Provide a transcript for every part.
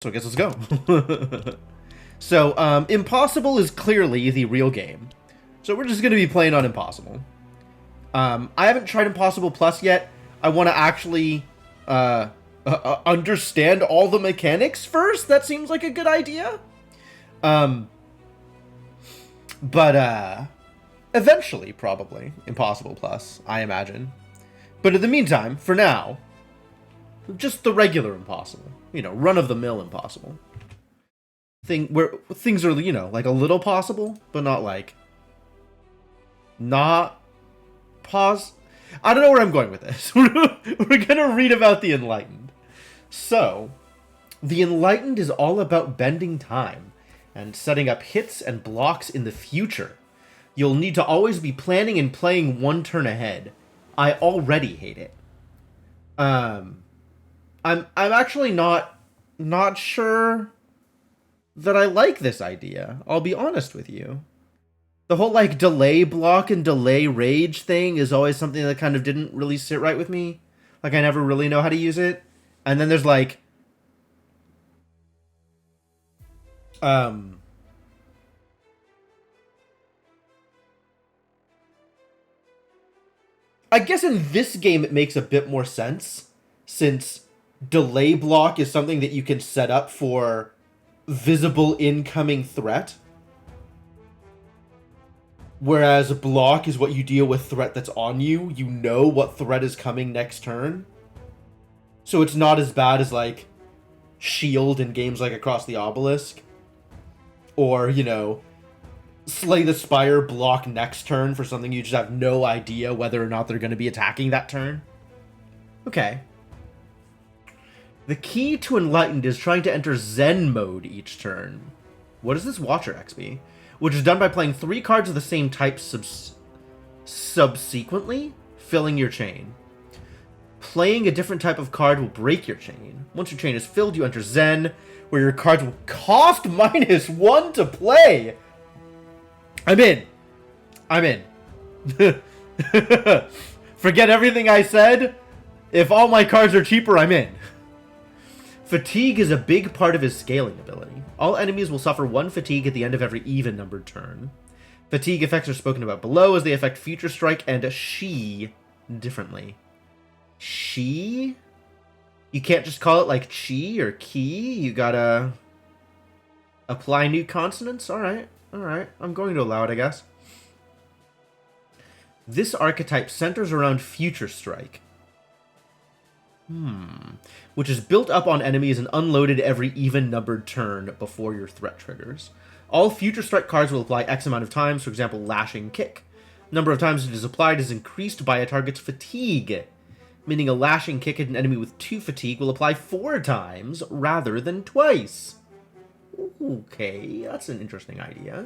So I guess let's go. So, Impossible is clearly the real game. So we're just going to be playing on Impossible. I haven't tried Impossible Plus yet. I want to actually understand all the mechanics first. That seems like a good idea. But eventually, probably, Impossible Plus, I imagine. But in the meantime, for now, just the regular Impossible. You know, run-of-the-mill Impossible. Where things are, you know, like a little possible, but not like... Not... Pause... I don't know where I'm going with this. We're gonna read about the Enlightened. So, the Enlightened is all about bending time and setting up hits and blocks in the future. You'll need to always be planning and playing one turn ahead. I already hate it. I'm actually not sure that I like this idea. I'll be honest with you. The whole, like, delay block and delay rage thing is always something that kind of didn't really sit right with me. Like, I never really know how to use it. And then there's, like... I guess in this game it makes a bit more sense, since delay block is something that you can set up for visible incoming threat. Whereas block is what you deal with threat that's on you. You know what threat is coming next turn. So it's not as bad as, like, shield in games like Across the Obelisk. Or, you know, Slay the Spire block next turn for something you just have no idea whether or not they're going to be attacking that turn. Okay. The key to Enlightened is trying to enter Zen mode each turn. What is this Watcher XP? Which is done by playing 3 cards of the same type subsequently, filling your chain. Playing a different type of card will break your chain. Once your chain is filled, you enter Zen, where your cards will cost -1 to play. I'm in. Forget everything I said. If all my cards are cheaper, I'm in. Fatigue is a big part of his scaling ability. All enemies will suffer 1 fatigue at the end of every even-numbered turn. Fatigue effects are spoken about below as they affect Future Strike and Shi differently. Shi? You can't just call it like Chi or Ki. You gotta apply new consonants? Alright. I'm going to allow it, I guess. This archetype centers around Future Strike. Which is built up on enemies and unloaded every even-numbered turn before your threat triggers. All Future Strike cards will apply X amount of times, for example, Lashing Kick. Number of times it is applied is increased by a target's fatigue, meaning a Lashing Kick at an enemy with 2 fatigue will apply 4 times rather than twice. Okay, that's an interesting idea.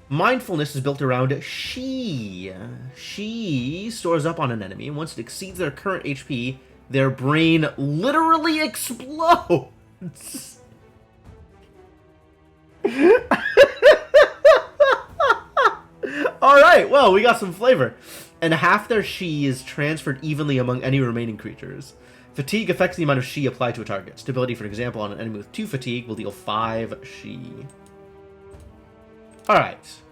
Mindfulness is built around Shi. Shi stores up on an enemy, and once it exceeds their current HP, their brain literally explodes. Alright, well, we got some flavor. And half their Shi is transferred evenly among any remaining creatures. Fatigue affects the amount of Shi applied to a target. Stability, for example, on an enemy with 2 fatigue will deal 5 Shi. Alright.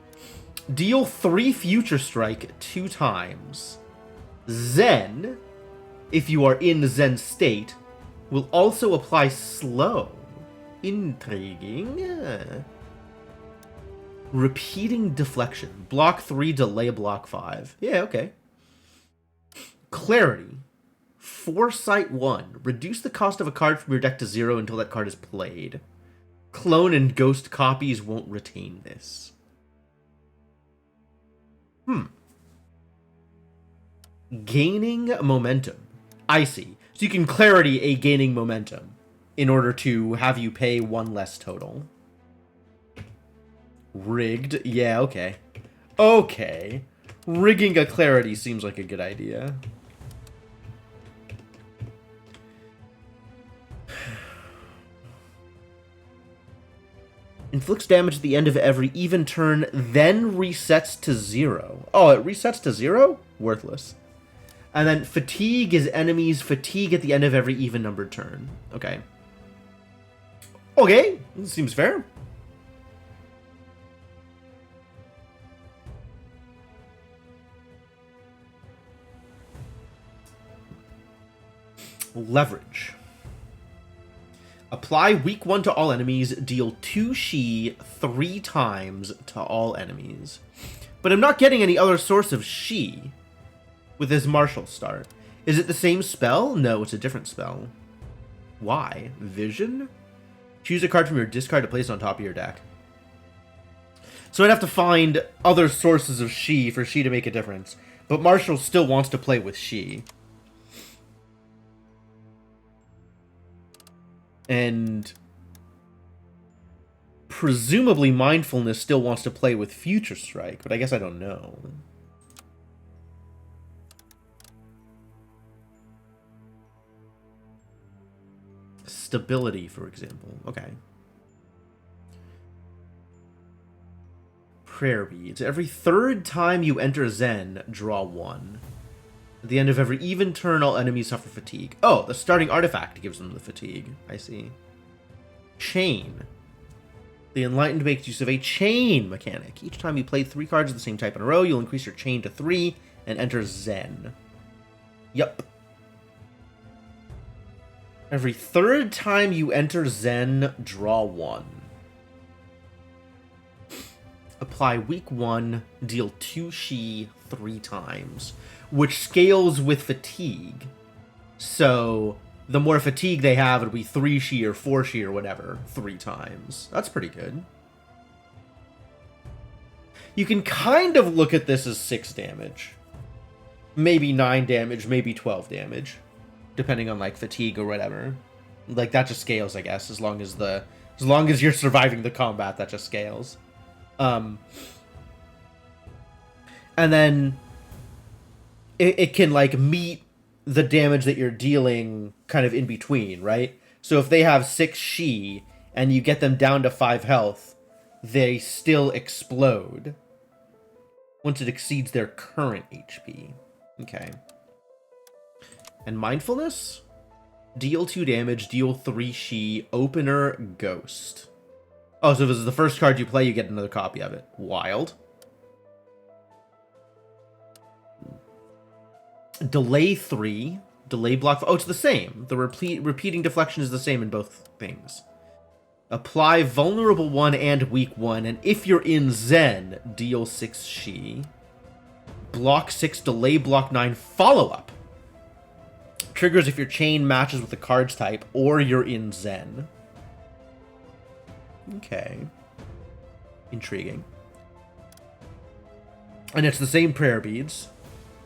Deal 3 Future Strike 2 times. Zen, if you are in Zen state, will also apply slow. Intriguing. Repeating deflection. Block 3, delay block 5. Yeah, okay. Clarity. Foresight 1. Reduce the cost of a card from your deck to 0 until that card is played. Clone and ghost copies won't retain this. Gaining momentum. I see. So you can clarity a gaining momentum in order to have you pay 1 less total. Rigged. Yeah, okay. Okay. Rigging a clarity seems like a good idea. Inflicts damage at the end of every even turn, then resets to 0. Oh, it resets to 0? Worthless. And then fatigue is enemies' fatigue at the end of every even-numbered turn. Okay. Okay, seems fair. Leverage. Apply weak 1 to all enemies, deal 2 Shi 3 times to all enemies. But I'm not getting any other source of Shi with this martial start. Is it the same spell? No, it's a different spell. Why? Vision? Choose a card from your discard to place on top of your deck. So I'd have to find other sources of Shi for Shi to make a difference. But Marshall still wants to play with Shi. And presumably Mindfulness still wants to play with Future Strike, but I guess I don't know. Stability, for example. Okay. Prayer Beads. Every third time you enter Zen, draw 1. At the end of every even turn, all enemies suffer fatigue. Oh, the starting artifact gives them the fatigue. I see. Chain. The Enlightened makes use of a chain mechanic. Each time you play 3 cards of the same type in a row, you'll increase your chain to 3 and enter Zen. Yup. Every third time you enter Zen, draw 1. Apply weak 1, deal 2 Shi 3 times. Which scales with fatigue. So, the more fatigue they have, it'll be 3 Shi or 4 Shi or whatever, 3 times. That's pretty good. You can kind of look at this as 6 damage. Maybe 9 damage, maybe 12 damage. Depending on, like, fatigue or whatever. Like, that just scales, I guess, as long as you're surviving the combat, that just scales. And then it can, like, meet the damage that you're dealing kind of in between, right? So if they have 6 Shi and you get them down to 5 health, they still explode once it exceeds their current HP. Okay. And Mindfulness? Deal 2 damage, deal 3 Shi, Opener, Ghost. Oh, so if this is the first card you play, you get another copy of it. Wild. Delay 3. Delay block. Oh, it's the same. The repeating deflection is the same in both things. Apply vulnerable 1 and weak 1, and if you're in Zen, deal 6 Shi. Block 6, delay block 9, follow up. Triggers if your chain matches with the card's type, or you're in Zen. Okay. Intriguing. And it's the same prayer beads,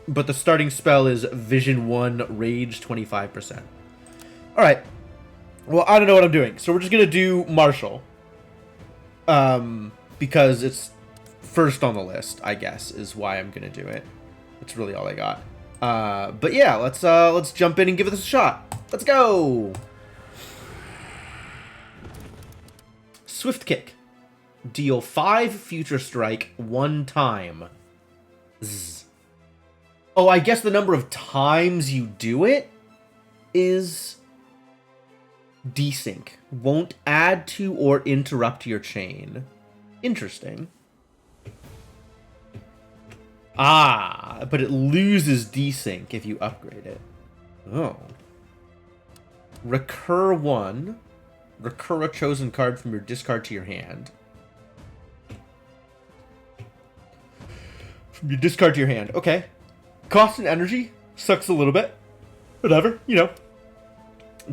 but the starting spell is Vision 1, Rage 25%. Alright. Well, I don't know what I'm doing, so we're just gonna do Marshall. Because it's first on the list, I guess, is why I'm gonna do it. That's really all I got. But yeah, let's jump in and give this a shot. Let's go! Swift Kick. Deal 5 Future Strike 1 time. Zzz. Oh, I guess the number of times you do it is desync. Won't add to or interrupt your chain. Interesting. Ah, but it loses desync if you upgrade it. Oh. Recur 1. Recur a chosen card from your discard to your hand. From your discard to your hand. Okay. Cost and energy. Sucks a little bit. Whatever, you know.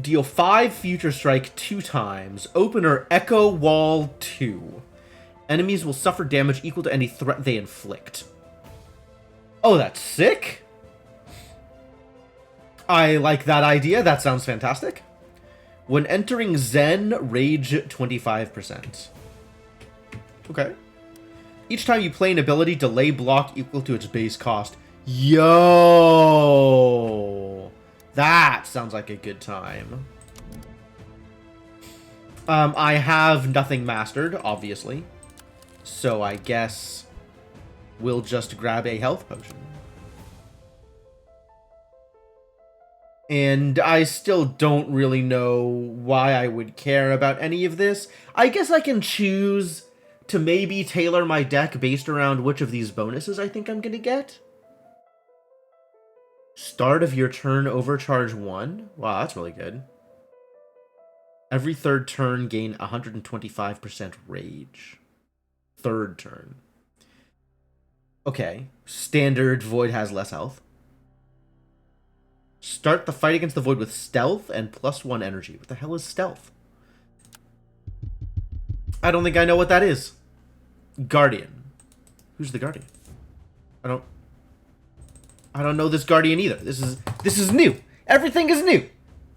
Deal 5 Future Strike 2 times. Opener Echo Wall 2. Enemies will suffer damage equal to any threat they inflict. Oh, that's sick. I like that idea. That sounds fantastic. When entering Zen, rage 25%. Okay. Each time you play an ability, delay block equal to its base cost. Yo! That sounds like a good time. I have nothing mastered, obviously. So I guess we'll just grab a health potion. And I still don't really know why I would care about any of this. I guess I can choose to maybe tailor my deck based around which of these bonuses I think I'm going to get. Start of your turn, overcharge 1. Wow, that's really good. Every third turn, gain 125% rage. Third turn. Okay. Standard Void has less health. Start the fight against the Void with stealth and +1 energy. What the hell is stealth? I don't think I know what that is. Guardian. Who's the Guardian? I don't know this Guardian either. This is new. Everything is new.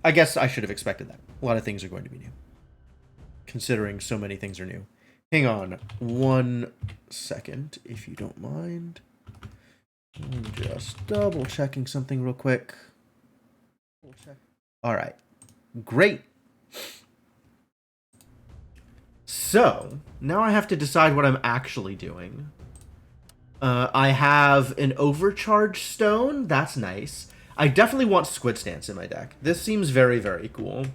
I guess I should have expected that. A lot of things are going to be new, considering so many things are new. Hang on 1 second, if you don't mind. I'm just double checking something real quick. All right, great. So now I have to decide what I'm actually doing. I have an overcharge stone. That's nice. I definitely want Squid Stance in my deck. This seems very, very cool.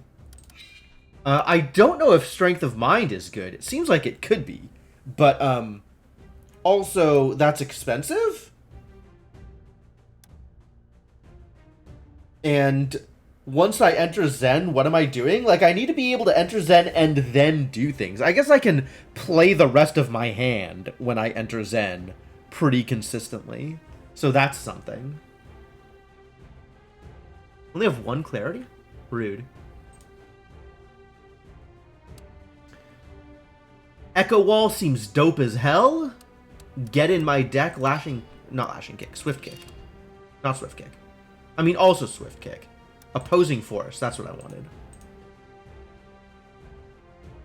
I don't know if Strength of Mind is good. It seems like it could be. But, also, that's expensive? And once I enter Zen, what am I doing? Like, I need to be able to enter Zen and then do things. I guess I can play the rest of my hand when I enter Zen pretty consistently. So that's something. Only have 1 clarity? Rude. Echo Wall seems dope as hell. Get in my deck. Not Lashing Kick. Swift Kick. Not Swift Kick. I mean, also Swift Kick. Opposing Force. That's what I wanted.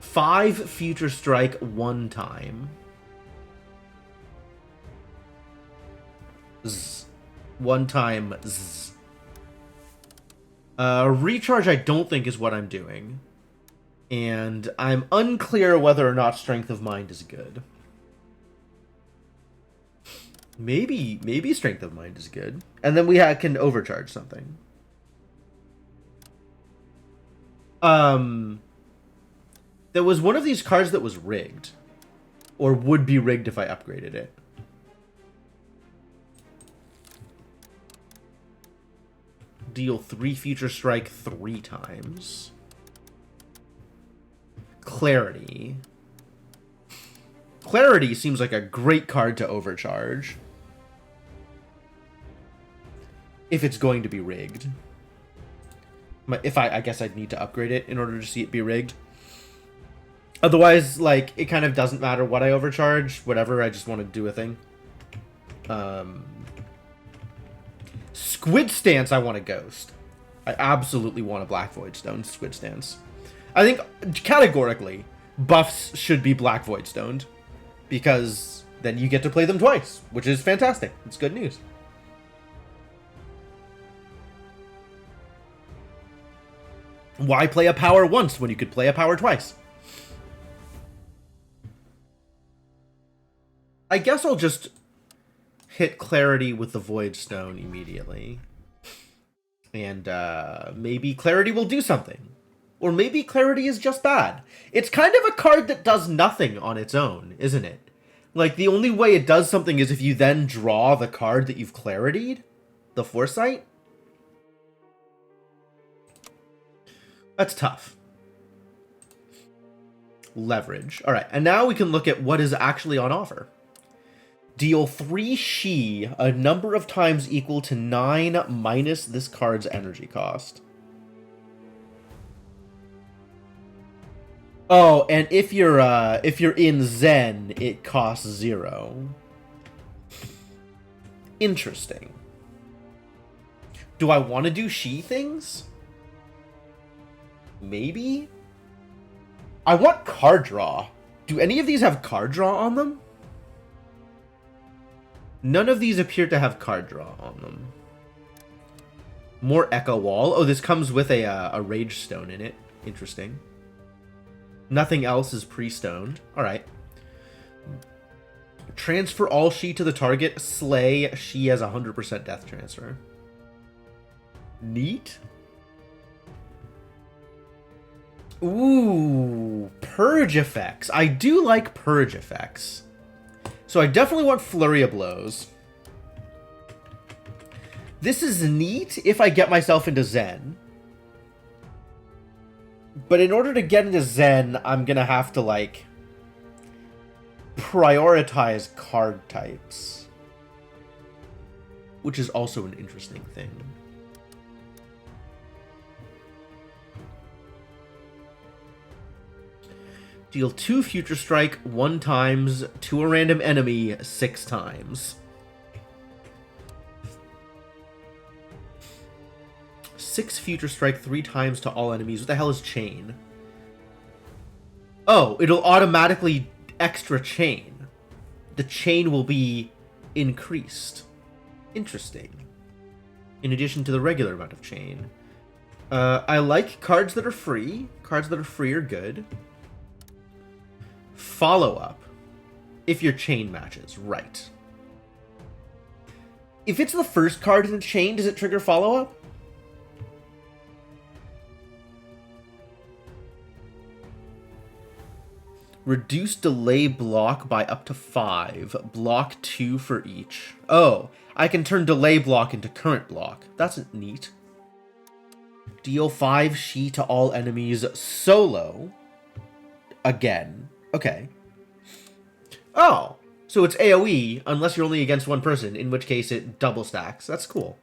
5 Future Strike 1 time. Zzz. 1 time. Zzz. Recharge I don't think is what I'm doing. And I'm unclear whether or not Strength of Mind is good. Maybe Strength of Mind is good. And then we can overcharge something. There was one of these cards that was rigged. Or would be rigged if I upgraded it. Deal 3 Future Strike 3 times. Clarity. Clarity seems like a great card to overcharge. If it's going to be rigged. I guess I'd need to upgrade it in order to see it be rigged. Otherwise, like, it kind of doesn't matter what I overcharge. Whatever, I just want to do a thing. Squid Stance, I want a Ghost. I absolutely want a Black Void Stone Squid Stance. I think, categorically, buffs should be Black Void Stoned. Because then you get to play them twice, which is fantastic. It's good news. Why play a power once when you could play a power twice? I guess I'll just hit Clarity with the Void Stone immediately. And maybe Clarity will do something. Or maybe Clarity is just bad. It's kind of a card that does nothing on its own, isn't it? Like, the only way it does something is if you then draw the card that you've Clarity'd. The Foresight. That's tough. Leverage. Alright, and now we can look at what is actually on offer. Deal 3 Shi a number of times equal to 9 minus this card's energy cost. Oh, and if you're in Zen, it costs 0. Interesting. Do I want to do Shi things? Maybe? I want card draw. Do any of these have card draw on them? None of these appear to have card draw on them. More Echo Wall. Oh, this comes with a Rage Stone in it. Interesting. Nothing else is pre-stoned. Alright. Transfer all Shi to the target. Slay. Shi has 100% death transfer. Neat. Ooh, purge effects. I do like purge effects. So I definitely want Flurry of Blows. This is neat if I get myself into Zen. But in order to get into Zen, I'm gonna have to, like, prioritize card types. Which is also an interesting thing. Deal 2 Future Strike 1 times to a random enemy 6 times. 6 Future Strike 3 times to all enemies. What the hell is Chain? Oh, it'll automatically extra chain. The chain will be increased. Interesting. In addition to the regular amount of chain. I like cards that are free. Cards that are free are good. Follow-up. If your chain matches, right. If it's the first card in the chain, does it trigger follow-up? Reduce delay block by up to 5. Block 2 for each. Oh, I can turn delay block into current block. That's neat. Deal 5 Shi to all enemies solo. Again. Okay. Oh, so it's AoE unless you're only against one person, in which case it double stacks. That's cool.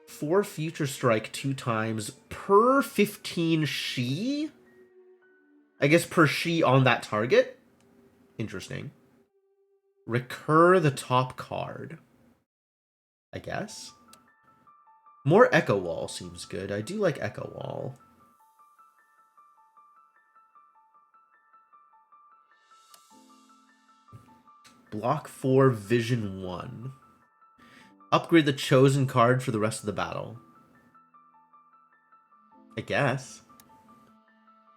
4 Future Strike 2 times per 15 Shi? I guess per Shi on that target? Interesting. Recur the top card. I guess. More Echo Wall seems good. I do like Echo Wall. Block 4 Vision 1. Upgrade the chosen card for the rest of the battle. I guess.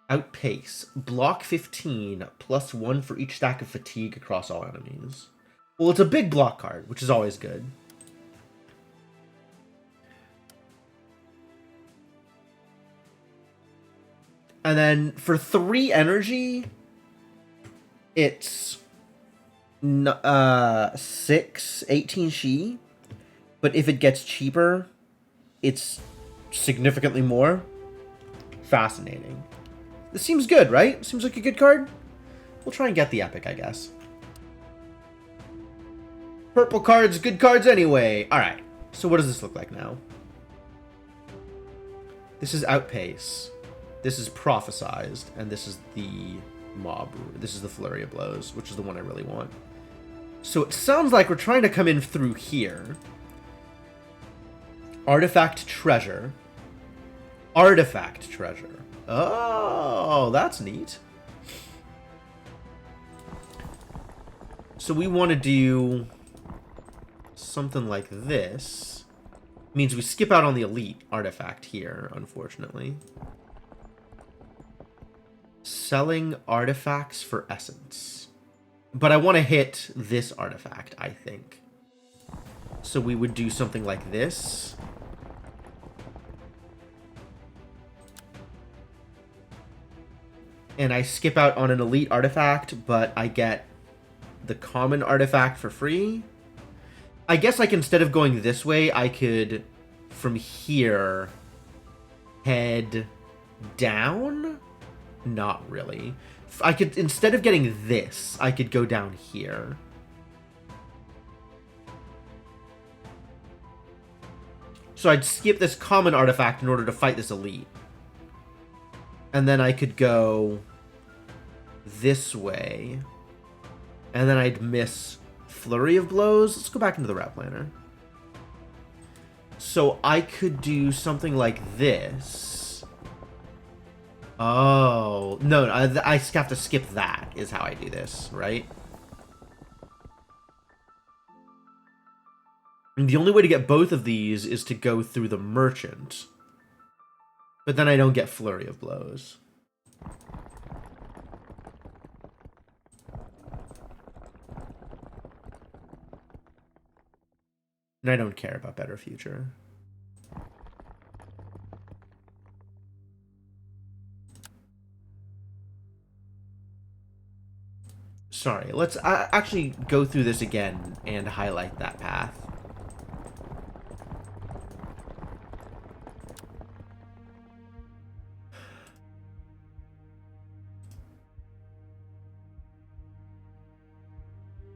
Outpace. Block 15, plus 1 for each stack of fatigue across all enemies. Well, it's a big block card, which is always good. And then for 3 energy, it's 6, 18 Shi. But if it gets cheaper, it's significantly more. Fascinating. This seems good, right? Seems like a good card. We'll try and get the epic, I guess. Purple cards, good cards anyway. Alright, so what does this look like now? This is Outpace. This is Prophesized. And this is the Mob. This is the Flurry of Blows, which is the one I really want. So it sounds like we're trying to come in through here. Artifact Treasure. Artifact Treasure. Oh, that's neat. So we want to do something like this. Means we skip out on the elite artifact here, unfortunately. Selling artifacts for essence. But I want to hit this artifact, I think. So we would do something like this. And I skip out on an elite artifact, but I get the common artifact for free. I guess, like, instead of going this way, I could, from here, head down? Not really. I could, instead of getting this, I could go down here. So I'd skip this common artifact in order to fight this elite. And then I could go this way. And then I'd miss Flurry of Blows. Let's go back into the Route Planner. So I could do something like this. Oh, no, I have to skip that is how I do this, right? And the only way to get both of these is to go through the Merchant. But then I don't get Flurry of Blows. And I don't care about Better Future. Sorry, let's actually go through this again and highlight that path.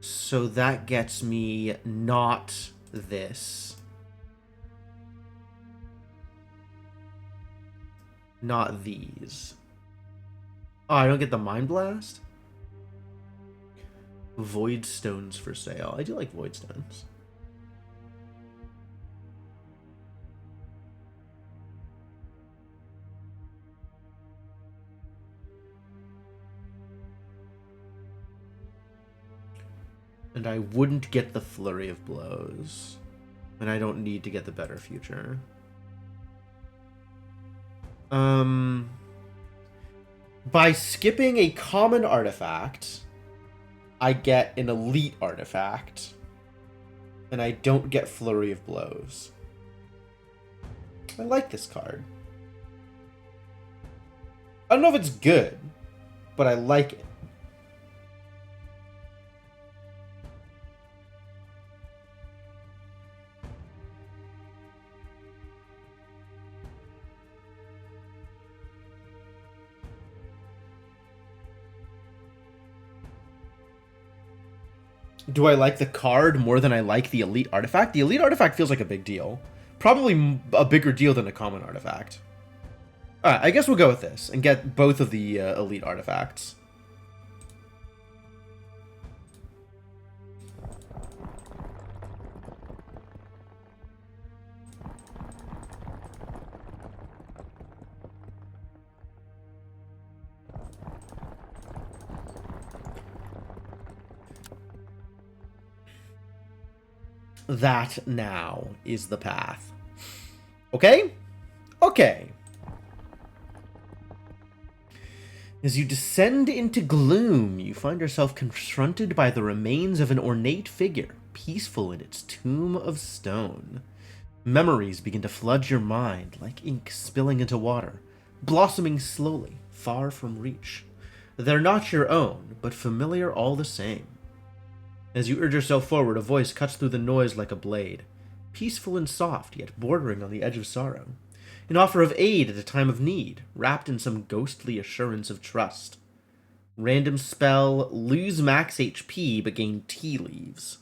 So that gets me not this. Not these. Oh, I don't get the Mind Blast? Void Stones for sale. I do like Void Stones. And I wouldn't get the Flurry of Blows. And I don't need to get the Better Future. By skipping a common artifact, I get an elite artifact. And I don't get Flurry of Blows. I like this card. I don't know if it's good, but I like it. Do I like the card more than I like the elite artifact? The elite artifact feels like a big deal. Probably a bigger deal than a common artifact. Alright, I guess we'll go with this and get both of the elite artifacts. That now is the path. Okay? Okay. As you descend into gloom, you find yourself confronted by the remains of an ornate figure, peaceful in its tomb of stone. Memories begin to flood your mind like ink spilling into water, blossoming slowly, far from reach. They're not your own, but familiar all the same. As you urge yourself forward, a voice cuts through the noise like a blade, peaceful and soft, yet bordering on the edge of sorrow. An offer of aid at a time of need, wrapped in some ghostly assurance of trust. Random spell, lose max HP but gain tea leaves.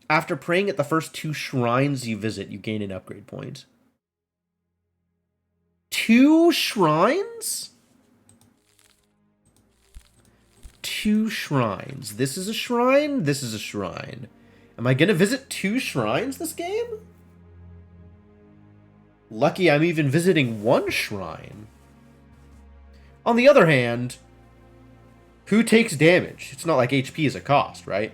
After praying at the first 2 shrines you visit, you gain an upgrade point. 2 shrines? 2 shrines. This is a shrine, this is a shrine. Am I gonna visit 2 shrines this game? Lucky I'm even visiting 1 shrine. On the other hand, who takes damage? It's not like HP is a cost, right?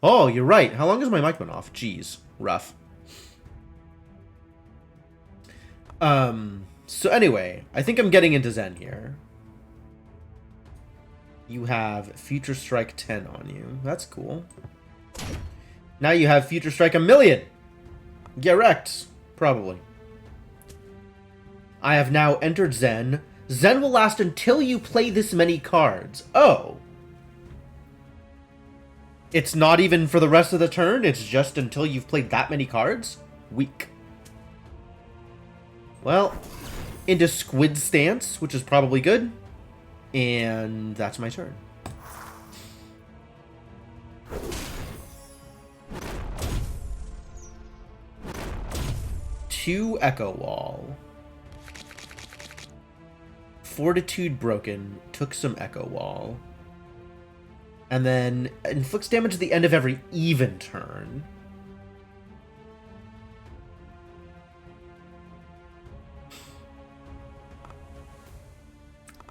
Oh, you're right. How long has my mic been off? Jeez. Rough. So anyway, I think I'm getting into Zen here. You have Future Strike 10 on you. That's cool. Now you have Future Strike 1,000,000. Get wrecked. Probably. I have now entered Zen. Zen will last until you play this many cards. Oh. It's not even for the rest of the turn? It's just until you've played that many cards? Weak. Well, into Squid Stance, which is probably good. And that's my turn. Two Echo Wall. Fortitude broken. Took some Echo Wall. And then inflicts damage at the end of every even turn.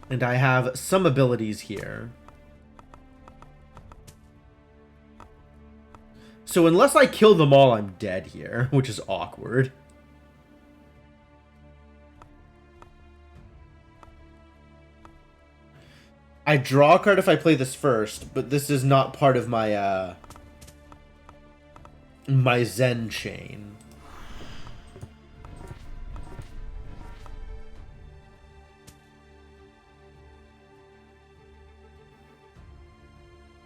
And I have some abilities here. So unless I kill them all, I'm dead here, which is awkward. I draw a card if I play this first, but this is not part of my, my Zen chain.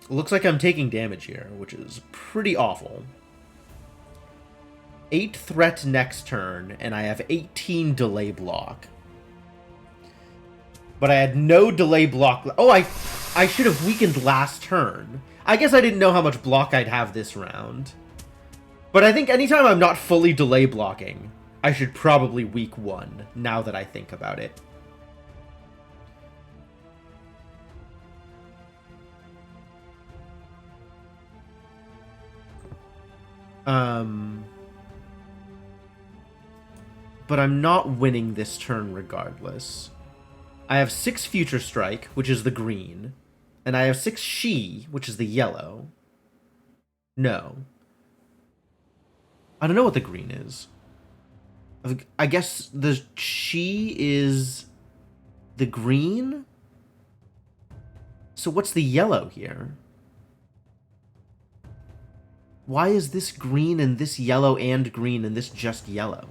Looks like I'm taking damage here, which is pretty awful. 8 threat next turn, and I have 18 delay block. But I had no delay block. Oh, I should have weakened last turn. I guess I didn't know how much block I'd have this round. But I think anytime I'm not fully delay blocking, I should probably weak 1, now that I think about it. But I'm not winning this turn regardless. I have 6 Future Strike, which is the green. And I have 6 She, which is the yellow. No. I don't know what the green is. I guess the She is the green? So what's the yellow here? Why is this green and this yellow and green and this just yellow?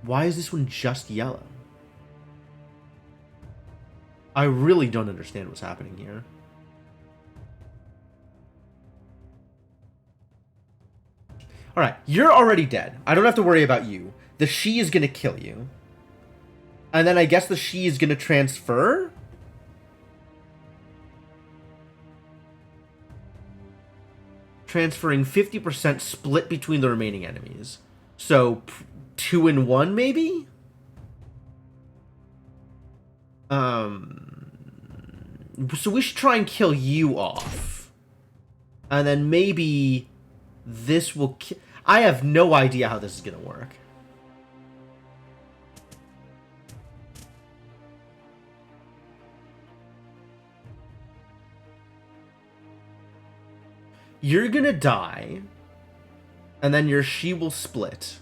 Why is this one just yellow? I really don't understand what's happening here. Alright, you're already dead. I don't have to worry about you. The She is going to kill you. And then I guess the She is going to transfer? Transferring 50% split between the remaining enemies. So 2 and 1, maybe? So we should try and kill you off. And then maybe this will I have no idea how this is going to work. You're going to die. And then your She will split.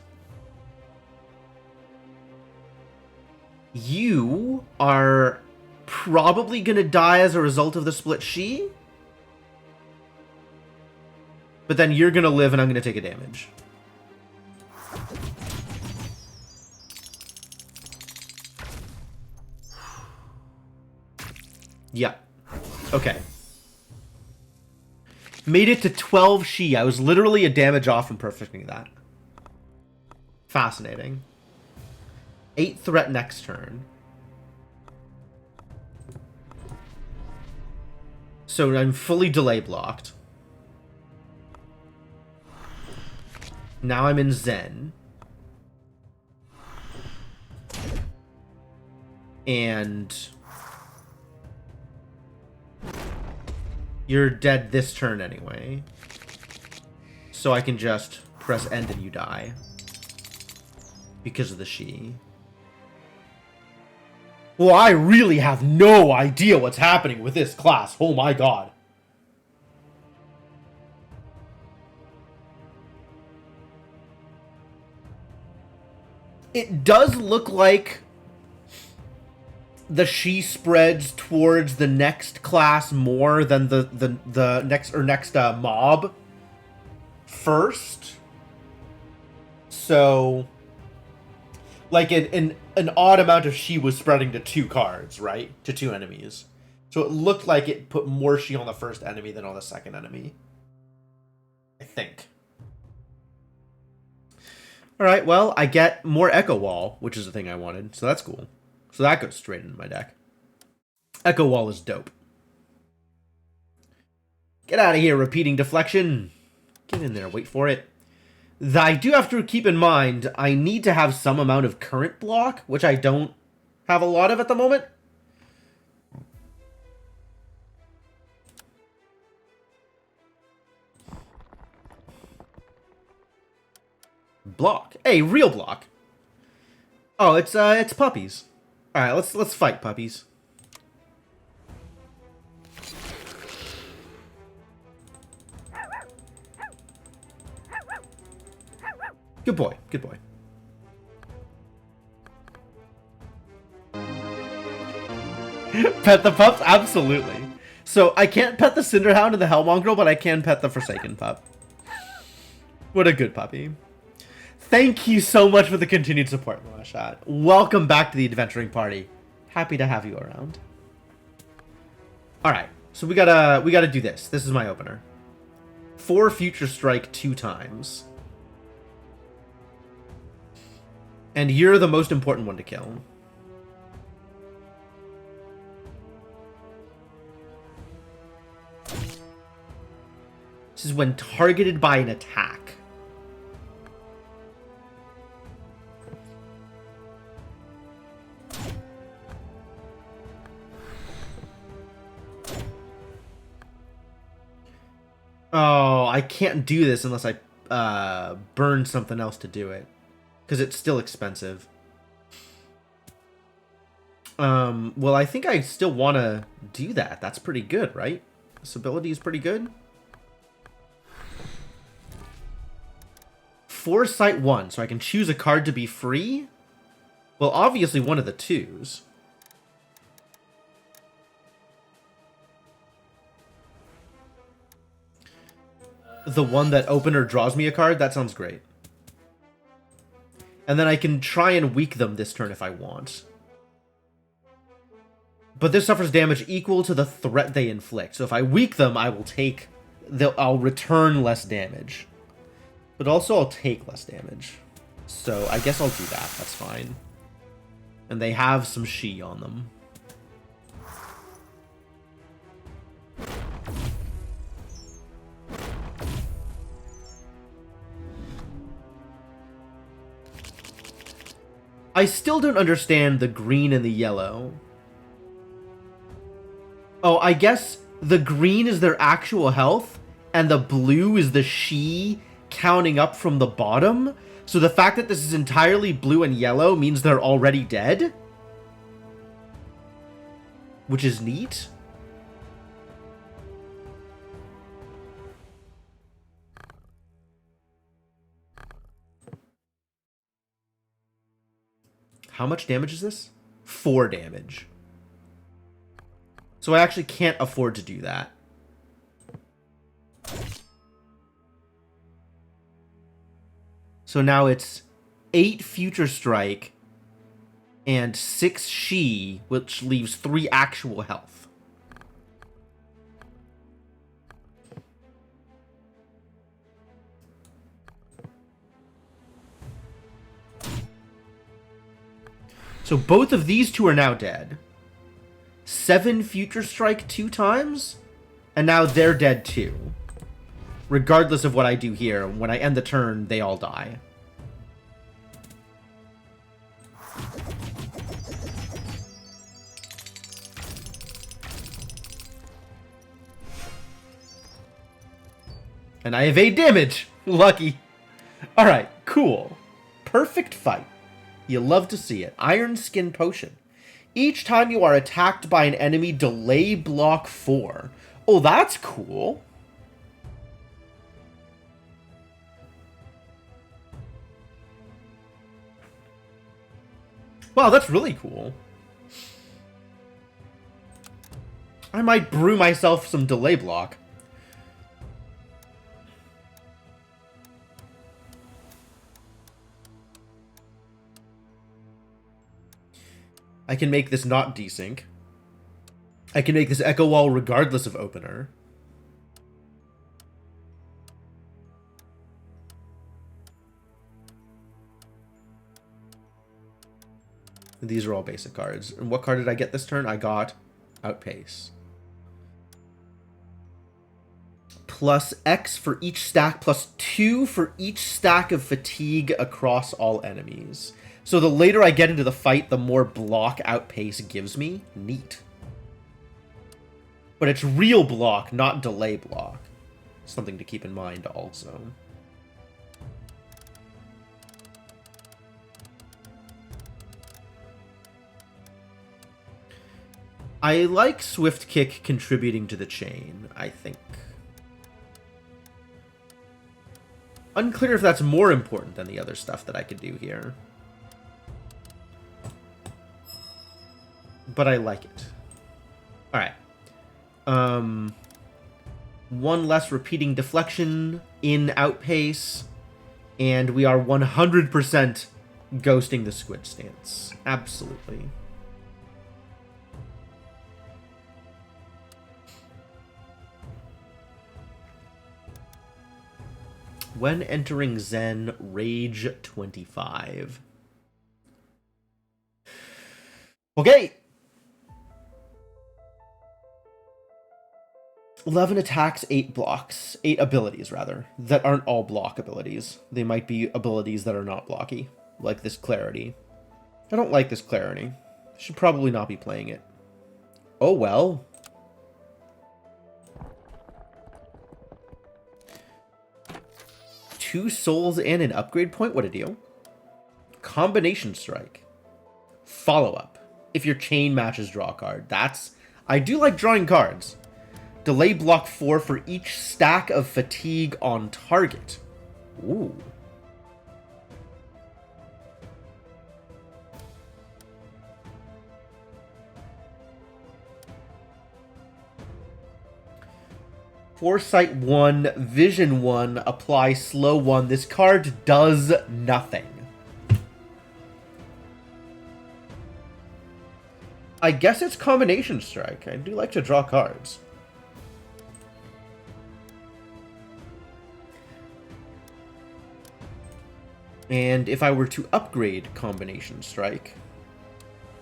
You are probably going to die as a result of the split She. But then you're going to live and I'm going to take a damage. Yeah. Okay. Made it to 12 She. I was literally a damage off from perfecting that. Fascinating. 8 threat next turn. So I'm fully delay blocked. Now I'm in Zen. And you're dead this turn anyway. So I can just press end and you die. Because of the She. Well, I really have no idea what's happening with this class. Oh my god. It does look like the she spreads towards the next class more than the next mob first. So, like an odd amount of she was spreading to 2 cards, right? To 2 enemies. So it looked like it put more she on the first enemy than on the second enemy. I think. Alright, well, I get more Echo Wall, which is the thing I wanted, so that's cool. So that goes straight into my deck. Echo Wall is dope. Get out of here, Repeating Deflection. Get in there, wait for it. I do have to keep in mind, I need to have some amount of current block, which I don't have a lot of at the moment. Block. Hey, real block. Oh, it's puppies. Alright, let's fight, puppies. Good boy, good boy. Pet the pups? Absolutely. So, I can't pet the Cinderhound and the Hellmongrel, but I can pet the Forsaken pup. What a good puppy. Thank you so much for the continued support, Moashad. Welcome back to the adventuring party. Happy to have you around. Alright, so we gotta do this. This is my opener. 4 Future Strike 2 times. And you're the most important one to kill. This is when targeted by an attack. Oh, I can't do this unless I burn something else to do it. Because it's still expensive. Well, I think I still want to do that. That's pretty good, right? This ability is pretty good. Foresight 1, so I can choose a card to be free? Well, obviously one of the 2s. The one that opener draws me a card? That sounds great. And then I can try and weak them this turn if I want. But this suffers damage equal to the threat they inflict. So if I weak them, I will take... I'll return less damage. But also I'll take less damage. So I guess I'll do that. That's fine. And they have some she on them. I still don't understand the green and the yellow. Oh, I guess the green is their actual health, and the blue is the she counting up from the bottom. So the fact that this is entirely blue and yellow means they're already dead? Which is neat. How much damage is this? 4 damage. So I actually can't afford to do that. So now it's 8 Future Strike and 6 she, which leaves 3 actual health. So both of these 2 are now dead. 7 Future Strike 2 times, and now they're dead too. Regardless of what I do here, when I end the turn, they all die. And I evade damage! Lucky. Alright, cool. Perfect fight. You love to see it. Iron Skin Potion. Each time you are attacked by an enemy, delay block 4. Oh, that's cool. Wow, that's really cool. I might brew myself some delay block. I can make this not desync. I can make this echo wall regardless of opener. These are all basic cards. And what card did I get this turn? I got Outpace. Plus X for each stack, plus 2 for each stack of fatigue across all enemies. So the later I get into the fight, the more block Outpace gives me. Neat. But it's real block, not delay block. Something to keep in mind also. I like Swift Kick contributing to the chain, I think. Unclear if that's more important than the other stuff that I could do here. But I like it. Alright. One less repeating deflection in Outpace. And we are 100% ghosting the Squid stance. Absolutely. When entering Zen, Rage 25. Okay. 11 attacks, 8 blocks. 8 abilities, rather. That aren't all block abilities. They might be abilities that are not blocky. Like this Clarity. I don't like this Clarity. Should probably not be playing it. Oh well. Two souls and an upgrade point? What a deal. Combination Strike. Follow-up. If your chain matches, draw a card. That's... I do like drawing cards. Delay block 4 for each stack of fatigue on target. Ooh. Foresight 1, Vision 1, apply Slow 1. This card does nothing. I guess it's Combination Strike. I do like to draw cards. And if I were to upgrade Combination Strike,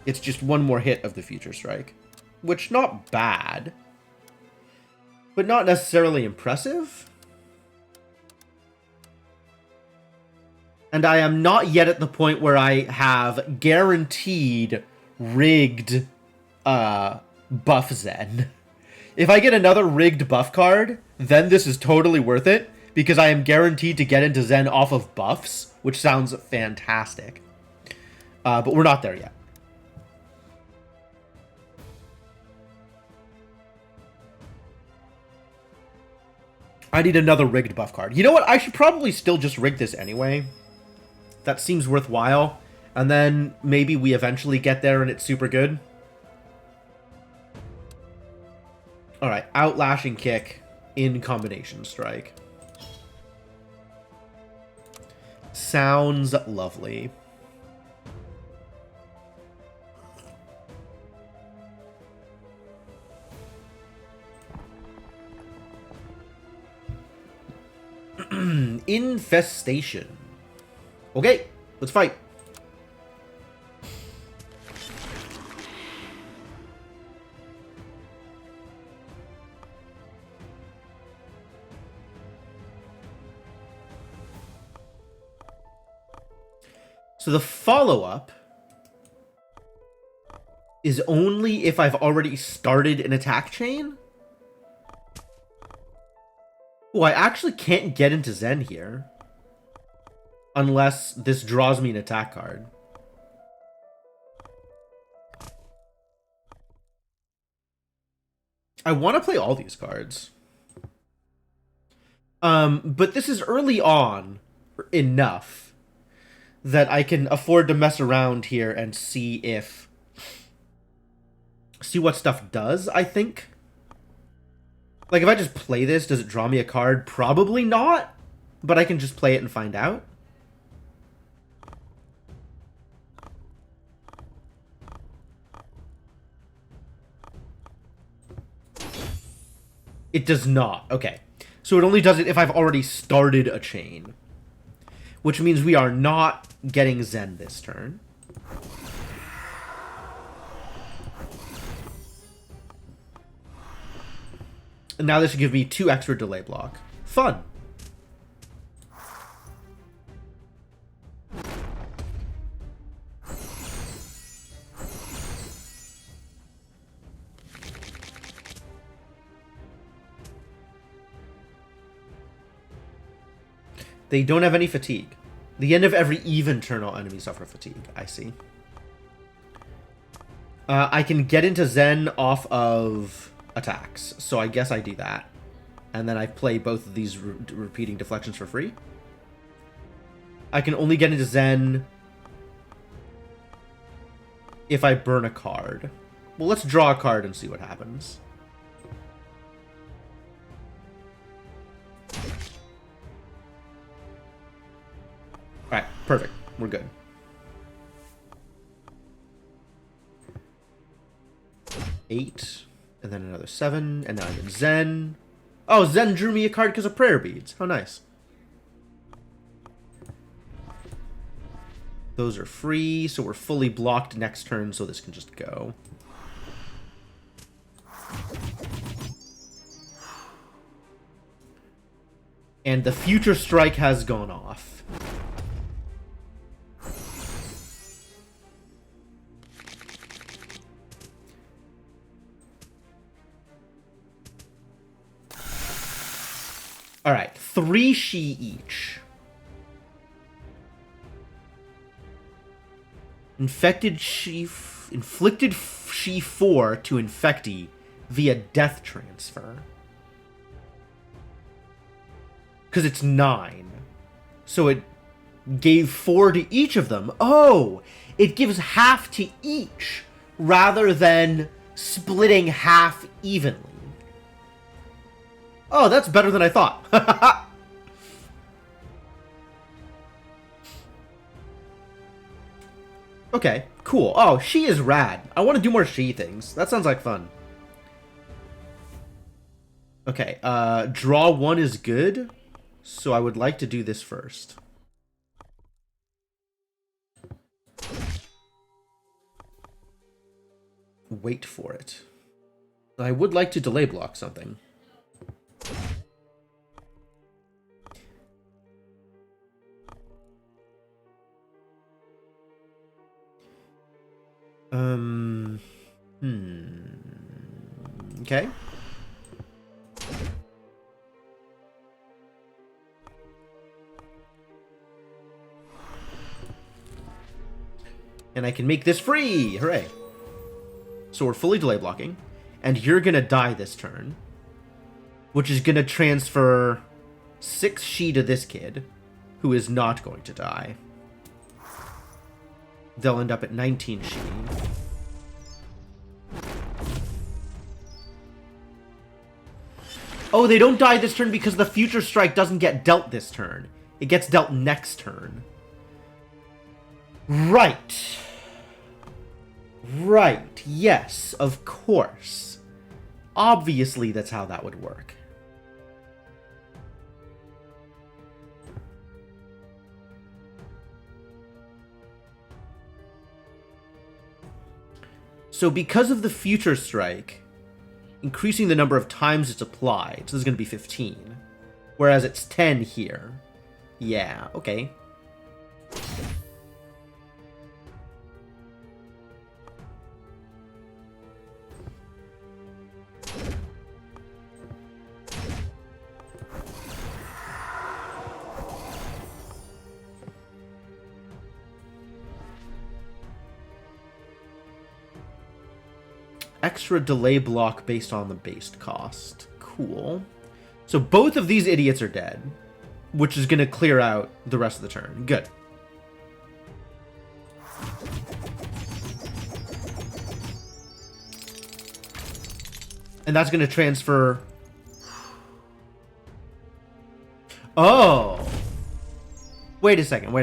it's just one more hit of the Future Strike. Which, not bad. But not necessarily impressive. And I am not yet at the point where I have guaranteed rigged buff Zen. If I get another rigged buff card, then this is totally worth it, because I am guaranteed to get into Zen off of buffs, which sounds fantastic. But we're not there yet. I need another rigged buff card. You know what? I should probably still just rig this anyway. That seems worthwhile. And then maybe we eventually get there and it's super good. Alright, Outlashing Kick in Combination Strike. Sounds lovely. Infestation. Okay, let's fight. So the follow-up is only if I've already started an attack chain? Oh, I actually can't get into Zen here. Unless this draws me an attack card. I want to play all these cards. But this is early on enough that I can afford to mess around here and see what stuff does, I think. Like, if I just play this, does it draw me a card? Probably not, but I can just play it and find out. It does not. Okay. So it only does it if I've already started a chain. Which means we are not getting Zen this turn. And now this should give me 2 extra delay block. Fun. They don't have any fatigue. The end of every even turn, all enemies suffer fatigue. I see. I can get into Zen off of attacks, so I guess I do that. And then I play both of these repeating deflections for free. I can only get into Zen if I burn a card. Well, let's draw a card and see what happens. Alright, perfect. We're good. Eight, and then another 7, and now I'm in Zen. Oh, Zen drew me a card because of prayer beads. How nice. Those are free, so we're fully blocked next turn, so this can just go. And the Future Strike has gone off. Alright, 3 Shi each. Inflicted Shi 4 to Infecti via death transfer. Because it's 9. So it gave 4 to each of them. Oh! It gives half to each, rather than splitting half evenly. Oh, that's better than I thought. Okay, cool. Oh, Shi is rad. I want to do more Shi things. That sounds like fun. Okay, draw 1 is good. So I would like to do this first. Wait for it. I would like to delay block something. Okay. And I can make this free! Hooray! So we're fully delay blocking. And you're gonna die this turn. Which is gonna transfer 6 Shi to this kid, who is not going to die. They'll end up at 19 Shi. Oh, they don't die this turn because the Future Strike doesn't get dealt this turn. It gets dealt next turn. Right. Right. Yes, of course. Obviously, that's how that would work. So because of the Future Strike, increasing the number of times it's applied, so this is going to be 15. Whereas it's 10 here. Yeah, okay. Extra delay block based on the base cost. Cool. So both of these idiots are dead, which is going to clear out the rest of the turn. Good. And that's going to transfer... Oh! Wait a second.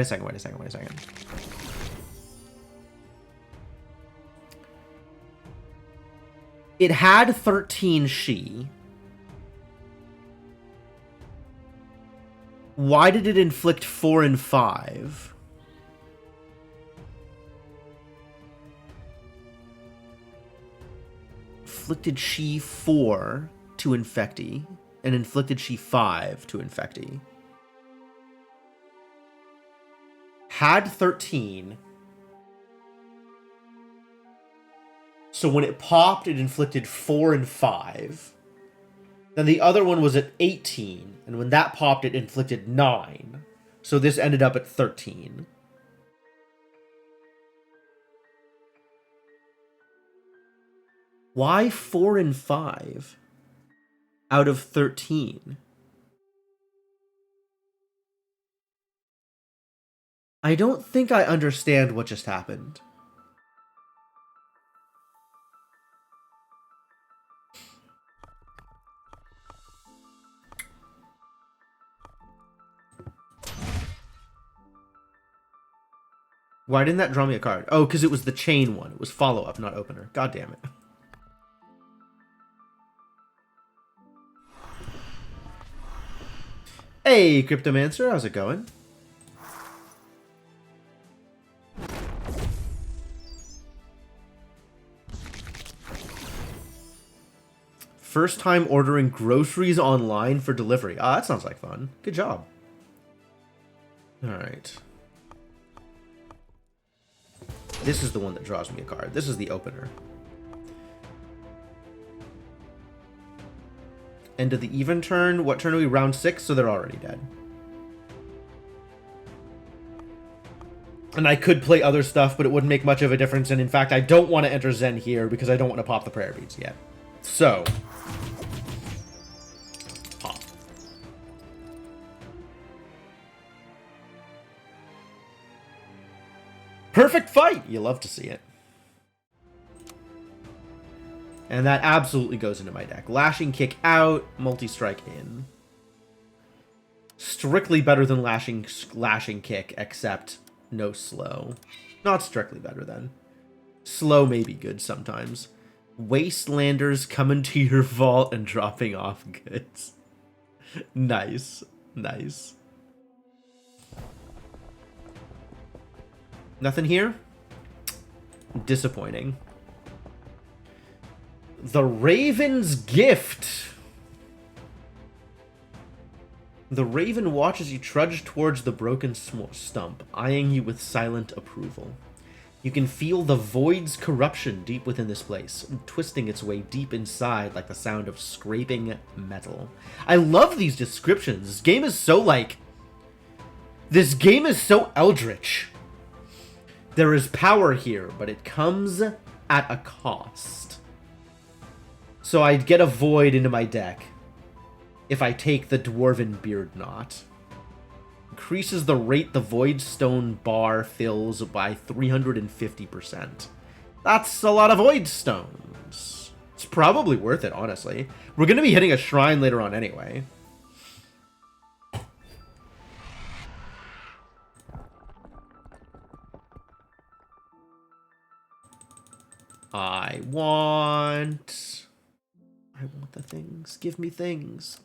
It had 13 Shi. Why did it inflict 4 and 5? Inflicted Shi 4 to Infecti, and inflicted Shi 5 to Infecti. Had 13. So when it popped, it inflicted 4 and 5. Then the other one was at 18, and when that popped, it inflicted 9. So this ended up at 13. Why 4 and 5 out of 13? I don't think I understand what just happened. Why didn't that draw me a card? Oh, because it was the chain one. It was follow-up, not opener. God damn it. Hey, Cryptomancer, how's it going? First time ordering groceries online for delivery. Ah, that sounds like fun. Good job. Alright. This is the one that draws me a card. This is the opener. End of the even turn. What turn are we? Round 6, so they're already dead. And I could play other stuff, but it wouldn't make much of a difference. And in fact, I don't want to enter Zen here because I don't want to pop the prayer beads yet. So, pop. Perfect fight! You love to see it. And that absolutely goes into my deck. Lashing Kick out, Multi-Strike in. Strictly better than Lashing Kick, except no slow. Not strictly better, then. Slow may be good sometimes. Wastelanders coming to your vault and dropping off goods. Nice. Nice. Nothing here? Disappointing. The Raven's Gift. The Raven watches you trudge towards the broken stump, eyeing you with silent approval. You can feel the void's corruption deep within this place, twisting its way deep inside like the sound of scraping metal. I love these descriptions. This game is so, this game is so eldritch. There is power here, but it comes at a cost. So I'd get a void into my deck if I take the Dwarven Beard Knot. Increases the rate the Void Stone bar fills by 350%. That's a lot of Void Stones. It's probably worth it, honestly. We're going to be hitting a shrine later on anyway. I want the things. Give me things.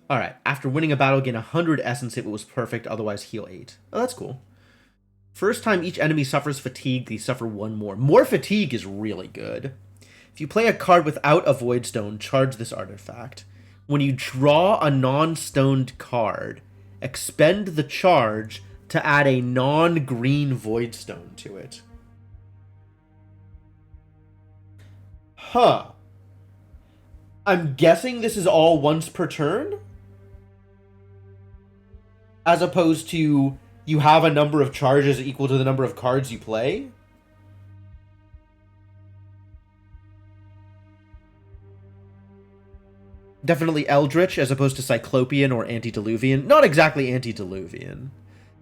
Alright, after winning a battle, gain 100 essence if it was perfect, otherwise heal 8. Oh, that's cool. First time each enemy suffers fatigue, they suffer 1 more. More fatigue is really good. If you play a card without a Void Stone, charge this artifact. When you draw a non-stoned card, expend the charge to add a non-green Void Stone to it. Huh. I'm guessing this is all once per turn? As opposed to you have a number of charges equal to the number of cards you play? Definitely Eldritch as opposed to Cyclopean or Antediluvian. Not exactly Antediluvian.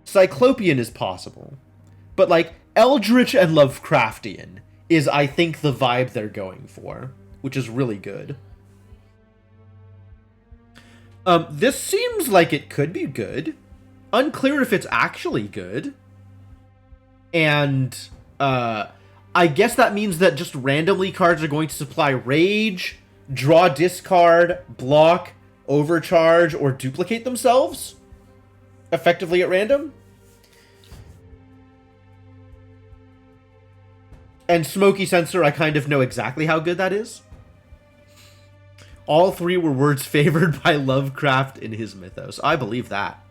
Cyclopean is possible. But Eldritch and Lovecraftian is, I think, the vibe they're going for, which is really good. This seems like it could be good. Unclear if it's actually good. And, I guess that means that just randomly cards are going to supply Rage, draw discard, block, overcharge, or duplicate themselves effectively at random. And Smoky Sensor, I kind of know exactly how good that is. All three were words favored by Lovecraft in his mythos. I believe that.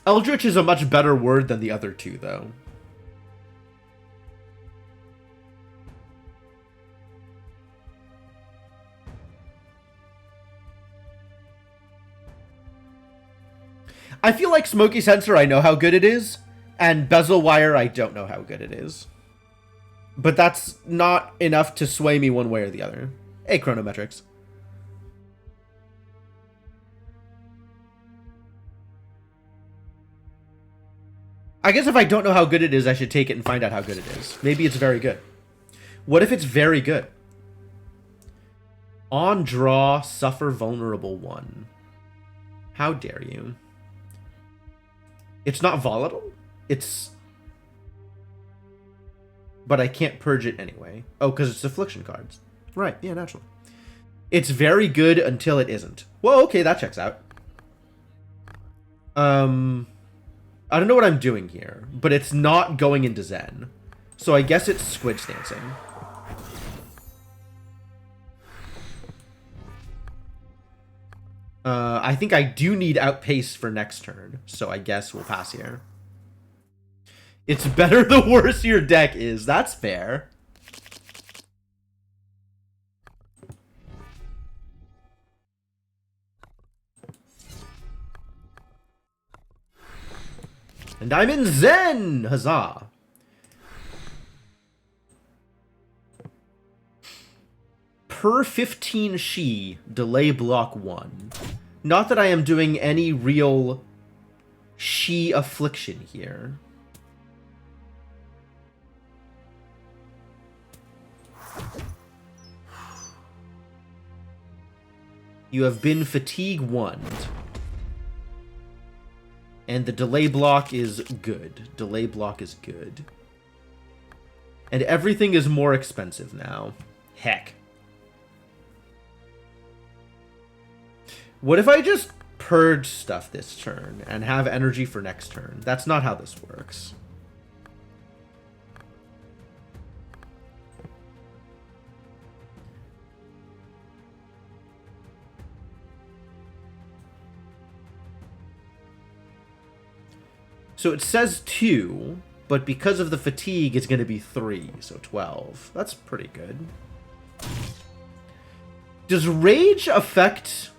Eldritch is a much better word than the other two, though. I feel like Smoky Sensor, I know how good it is, and Bezel Wire, I don't know how good it is. But that's not enough to sway me one way or the other. Hey, Chronometrics. I guess if I don't know how good it is, I should take it and find out how good it is. Maybe it's very good. What if it's very good? On draw, suffer vulnerable 1. How dare you? It's not volatile? It's... But I can't purge it anyway. Oh, because it's affliction cards. Right, yeah, naturally. It's very good until it isn't. Well, okay, that checks out. I don't know what I'm doing here, but it's not going into Zen. So I guess it's Squid Stancing. I think I do need Outpace for next turn, so I guess we'll pass here. It's better the worse your deck is. That's fair. And I'm in Zen! Huzzah! Per 15 Shi, delay block 1. Not that I am doing any real Shi affliction here. You have been fatigue 1. And the delay block is good. Delay block is good. And everything is more expensive now. Heck. What if I just purge stuff this turn and have energy for next turn? That's not how this works. So it says 2, but because of the fatigue, it's going to be 3, so 12. That's pretty good. Does Rage affect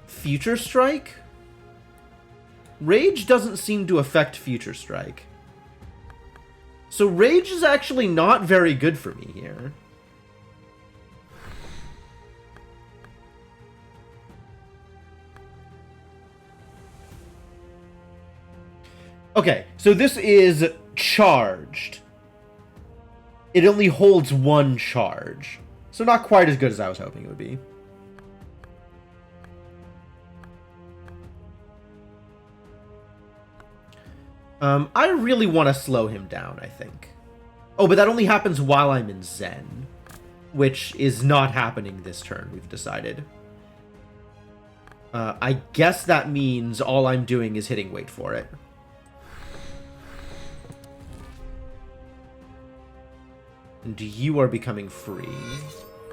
Future Strike? Rage doesn't seem to affect Future Strike. So Rage is actually not very good for me here. Okay, so this is charged. It only holds 1 charge. So not quite as good as I was hoping it would be. I really want to slow him down, I think. Oh, but that only happens while I'm in Zen. Which is not happening this turn, we've decided. I guess that means all I'm doing is hitting wait for it. And you are becoming free.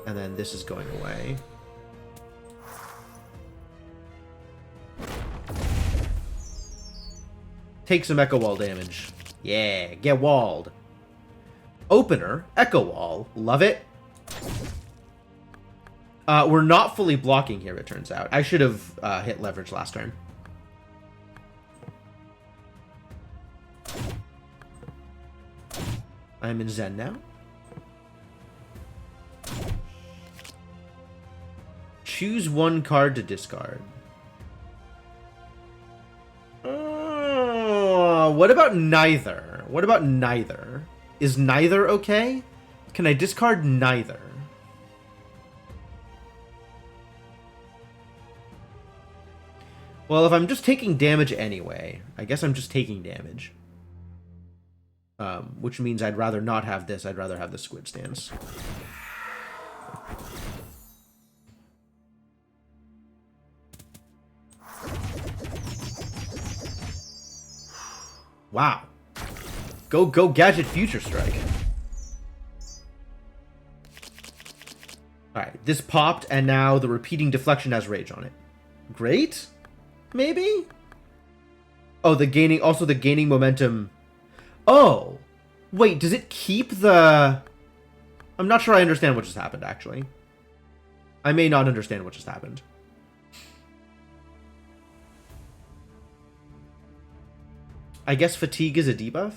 And then this is going away. Take some Echo Wall damage. Yeah, get walled. Opener, Echo Wall. Love it. We're not fully blocking here, it turns out. I should have hit leverage last turn. I'm in Zen now. Choose 1 card to discard. what about neither? What about neither? Is neither okay? Can I discard neither? Well, if I'm just taking damage anyway, I guess I'm just taking damage. Which means I'd rather not have this. I'd rather have the Squid Stance. Wow. Go Gadget Future Strike. Alright, this popped, and now the repeating deflection has rage on it. Great? Maybe? Oh, the gaining momentum. Oh! Wait, does it keep the... I'm not sure I understand what just happened, actually. I may not understand what just happened. I guess fatigue is a debuff?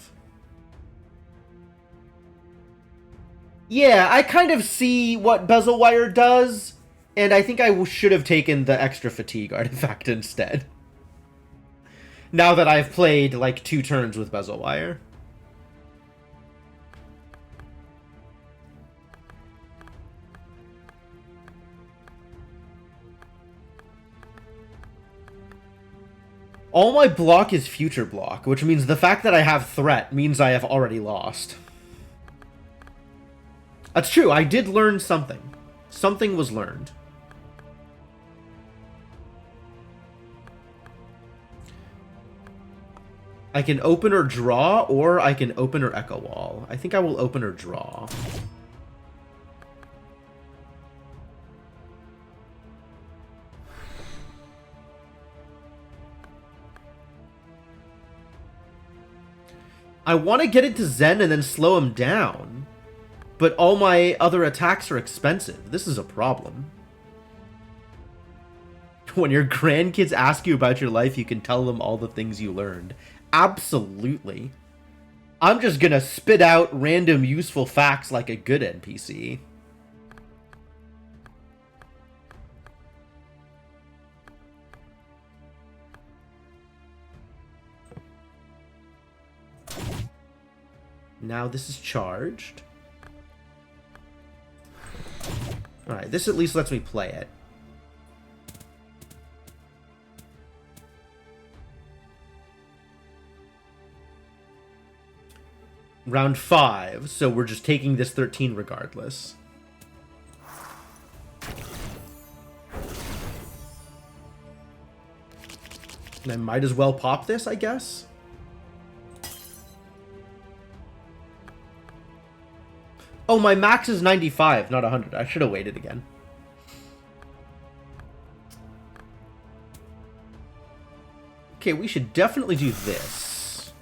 Yeah, I kind of see what Bezel Wire does, and I think I should have taken the extra fatigue artifact instead. Now that I've played, like, 2 turns with Bezel Wire. All my block is future block, which means the fact that I have threat means I have already lost. That's true, I did learn something. Something was learned. I can open or draw, or I can open or Echo Wall. I think I will open or draw. I want to get it to Zen and then slow him down. But all my other attacks are expensive. This is a problem. When your grandkids ask you about your life, you can tell them all the things you learned. Absolutely. I'm just gonna spit out random useful facts like a good NPC. Now this is charged. Alright, this at least lets me play it. Round 5, so we're just taking this 13 regardless. And I might as well pop this, I guess. Oh, my max is 95, not 100. I should have waited again. Okay, we should definitely do this.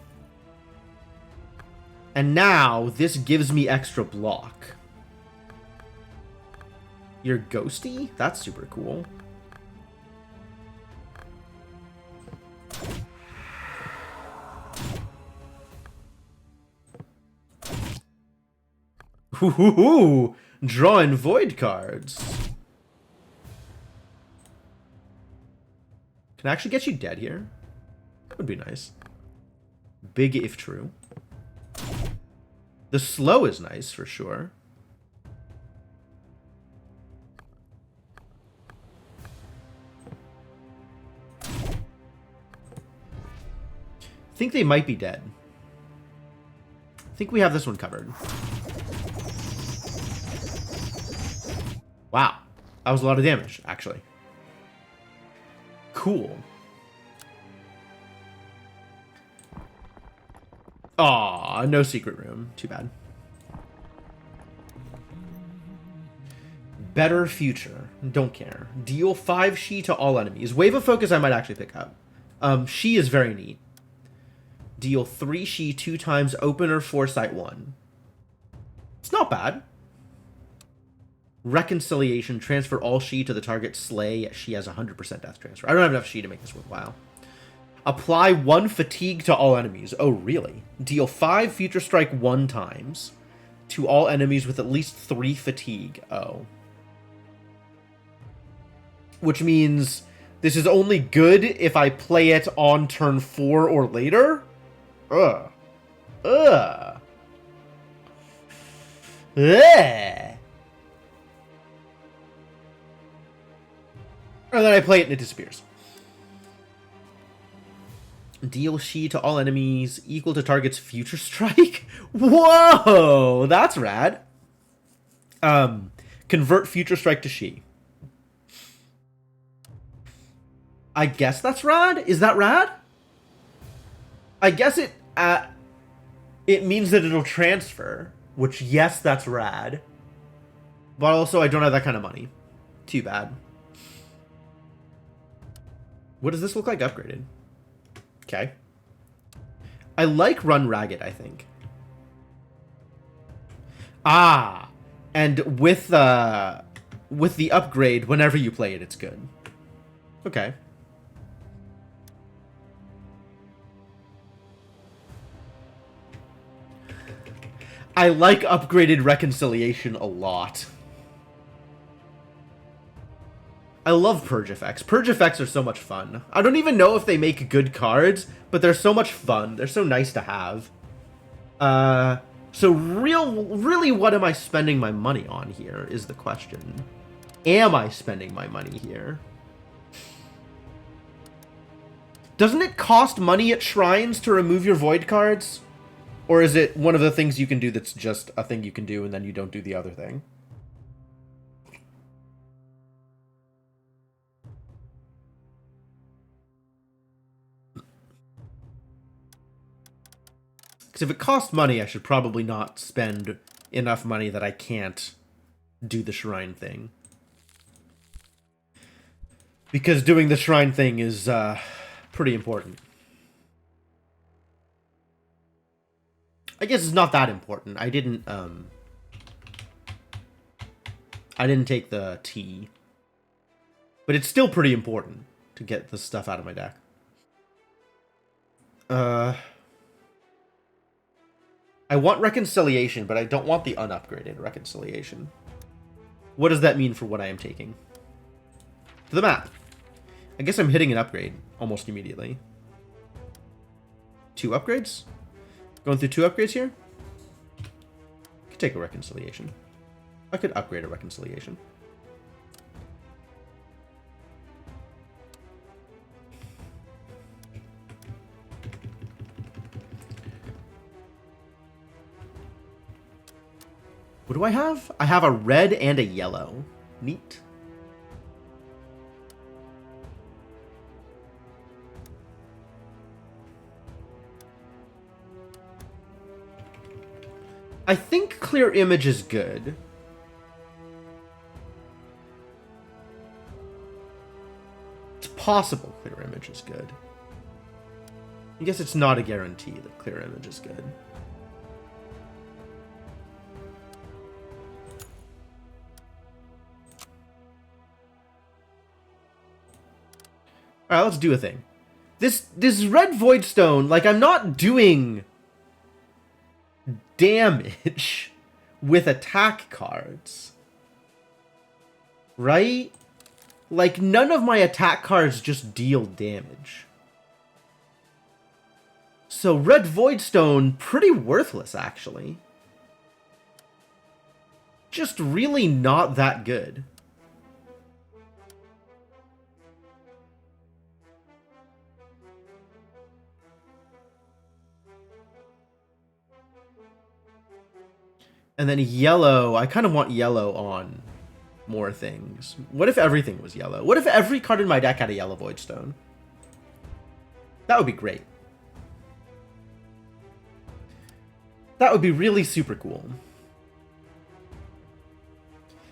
And now, this gives me extra block. You're ghosty? That's super cool. Ooh, drawing void cards. Can I actually get you dead here? That would be nice. Big if true. The slow is nice for sure. I think they might be dead. I think we have this one covered. Wow. That was a lot of damage, actually. Cool. Aw, no secret room. Too bad. Better future. Don't care. Deal 5 Shi to all enemies. Wave of Focus I might actually pick up. Shi is very neat. Deal 3 Shi 2 times, opener Foresight 1. It's not bad. Reconciliation, transfer all Shi to the target, slay. She has 100% death transfer. I don't have enough Shi to make this worthwhile. Apply 1 fatigue to all enemies. Oh, really? Deal 5 future strike 1 times to all enemies with at least 3 fatigue. Oh. Which means this is only good if I play it on turn 4 or later? Ugh. Ugh. Ugh. And then I play it and it disappears. Deal Shi to all enemies equal to target's future strike. Whoa, that's rad. Convert future strike to Shi. I guess that's rad. Is that rad? I guess it means that it'll transfer, which yes, that's rad. But also I don't have that kind of money. Too bad. What does this look like upgraded? Okay. I like Run Ragged, I think. Ah, and with the upgrade, whenever you play it, it's good. Okay. I like upgraded Reconciliation a lot. I love Purge effects. Purge effects are so much fun. I don't even know if they make good cards, but they're so much fun. They're so nice to have. So really, what am I spending my money on here is the question. Am I spending my money here? Doesn't it cost money at shrines to remove your void cards? Or is it one of the things you can do that's just a thing you can do and then you don't do the other thing? Because if it costs money, I should probably not spend enough money that I can't do the shrine thing. Because doing the shrine thing is pretty important. I guess it's not that important. I didn't take the tea. But it's still pretty important to get the stuff out of my deck. I want Reconciliation, but I don't want the unupgraded Reconciliation. What does that mean for what I am taking? To the map. I guess I'm hitting an upgrade almost immediately. 2 upgrades? Going through 2 upgrades here? I could take a Reconciliation. I could upgrade a Reconciliation. What do I have? I have a red and a yellow. Neat. I think Clear Image is good. It's possible Clear Image is good. I guess it's not a guarantee that Clear Image is good. Alright, let's do a thing. This red Voidstone, like, I'm not doing damage with attack cards. Right? Like, none of my attack cards just deal damage. So, red Voidstone, pretty worthless, actually. Just really not that good. And then yellow, I kind of want yellow on more things. What if everything was yellow? What if every card in my deck had a yellow Voidstone? That would be great. That would be really super cool.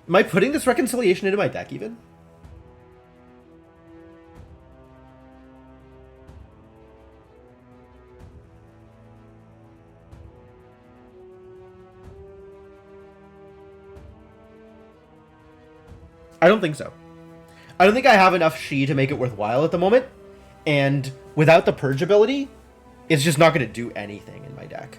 Am I putting this Reconciliation into my deck even? I don't think so. I don't think I have enough Shi to make it worthwhile at the moment. And without the Purge ability, it's just not going to do anything in my deck.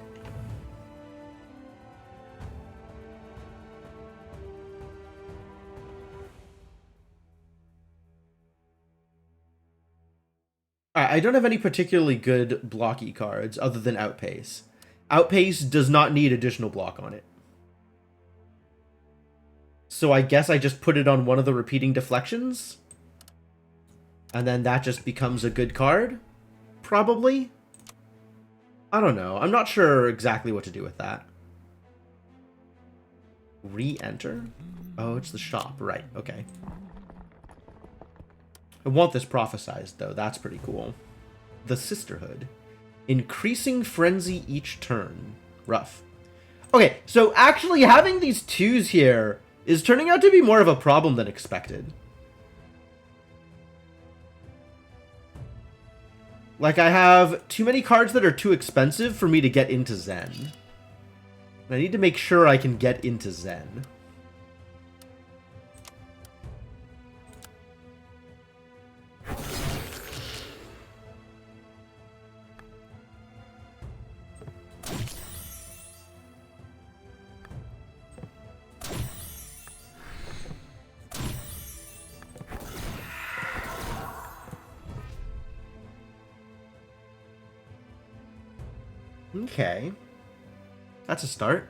I don't have any particularly good blocky cards other than Outpace. Outpace does not need additional block on it. So I guess I just put it on one of the repeating deflections. And then that just becomes a good card? Probably? I don't know. I'm not sure exactly what to do with that. Re-enter? Oh, it's the shop. Right, okay. I want this prophesized, though. That's pretty cool. The Sisterhood. Increasing frenzy each turn. Rough. Okay, so actually having these 2s here is turning out to be more of a problem than expected. Like, I have too many cards that are too expensive for me to get into Zen. And I need to make sure I can get into Zen. Okay. That's a start.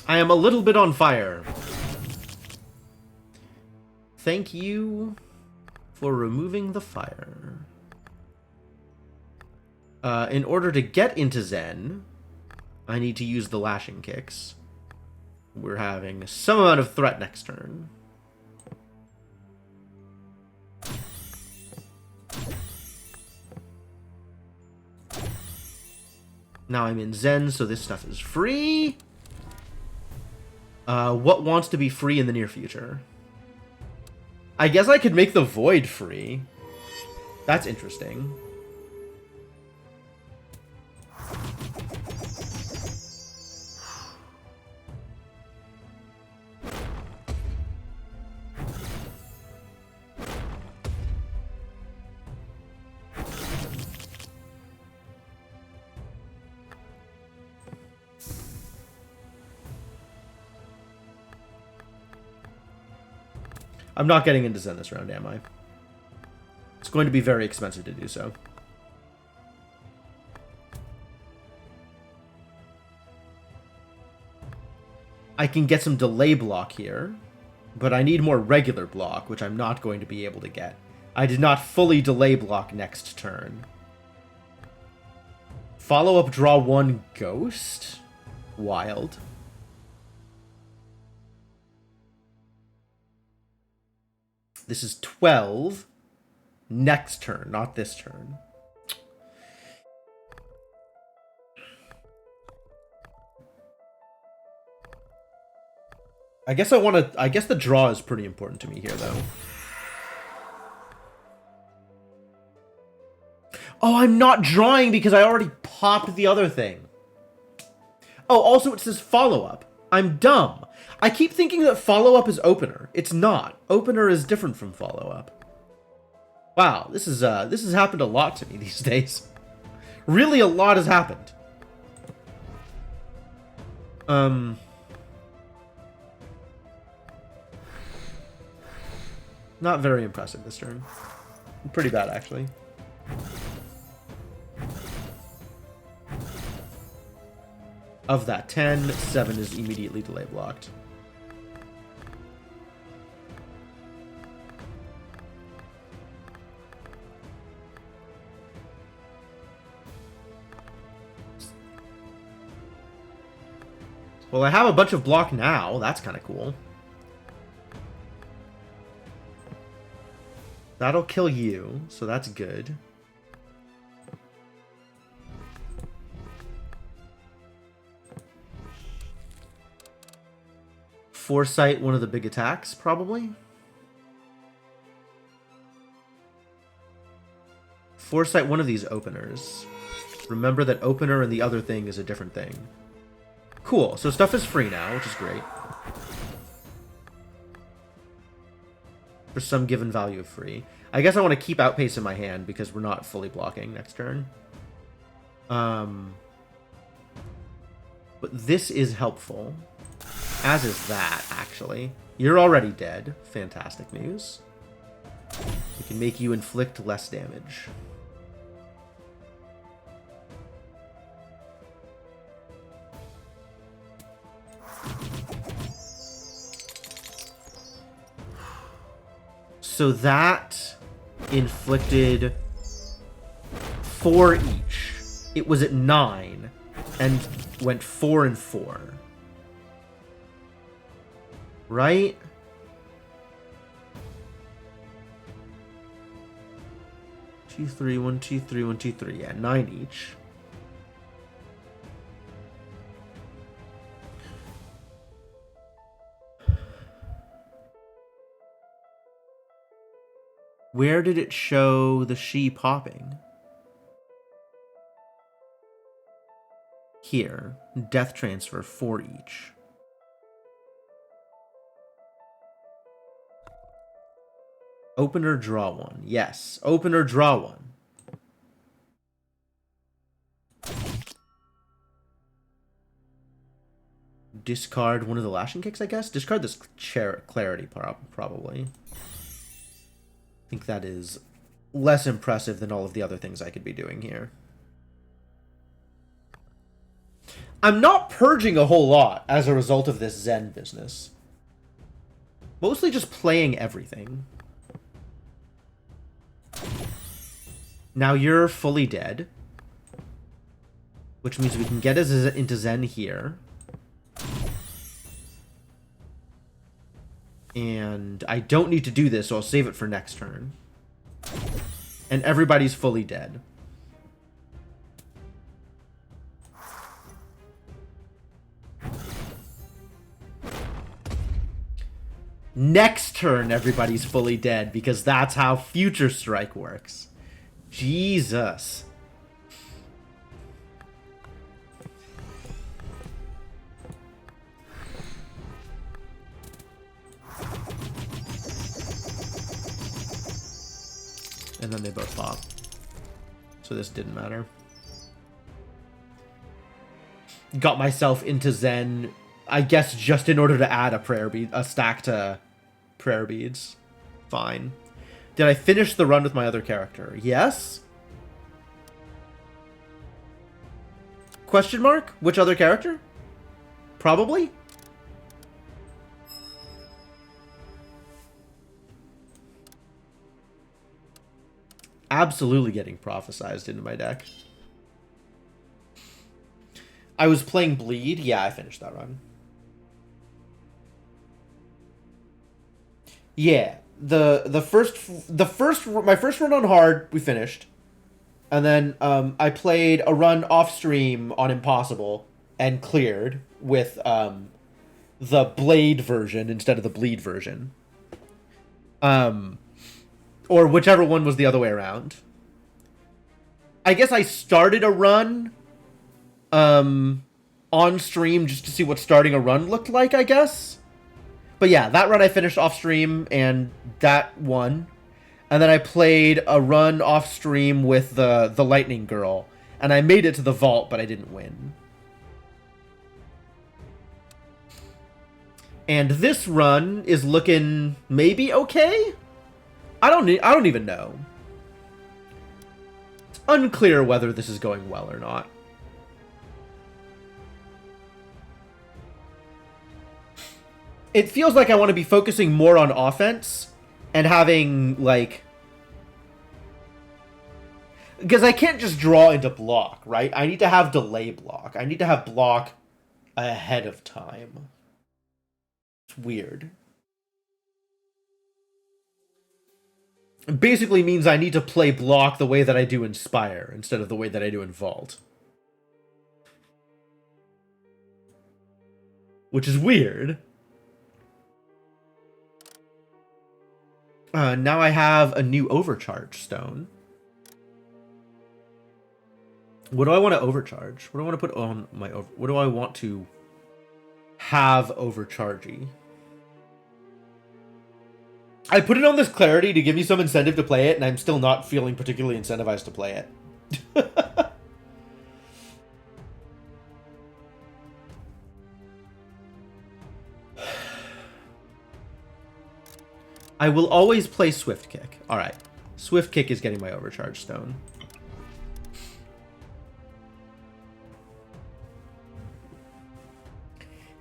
I am a little bit on fire. Thank you for removing the fire. In order to get into Zen, I need to use the lashing kicks. We're having some amount of threat next turn. Now I'm in Zen, so this stuff is free. What wants to be free in the near future? I guess I could make the Void free. That's interesting. I'm not getting into Zen this round, am I? It's going to be very expensive to do so. I can get some delay block here, but I need more regular block, which I'm not going to be able to get. I did not fully delay block next turn. Follow up, draw 1 Ghost? Wild. This is 12 next turn, not this turn. I guess the draw is pretty important to me here, though. Oh, I'm not drawing because I already popped the other thing. Oh, also it says follow-up. I'm dumb. I keep thinking that follow-up is opener. It's not. Opener is different from follow-up. Wow, this has happened a lot to me these days. Really, a lot has happened. Not very impressive this turn. Pretty bad, actually. Of that 10, 7 is immediately delay blocked. Well, I have a bunch of block now. That's kind of cool. That'll kill you, so that's good. Foresight, one of the big attacks, probably. Foresight, one of these openers. Remember that opener and the other thing is a different thing. Cool, so stuff is free now, which is great. For some given value of free. I guess I want to keep Outpace in my hand because we're not fully blocking next turn. But this is helpful. As is that, actually. You're already dead. Fantastic news. We can make you inflict less damage. So that inflicted 4 each. It was at 9 and went 4 and 4. Right? Two, 3, 1, 2, 3, 1, 2, 3. Yeah, 9 each. Where did it show the she popping? Here. Death transfer, 4 each. Open or draw 1. Yes. Open or draw 1. Discard one of the lashing kicks, I guess? Discard this clarity, probably. I think that is less impressive than all of the other things I could be doing here. I'm not purging a whole lot as a result of this Zen business. Mostly just playing everything. Now you're fully dead. Which means we can get us into Zen here. And I don't need to do this, so I'll save it for next turn. And everybody's fully dead. Next turn, everybody's fully dead, because that's how Future Strike works. Jesus. And then they both pop. So this didn't matter. Got myself into Zen, I guess, just in order to add a stack to prayer beads. Fine. Did I finish the run with my other character? Yes? Question mark? Which other character? Probably? Absolutely getting prophesized into my deck. I was playing Bleed. Yeah, I finished that run. Yeah, my first run on hard we finished, and then I played a run off stream on Impossible and cleared with the Blade version instead of the Bleed version. Or whichever one was the other way around. I guess I started a run on stream just to see what starting a run looked like, I guess. But yeah, that run I finished off stream and that won. And then I played a run off stream with the Lightning Girl. And I made it to the vault, but I didn't win. And this run is looking maybe okay? I don't even know. It's unclear whether this is going well or not. It feels like I want to be focusing more on offense and having, like... Because I can't just draw into block, right? I need to have delay block. I need to have block ahead of time. It's weird. It basically means I need to play block the way that I do in Spire instead of the way that I do in Vault. Which is weird. Now I have a new overcharge stone. What do I want to overcharge? What do I want to put on my what do I want to have overchargy? I put it on this clarity to give me some incentive to play it, and I'm still not feeling particularly incentivized to play it. I will always play Swift Kick. All right. Swift Kick is getting my Overcharge Stone.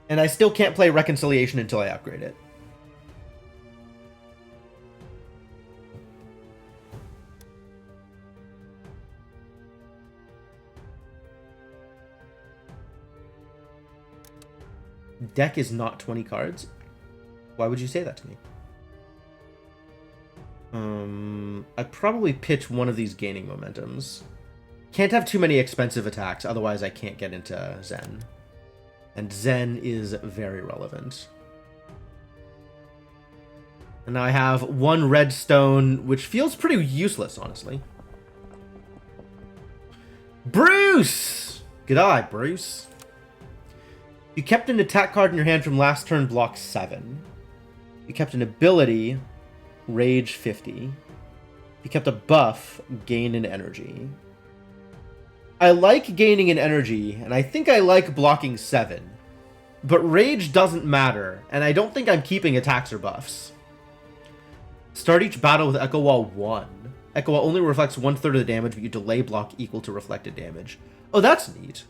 And I still can't play Reconciliation until I upgrade it. Deck is not 20 cards? Why would you say that to me? I'd probably pitch one of these gaining momentums. Can't have too many expensive attacks, otherwise I can't get into Zen. And Zen is very relevant. And now I have one red stone, which feels pretty useless, honestly. Bruce! G'day, Bruce. You kept an attack card in your hand from last turn, block 7. You kept an ability, Rage 50. You kept a buff, Gain in Energy. I like gaining an energy, and I think I like blocking 7. But Rage doesn't matter, and I don't think I'm keeping attacks or buffs. Start each battle with Echo Wall 1. Echo Wall only reflects 1/3 of the damage, but you delay block equal to reflected damage. Oh, that's neat.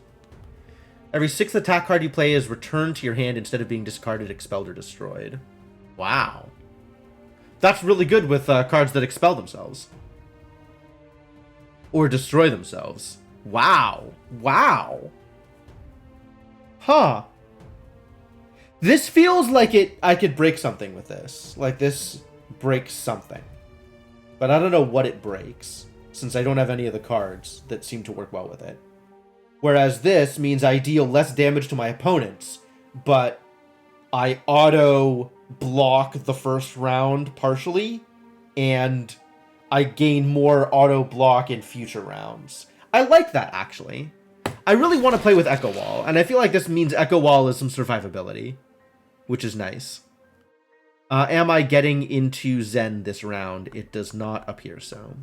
Every 6th attack card you play is returned to your hand instead of being discarded, expelled, or destroyed. Wow. That's really good with cards that expel themselves. Or destroy themselves. Wow. Wow. Huh. This feels like I could break something with this. Like this breaks something. But I don't know what it breaks, since I don't have any of the cards that seem to work well with it. Whereas this means I deal less damage to my opponents, but I auto block the first round partially, and I gain more auto block in future rounds. I like that, actually. I really want to play with Echo Wall, and I feel like this means Echo Wall is some survivability, which is nice. Am I getting into Zen this round? It does not appear so.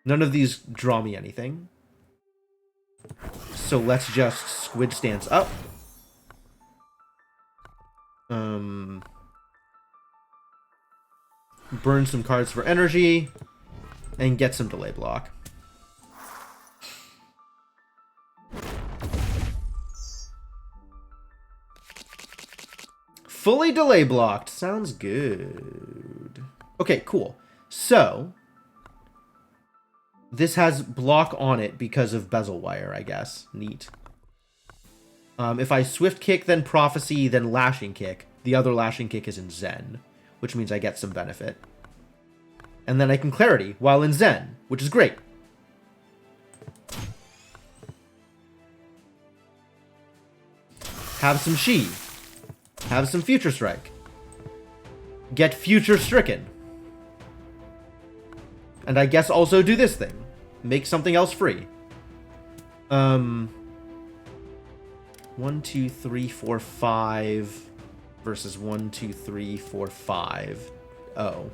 None of these draw me anything. So let's just Squid Stance up. Burn some cards for energy. And get some delay block. Fully delay blocked. Sounds good. Okay, cool. So this has block on it because of bezel wire, I guess. Neat. If I Swift Kick, then Prophecy, then Lashing Kick, the other Lashing Kick is in Zen, which means I get some benefit. And then I can Clarity while in Zen, which is great. Have some Shi. Have some Future Strike. Get Future Stricken. And I guess also do this thing. Make something else free. 1, 2, 3, 4, 5 versus 1, 2, 3, 4, 5. Oh.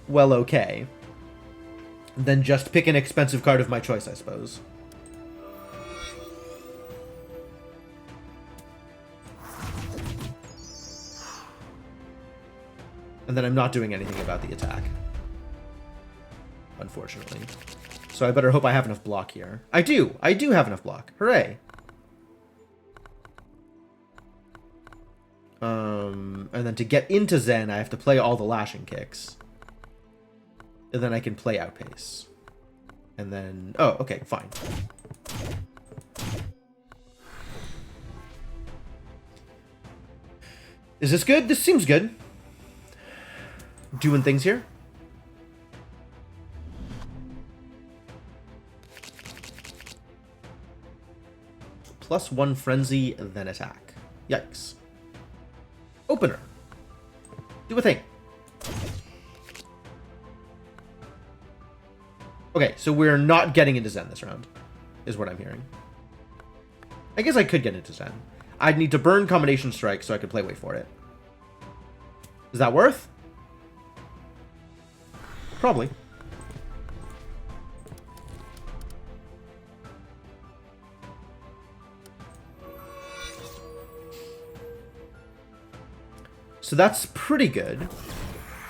Well, okay. Then just pick an expensive card of my choice, I suppose. And then I'm not doing anything about the attack. Unfortunately. So I better hope I have enough block here. I do! I do have enough block. Hooray! And then to get into Zen, I have to play all the Lashing Kicks. And then I can play Outpace. And then... Oh, okay, fine. Is this good? This seems good. Doing things here. +1 Frenzy, then attack. Yikes. Opener. Do a thing. Okay, so we're not getting into Zen this round, is what I'm hearing. I guess I could get into Zen. I'd need to burn Combination Strike so I could play Wait for It. Is that worth? Probably. So that's pretty good.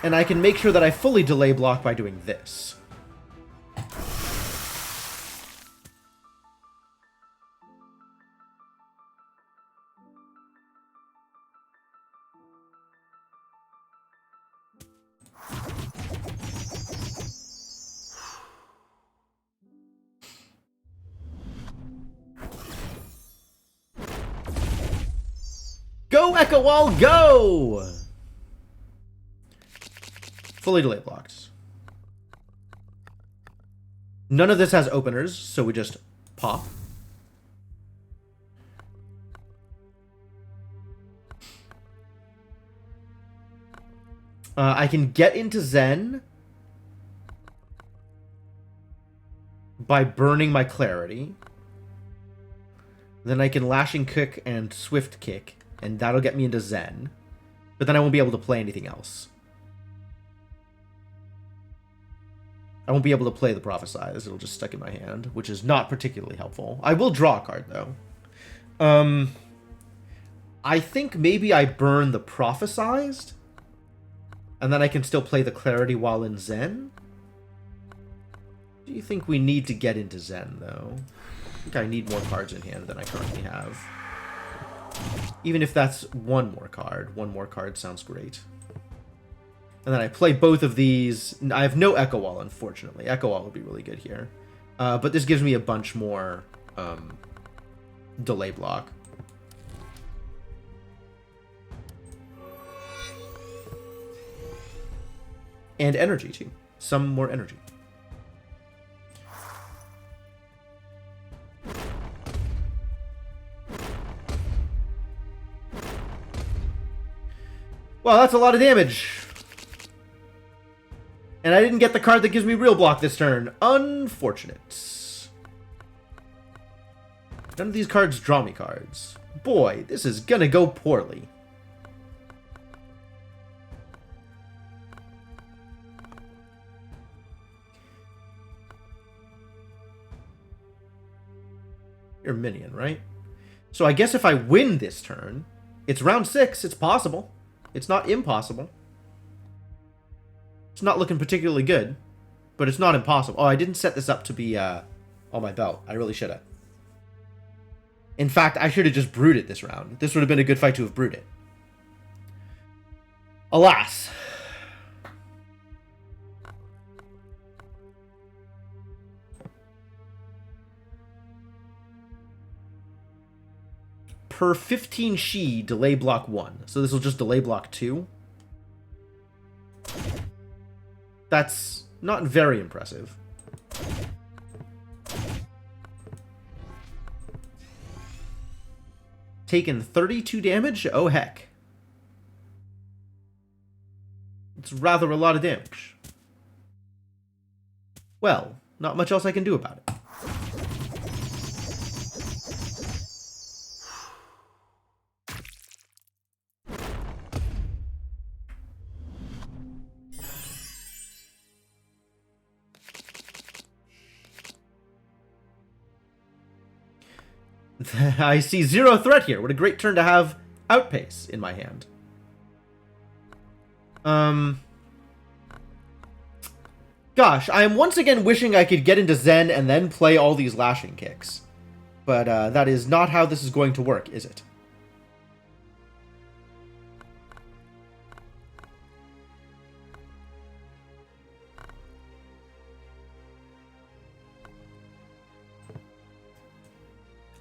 And I can make sure that I fully delay block by doing this. Go, Echo Wall, go! Fully delay blocked. None of this has openers, so we just pop. I can get into Zen by burning my Clarity. Then I can Lashing Kick and Swift Kick, and that'll get me into Zen. But then I won't be able to play anything else. I won't be able to play the Prophesize. It'll just stick in my hand, which is not particularly helpful. I will draw a card, though. I think maybe I burn the Prophesized, and then I can still play the Clarity while in Zen? Do you think we need to get into Zen, though? I think I need more cards in hand than I currently have. Even if that's one more card sounds great. And then I play both of these. I have no Echo Wall, unfortunately. Echo Wall would be really good here. But this gives me a bunch more delay block. And energy, too. Some more energy. Well, that's a lot of damage. And I didn't get the card that gives me real block this turn. Unfortunate. None of these cards draw me cards. Boy, this is gonna go poorly. You're a minion, right? So I guess if I win this turn, it's round 6, it's possible. It's not impossible. It's not looking particularly good, but it's not impossible. Oh, I didn't set this up to be on my belt. I really should have. In fact, I should have just brewed it this round. This would have been a good fight to have brewed it. Alas. Per 15 Shi, delay block 1. So this will just delay block 2. That's not very impressive. Taken 32 damage? Oh, heck. It's rather a lot of damage. Well, not much else I can do about it. I see 0 threat here. What a great turn to have Outpace in my hand. Gosh, I am once again wishing I could get into Zen and then play all these Lashing Kicks. But that is not how this is going to work, is it?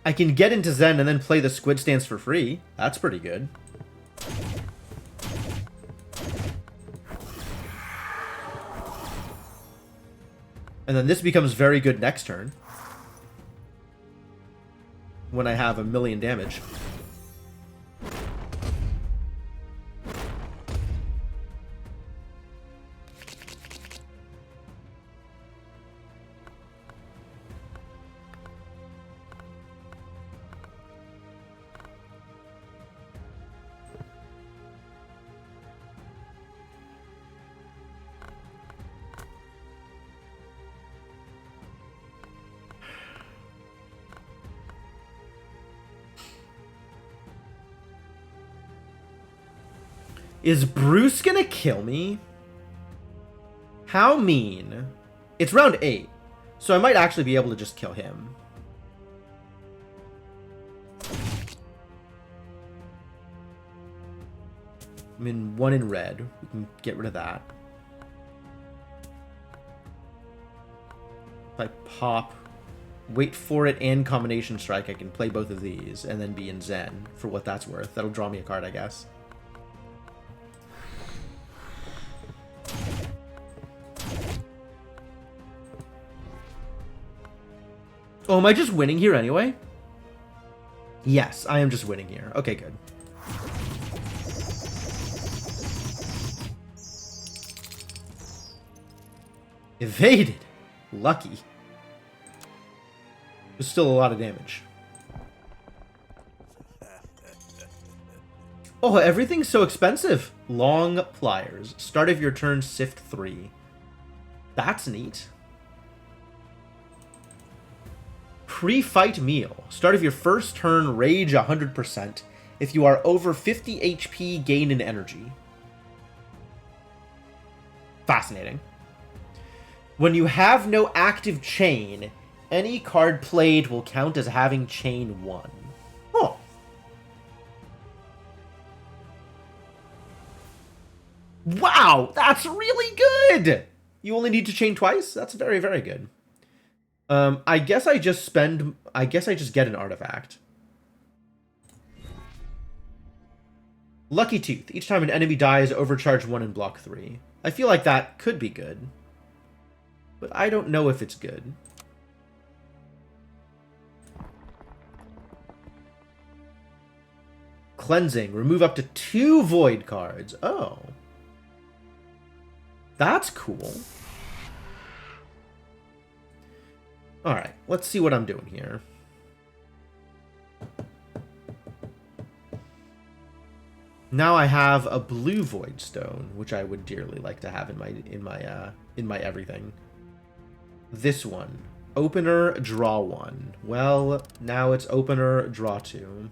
I can get into Zen and then play the Squid Stance for free. That's pretty good. And then this becomes very good next turn. When I have 1,000,000 damage. Is Bruce gonna kill me? How mean. It's round 8, so I might actually be able to just kill him. I'm in 1 in red. We can get rid of that. If I pop, wait for it, and combination strike, I can play both of these and then be in Zen for what that's worth. That'll draw me a card, I guess. Oh, am I just winning here anyway? Yes, I am just winning here. Okay, good. Evaded. Lucky. There's still a lot of damage. Oh, everything's so expensive. Long pliers. Start of your turn, sift 3. That's neat. Pre-fight meal. Start of your first turn, rage 100%. If you are over 50 HP, gain in energy. Fascinating. When you have no active chain, any card played will count as having chain 1. Oh. Wow, that's really good! You only need to chain twice? That's very, very good. I guess I just get an artifact. Lucky Tooth. Each time an enemy dies, overcharge 1 and block 3. I feel like that could be good. But I don't know if it's good. Cleansing. Remove up to 2 void cards. Oh. That's cool. Alright, let's see what I'm doing here. Now I have a blue void stone, which I would dearly like to have in my everything. This one. Opener, draw 1. Well, now it's opener, draw 2.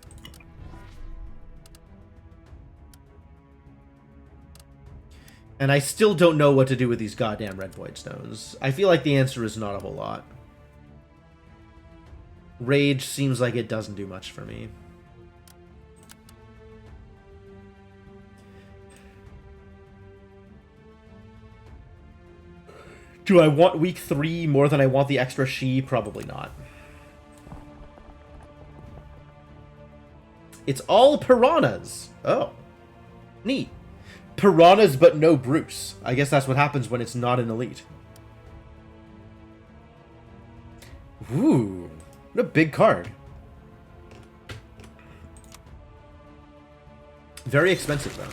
And I still don't know what to do with these goddamn red void stones. I feel like the answer is not a whole lot. Rage seems like it doesn't do much for me. Do I want week 3 more than I want the extra Shi? Probably not. It's all piranhas. Oh. Neat. Piranhas but no Bruce. I guess that's what happens when it's not an elite. Ooh. What a big card. Very expensive, though.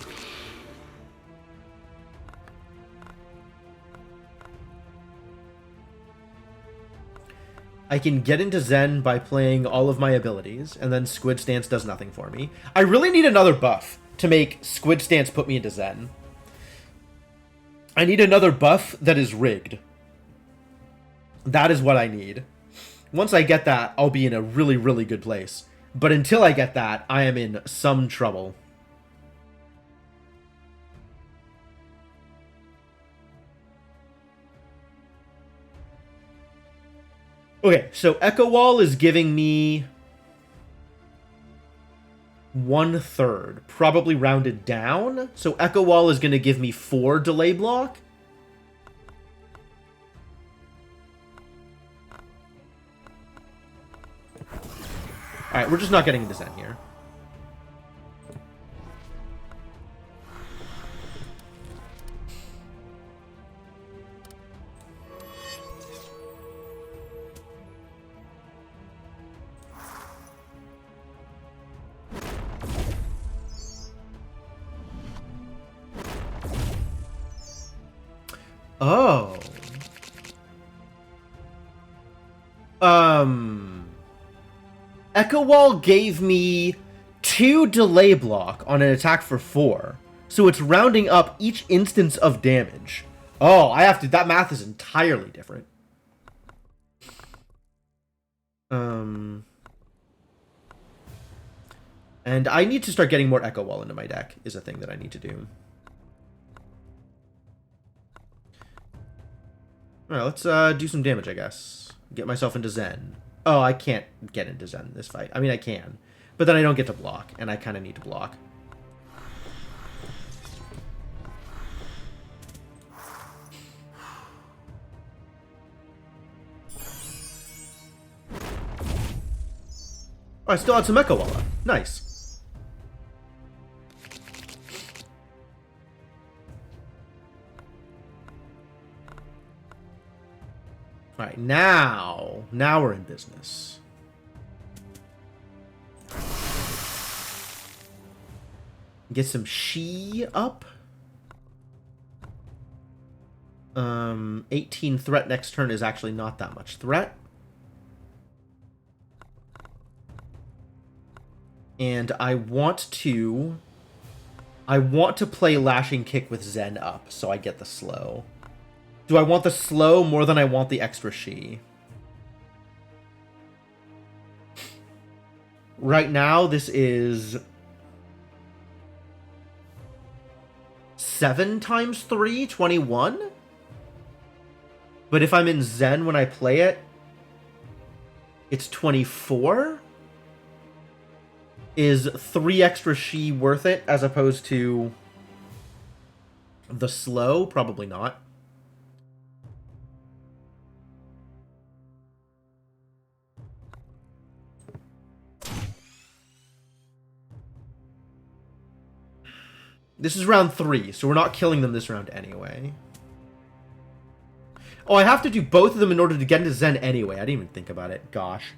I can get into Zen by playing all of my abilities, and then Squid Stance does nothing for me. I really need another buff to make Squid Stance put me into Zen. I need another buff that is rigged. That is what I need. Once I get that, I'll be in a really, really good place. But until I get that, I am in some trouble. Okay, so Echo Wall is giving me 1/3, probably rounded down. So Echo Wall is going to give me 4 delay block. Alright, we're just not getting into Zen here. Oh. Echo Wall gave me 2 delay block on an attack for 4. So it's rounding up each instance of damage. Oh, I have to... That math is entirely different. And I need to start getting more Echo Wall into my deck, is a thing that I need to do. Alright, let's do some damage, I guess. Get myself into Zen. Oh, I can't get into Zen in this fight. I mean, I can. But then I don't get to block, and I kind of need to block. Oh, I still had some Echo Walla. Nice. Alright, now we're in business. Get some Shi up. 18 threat next turn is actually not that much threat. And I want to play Lashing Kick with Zen up, so I get the slow. Do I want the slow more than I want the extra Shi? Right now, this is 7 times 3, 21? But if I'm in Zen when I play it, it's 24? Is 3 extra Shi worth it as opposed to the slow? Probably not. This is round 3, so we're not killing them this round anyway. Oh, I have to do both of them in order to get into Zen anyway. I didn't even think about it. Gosh.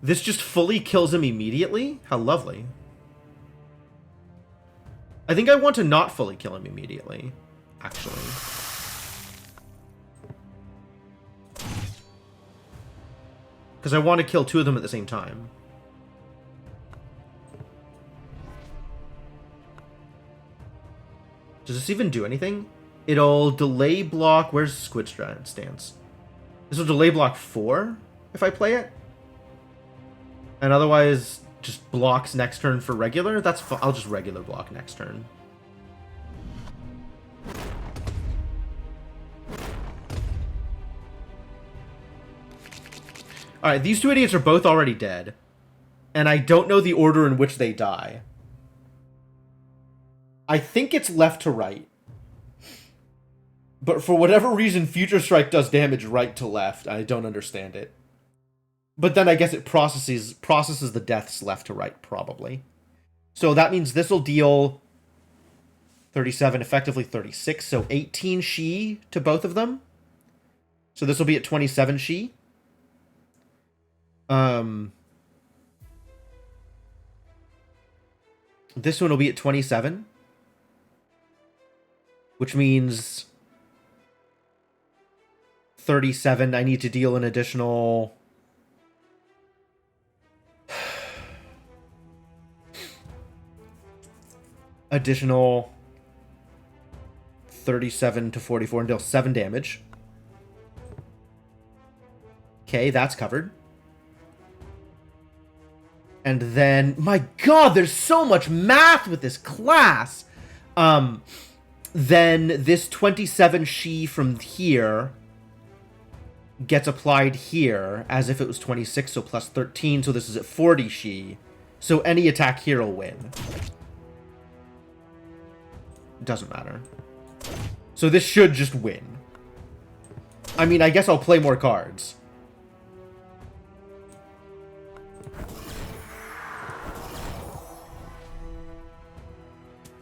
This just fully kills him immediately? How lovely. I think I want to not fully kill him immediately, actually. Because I want to kill 2 of them at the same time. Does this even do anything? It'll delay block... Where's Squid Stance? This will delay block 4 if I play it. And otherwise, just blocks next turn for regular? That's fine. I'll just regular block next turn. Alright, these 2 idiots are both already dead. And I don't know the order in which they die. I think it's left to right. But for whatever reason, Future Strike does damage right to left. I don't understand it. But then I guess it processes the deaths left to right, probably. So that means this will deal 37, effectively 36. So 18 Shi to both of them. So this will be at 27 Shi. This one will be at 27. Which means 37. I need to deal an additional... additional 37 to 44 and deal 7 damage. Okay, that's covered. And then, my god, there's so much math with this class! Then this 27 Shi from here gets applied here as if it was 26, so plus 13, so this is at 40 Shi. So any attack here will win. Doesn't matter. So this should just win. I mean, I guess I'll play more cards.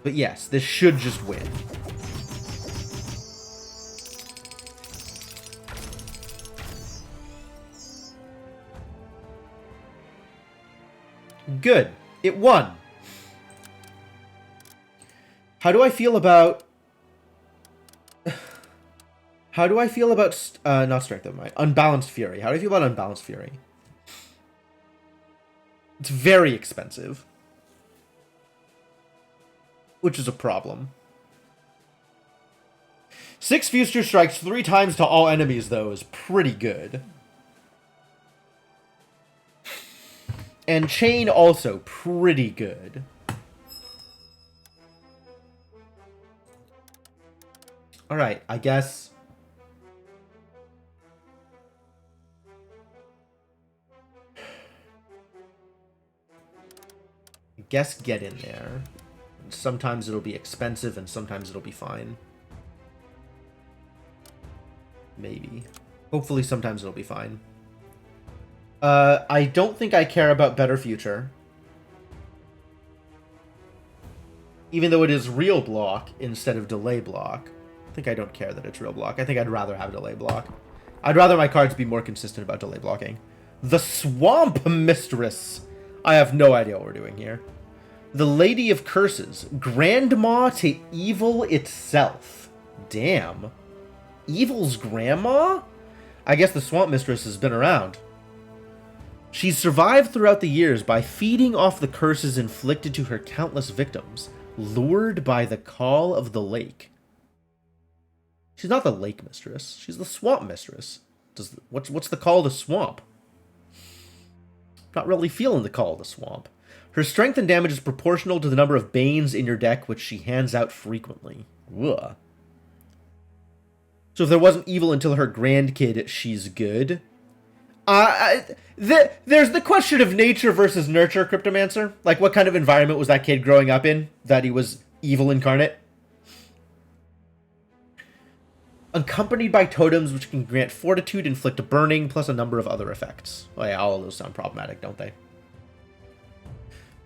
But yes, this should just win. Good. It won. How do I feel about... How do I feel about... not Strength of Mind. Unbalanced Fury. How do I feel about Unbalanced Fury? It's very expensive. Which is a problem. 6 Future Strikes 3 times to all enemies, though, is pretty good. And Chain also pretty good. Alright, I guess... get in there. Sometimes it'll be expensive and sometimes it'll be fine. Maybe. Hopefully sometimes it'll be fine. I don't think I care about Better Future. Even though it is real block instead of delay block. I think I don't care that it's real block. I think I'd rather have delay block. I'd rather my cards be more consistent about delay blocking. The Swamp Mistress. I have no idea what we're doing here. The Lady of Curses. Grandma to evil itself. Damn. Evil's grandma? I guess the Swamp Mistress has been around. She's survived throughout the years by feeding off the curses inflicted to her countless victims, lured by the call of the lake. She's not the Lake Mistress. She's the Swamp Mistress. What's the call of the swamp? Not really feeling the call of the swamp. Her strength and damage is proportional to the number of Banes in your deck, which she hands out frequently. Ugh. So if there wasn't evil until her grandkid, she's good. There's the question of nature versus nurture, Cryptomancer. Like, what kind of environment was that kid growing up in that he was evil incarnate? Accompanied by totems which can grant fortitude, inflict a burning, plus a number of other effects. Oh yeah, all of those sound problematic, don't they?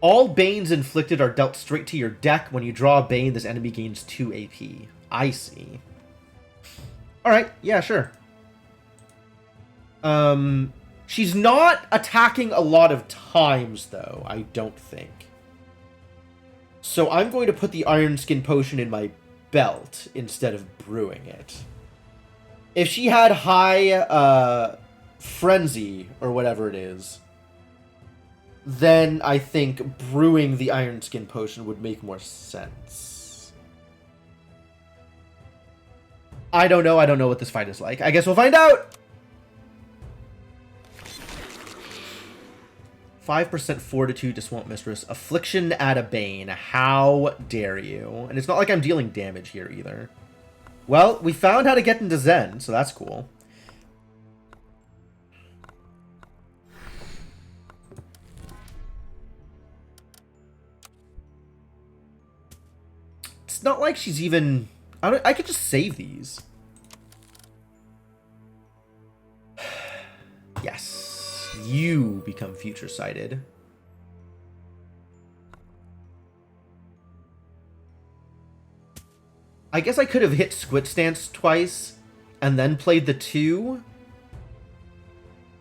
All Banes inflicted are dealt straight to your deck. When you draw a Bane, this enemy gains 2 AP. I see. Alright, yeah, sure. She's not attacking a lot of times, though, I don't think. So I'm going to put the Iron Skin Potion in my belt instead of brewing it. If she had high, Frenzy, or whatever it is, then I think brewing the Iron Skin Potion would make more sense. I don't know. I don't know what this fight is like. I guess we'll find out! 5% fortitude to Swamp Mistress. Affliction at a Bane. How dare you? And it's not like I'm dealing damage here either. Well, we found how to get into Zen, so that's cool. It's not like she's even... I could just save these. Yes. You become future sighted. I guess I could have hit Squid Stance twice and then played the 2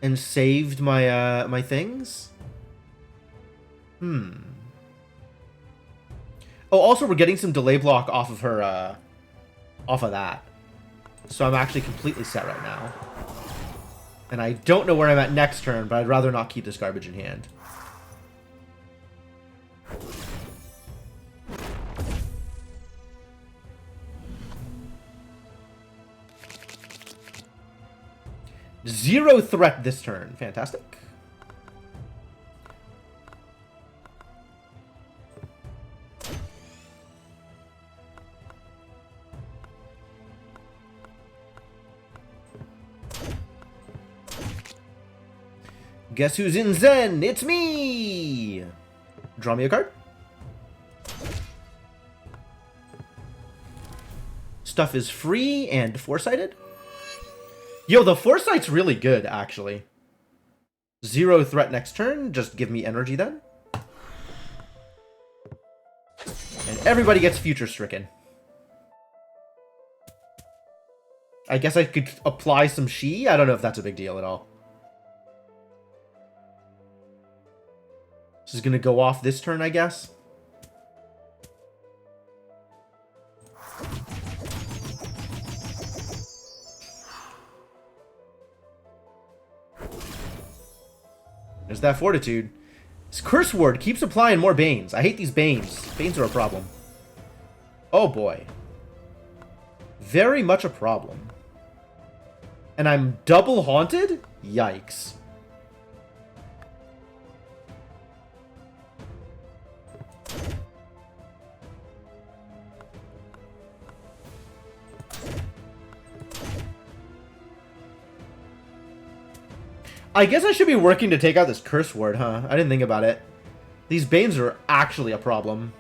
and saved my my things. Oh, also we're getting some delay block off of her off of that. So I'm actually completely set right now. And I don't know where I'm at next turn, but I'd rather not keep this garbage in hand. Zero threat this turn. Fantastic. Guess who's in Zen? It's me! Draw me a card. Stuff is free and foresighted. Yo, the foresight's really good, actually. Zero threat next turn. Just give me energy then. And everybody gets future stricken. I guess I could apply some Shi. I don't know if that's a big deal at all. This is going to go off this turn, I guess. There's that fortitude. This Curse Ward keeps applying more Banes. I hate these Banes. Banes are a problem. Oh boy. Very much a problem. And I'm double haunted? Yikes. I guess I should be working to take out this curse ward, huh? I didn't think about it. These Banes are actually a problem.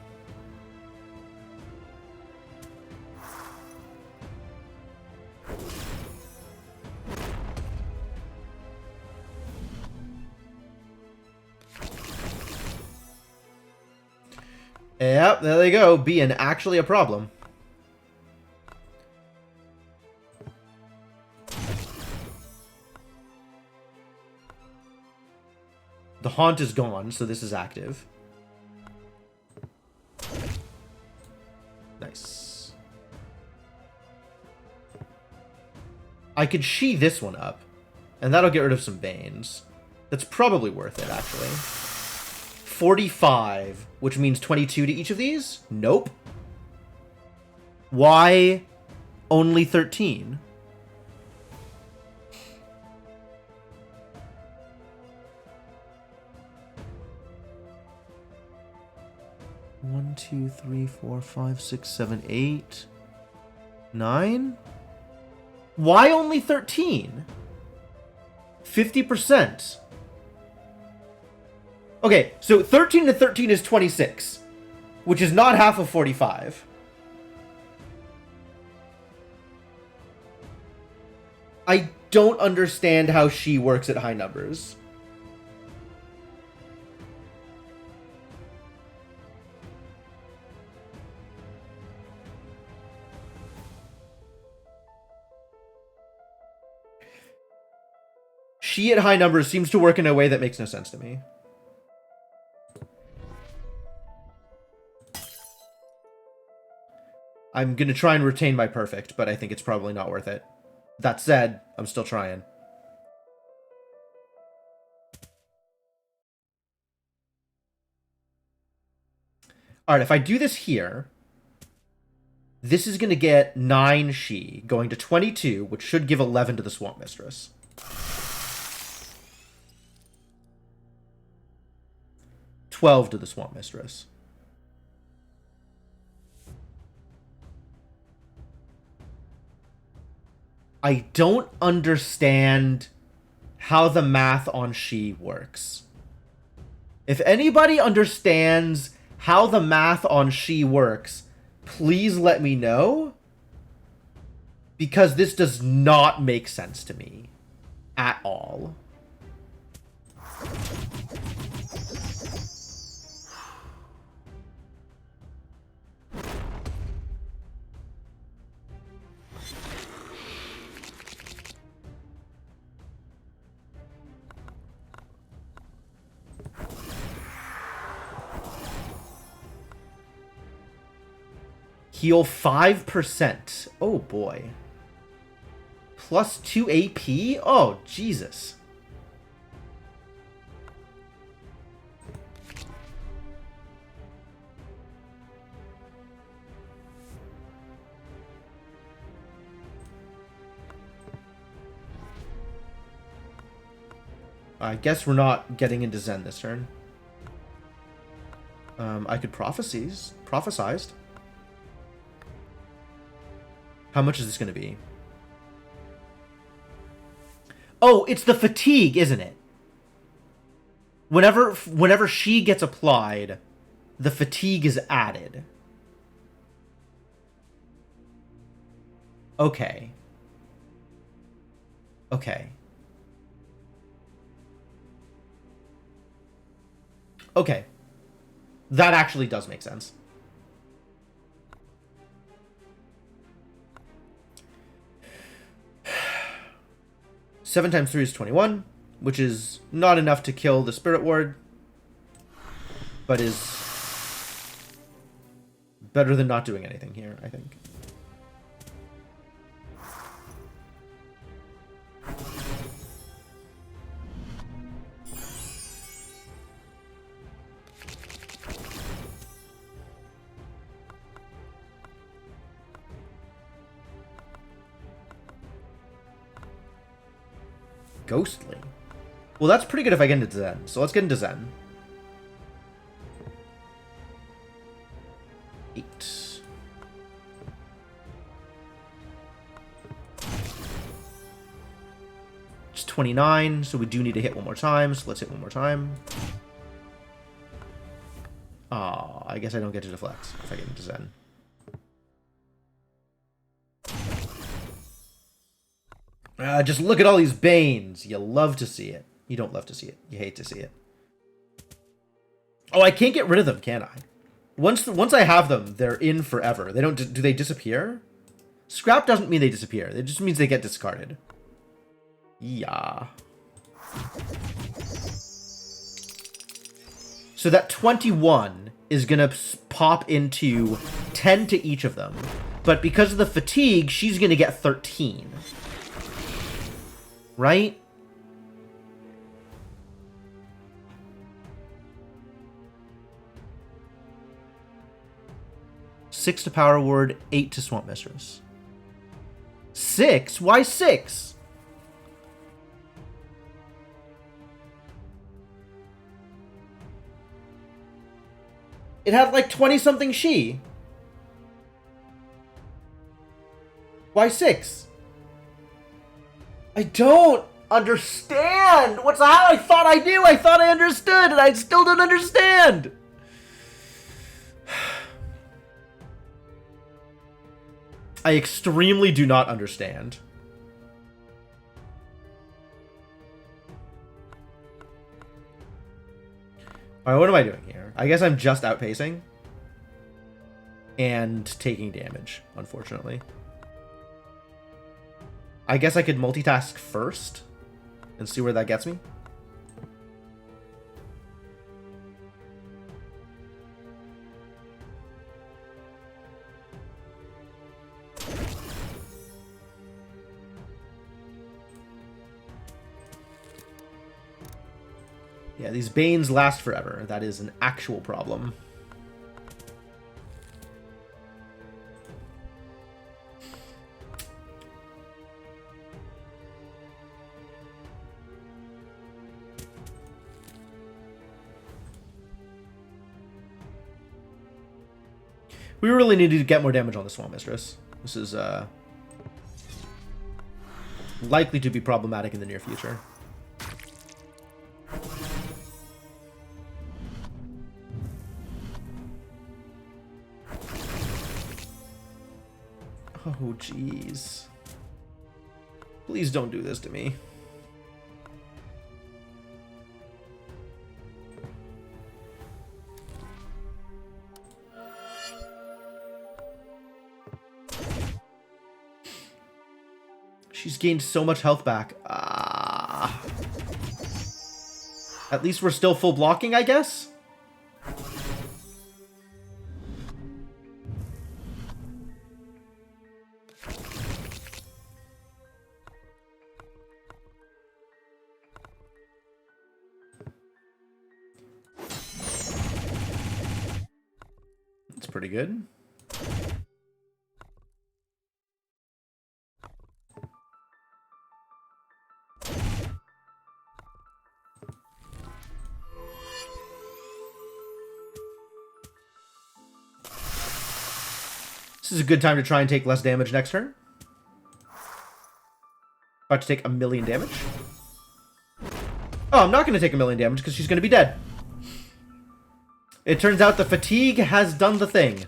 Yep, there they go, being actually a problem. The Haunt is gone, so this is active. Nice. I could Shi this one up, and that'll get rid of some Banes. That's probably worth it, actually. 45, which means 22 to each of these? Nope. Why only 13? One, two, three, four, five, six, seven, 8, 9? Why only 13? 50%. Okay, so 13 to 13 is 26, which is not half of 45. I don't understand how she works at high numbers. She at high numbers seems to work in a way that makes no sense to me. I'm going to try and retain my perfect, but I think it's probably not worth it. That said, I'm still trying. Alright, if I do this here, this is going to get 9 Shi, going to 22, which should give 11 to the Swamp Mistress. 12 to the Swamp Mistress. I don't understand how the math on Shi works. If anybody understands how the math on Shi works, please let me know. Because this does not make sense to me. At all. Heal 5%. Oh boy. Plus 2 AP? Oh, Jesus. I guess we're not getting into Zen this turn. I could prophesized. How much is this going to be? Oh, it's the fatigue, isn't it? Whenever she gets applied, the fatigue is added. Okay. Okay. Okay. That actually does make sense. 7 times 3 is 21, which is not enough to kill the Spirit Ward, but is better than not doing anything here, I think. Ghostly. Well, that's pretty good if I get into Zen. So let's get into Zen. 8. Just 29, so we do need to hit one more time, so let's hit one more time. Aw, I guess I don't get to deflect if I get into Zen. Just look at all these Banes. You love to see it. You don't love to see it. You hate to see it. Oh, I can't get rid of them, can I? Once I have them, they're in forever. They don't. Do they disappear? Scrap doesn't mean they disappear. It just means they get discarded. Yeah. So that 21 is gonna pop into 10 to each of them, but because of the fatigue, she's gonna get 13. Right? Six to Power Word, 8 to Swamp Mistress. 6? Why 6? It had like 20-something she. Why 6? I don't understand. What's how I thought I knew. I thought I understood, and I still don't understand. I extremely do not understand. Alright, what am I doing here? I guess I'm just outpacing. And taking damage, unfortunately. I guess I could multitask first. And see where that gets me. Yeah, these Banes last forever. That is an actual problem. We really need to get more damage on the Swamp Mistress. This is likely to be problematic in the near future. Oh, jeez. Please don't do this to me. She's gained so much health back. Ah. At least we're still full blocking, I guess? That's pretty good. This is a good time to try and take less damage next turn. About to take 1,000,000 damage. Oh, I'm not going to take 1,000,000 damage because she's going to be dead. It turns out the fatigue has done the thing.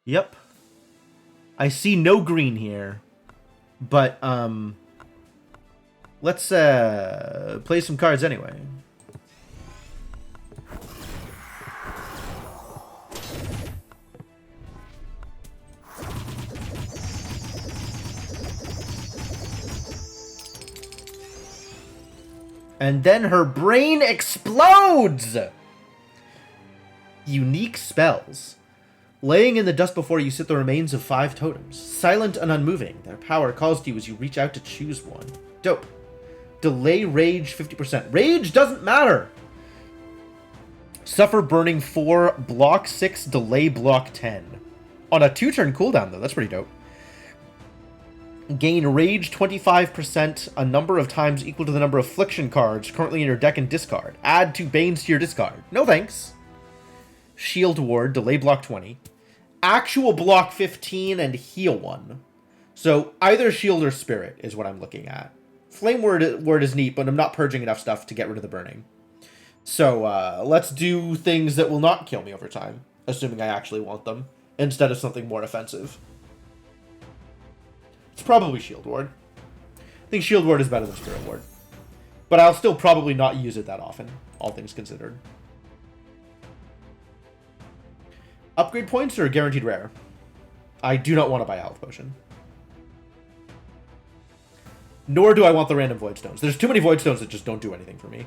Yep. I see no green here. But, let's, play some cards anyway. And then her brain explodes! Unique spells. Laying in the dust before you sit the remains of 5 totems. Silent and unmoving. Their power calls to you as you reach out to choose one. Dope. Delay rage 50%. Rage doesn't matter! Suffer burning 4, block 6, delay block 10. On a 2-turn cooldown though, that's pretty dope. Gain rage 25% a number of times equal to the number of affliction cards currently in your deck and discard. Add 2 Banes to your discard. No thanks. Shield ward, delay block 20. Actual block 15 and heal 1. So either shield or spirit is what I'm looking at. Flame word is neat, but I'm not purging enough stuff to get rid of the burning. So let's do things that will not kill me over time, assuming I actually want them, instead of something more offensive. It's probably shield ward. I think shield ward is better than spirit ward. But I'll still probably not use it that often, all things considered. Upgrade points are guaranteed rare. I do not want to buy health potion. Nor do I want the random void stones. There's too many void stones that just don't do anything for me.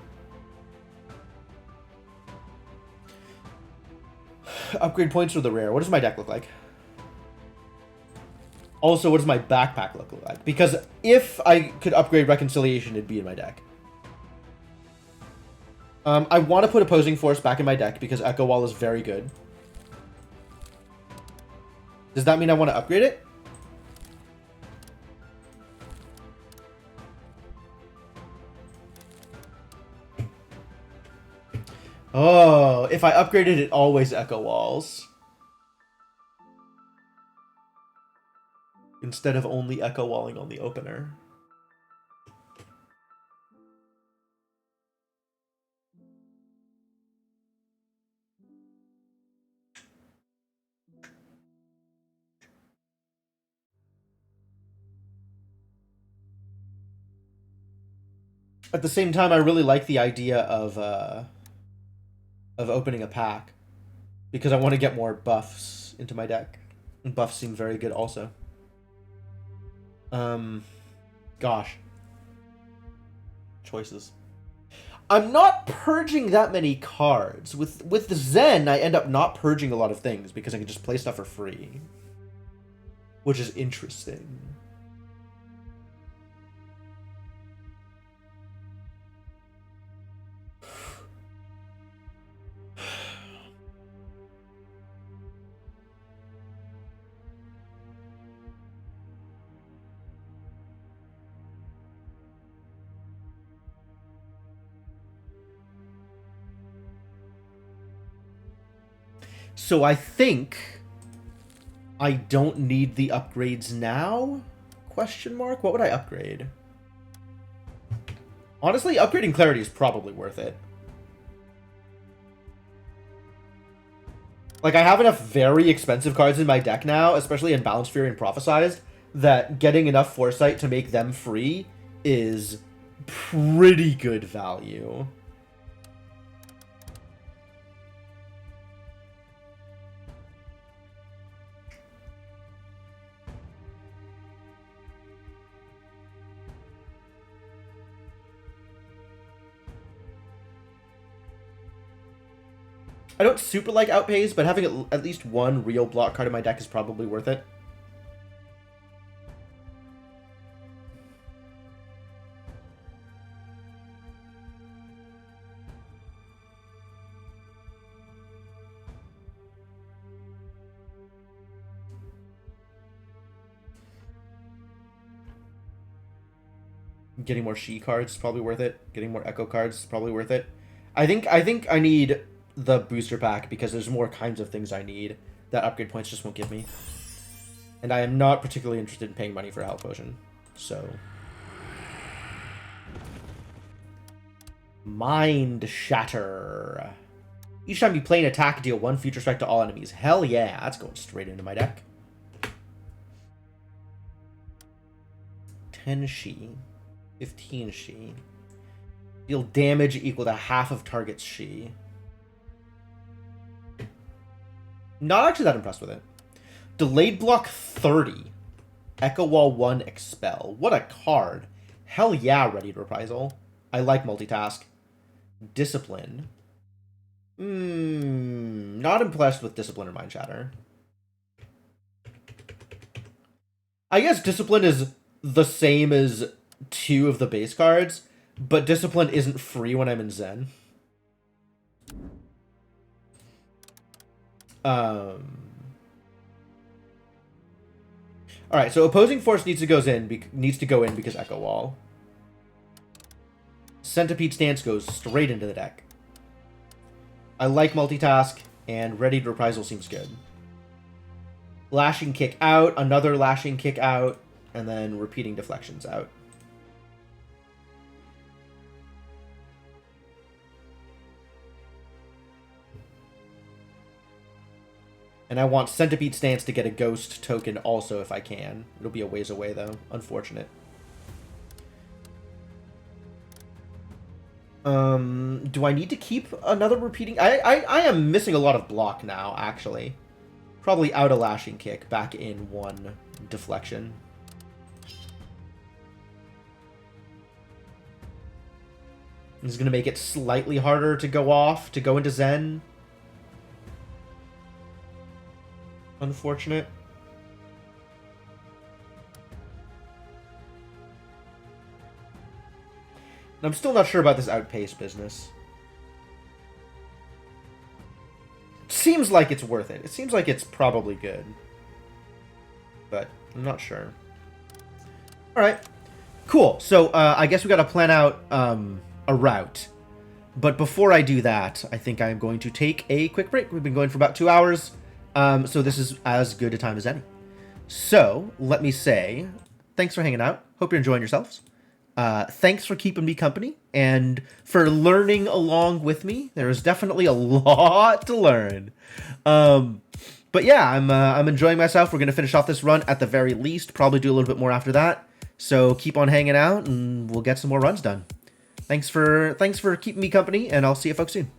Upgrade points are the rare. What does my deck look like? Also, what does my backpack look like? Because if I could upgrade Reconciliation, it'd be in my deck. I want to put Opposing Force back in my deck because Echo Wall is very good. Does that mean I want to upgrade it? Oh, if I upgraded it, always Echo Walls. Instead of only Echo Walling on the opener. At the same time, I really like the idea of opening a pack, because I want to get more buffs into my deck. And buffs seem very good also. Gosh. Choices. I'm not purging that many cards. With the Zen, I end up not purging a lot of things because I can just play stuff for free. Which is interesting. So I think I don't need the upgrades now? Question mark? What would I upgrade? Honestly, upgrading Clarity is probably worth it. Like, I have enough very expensive cards in my deck now, especially in Balanced Fury and Prophesized, that getting enough Foresight to make them free is pretty good value. I don't super like Outpays, but having at least one real block card in my deck is probably worth it. Getting more She cards is probably worth it. Getting more Echo cards is probably worth it. I think I need the booster pack because there's more kinds of things I need that upgrade points just won't give me. And I am not particularly interested in paying money for a health potion. So Mind Shatter. Each time you play an attack, deal 1 future strike to all enemies. Hell yeah, that's going straight into my deck. 10 She. 15 She. Deal damage equal to half of target's She. Not actually that impressed with it. Delayed block 30. Echo Wall 1 Expel. What a card. Hell yeah, Ready to Reprisal. I like multitask. Discipline. Not impressed with Discipline or Mind Shatter. I guess Discipline is the same as 2 of the base cards, but Discipline isn't free when I'm in Zen. Alright, so Opposing Force needs to go in because Echo Wall. Centipede Stance goes straight into the deck. I like Multitask, and Ready to Reprisal seems good. Lashing Kick out, another Lashing Kick out, and then repeating deflections out. And I want Centipede Stance to get a ghost token also if I can. It'll be a ways away, though. Unfortunate. Do I need to keep another repeating? I am missing a lot of block now, actually. Probably out a Lashing Kick, back in one deflection. This is going to make it slightly harder to go off, to go into Zen. Unfortunate. And I'm still not sure about this outpace business. It seems like it's worth it. It seems like it's probably good. But I'm not sure. Alright. Cool. So I guess we got to plan out a route. But before I do that, I think I'm going to take a quick break. We've been going for about 2 hours. So this is as good a time as any. So, let me say, thanks for hanging out. Hope you're enjoying yourselves. Thanks for keeping me company and for learning along with me. There is definitely a lot to learn. But yeah, I'm enjoying myself. We're going to finish off this run at the very least. Probably do a little bit more after that. So keep on hanging out and we'll get some more runs done. Thanks for keeping me company, and I'll see you folks soon.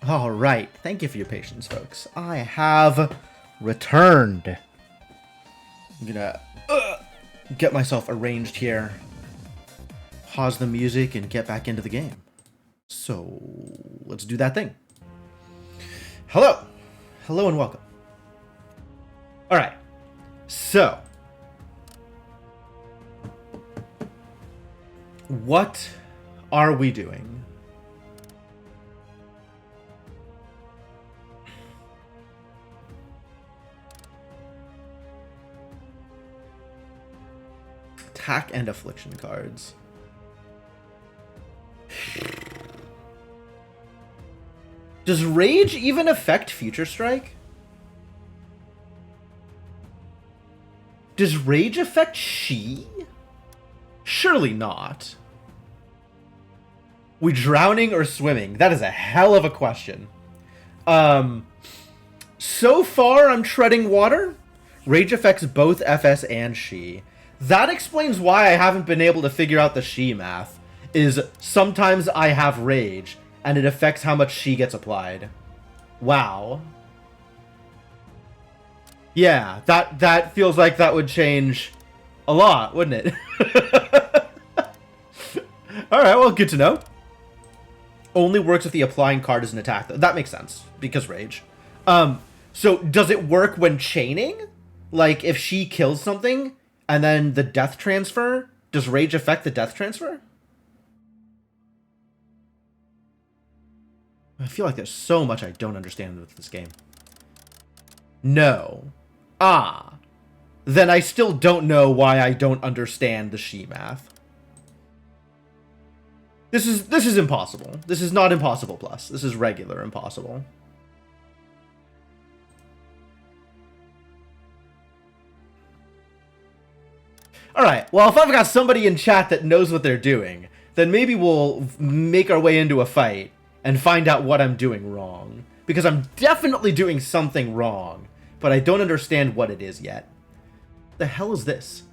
All right. Thank you for your patience, folks. I have returned. I'm gonna get myself arranged here. Pause the music and get back into the game. So let's do that thing. Hello. Hello and welcome. All right. So what are we doing? Attack and affliction cards. Does Rage even affect Future Strike? Does Rage affect She? Surely not. We drowning or swimming? That is a hell of a question. So far I'm treading water. Rage affects both FS and She. That explains why I haven't been able to figure out the She math. Is sometimes I have Rage, and it affects how much She gets applied. Wow. Yeah, that feels like that would change a lot, wouldn't it? Alright, well, good to know. Only works if the applying card is an attack, though. That makes sense, because Rage. So does it work when chaining? Like, if She kills something, and then the death transfer? Does Rage affect the death transfer? I feel like there's so much I don't understand with this game. No. Ah. Then I still don't know why I don't understand the She math. This is impossible. This is not Impossible Plus. This is regular Impossible. Alright, well, if I've got somebody in chat that knows what they're doing, then maybe we'll make our way into a fight and find out what I'm doing wrong. Because I'm definitely doing something wrong, but I don't understand what it is yet. The hell is this?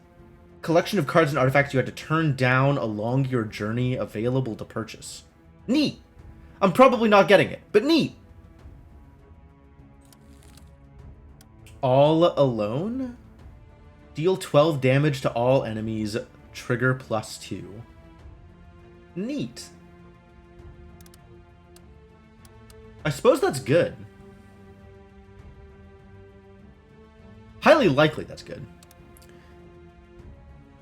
Collection of cards and artifacts you had to turn down along your journey available to purchase. Neat! I'm probably not getting it, but neat! All alone? Deal 12 damage to all enemies, trigger +2. Neat. I suppose that's good. Highly likely that's good.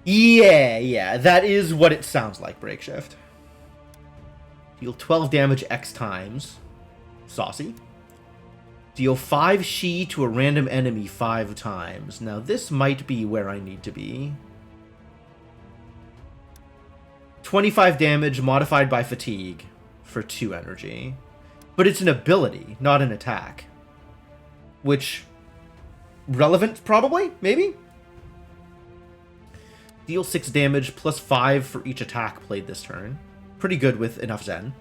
Yeah, that is what it sounds like, Breakshift. Deal 12 damage X times. Saucy. Deal 5 She to a random enemy 5 times. Now this might be where I need to be. 25 damage modified by fatigue for 2 energy. But it's an ability, not an attack. Which... relevant, probably? Maybe? Deal 6 damage plus 5 for each attack played this turn. Pretty good with enough Zen.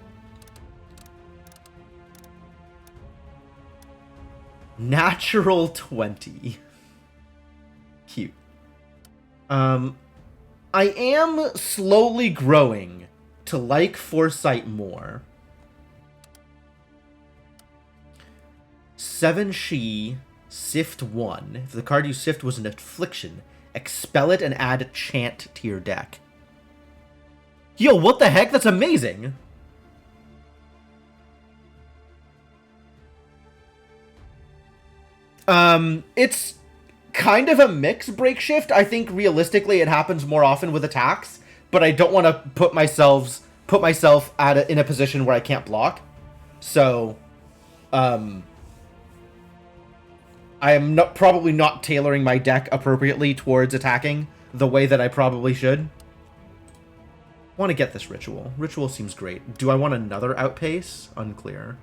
Natural 20. Cute. I am slowly growing to like Foresight more. 7 She, Sift 1. If the card you sift was an affliction, expel it and add Chant to your deck. Yo, what the heck? That's amazing! It's kind of a mix, Breakshift. I think realistically it happens more often with attacks, but I don't want to put myself in a position where I can't block. So, I am probably not tailoring my deck appropriately towards attacking the way that I probably should. I want to get this Ritual. Ritual seems great. Do I want another Outpace? Unclear.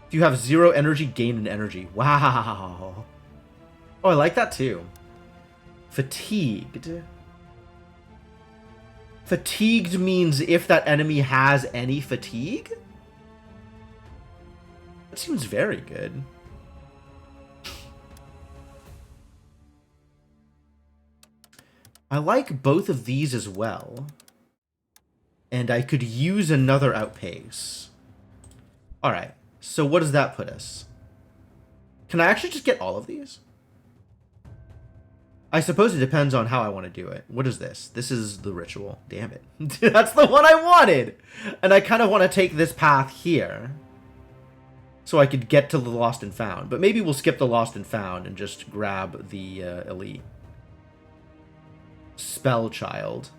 If you have 0 energy, gain an energy. Wow. Oh, I like that too. Fatigued. Fatigued means if that enemy has any fatigue? That seems very good. I like both of these as well. And I could use another Outpace. Alright, so what does that put us? Can I actually just get all of these? I suppose it depends on how I want to do it. What is this? This is the ritual. Damn it. That's the one I wanted! And I kind of want to take this path here, so I could get to the Lost and Found. But maybe we'll skip the Lost and Found and just grab the Elite. Spellchild.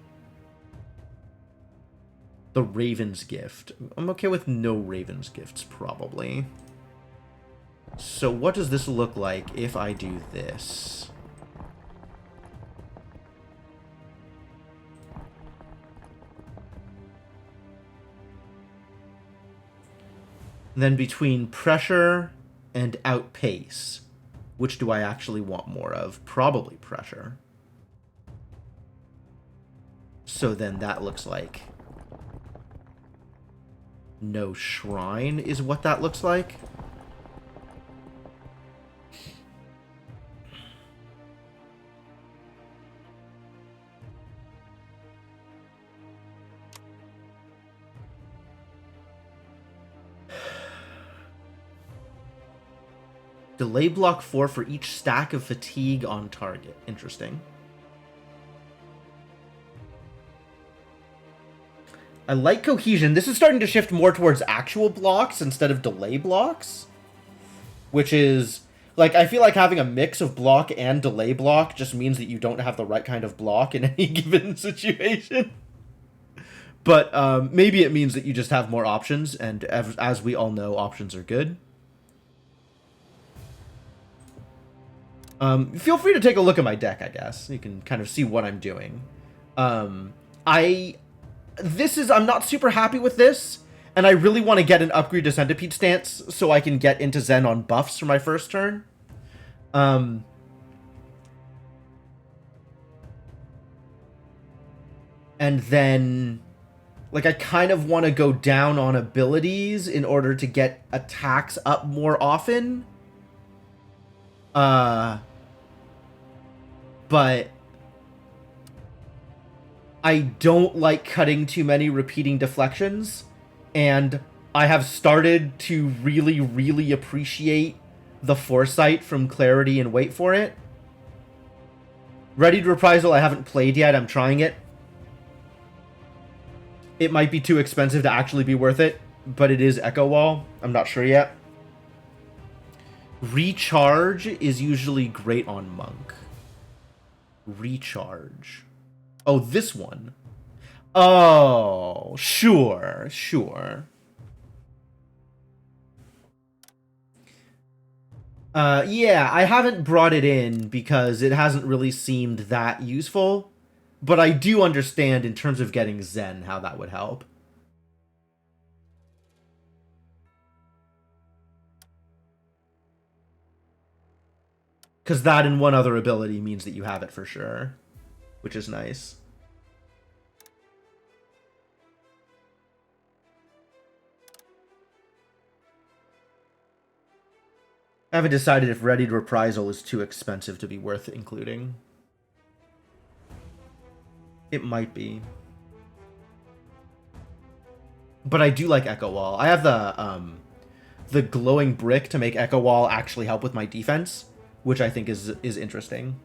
The Raven's Gift. I'm okay with no Raven's Gifts, probably. So what does this look like if I do this? Then between pressure and outpace, which do I actually want more of? Probably pressure. So then that looks like no shrine is what that looks like. Delay block 4 for each stack of fatigue on target. Interesting. I like cohesion. This is starting to shift more towards actual blocks instead of delay blocks. Which is, like, I feel like having a mix of block and delay block just means that you don't have the right kind of block in any given situation. But maybe it means that you just have more options, and as we all know, options are good. Feel free to take a look at my deck, I guess. You can kind of see what I'm doing. I'm not super happy with this, and I really want to get an upgrade to Centipede stance so I can get into Zen on buffs for my first turn. And then, like, I kind of want to go down on abilities in order to get attacks up more often. But I don't like cutting too many repeating deflections, and I have started to really, really appreciate the foresight from Clarity and Wait For It. Ready to Reprisal I haven't played yet, I'm trying it. It might be too expensive to actually be worth it, but it is Echo Wall. I'm not sure yet. Recharge is usually great on Monk. Recharge. Oh, this one. Oh, sure, sure. Yeah, I haven't brought it in because it hasn't really seemed that useful, but I do understand in terms of getting Zen how that would help. Because that and one other ability means that you have it for sure, which is nice. I haven't decided if Ready to Reprisal is too expensive to be worth including. It might be. But I do like Echo Wall. I have the glowing brick to make Echo Wall actually help with my defense, which I think is interesting.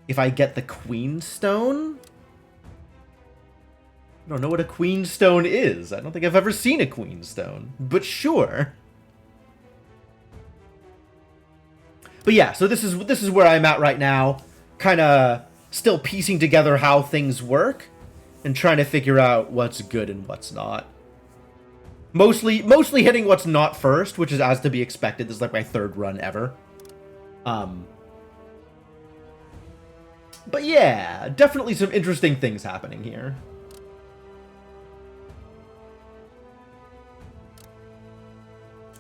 If I get the Queen Stone, I don't know what a Queen Stone is. I don't think I've ever seen a Queen Stone, but sure. But yeah, so this is where I'm at right now, kind of still piecing together how things work and trying to figure out what's good and what's not. Mostly hitting what's not first, which is as to be expected. This is like my third run ever. But yeah, definitely some interesting things happening here.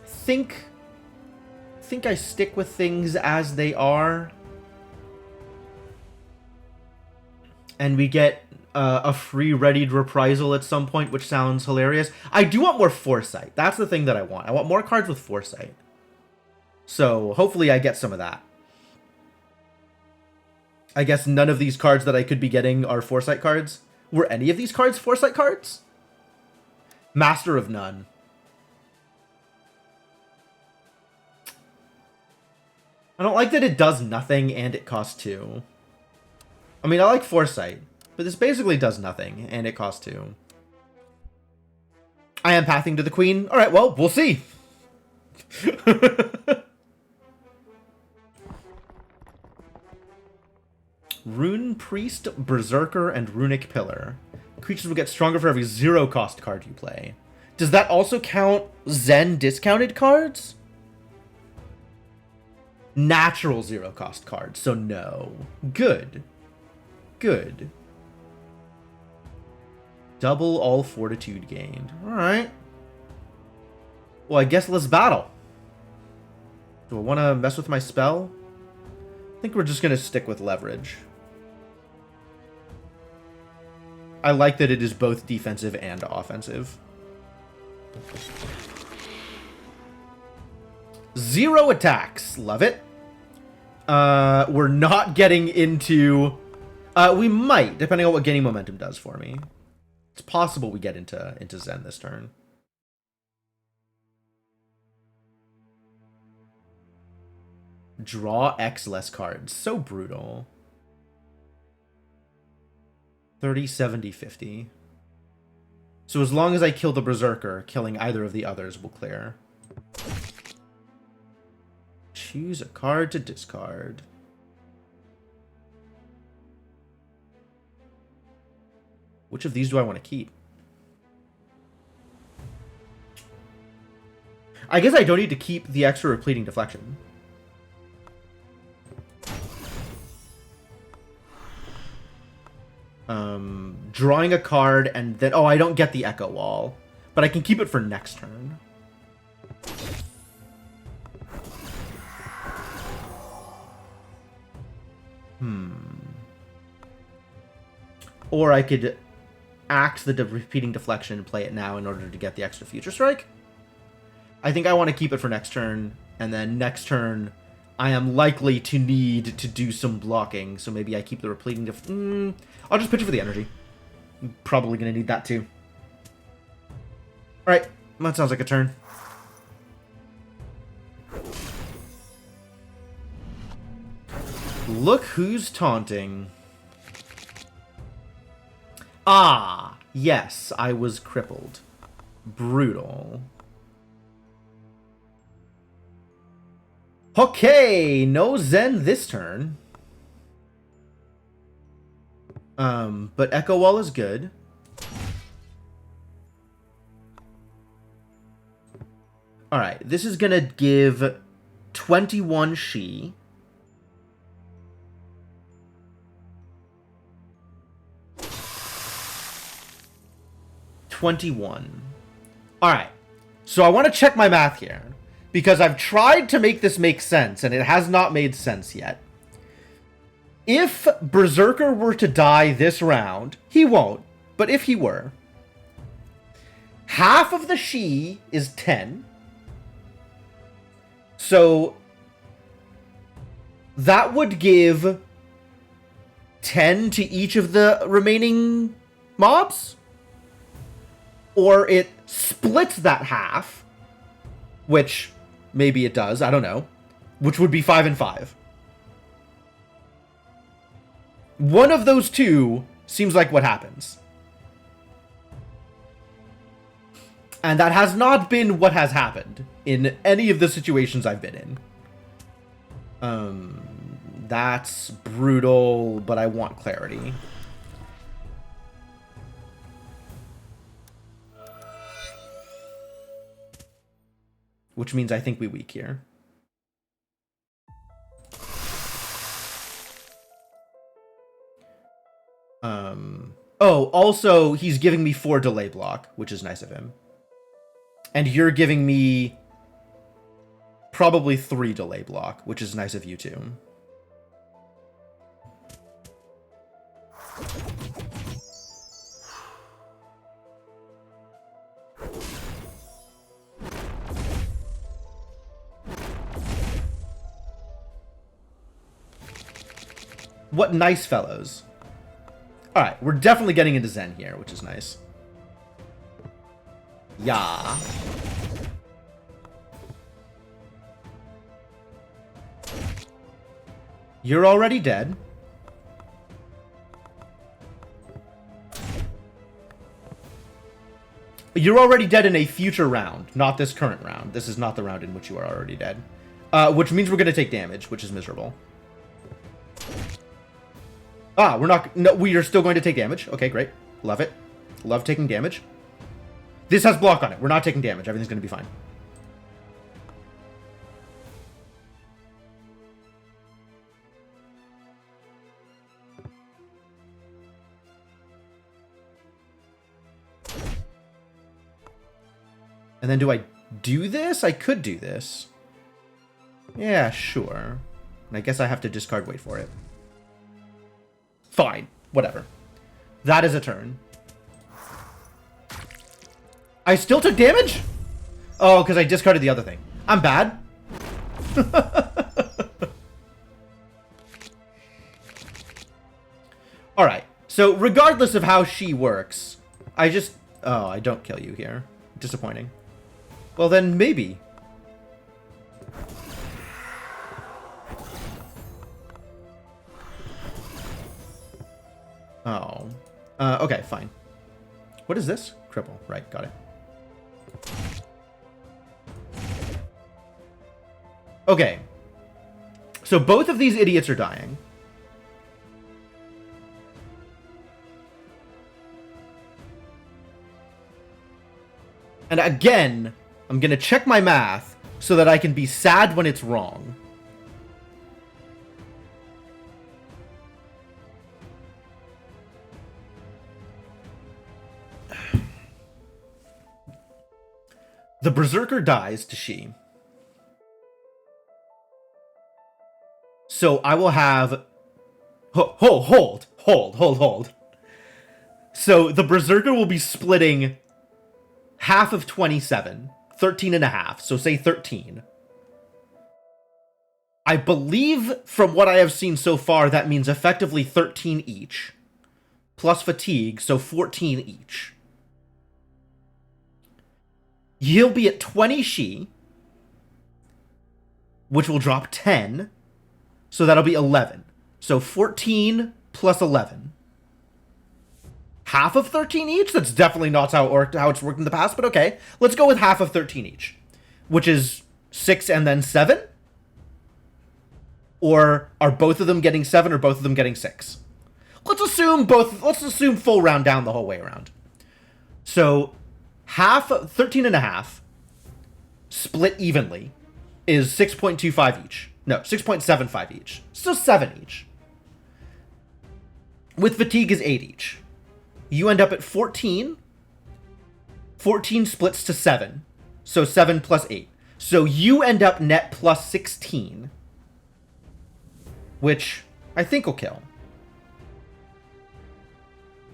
Think I stick with things as they are. And we get a free Ready to Reprisal at some point, which sounds hilarious. I do want more Foresight. That's the thing that I want. I want more cards with Foresight. So hopefully I get some of that. I guess none of these cards that I could be getting are Foresight cards. Were any of these cards Foresight cards? Master of None. I don't like that it does nothing and it costs 2. I mean, I like Foresight, but this basically does nothing and it costs 2. I am pathing to the queen. Alright, well, we'll see. Rune Priest, Berserker, and Runic Pillar. Creatures will get stronger for every 0-cost card you play. Does that also count Zen discounted cards? Natural 0-cost cards, so no. Good. Good. Double all fortitude gained. Alright. Well, I guess let's battle. Do I want to mess with my spell? I think we're just going to stick with leverage. I like that it is both defensive and offensive. 0 attacks. Love it. We're not getting into... we might, depending on what gaining momentum does for me. It's possible we get into Zen this turn. Draw X less cards. So brutal. 30, 70, 50. So as long as I kill the Berserker, killing either of the others will clear. Choose a card to discard. Which of these do I want to keep? I guess I don't need to keep the extra Repleting Deflection. Drawing a card and then... Oh, I don't get the Echo Wall. But I can keep it for next turn. Or I could axe the Repeating Deflection and play it now in order to get the extra Future Strike. I think I want to keep it for next turn. And then next turn... I am likely to need to do some blocking, so maybe I keep the Repleting I'll just pitch it for the energy. I'm probably going to need that too. Alright, that sounds like a turn. Look who's taunting. Ah, yes, I was crippled. Brutal. Okay, no Zen this turn. But Echo Wall is good. Alright, this is gonna give 21 Shi. Alright, so I want to check my math here. Because I've tried to make this make sense, and it has not made sense yet. If Berserker were to die this round, he won't, but if he were, half of the Shi is 10. So that would give 10 to each of the remaining mobs? Or it splits that half, which... Maybe it does, I don't know. Which would be 5 and 5. One of those two seems like what happens. And that has not been what has happened in any of the situations I've been in. That's brutal, but I want clarity. Which means I think we weak here. Oh, also, he's giving me 4 delay block, which is nice of him. And you're giving me probably 3 delay block, which is nice of you too. What nice fellows. Alright, we're definitely getting into Zen here, which is nice. Yeah. You're already dead. You're already dead in a future round, not this current round. This is not the round in which you are already dead. Which means we're going to take damage, which is miserable. Ah, we're not... No, we are still going to take damage. Okay, great. Love it. Love taking damage. This has block on it. We're not taking damage. Everything's going to be fine. And then do I do this? I could do this. Yeah, sure. And I guess I have to discard wait for it. Fine. Whatever. That is a turn. I still took damage? Oh, because I discarded the other thing. I'm bad. Alright. So, regardless of how she works, I just... Oh, I don't kill you here. Disappointing. Well, then, maybe. Oh. Okay, fine. What is this? Cripple. Right, got it. Okay. So both of these idiots are dying. And again, I'm going to check my math so that I can be sad when it's wrong. The Berserker dies to she. So I will have... Hold. So the Berserker will be splitting half of 27. 13 and a half. So say 13. I believe from what I have seen so far, that means effectively 13 each. Plus fatigue, so 14 each. He'll be at 20 she, which will drop 10. So that'll be 11. So 14 plus 11. Half of 13 each? That's definitely not how it's worked in the past, but okay. Let's go with half of 13 each, which is 6 and then 7? Or are both of them getting 7 or both of them getting 6? Let's assume full round down the whole way around. So half, 13 and a half, split evenly, is 6.25 each. No, 6.75 each. Still 7 each. With fatigue is 8 each. You end up at 14. 14 splits to 7. So 7 plus 8. So you end up net plus 16. Which I think will kill.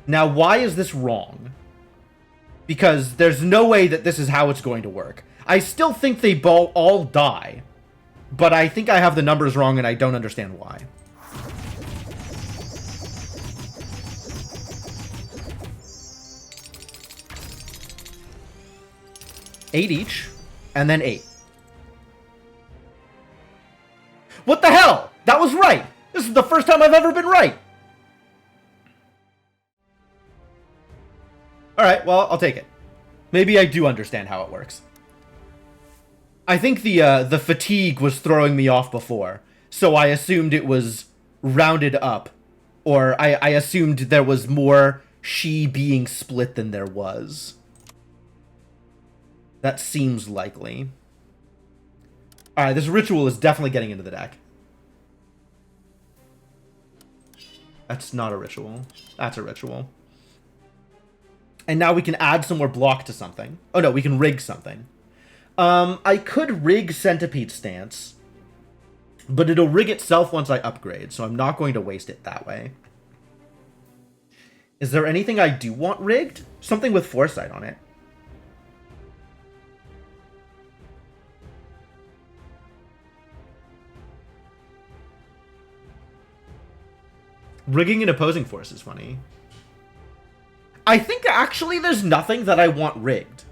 Now, why is this wrong? Because there's no way that this is how it's going to work. I still think they all die. But I think I have the numbers wrong and I don't understand why. Eight each, and then 8. What the hell? That was right! This is the first time I've ever been right! Alright, well, I'll take it. Maybe I do understand how it works. I think the fatigue was throwing me off before, so I assumed it was rounded up. Or I assumed there was more she being split than there was. That seems likely. Alright, this ritual is definitely getting into the deck. That's not a ritual. That's a ritual. And now we can add some more block to something. Oh no, we can rig something. I could rig Centipede Stance, but it'll rig itself once I upgrade, so I'm not going to waste it that way. Is there anything I do want rigged? Something with Foresight on it. Rigging an opposing force is funny. I think actually there's nothing that I want rigged.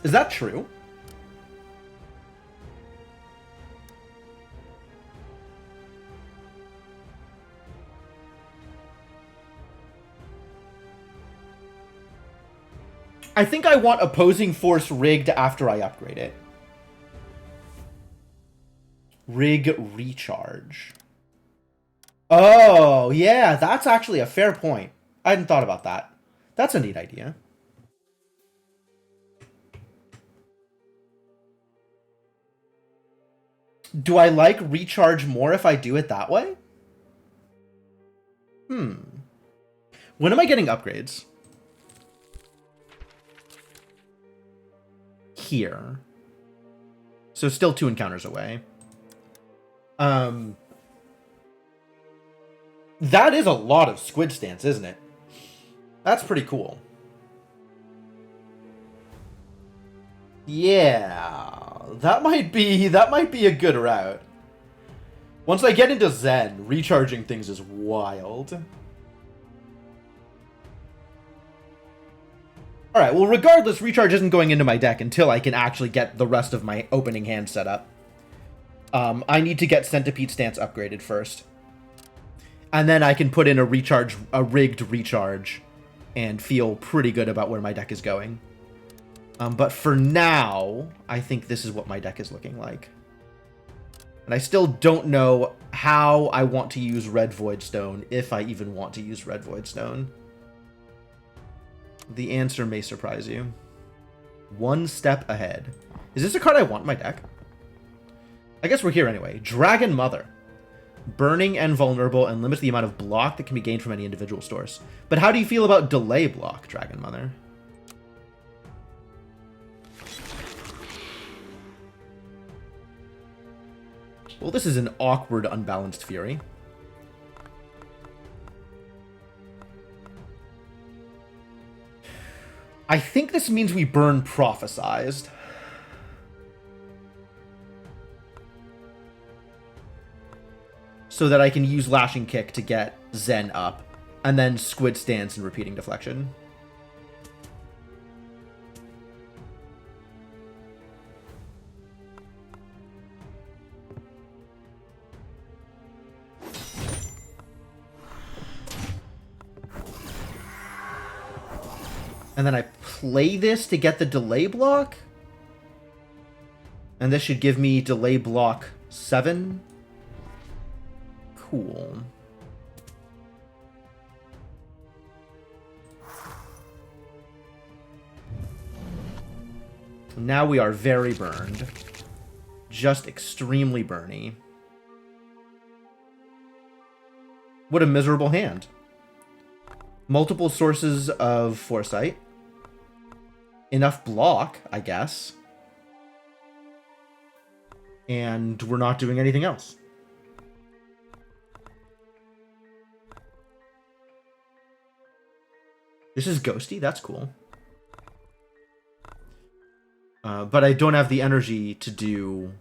Is that true? I think I want Opposing Force rigged after I upgrade it. Rig recharge. Oh, yeah, that's actually a fair point. I hadn't thought about that. That's a neat idea. Do I like recharge more if I do it that way? When am I getting upgrades? Here. So still 2 encounters away. That is a lot of squid stance, isn't it? That's pretty cool. Yeah, that might be a good route. Once I get into Zen, recharging things is wild. Alright, well regardless, recharge isn't going into my deck until I can actually get the rest of my opening hand set up. I need to get Centipede Stance upgraded first. And then I can put in a rigged recharge, and feel pretty good about where my deck is going. But for now, I think this is what my deck is looking like. And I still don't know how I want to use Red Voidstone, if I even want to use Red Voidstone. The answer may surprise you. One step ahead. Is this a card I want in my deck? I guess we're here anyway. Dragon Mother. Burning and vulnerable and limits the amount of block that can be gained from any individual source. But how do you feel about delay block, Dragon Mother? Well, this is an awkward, unbalanced Fury. I think this means we burn Prophesized. So that I can use Lashing Kick to get Zen up, and then Squid Stance and Repeating Deflection. And then I play this to get the delay block? And this should give me delay block 7? Cool. Now we are very burned. Just extremely burny. What a miserable hand. Multiple sources of Foresight. Enough block, I guess. And we're not doing anything else. This is ghosty? That's cool. But I don't have the energy to do...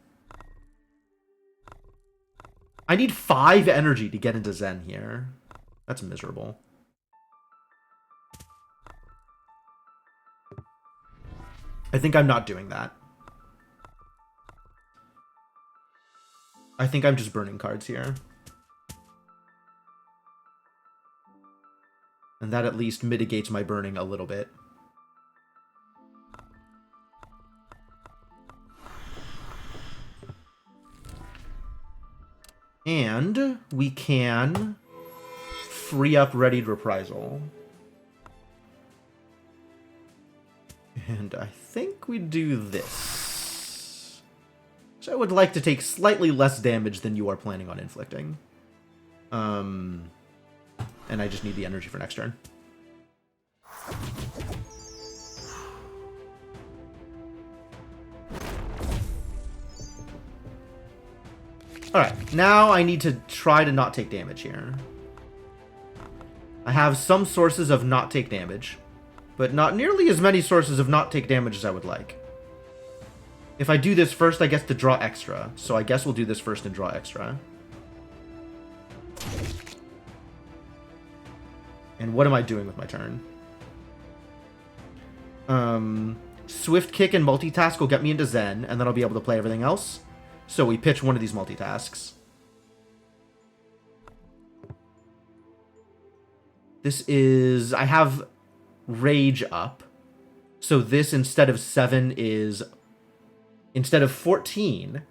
I need 5 energy to get into Zen here. That's miserable. I think I'm not doing that. I think I'm just burning cards here. And that at least mitigates my burning a little bit. And we can free up Readied Reprisal. And I think we do this. So I would like to take slightly less damage than you are planning on inflicting. And I just need the energy for next turn. Alright, now I need to try to not take damage here. I have some sources of not take damage, but not nearly as many sources of not take damage as I would like. If I do this first, I get to draw extra, so I guess we'll do this first and draw extra. And what am I doing with my turn? Swift Kick and Multitask will get me into Zen, and then I'll be able to play everything else. So we pitch one of these multitasks. This is... I have Rage up. So this, instead of 7, is... Instead of 14,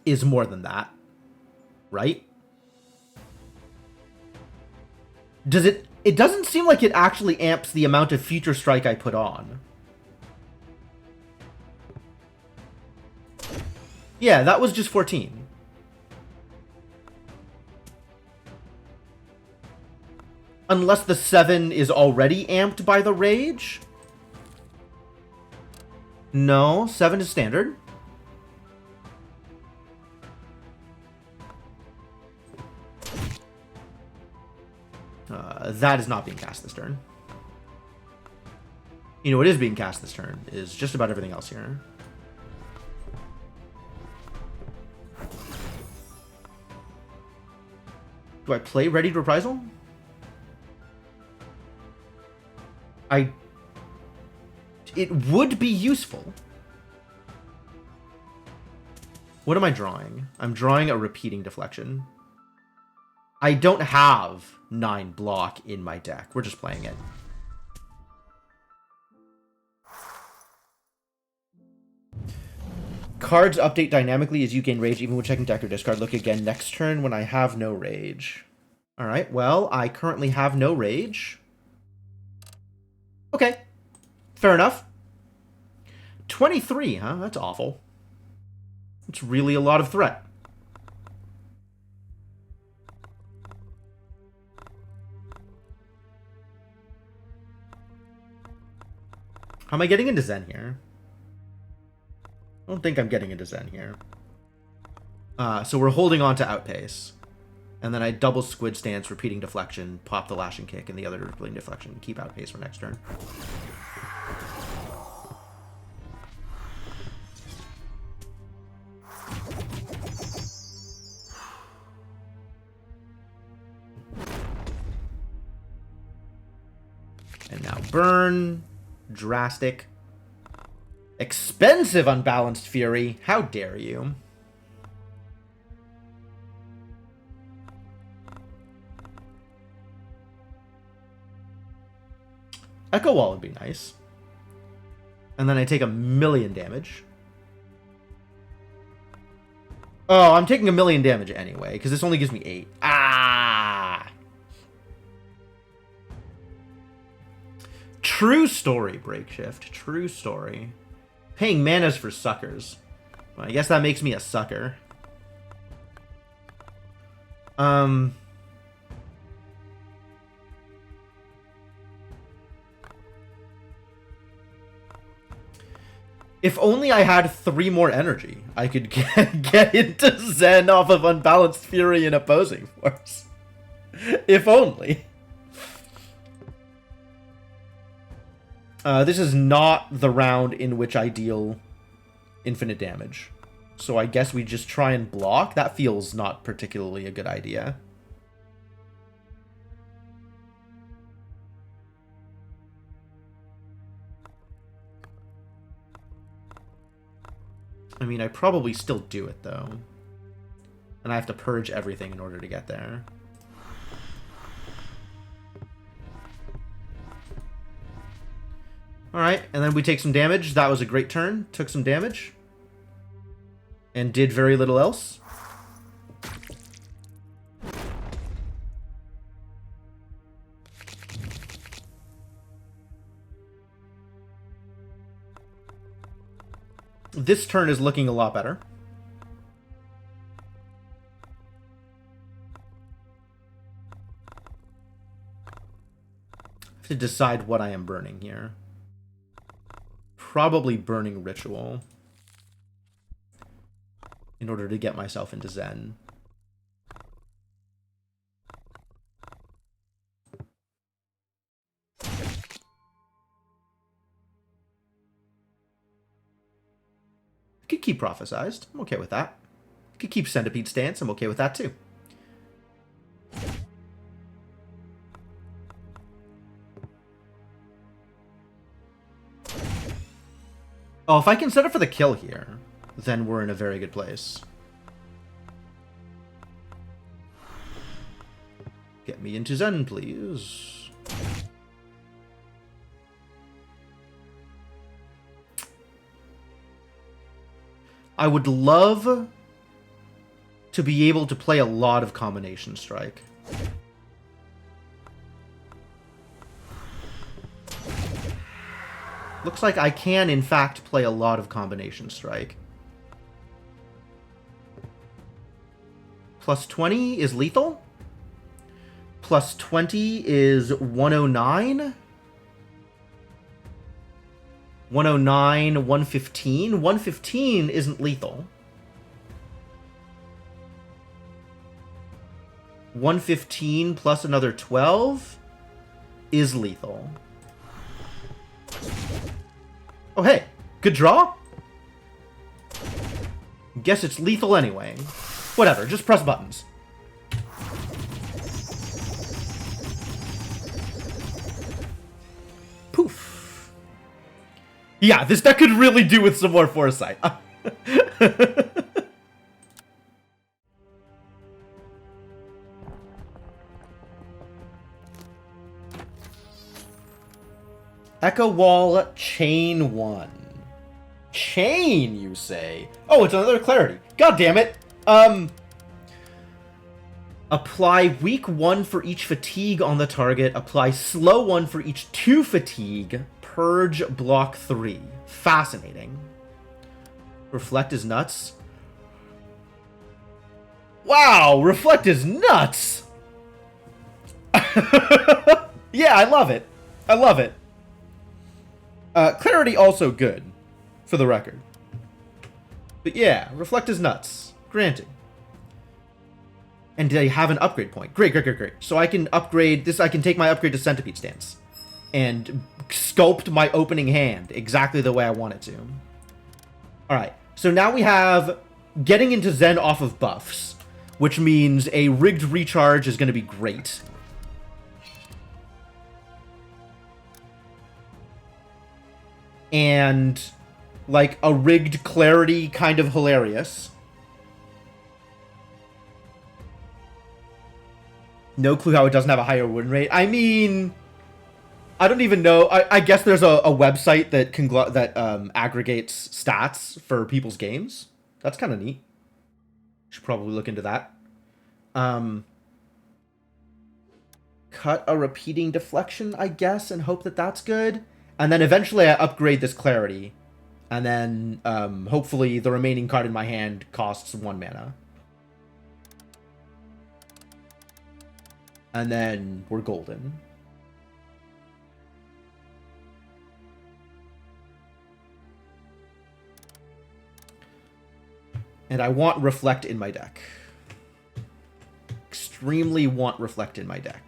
is more than that. Right? Does it... It doesn't seem like it actually amps the amount of Future Strike I put on. Yeah, that was just 14. Unless the 7 is already amped by the Rage? No, 7 is standard. That is not being cast this turn. You know what is being cast this turn is just about everything else here. Do I play Ready to Reprisal? It would be useful. What am I drawing? I'm drawing a Repeating Deflection. I don't have 9 block in my deck. We're just playing it. Cards update dynamically as you gain rage even when checking deck or discard. Look again next turn when I have no rage. Alright, well, I currently have no rage. Okay. Fair enough. 23, huh? That's awful. It's really a lot of threat. How am I getting into Zen here? I don't think I'm getting into Zen here. So we're holding on to Outpace. And then I double Squid Stance, Repeating Deflection, pop the Lashing Kick, and the other Repeating Deflection. Keep Outpace for next turn. And now burn. Drastic. Expensive Unbalanced Fury. How dare you? Echo Wall would be nice. And then I take 1,000,000 damage. Oh, I'm taking 1,000,000 damage anyway, because this only gives me 8. Ah! True story, Breakshift. True story. Paying manas for suckers. Well, I guess that makes me a sucker. If only I had 3 more energy, I could get into Zen off of Unbalanced Fury and Opposing Force. If only. This is not the round in which I deal infinite damage. So I guess we just try and block. That feels not particularly a good idea. I mean, I probably still do it, though. And I have to purge everything in order to get there. Alright, and then we take some damage. That was a great turn. Took some damage. And did very little else. This turn is looking a lot better. I have to decide what I am burning here. Probably burning Ritual in order to get myself into Zen. I could keep Prophesized. I'm okay with that. I could keep Centipede Stance. I'm okay with that too. Oh, if I can set it for the kill here, then we're in a very good place. Get me into Zen, please. I would love to be able to play a lot of Combination Strike. Looks like I can, in fact, play a lot of Combination Strike. Plus 20 is lethal. Plus 20 is 109. 109, 115. 115 isn't lethal. 115 plus another 12 is lethal. Oh, hey. Good draw? Guess it's lethal anyway. Whatever, just press buttons. Poof. Yeah, this deck could really do with some more foresight. Echo Wall Chain 1. Chain, you say? Oh, it's another Clarity. God damn it. Apply weak 1 for each fatigue on the target. Apply slow 1 for each 2 fatigue. Purge block 3. Fascinating. Reflect is nuts. Wow, Reflect is nuts! Yeah, I love it. I love it. Clarity also good, for the record. But yeah, Reflect is nuts. Granted. And I have an upgrade point. Great, great, great, great. So I can upgrade this. I can take my upgrade to Centipede Stance and sculpt my opening hand exactly the way I want it to. Alright, so now we have getting into Zen off of buffs, which means a rigged recharge is going to be great. And, like, a rigged Clarity kind of hilarious. No clue how it doesn't have a higher win rate. I mean, I don't even know. I guess there's a website that aggregates stats for people's games. That's kind of neat. Should probably look into that. Cut a repeating deflection, I guess, and hope that that's good. And then eventually I upgrade this Clarity. And then, hopefully the remaining card in my hand costs 1 mana. And then we're golden. And I want Reflect in my deck. Extremely want Reflect in my deck.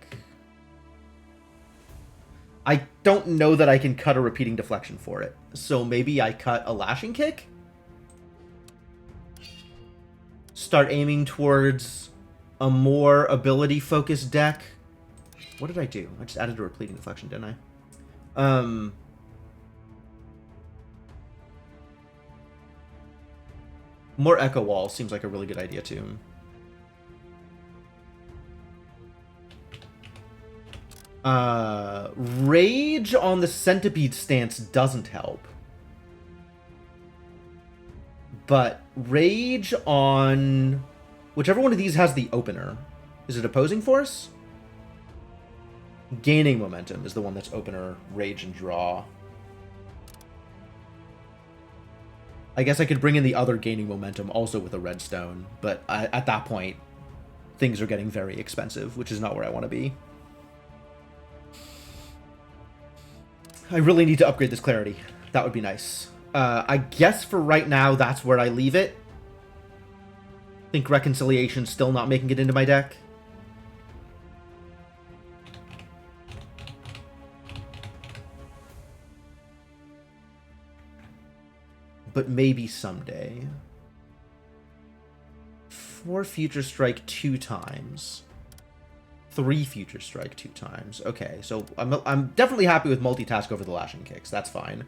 I don't know that I can cut a repeating deflection for it. So maybe I cut a Lashing Kick? Start aiming towards a more ability-focused deck. What did I do? I just added a repeating deflection, didn't I? More Echo Wall seems like a really good idea, too. Rage on the Centipede Stance doesn't help. But Rage on whichever one of these has the opener. Is it Opposing Force? Gaining Momentum is the one that's opener, Rage, and Draw. I guess I could bring in the other Gaining Momentum also with a Redstone, but at that point, things are getting very expensive, which is not where I want to be. I really need to upgrade this Clarity. That would be nice. I guess for right now, that's where I leave it. I think Reconciliation's still not making it into my deck. But maybe someday. 4 Future Strike 2 times. 3 Future Strike 2 times. Okay, so I'm definitely happy with multitask over the Lashing Kicks. That's fine.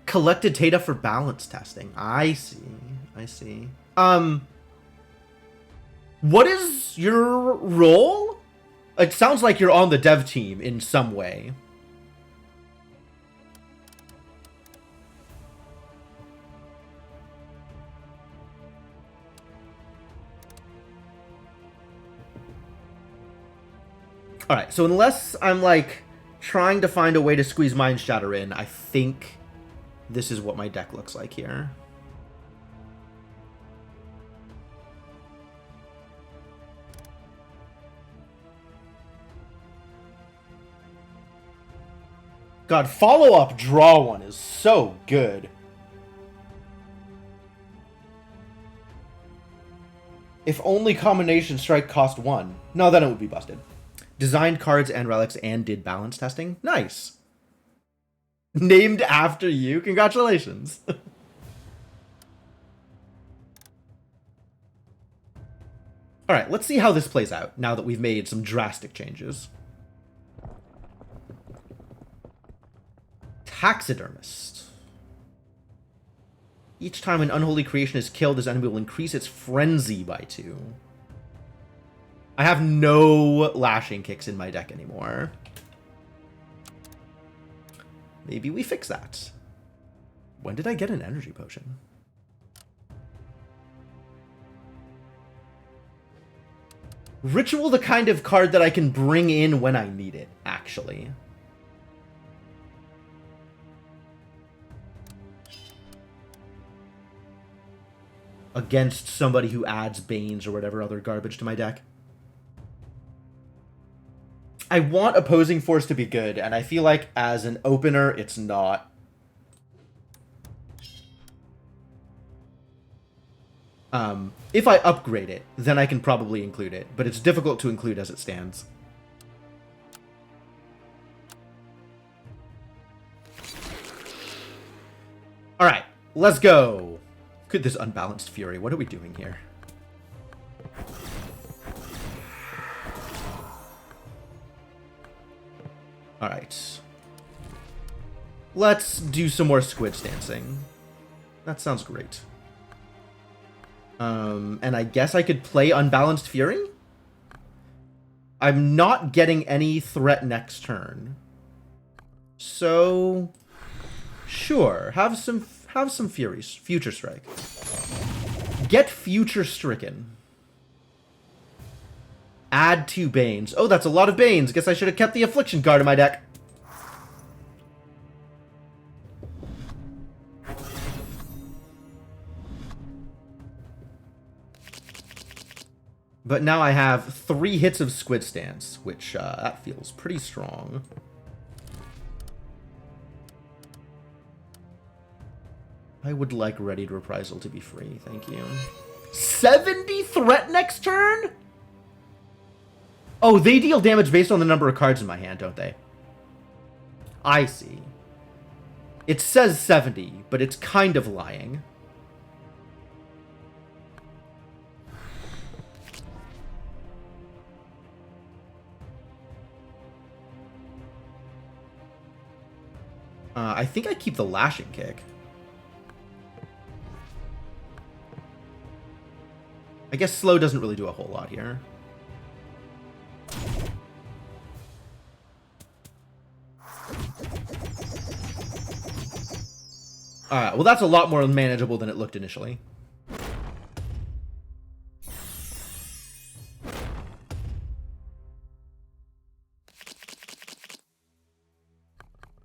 Collected data for balance testing. I see. I see. What is your role? It sounds like you're on the dev team in some way. Alright, so unless I'm, like, trying to find a way to squeeze Mind Shatter in, I think this is what my deck looks like here. God, follow-up draw one is so good. If only Combination Strike cost 1. No, then it would be busted. Designed cards and relics and did balance testing. Nice. Named after you. Congratulations. Alright, let's see how this plays out now that we've made some drastic changes. Taxidermist. Each time an unholy creation is killed, this enemy will increase its frenzy by 2. I have no lashing kicks in my deck anymore. Maybe we fix that. When did I get an energy potion? Ritual, the kind of card that I can bring in when I need it, actually. Against somebody who adds Banes or whatever other garbage to my deck. I want Opposing Force to be good, and I feel like as an opener, it's not. If I upgrade it, then I can probably include it, but it's difficult to include as it stands. Alright, let's go. Could this Unbalanced Fury, what are we doing here? Alright. Let's do some more Squids dancing. That sounds great. And I guess I could play Unbalanced Fury? I'm not getting any threat next turn. So sure, have some Furies. Future Strike. Get Future Stricken. Add 2 Banes. Oh, that's a lot of Banes. Guess I should have kept the Affliction card in my deck. But now I have 3 hits of Squid Stance, which that feels pretty strong. I would like Readied Reprisal to be free, thank you. 70 threat next turn? Oh, they deal damage based on the number of cards in my hand, don't they? I see. It says 70, but it's kind of lying. I think I keep the Lashing Kick. I guess slow doesn't really do a whole lot here. Alright, well that's a lot more manageable than it looked initially.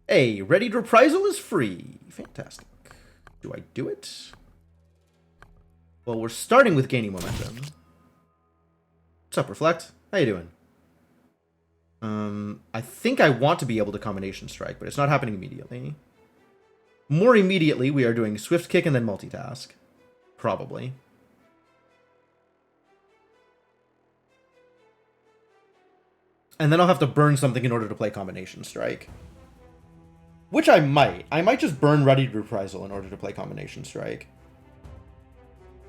Hey, Readied Reprisal is free. Fantastic. Do I do it? Well, we're starting with gaining momentum. What's up, Reflect? How you doing? I think I want to be able to Combination Strike, but it's not happening immediately. More immediately, we are doing Swift Kick and then Multitask. Probably. And then I'll have to burn something in order to play Combination Strike. Which I might. I might just burn Readied Reprisal in order to play Combination Strike.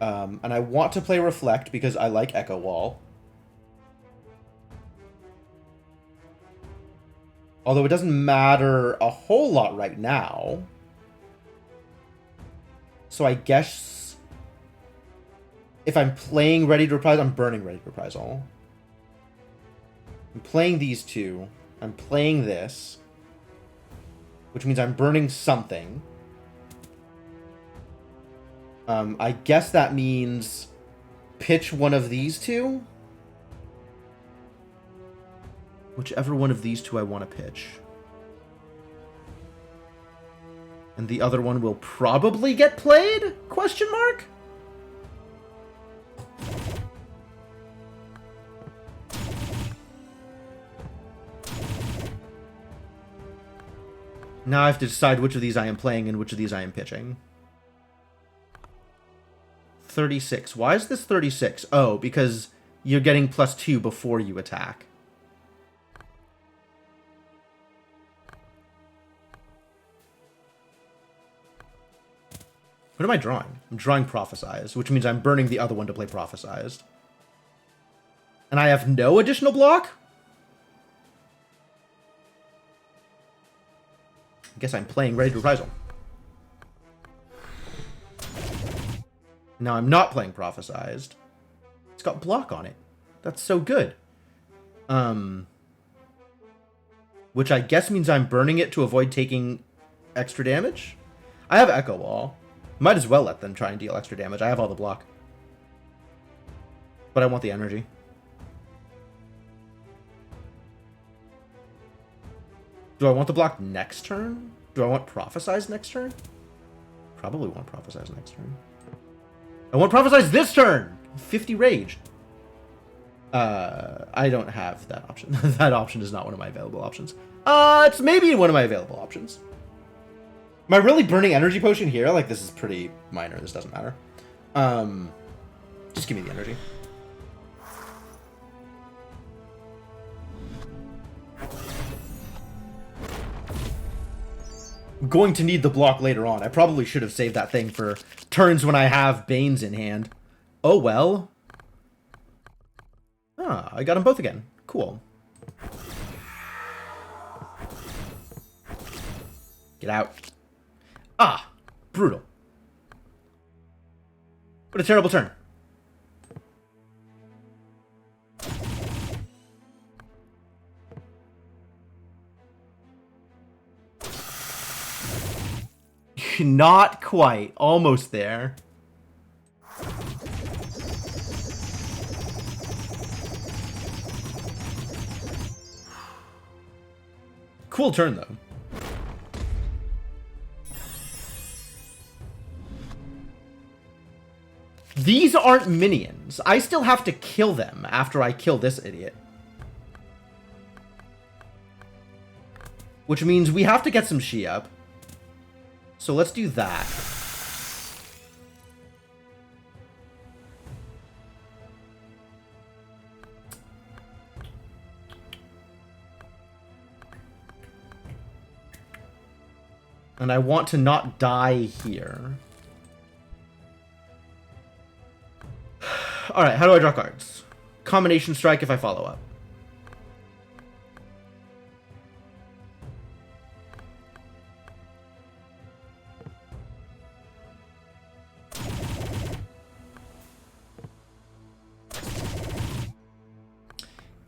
And I want to play Reflect because I like Echo Wall. Although it doesn't matter a whole lot right now. So I guess if I'm playing Ready to Reprisal, I'm burning Ready to Reprisal. I'm playing these two. I'm playing this, which means I'm burning something. I guess that means pitch one of these two. Whichever one of these two I want to pitch. And the other one will probably get played? Question mark? Now I have to decide which of these I am playing and which of these I am pitching. 36. Why is this 36? Oh, because you're getting +2 before you attack. What am I drawing? I'm drawing Prophesize, which means I'm burning the other one to play Prophesized. And I have no additional block? I guess I'm playing Ready to Reprisal. Now I'm not playing Prophesized. It's got block on it. That's so good. Which I guess means I'm burning it to avoid taking extra damage? I have Echo Wall. Might as well let them try and deal extra damage. I have all the block. But I want the energy. Do I want the block next turn? Do I want Prophesize next turn? Probably want Prophesize next turn. I want Prophesize this turn! 50 rage. I don't have that option. That option is not one of my available options. It's maybe one of my available options. Am I really burning energy potion here? Like, this is pretty minor. This doesn't matter. Just give me the energy. I'm going to need the block later on. I probably should have saved that thing for turns when I have Banes in hand. Oh, well. Ah, I got them both again. Cool. Get out. Ah, brutal. What a terrible turn. Not quite. Almost there. Cool turn, though. These aren't minions. I still have to kill them after I kill this idiot. Which means we have to get some Shi up. So let's do that. And I want to not die here. Alright, how do I draw cards? Combination strike if I follow up.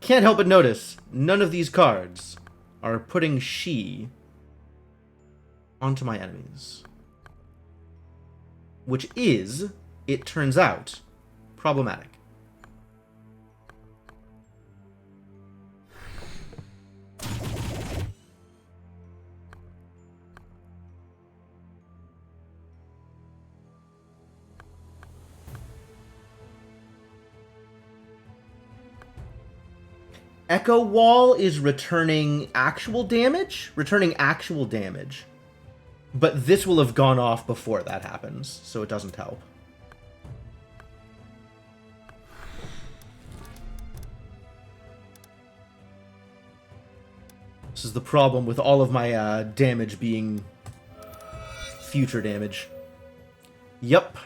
Can't help but notice, none of these cards are putting Shi onto my enemies. Which is, it turns out, problematic. Echo Wall is returning actual damage? Returning actual damage. But this will have gone off before that happens, so it doesn't help. This is the problem with all of my damage being future damage. Yup.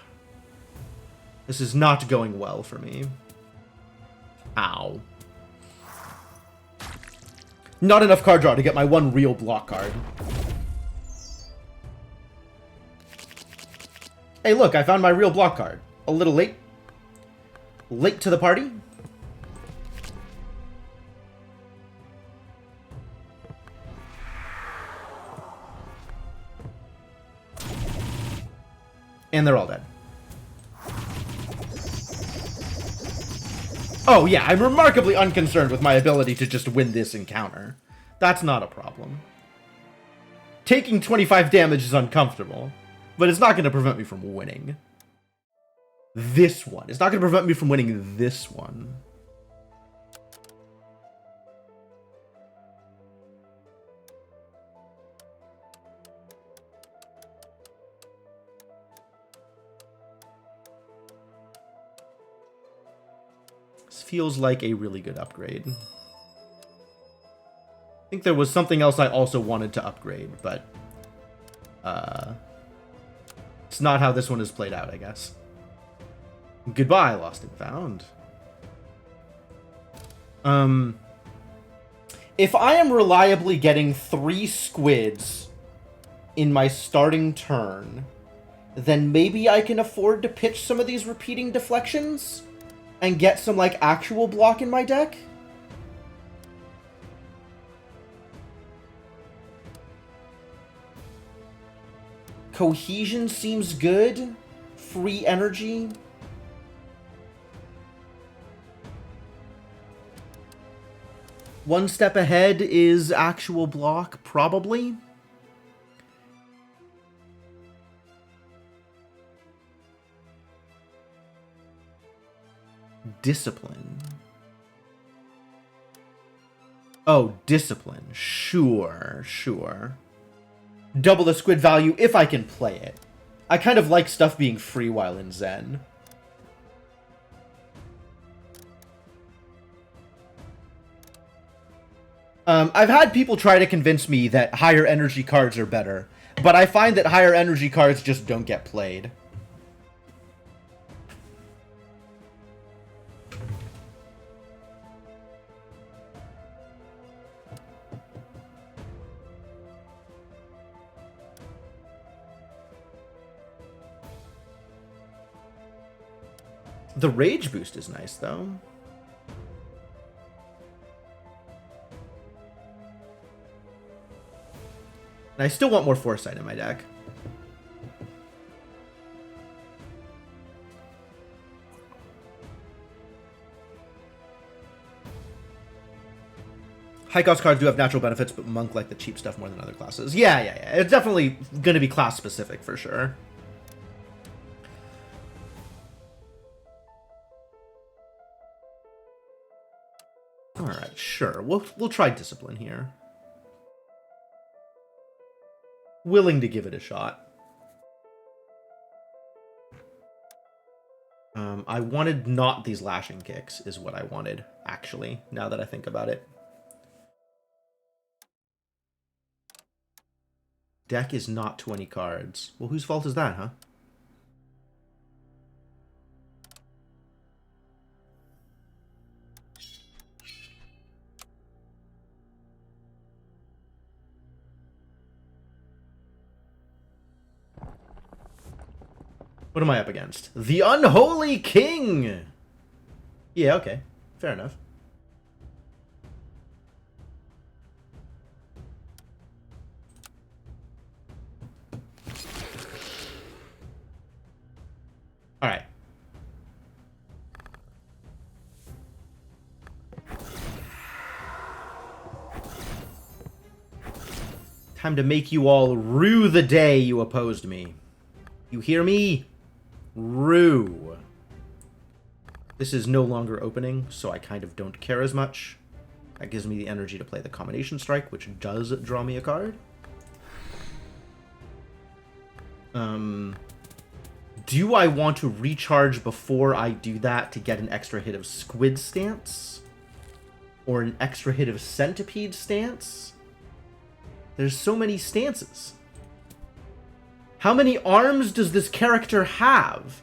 This is not going well for me. Ow. Not enough card draw to get my one real block card. Hey, look, I found my real block card. A little late. Late to the party. And they're all dead. Oh, yeah, I'm remarkably unconcerned with my ability to just win this encounter. That's not a problem. Taking 25 damage is uncomfortable, but it's not going to prevent me from winning. This one. It's not going to prevent me from winning this one. This feels like a really good upgrade. I think there was something else I also wanted to upgrade, but it's not how this one is played out, I guess. Goodbye, Lost and Found. If I am reliably getting 3 squids in my starting turn, then maybe I can afford to pitch some of these repeating deflections and get some, like, actual block in my deck. Cohesion seems good. Free energy. One step ahead is actual block, probably. Discipline. Oh, discipline. Sure, sure. Double the squid value if I can play it. I kind of like stuff being free while in Zen. I've had people try to convince me that higher energy cards are better, but I find that higher energy cards just don't get played. The rage boost is nice, though. And I still want more foresight in my deck. High cost cards do have natural benefits, but Monk like the cheap stuff more than other classes. Yeah. It's definitely going to be class specific for sure. Alright, sure. We'll try discipline here. Willing to give it a shot. I wanted not these lashing kicks, is what I wanted, actually, now that I think about it. Deck is not 20 cards. Well, whose fault is that, huh? What am I up against? The Unholy King! Yeah, okay. Fair enough. Alright. Time to make you all rue the day you opposed me. You hear me? Rue. This is no longer opening, so I kind of don't care as much. That gives me the energy to play the Combination Strike, which does draw me a card. Do I want to recharge before I do that to get an extra hit of Squid Stance? Or an extra hit of Centipede Stance? There's so many stances. How many arms does this character have?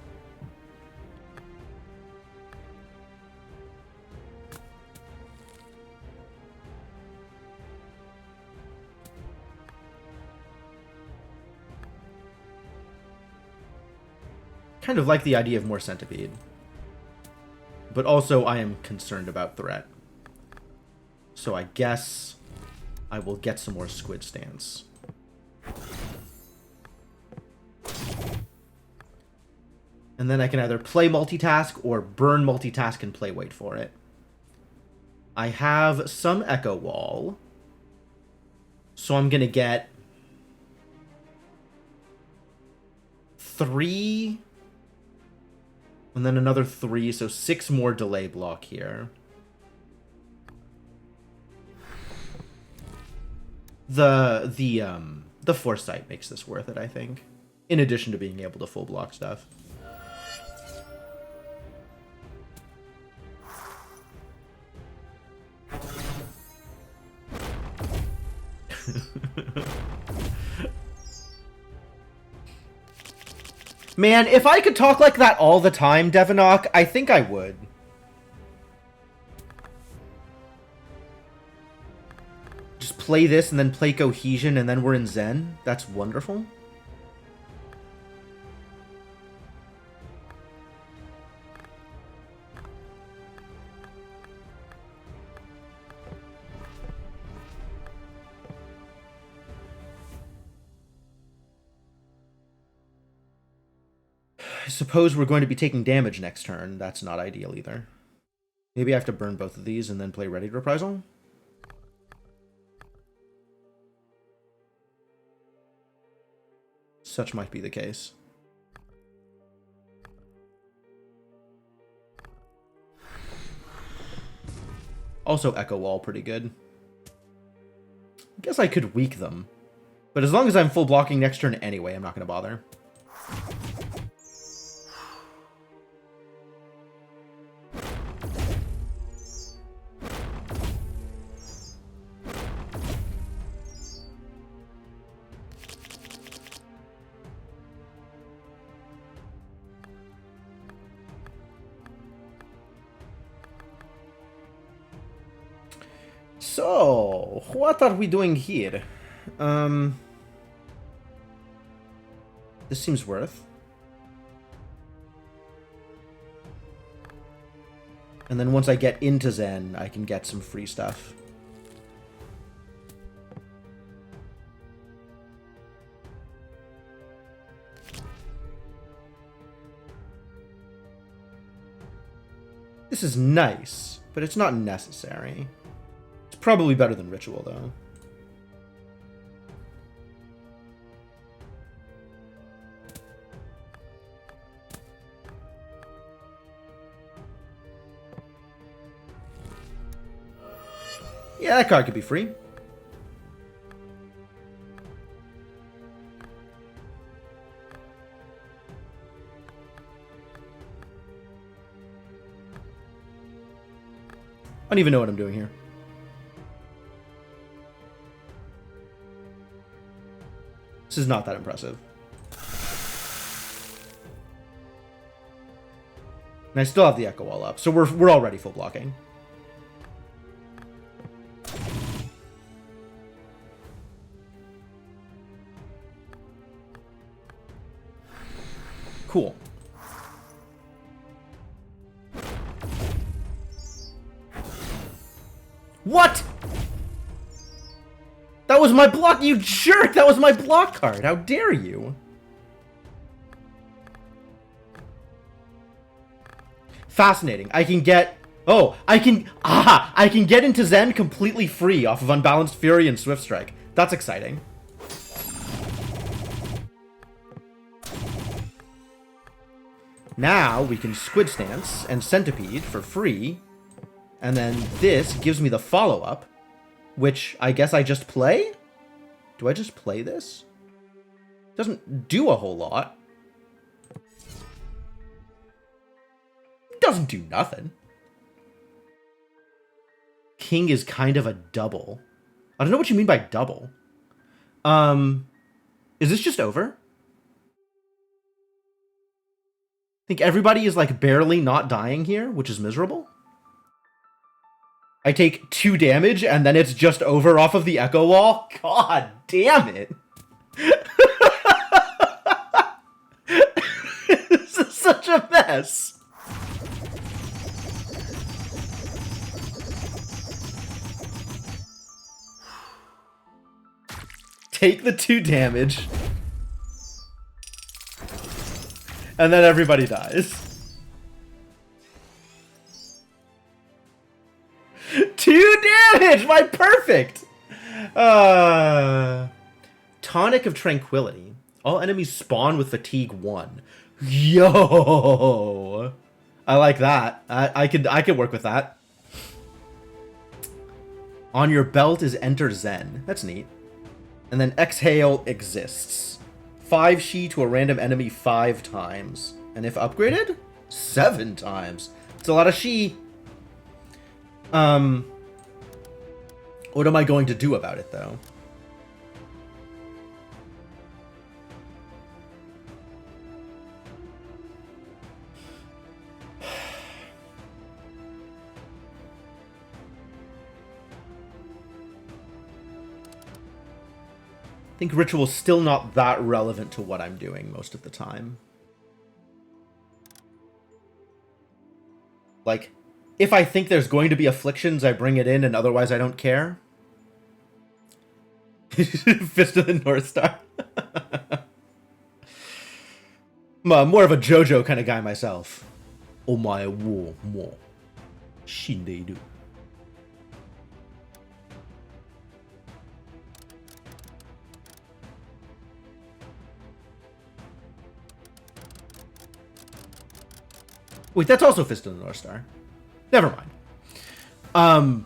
Kind of like the idea of more Centipede. But also, I am concerned about threat. So I guess I will get some more Squid Stance. And then I can either play multitask or burn multitask and play wait for it. I have some Echo Wall. So I'm going to get 3. And then another 3, so 6 more delay block here. The Foresight makes this worth it, I think. In addition to being able to full block stuff. Man, if I could talk like that all the time, Devonok, I think I would. Just play this and then play Cohesion and then we're in Zen. That's wonderful. I suppose we're going to be taking damage next turn. That's not ideal either. Maybe I have to burn both of these and then play Ready Reprisal? Such might be the case. Also Echo Wall pretty good. I guess I could weak them. But as long as I'm full blocking next turn anyway, I'm not going to bother. So, what are we doing here? This seems worth. And then once I get into Zen, I can get some free stuff. This is nice, but it's not necessary. Probably better than Ritual, though. Yeah, that card could be free. I don't even know what I'm doing here. This is not that impressive. And I still have the Echo Wall up, so we're already full blocking. Cool. What? That was my block, you jerk! That was my block card! How dare you? Fascinating. I can get... Oh, I can get into Zen completely free off of Unbalanced Fury and Swift Strike. That's exciting. Now we can Squid Stance and Centipede for free. And then this gives me the follow-up. Which I guess I just play? Do I just play this? Doesn't do a whole lot. Doesn't do nothing. King is kind of a double. I don't know what you mean by double. Is this just over? I think everybody is like barely not dying here, which is miserable. I take 2 damage, and then it's just over off of the Echo Wall? God damn it! This is such a mess. Take the 2 damage. And then everybody dies. 2 damage! My perfect! Tonic of Tranquility. All enemies spawn with fatigue 1. Yo! I like that. I could work with that. On your belt is Enter Zen. That's neat. And then Exhale exists. 5 Shi to a random enemy 5 times. And if upgraded, 7 times. It's a lot of Shi. What am I going to do about it, though? I think Ritual's still not that relevant to what I'm doing most of the time. Like, if I think there's going to be afflictions, I bring it in, and otherwise I don't care. Fist of the North Star. I'm more of a JoJo kind of guy myself. Omae wo mo shindeiru. Wait, that's also Fist of the North Star. Never mind.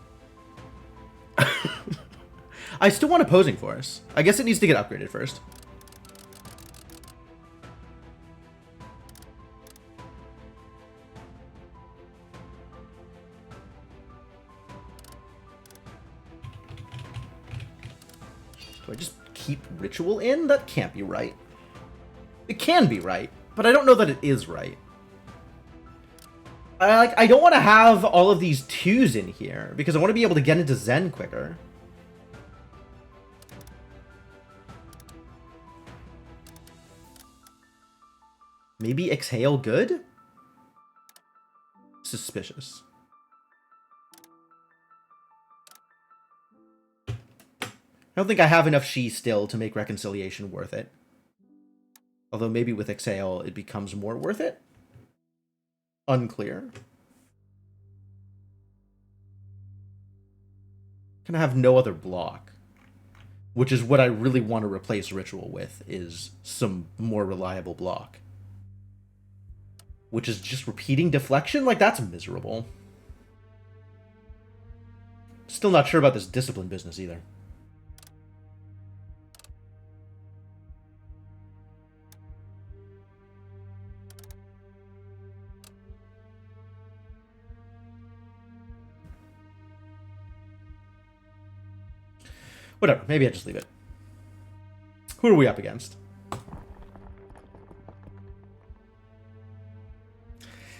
I still want Opposing Force. I guess it needs to get upgraded first. Do I just keep Ritual in? That can't be right. It can be right, but I don't know that it is right. I don't want to have all of these 2s in here, because I want to be able to get into Zen quicker. Maybe Exhale good? Suspicious. I don't think I have enough Shi still to make Reconciliation worth it. Although maybe with Exhale it becomes more worth it? Unclear. Can I have no other block? Which is what I really want to replace Ritual with, is some more reliable block. Which is just repeating deflection? Like, that's miserable. Still not sure about this discipline business either. Whatever, maybe I just leave it. Who are we up against?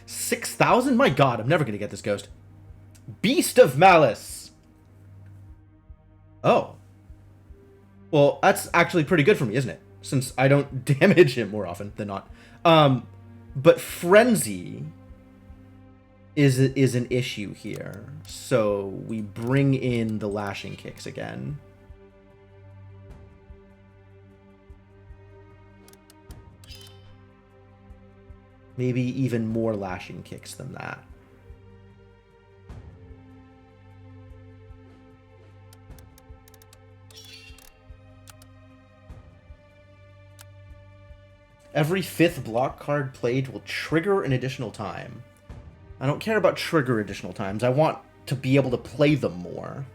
6,000? My god, I'm never gonna get this ghost. Beast of Malice! Oh. Well, that's actually pretty good for me, isn't it? Since I don't damage him more often than not. But Frenzy is an issue here. So we bring in the Lashing Kicks again. Maybe even more Lashing Kicks than that. Every 5th block card played will trigger an additional time. I don't care about trigger additional times. I want to be able to play them more.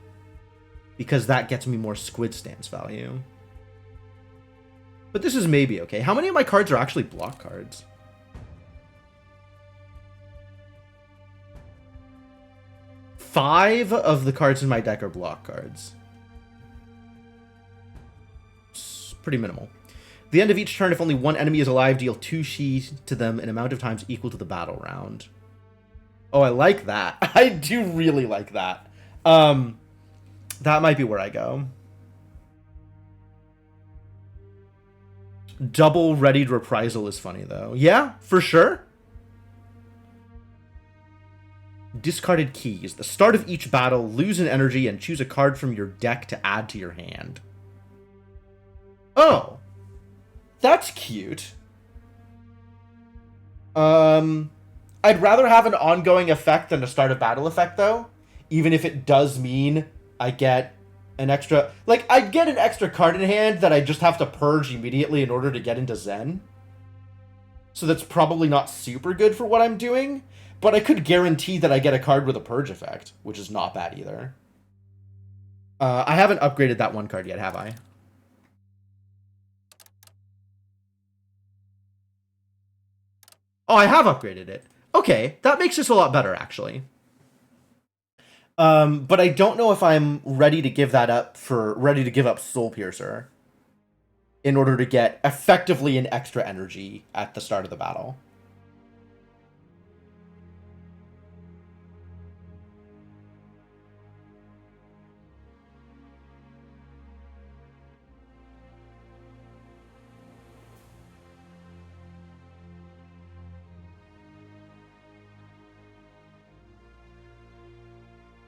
Because that gets me more Squid Stance value. But this is maybe okay. How many of my cards are actually block cards? 5 of the cards in my deck are block cards. It's pretty minimal. The end of each turn, if only one enemy is alive, deal 2 Shi to them an amount of times equal to the battle round. Oh, I like that. I do really like that. That might be where I go. Double readied reprisal is funny, though. Yeah, for sure. Discarded keys. The start of each battle, lose an energy and choose a card from your deck to add to your hand. Oh. That's cute. I'd rather have an ongoing effect than a start of battle effect, though. Even if it does mean I get an extra... Like, I'd get an extra card in hand that I just have to purge immediately in order to get into Zen. So that's probably not super good for what I'm doing. But I could guarantee that I get a card with a purge effect, which is not bad either. I haven't upgraded that one card yet, have I? Oh, I have upgraded it. Okay, that makes this a lot better, actually. But I don't know if I'm ready to give that up ready to give up Soul Piercer in order to get effectively an extra energy at the start of the battle.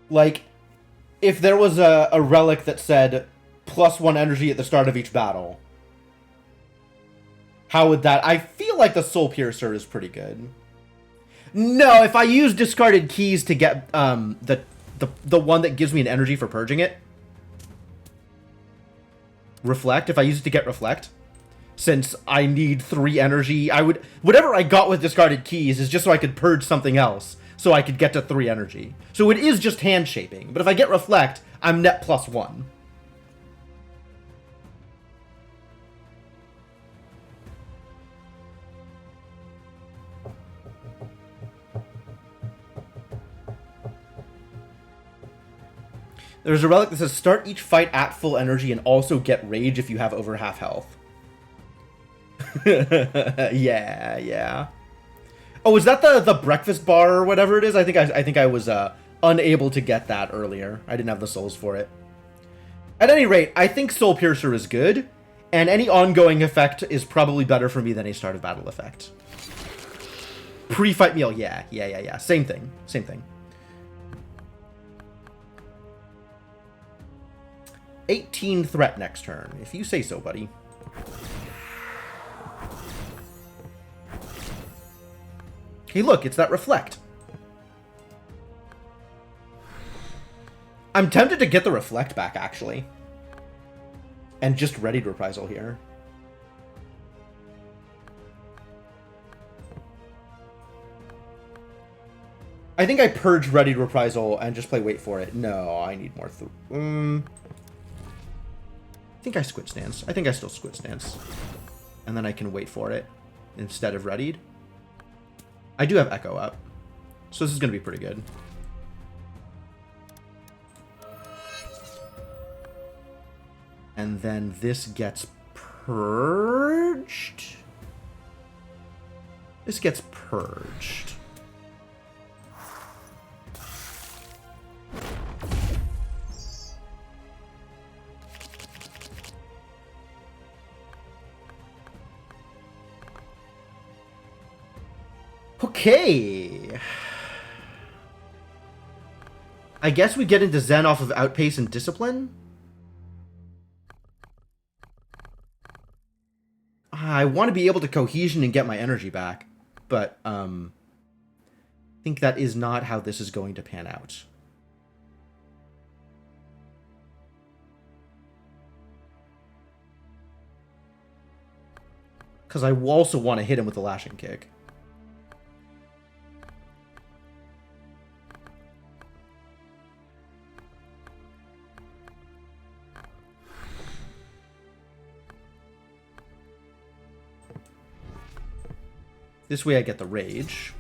Like, if there was a relic that said +1 energy at the start of each battle, how would that... I feel like the Soul Piercer is pretty good. No, if I use discarded keys to get the one that gives me an energy for purging it. Reflect, if I use it to get Reflect. Since I need 3 energy, I would... Whatever I got with discarded keys is just so I could purge something else. So I could get to 3 energy. So it is just hand shaping. But if I get Reflect, I'm net +1. There's a relic that says start each fight at full energy and also get rage if you have over half health. Yeah. Oh, is that the breakfast bar or whatever it is? I think I was unable to get that earlier. I didn't have the souls for it. At any rate, I think Soul Piercer is good, and any ongoing effect is probably better for me than a start of battle effect. Pre-fight meal, yeah. Same thing. 18 threat next turn, if you say so, buddy. Hey, look, it's that Reflect. I'm tempted to get the Reflect back, actually. And just Ready Reprisal here. I think I purge Ready Reprisal and just play Wait for It. No, I need more. I think I Squid Stance. I think I still Squid Stance. And then I can Wait for It instead of Readied. I do have Echo up, so this is going to be pretty good. And then this gets purged. This gets purged. Okay. I guess we get into Zen off of Outpace and Discipline. I want to be able to Cohesion and get my energy back, but I think that is not how this is going to pan out. Because I also want to hit him with the Lashing Kick. This way I get the Rage.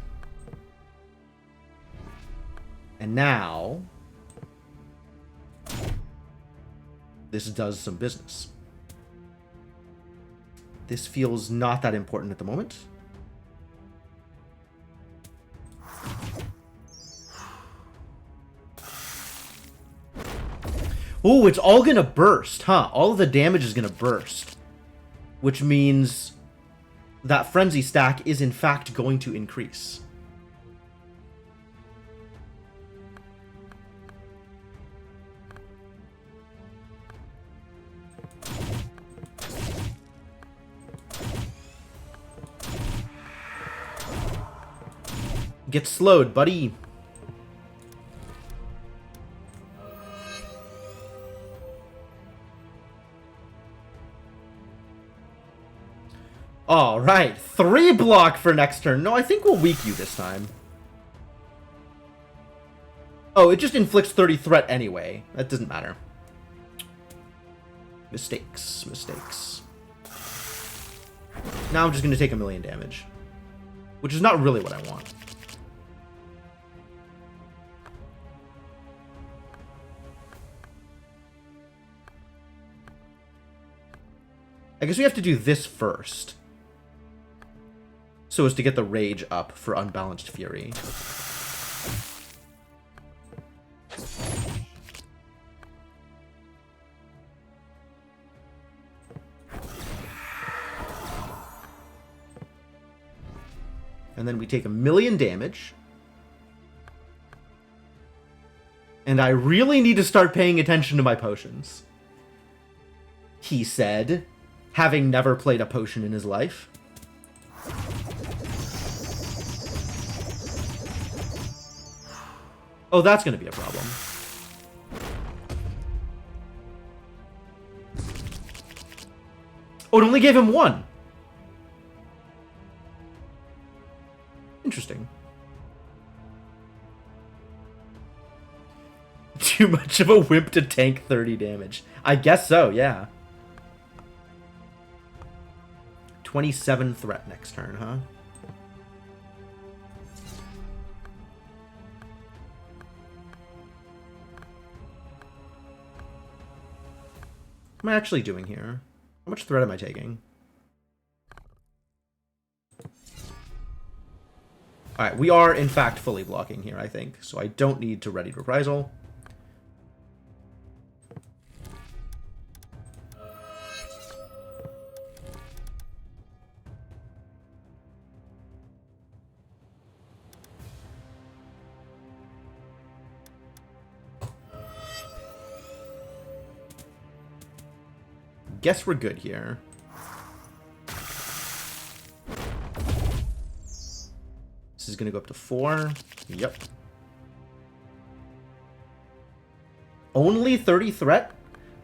And now this does some business. This feels not that important at the moment. Oh, it's all gonna burst, huh? All of the damage is gonna burst. Which means that Frenzy stack is in fact going to increase. Get slowed, buddy. Alright, 3 block for next turn. No, I think we'll weak you this time. Oh, it just inflicts 30 threat anyway. That doesn't matter. Mistakes, mistakes. Now I'm just going to take 1,000,000 damage. Which is not really what I want. I guess we have to do this first. So as to get the rage up for Unbalanced Fury. And then we take 1,000,000 damage. And I really need to start paying attention to my potions. He said, having never played a potion in his life. Oh, that's going to be a problem. Oh, it only gave him 1. Interesting. Too much of a wimp to tank 30 damage. I guess so, yeah. 27 threat next turn, huh? What am I actually doing here? How much threat am I taking? Alright, we are, in fact, fully blocking here, I think. So I don't need to ready reprisal. Guess we're good here. This is going to go up to 4. Yep. Only 30 threat?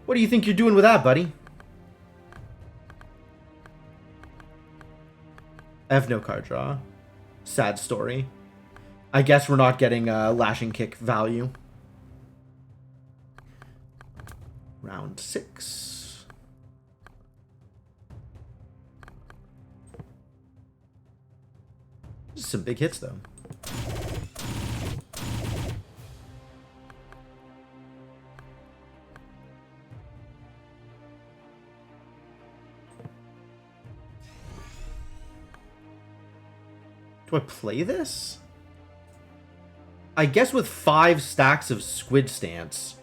What do you think you're doing with that, buddy? I have no card draw. Sad story. I guess we're not getting lashing kick value. Round 6. Some big hits, though. Do I play this? I guess with 5 stacks of Squid Stance,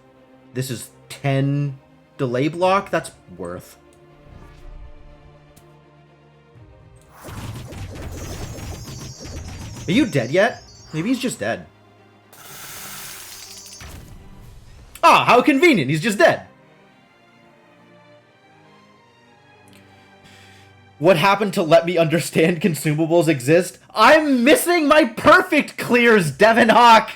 this is 10 delay block. That's worth. Are you dead yet? Maybe he's just dead. Ah, how convenient. He's just dead. What happened to let me understand consumables exist? I'm missing my perfect clears, Devin Hawk!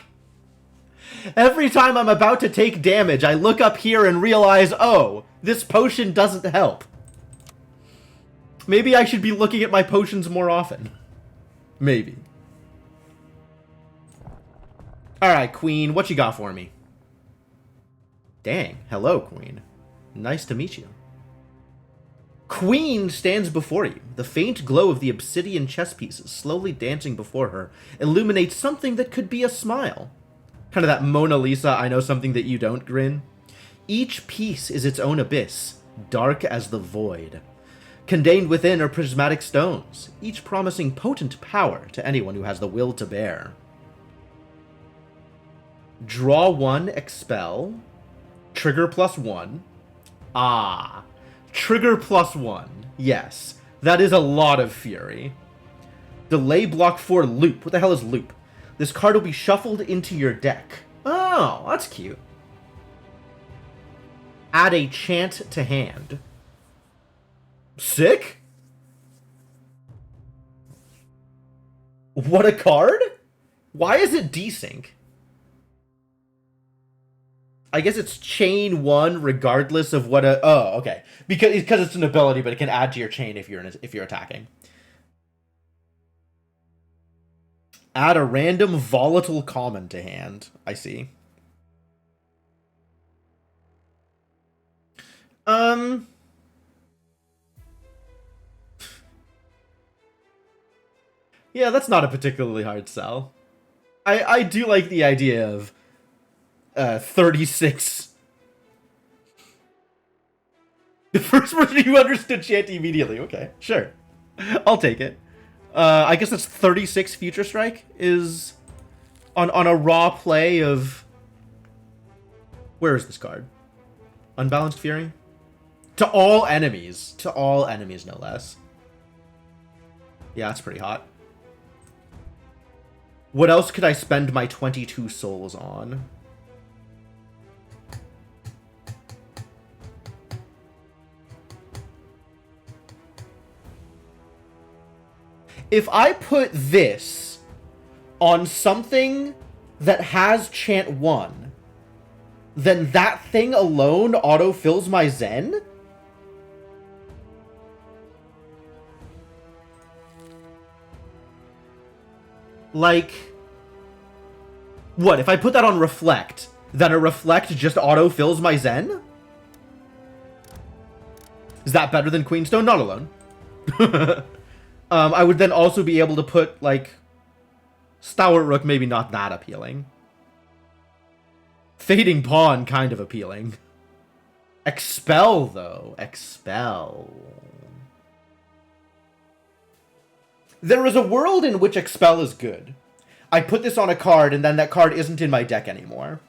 Every time I'm about to take damage, I look up here and realize, oh, this potion doesn't help. Maybe I should be looking at my potions more often. Maybe. Alright, Queen, what you got for me? Dang, hello, Queen. Nice to meet you. Queen stands before you. The faint glow of the obsidian chess pieces slowly dancing before her illuminates something that could be a smile. Kind of that Mona Lisa, I know something that you don't grin. Each piece is its own abyss, dark as the void. Contained within are prismatic stones, each promising potent power to anyone who has the will to bear. Draw 1, expel. Trigger +1. Ah. Trigger +1. Yes. That is a lot of fury. Delay block 4 loop. What the hell is loop? This card will be shuffled into your deck. Oh, that's cute. Add a chant to hand. Sick? What a card? Why is it desync? I guess it's chain 1 regardless of what a... Oh, okay. Because it's an ability, but it can add to your chain if you're attacking. Add a random volatile common to hand. I see. Yeah, that's not a particularly hard sell. I do like the idea of 36. The first person who understood Shanty immediately. Okay, sure. I'll take it. I guess that's 36 Future Strike is on a raw play of... Where is this card? Unbalanced Fury? To all enemies. To all enemies, no less. Yeah, that's pretty hot. What else could I spend my 22 souls on? If I put this on something that has Chant 1, then that thing alone auto-fills my Zen? Like... What, if I put that on Reflect, then a Reflect just auto-fills my Zen? Is that better than Queenstone? Not alone. I would then also be able to put, like... Stalwart Rook, maybe not that appealing. Fading Pawn, kind of appealing. Expel, though. Expel. There is a world in which Expel is good. I put this on a card, and then that card isn't in my deck anymore.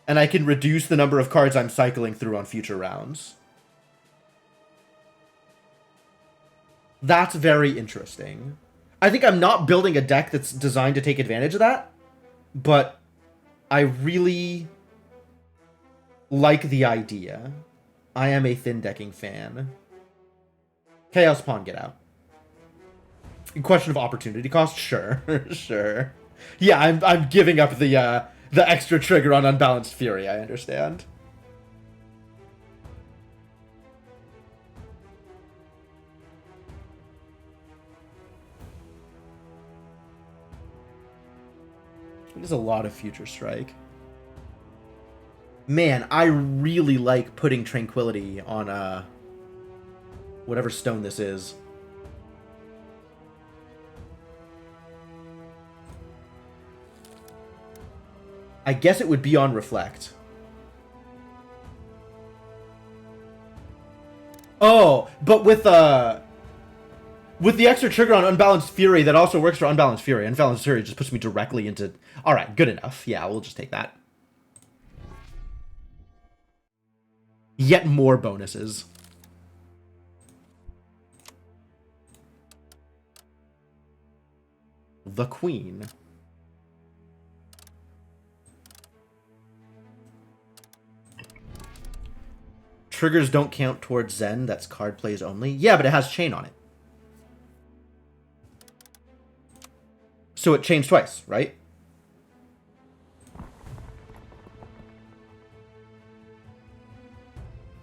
And I can reduce the number of cards I'm cycling through on future rounds. That's very interesting. I think I'm not building a deck that's designed to take advantage of that, but I really like the idea. I am a thin decking fan. Chaos Pawn, get out. Question of opportunity cost? Sure. Sure. Yeah, I'm giving up the extra trigger on Unbalanced Fury, I understand. It is a lot of Future Strike. Man, I really like putting Tranquility on whatever stone this is. I guess it would be on Reflect. Oh, but with the extra trigger on Unbalanced Fury, that also works for Unbalanced Fury. Unbalanced Fury just puts me directly into... Alright, good enough. Yeah, we'll just take that. Yet more bonuses. The Queen. Triggers don't count towards Zen. That's card plays only. Yeah, but it has chain on it. So it chains twice, right?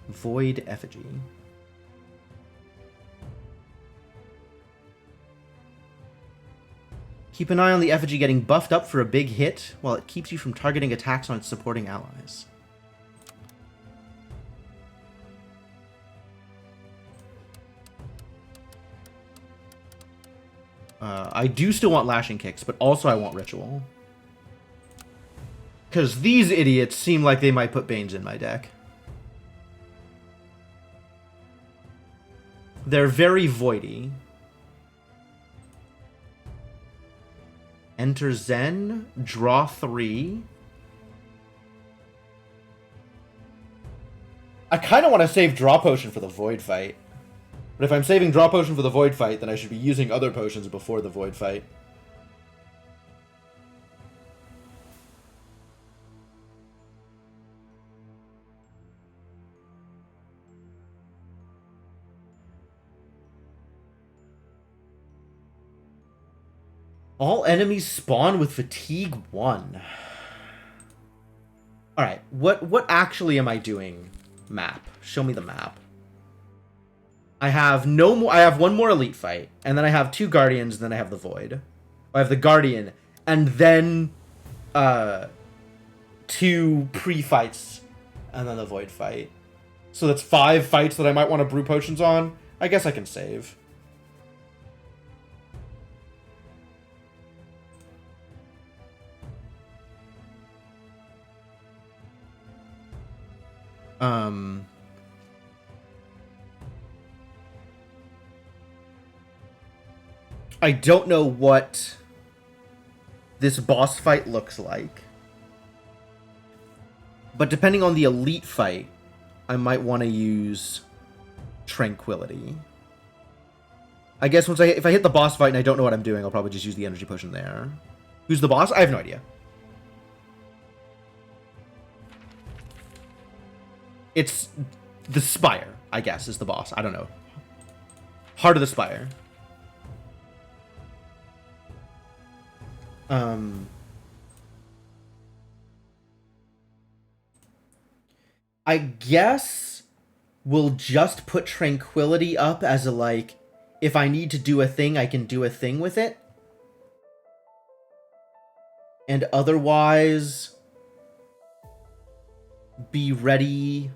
Void Effigy. Keep an eye on the Effigy getting buffed up for a big hit, while it keeps you from targeting attacks on its supporting allies. I do still want Lashing Kicks, but also I want Ritual. Because these idiots seem like they might put Banes in my deck. They're very voidy. Enter Zen, draw 3. I kind of want to save Draw Potion for the Void fight. But if I'm saving Draw Potion for the Void fight, then I should be using other potions before the Void fight. All enemies spawn with fatigue 1. Alright, what actually am I doing? Map. Show me the map. I have no more. I have one more elite fight, and then I have 2 guardians, and then I have the void. I have the guardian, and then 2 pre-fights, and then the void fight. So that's 5 fights that I might want to brew potions on. I guess I can save. I don't know what this boss fight looks like. But depending on the elite fight, I might want to use Tranquility. I guess if I hit the boss fight and I don't know what I'm doing, I'll probably just use the energy potion there. Who's the boss? I have no idea. It's the Spire, I guess, is the boss. I don't know. Heart of the Spire. I guess we'll just put Tranquility up as a, like, if I need to do a thing, I can do a thing with it. And otherwise, be ready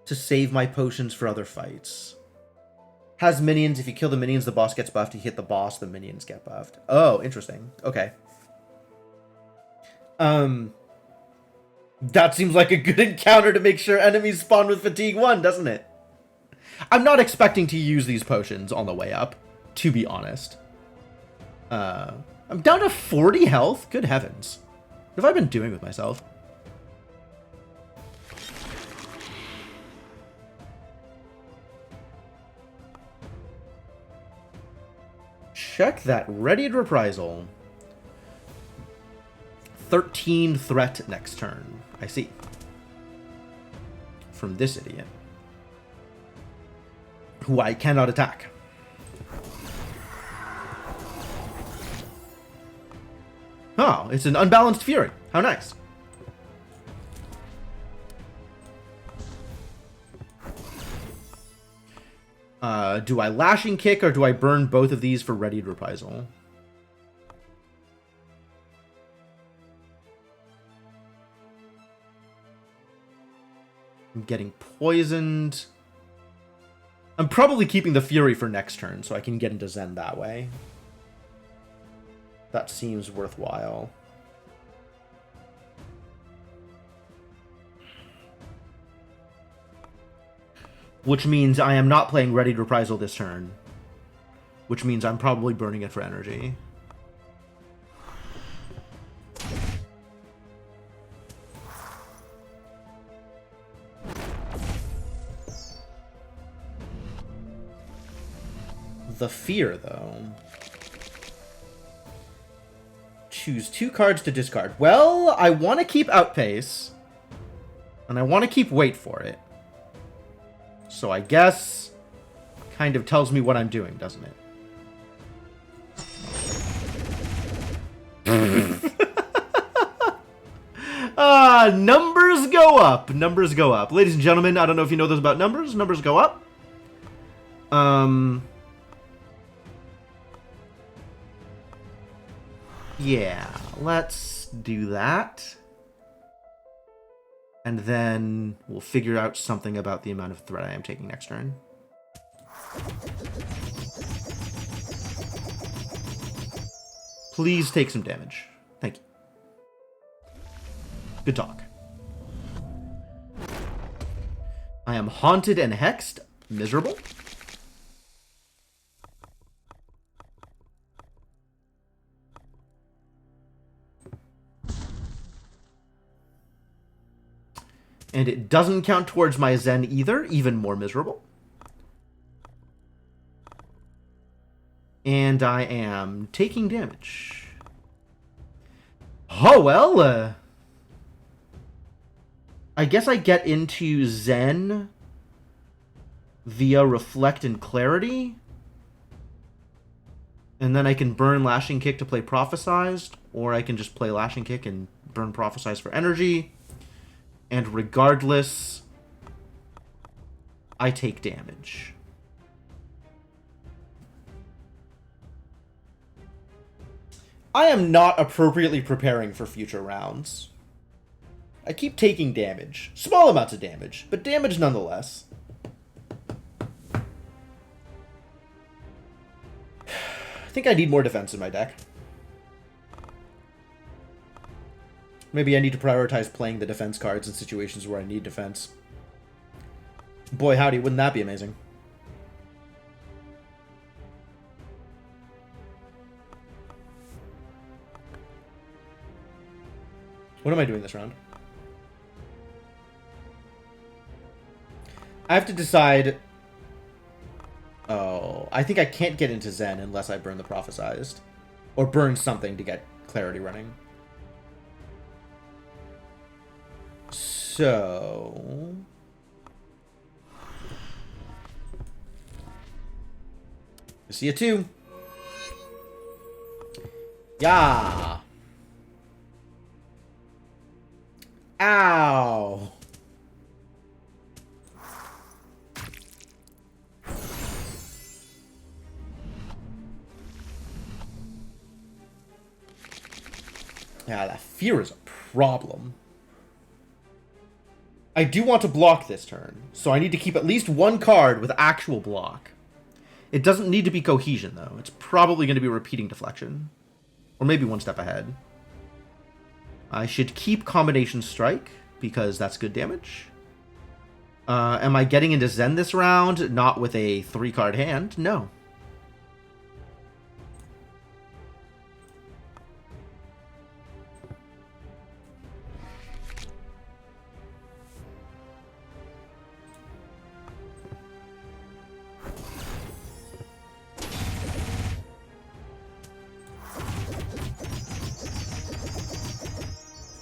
to save my potions for other fights. Has minions. If you kill the minions, the boss gets buffed. If you hit the boss, the minions get buffed. Oh, interesting. Okay. That seems like a good encounter to make sure enemies spawn with fatigue 1, doesn't it? I'm not expecting to use these potions on the way up, to be honest. I'm down to 40 health? Good heavens. What have I been doing with myself? Check that. Ready to reprisal. 13 threat next turn. I see. From this idiot. Who I cannot attack. Oh, it's an unbalanced fury. How nice. Do I lashing kick or do I burn both of these for ready reprisal? I'm getting poisoned. I'm probably keeping the fury for next turn so I can get into Zen that way. That seems worthwhile. Which means I am not playing Ready to Reprisal this turn. Which means I'm probably burning it for energy. The Fear, though. Choose 2 cards to discard. Well, I want to keep Outpace. And I want to keep Wait for it. So I guess kind of tells me what I'm doing, doesn't it? Numbers go up. Numbers go up. Ladies and gentlemen, I don't know if you know this about numbers. Numbers go up. Yeah, let's do that. And then we'll figure out something about the amount of threat I am taking next turn. Please take some damage. Thank you. Good talk. I am haunted and hexed. Miserable. And it doesn't count towards my Zen either, even more miserable. And I am taking damage. Oh, well. I guess I get into Zen via Reflect and Clarity. And then I can burn Lashing Kick to play Prophesized, or I can just play Lashing Kick and burn Prophesized for energy. And regardless, I take damage. I am not appropriately preparing for future rounds. I keep taking damage. Small amounts of damage, but damage nonetheless. I think I need more defense in my deck. Maybe I need to prioritize playing the defense cards in situations where I need defense. Boy, howdy, wouldn't that be amazing? What am I doing this round? I have to decide... Oh, I think I can't get into Zen unless I burn the Prophesized. Or burn something to get Clarity running. So... I see a 2. Yeah. Ow. Yeah, that fear is a problem. I do want to block this turn, so I need to keep at least one card with actual block. It doesn't need to be Cohesion, though. It's probably going to be Repeating Deflection. Or maybe one step ahead. I should keep Combination Strike, because that's good damage. Am I getting into Zen this round? Not with a 3-card hand. No.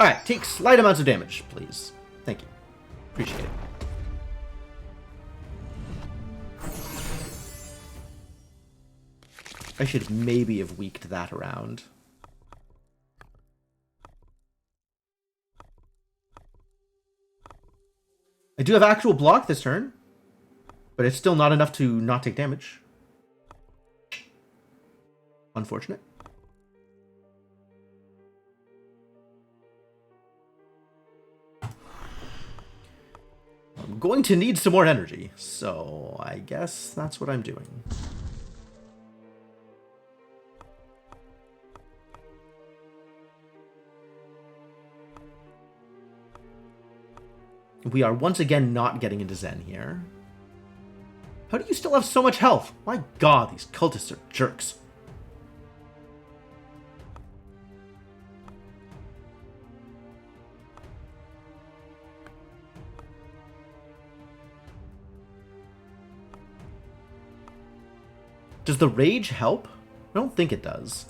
Alright, take slight amounts of damage, please. Thank you. Appreciate it. I should maybe have weaked that around. I do have actual block this turn, but it's still not enough to not take damage. Unfortunate. I'm going to need some more energy, so I guess that's what I'm doing. We are once again not getting into Zen here. How do you still have so much health? My god, these cultists are jerks. Does the rage help? I don't think it does.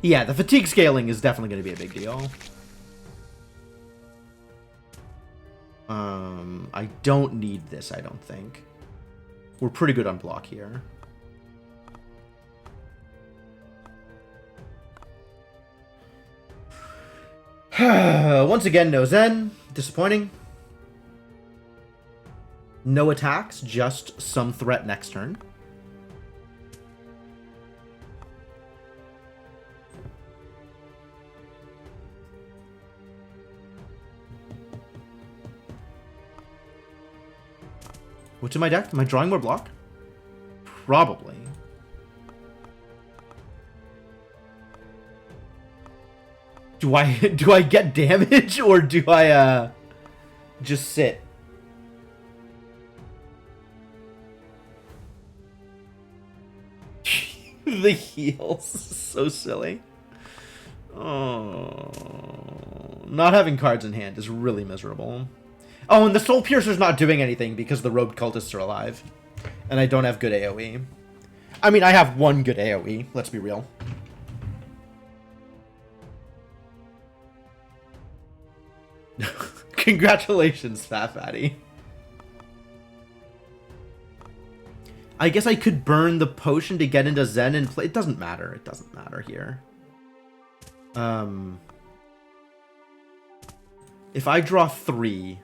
Yeah, the fatigue scaling is definitely going to be a big deal. I don't need this, I don't think. We're pretty good on block here. Once again, no Zen. Disappointing. No attacks, just some threat next turn. What's in my deck? Am I drawing more block? Probably. Do I get damage or do I just sit? The heals, so silly. Oh, not having cards in hand is really miserable. Oh, and the Soul Piercer's not doing anything because the Robed Cultists are alive. And I don't have good AoE. I mean, I have one good AoE, let's be real. Congratulations, Fat Fatty. I guess I could burn the potion to get into Zen and play. It doesn't matter. It doesn't matter here. If I draw 3,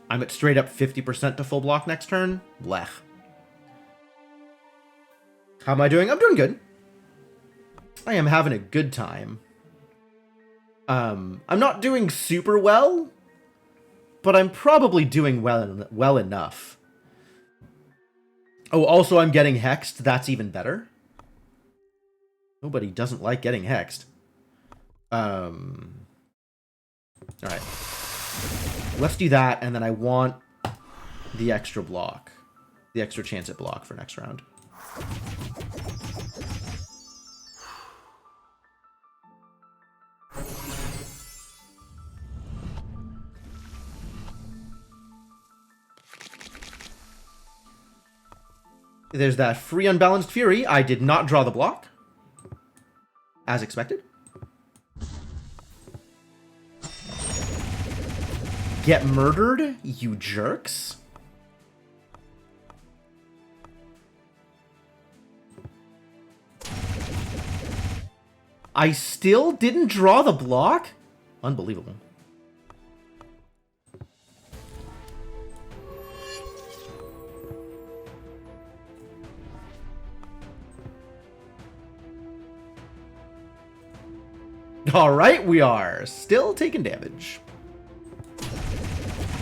I'm at straight up 50% to full block next turn. Blech. How am I doing? I'm doing good. I am having a good time. I'm not doing super well, but I'm probably doing well enough. Oh, also I'm getting hexed. That's even better. Nobody doesn't like getting hexed. All right. Let's do that, and then I want the extra block. The extra chance at block for next round. There's that free Unbalanced Fury. I did not draw the block. As expected. Get murdered, you jerks. I still didn't draw the block? Unbelievable. All right, we are still taking damage.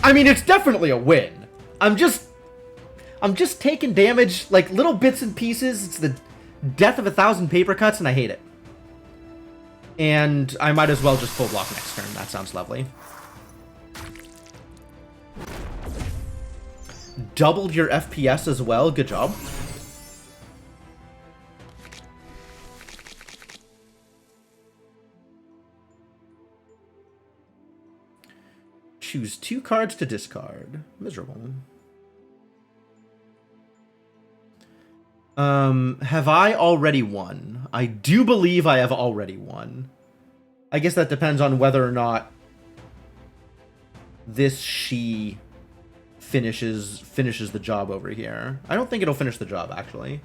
I mean, it's definitely a win. I'm just taking damage, like, little bits and pieces. It's the death of 1,000 paper cuts, and I hate it. And I might as well just full block next turn. That sounds lovely. Doubled your FPS as well. Good job. Choose 2 cards to discard. Miserable. Have I already won? I do believe I have already won. I guess that depends on whether or not this she finishes the job over here. I don't think it'll finish the job, actually.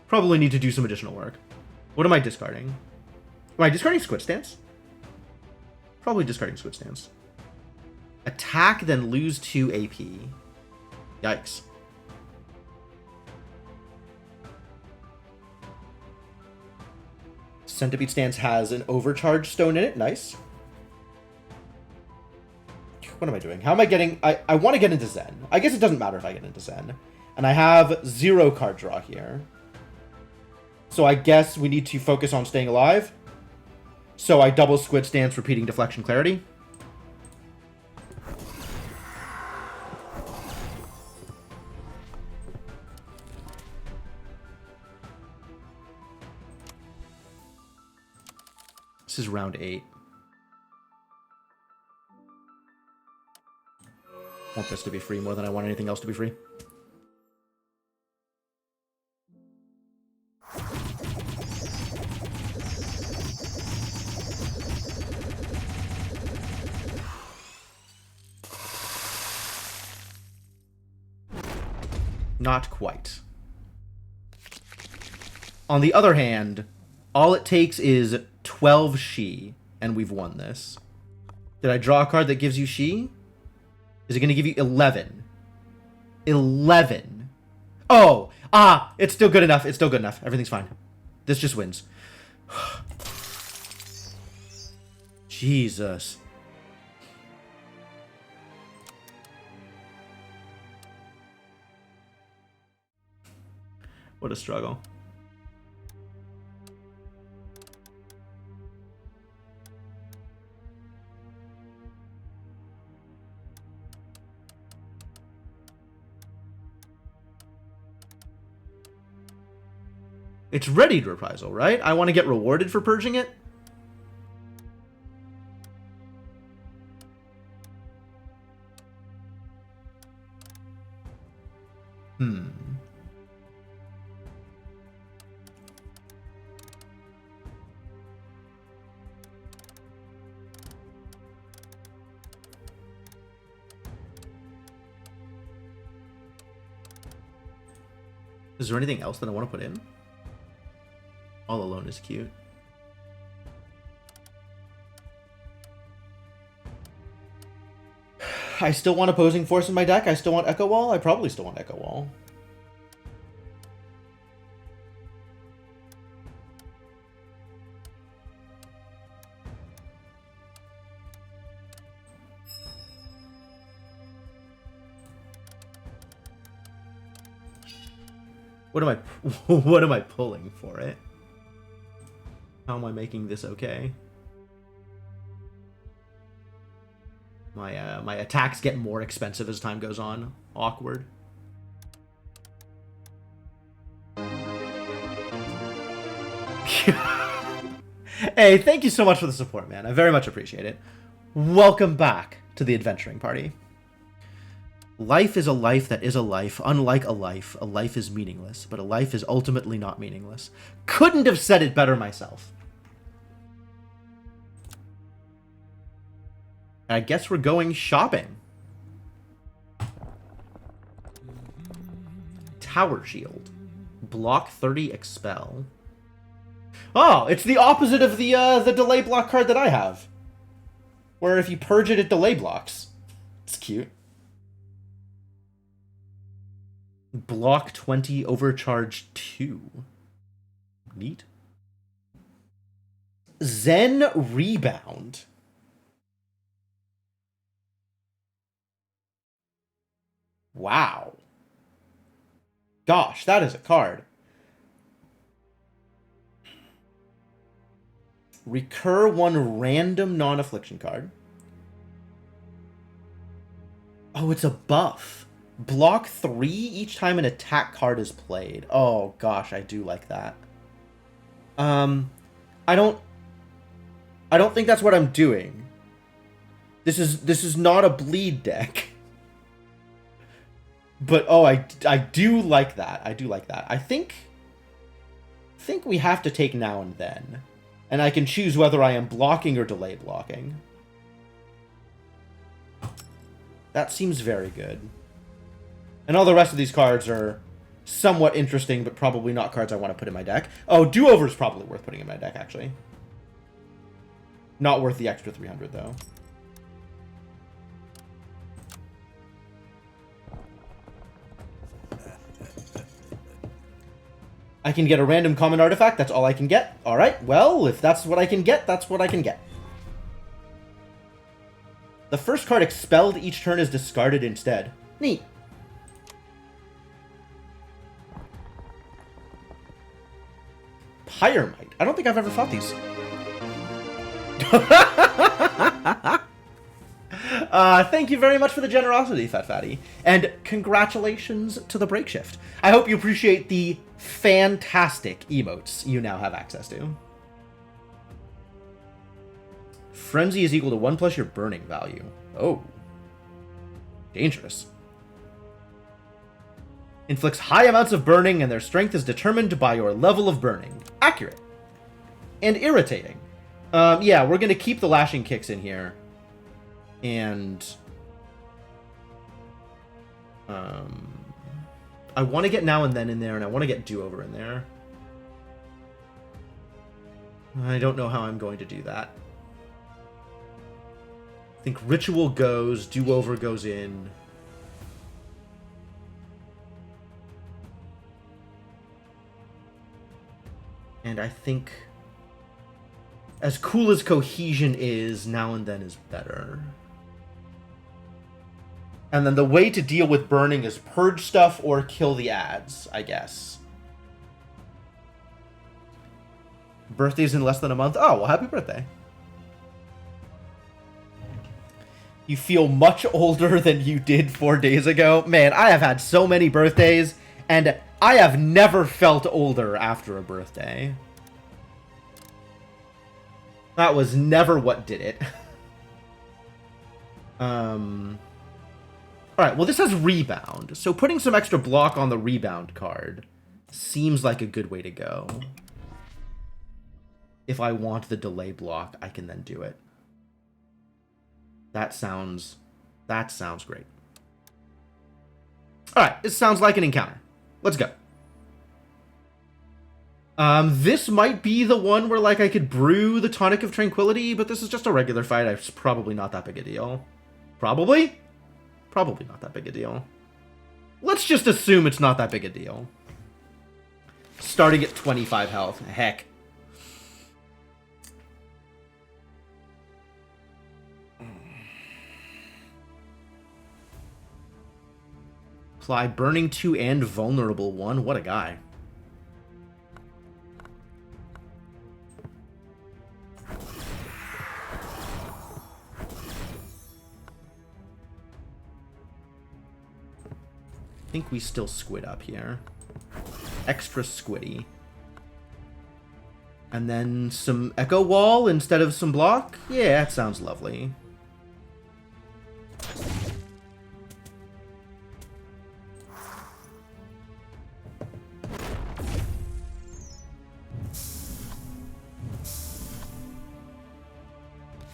Probably need to do some additional work. What am I discarding? Am I discarding Squid Stance? Probably discarding Squid Stance. Attack, then lose 2 AP. Yikes. Centipede Stance has an overcharge stone in it. Nice. What am I doing? How am I getting... I want to get into Zen. I guess it doesn't matter if I get into Zen. And I have 0 card draw here. So I guess we need to focus on staying alive. So I double Squid Stance, repeating Deflection Clarity. This is round 8. I want this to be free more than I want anything else to be free. Not quite. On the other hand, all it takes is 12 She, and we've won this. Did I draw a card that gives you She? Is it going to give you 11? 11. Oh! Ah! It's still good enough. It's still good enough. Everything's fine. This just wins. Jesus. What a struggle. It's ready to reprisal, right? I want to get rewarded for purging it. Is there anything else that I want to put in? All Alone is cute. I still want Opposing Force in my deck. I still want Echo Wall. I probably still want Echo Wall. What am I pulling for it? How am I making this okay? My attacks get more expensive as time goes on. Awkward. Hey, thank you so much for the support, man. I very much appreciate it. Welcome back to the adventuring party. Life is a life that is a life. Unlike a life is meaningless, but a life is ultimately not meaningless. Couldn't have said it better myself. I guess we're going shopping. Tower Shield. Block 30 Expel. Oh, it's the opposite of the delay block card that I have. Where if you purge it, it delay blocks. It's cute. Block 20, Overcharge 2. Neat. Zen Rebound. Wow. Gosh, that is a card. Recur one random non-affliction card. Oh, it's a buff. Block 3 each time an attack card is played. Oh gosh, I do like that. I don't think that's what I'm doing. This is not a bleed deck. But oh, I do like that. I do like that. I think we have to take Now and Then. And I can choose whether I am blocking or delay blocking. That seems very good. And all the rest of these cards are somewhat interesting, but probably not cards I want to put in my deck. Oh, Do-Over is probably worth putting in my deck, actually. Not worth the extra 300, though. I can get a random common artifact. That's all I can get. All right, well, if that's what I can get, that's what I can get. The first card expelled each turn is discarded instead. Neat. Pyromite. I don't think I've ever fought these. Thank you very much for the generosity, Fat Fatty. And congratulations to the Break Shift. I hope you appreciate the fantastic emotes you now have access to. Frenzy is equal to 1 plus your burning value. Oh. Dangerous. Inflicts high amounts of burning, and their strength is determined by your level of burning. Accurate. And irritating. Yeah, we're going to keep the lashing kicks in here. And I want to get Now and Then in there, and I want to get Do-Over in there. I don't know how I'm going to do that. I think Ritual goes, Do-Over goes in. And I think, as cool as Cohesion is, Now and Then is better. And then the way to deal with burning is purge stuff or kill the ads, I guess. Birthday's in less than a month. Oh, well, happy birthday. You feel much older than you did 4 days ago. Man, I have had so many birthdays, and I have never felt older after a birthday. That was never what did it. Alright, well this has Rebound, so putting some extra block on the Rebound card seems like a good way to go. If I want the delay block, I can then do it. That sounds great. Alright, it sounds like an encounter. Let's go. This might be the one where, like, I could brew the Tonic of Tranquility, but this is just a regular fight. It's probably not that big a deal. Probably? Probably not that big a deal. Let's just assume it's not that big a deal. Starting at 25 health. Heck. Apply Burning 2 and Vulnerable 1. What a guy. I think we still squid up here. Extra squiddy. And then some Echo Wall instead of some block? Yeah, that sounds lovely.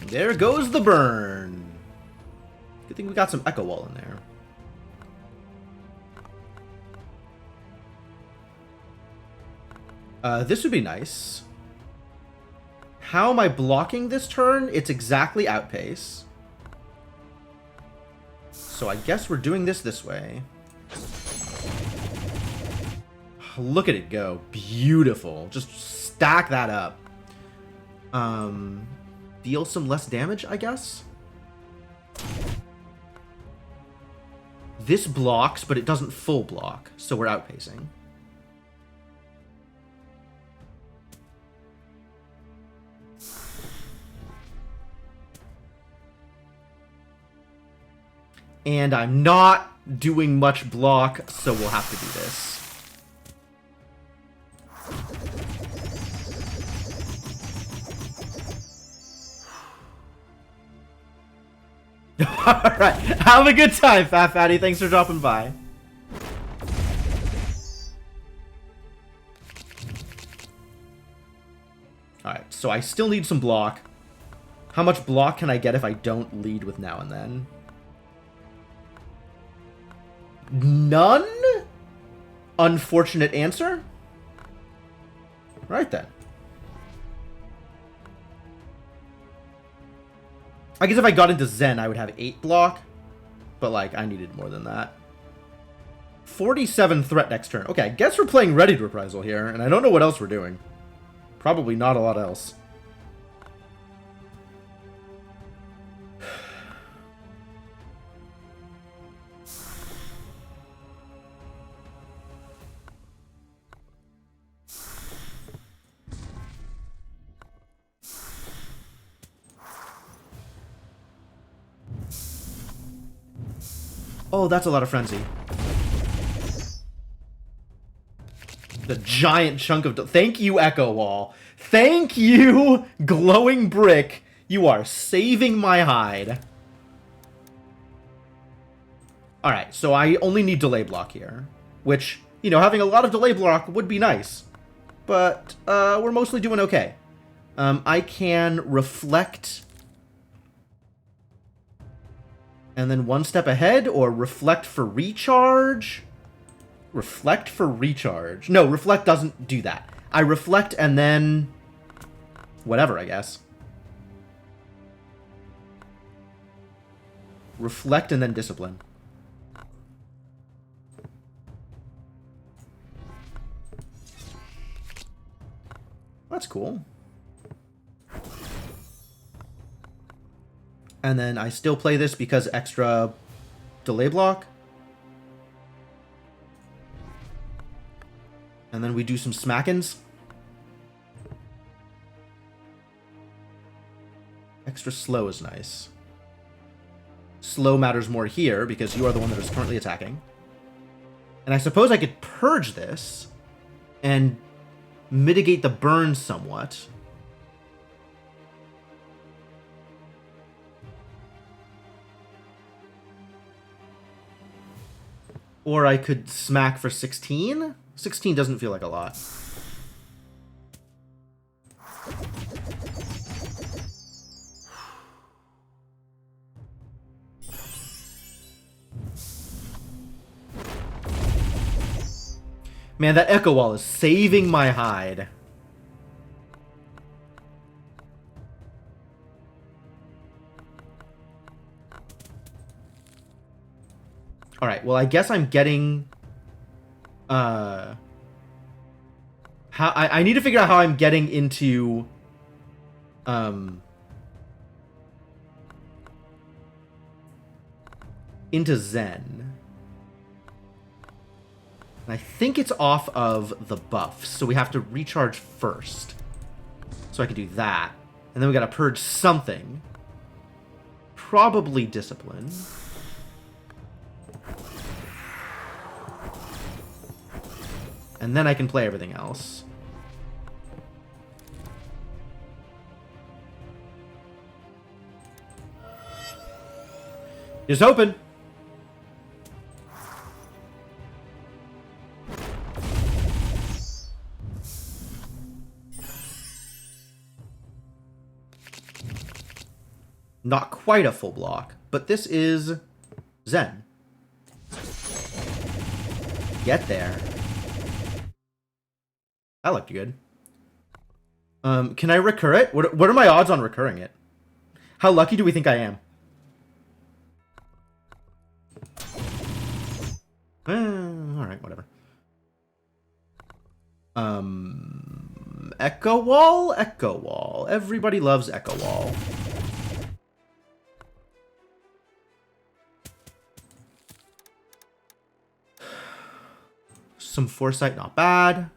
There goes the burn. Good thing we got some Echo Wall in there. This would be nice. How am I blocking this turn? It's exactly outpace. So I guess we're doing this way. Look at it go. Beautiful. Just stack that up. Deal some less damage, I guess? This blocks, but it doesn't full block, so we're outpacing. And I'm not doing much block, so we'll have to do this. Alright, have a good time, Fat Fatty. Thanks for dropping by. Alright, so I still need some block. How much block can I get if I don't lead with Now and Then? None? Unfortunate answer? Right then. I guess if I got into Zen, I would have 8 block. But, like, I needed more than that. 47 threat next turn. Okay, I guess we're playing Ready to Reprisal here, and I don't know what else we're doing. Probably not a lot else. Oh, that's a lot of Frenzy. The giant chunk of... Thank you, Echo Wall. Thank you, Glowing Brick. You are saving my hide. Alright, so I only need Delay Block here. Which, you know, having a lot of Delay Block would be nice. But, we're mostly doing okay. I can Reflect... and then one step ahead, or Reflect for recharge? Reflect for recharge. No, Reflect doesn't do that. I Reflect and then... whatever, I guess. Reflect and then Discipline. That's cool. And then I still play this because extra delay block. And then we do some smackins. Extra slow is nice. Slow matters more here because you are the one that is currently attacking. And I suppose I could purge this and mitigate the burn somewhat. Or I could smack for 16? 16 doesn't feel like a lot. Man, that Echo Wall is saving my hide. Alright, well, I guess I'm getting... I need to figure out how I'm getting into... into Zen. And I think it's off of the buffs, so we have to recharge first. So I can do that. And then we gotta purge something. Probably discipline. And then I can play everything else. Just open. Not quite a full block, but this is Zen. Get there. That looked good. Can I recur it? What are my odds on recurring it? How lucky do we think I am? Alright, whatever. Echo Wall? Echo Wall. Everybody loves Echo Wall. Some Foresight, not bad.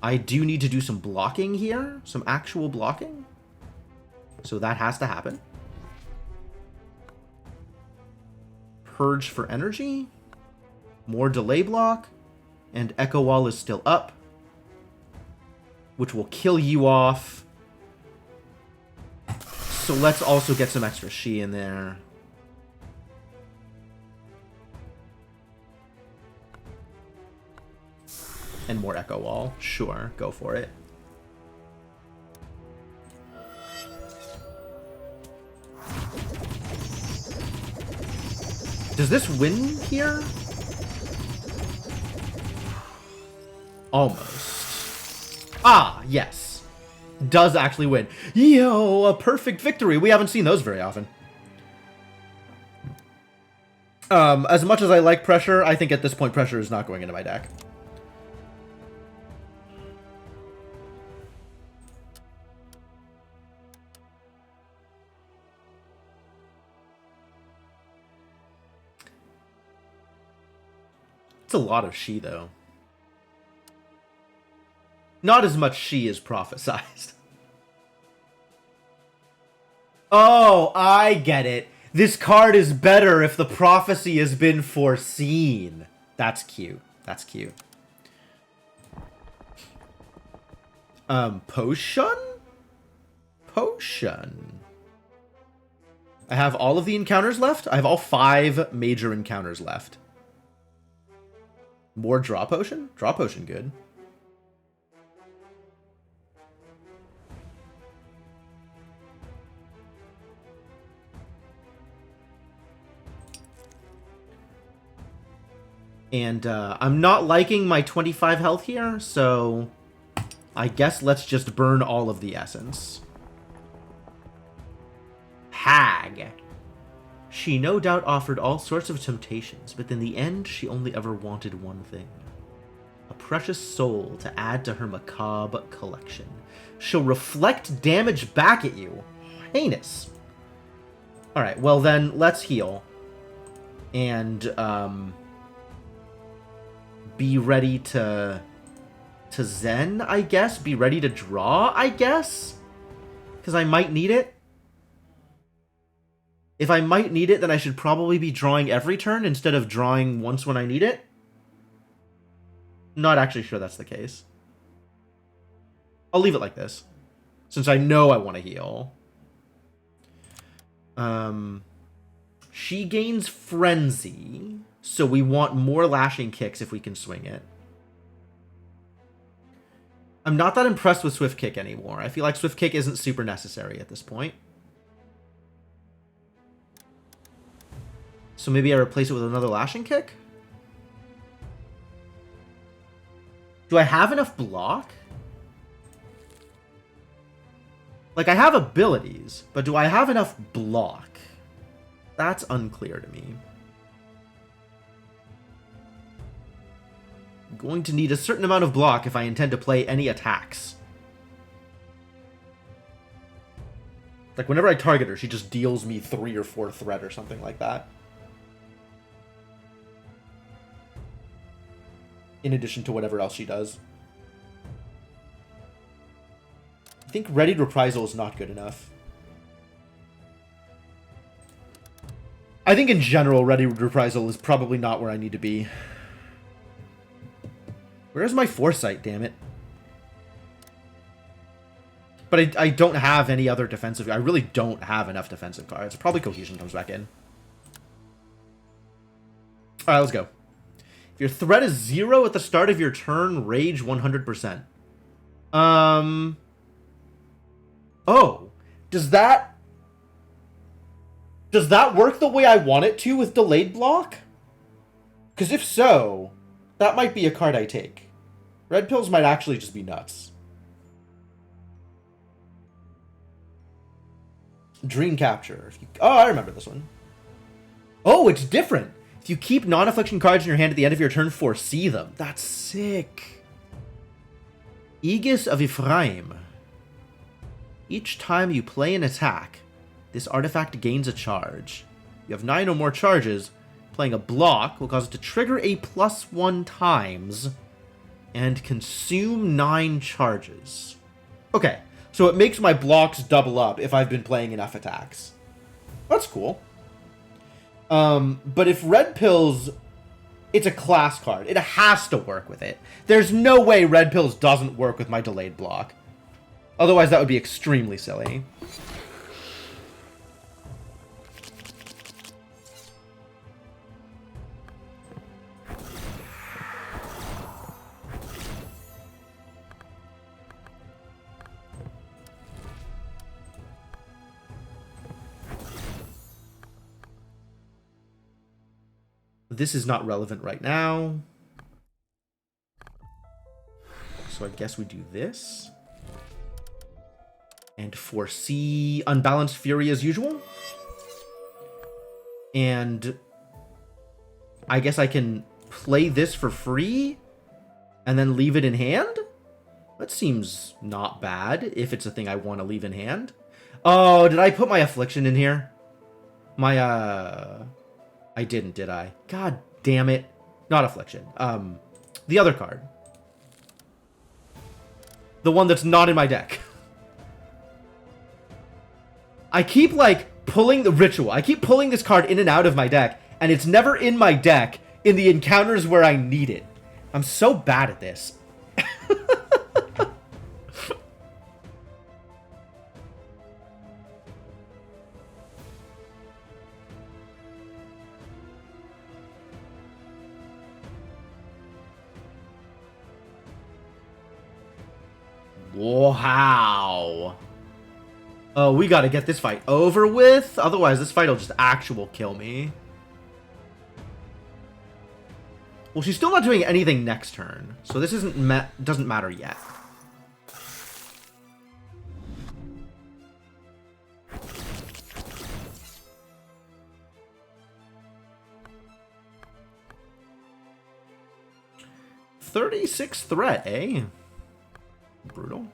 I do need to do some blocking here. Some actual blocking. So that has to happen. Purge for energy. More delay block. And Echo Wall is still up. Which will kill you off. So let's also get some extra Shi in there. And more Echo Wall. Sure, go for it. Does this win here? Almost. Ah, yes. Does actually win. Yo, a perfect victory. We haven't seen those very often. As much as I like pressure, I think at this point pressure is not going into my deck. It's a lot of Shi, though. Not as much Shi as prophesized. Oh, I get it. This card is better if the prophecy has been foreseen. That's cute. That's cute. Potion? Potion. I have all of the encounters left. I have all 5 major encounters left. More draw potion? Draw potion, good. And I'm not liking my 25 health here, so I guess let's just burn all of the essence. Hag. She no doubt offered all sorts of temptations, but in the end, she only ever wanted one thing. A precious soul to add to her macabre collection. She'll reflect damage back at you. Heinous. Alright, well then, let's heal. And, be ready to Zen, I guess? Be ready to draw, I guess? Because I might need it. If I might need it, then I should probably be drawing every turn instead of drawing once when I need it. Not actually sure that's the case. I'll leave it like this, since I know I want to heal. She gains Frenzy, so we want more Lashing Kicks if we can swing it. I'm not that impressed with Swift Kick anymore. I feel like Swift Kick isn't super necessary at this point. So maybe I replace it with another Lashing Kick? Do I have enough block? Like, I have abilities, but do I have enough block? That's unclear to me. going to need a certain amount of block if I intend to play any attacks. Like, whenever I target her, she just deals me 3 or 4 threat or something like that. In addition to whatever else she does. I think Readied Reprisal is not good enough. I think in general, Readied Reprisal is probably not where I need to be. Where's my Foresight, damn it? But I don't have any other defensive... I really don't have enough defensive cards. Probably Cohesion comes back in. Alright, let's go. If your threat is 0 at the start of your turn, rage 100%. Oh. Does that work the way I want it to with delayed block? Because if so, that might be a card I take. Red pills might actually just be nuts. Dream Capture. Oh, I remember this one. Oh, it's different. If you keep non-affliction cards in your hand at the end of your turn, foresee them. That's sick. Aegis of Ephraim. Each time you play an attack, this artifact gains a charge. You have 9 or more charges. Playing a block will cause it to trigger a +1 times and consume 9 charges. Okay. So it makes my blocks double up if I've been playing enough attacks. That's cool. But if Red Pills... It's a class card. It has to work with it. There's no way Red Pills doesn't work with my delayed block. Otherwise, that would be extremely silly. This is not relevant right now. So I guess we do this. And foresee Unbalanced Fury as usual. And I guess I can play this for free and then leave it in hand? That seems not bad if it's a thing I want to leave in hand. Oh, did I put my Affliction in here? I didn't, did I? God damn it. Not Affliction. The other card. The one that's not in my deck. I keep, like, pulling the Ritual. I keep pulling this card in and out of my deck, and it's never in my deck in the encounters where I need it. I'm so bad at this. Wow. Oh, we gotta get this fight over with. Otherwise, this fight will just actual kill me. Well, she's still not doing anything next turn. So this doesn't matter yet. $36 threat, eh? Brutal.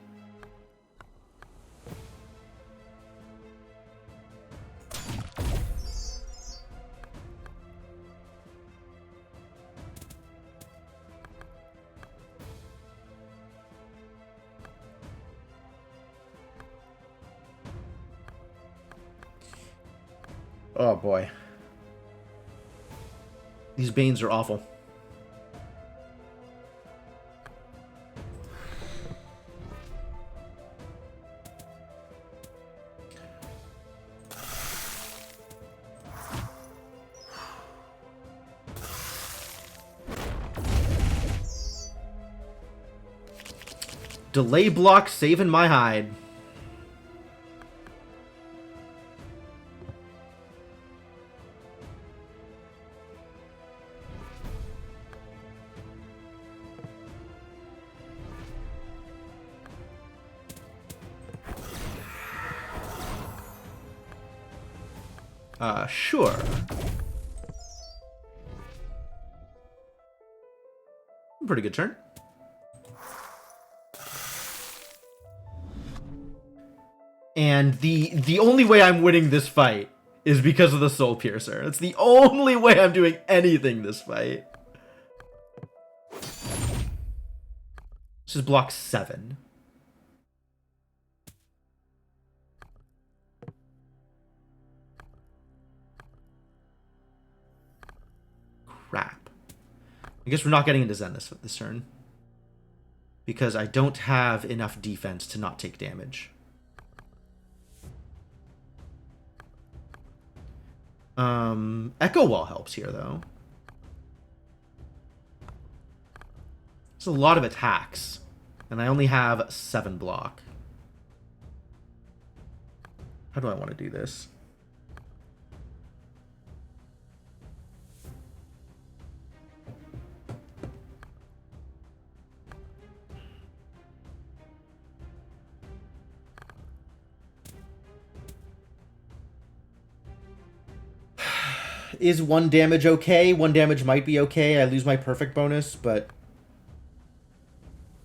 Oh boy. These Banes are awful. Delay block saving my hide. Sure. Pretty good turn. And the only way I'm winning this fight is because of the Soul Piercer. It's the only way I'm doing anything this fight. This is block 7. Crap. I guess we're not getting into Zen this turn. Because I don't have enough defense to not take damage. Echo Wall helps here, though. It's a lot of attacks. And I only have 7 block. How do I want to do this? Is 1 damage okay? 1 damage might be okay. I lose my perfect bonus, but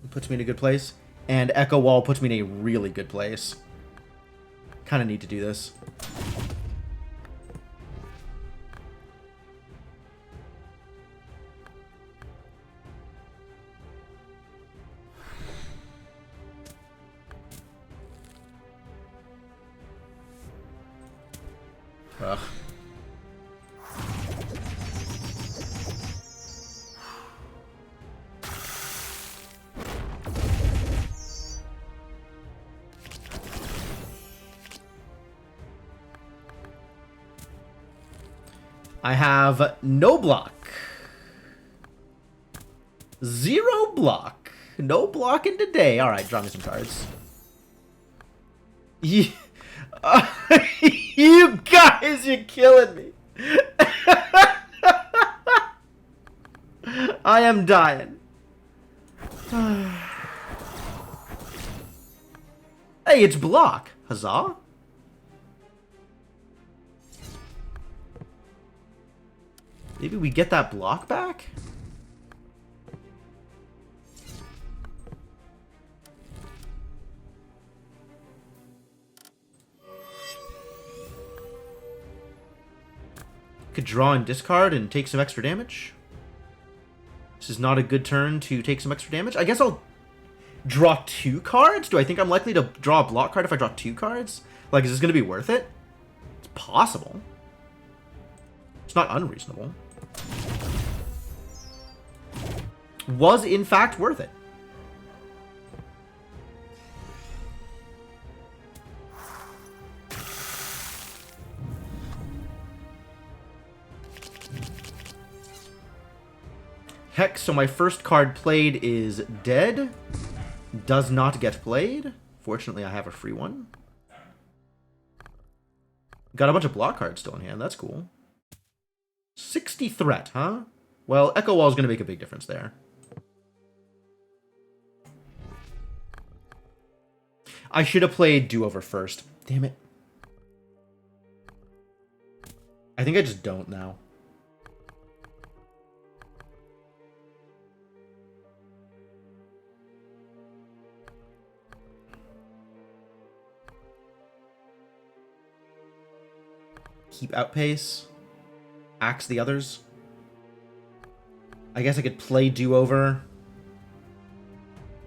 it puts me in a good place. And Echo Wall puts me in a really good place. Kind of need to do this. Ugh. I have no block. 0 block. No blocking today. Alright, draw me some cards. You guys, you're killing me. I am dying. Hey, it's block. Huzzah. Maybe we get that block back? Could draw and discard and take some extra damage. This is not a good turn to take some extra damage. I guess I'll draw 2 cards? Do I think I'm likely to draw a block card if I draw 2 cards? Like, is this going to be worth it? It's possible. It's not unreasonable. Was, in fact, worth it. Heck, so my first card played is dead. Does not get played. Fortunately, I have a free one. Got a bunch of block cards still in hand. That's cool. 60 threat, huh? Well, Echo Wall is going to make a big difference there. I should have played Do-Over first. Damn it. I think I just don't now. Keep Outpace. Axe the others. I guess I could play Do-Over.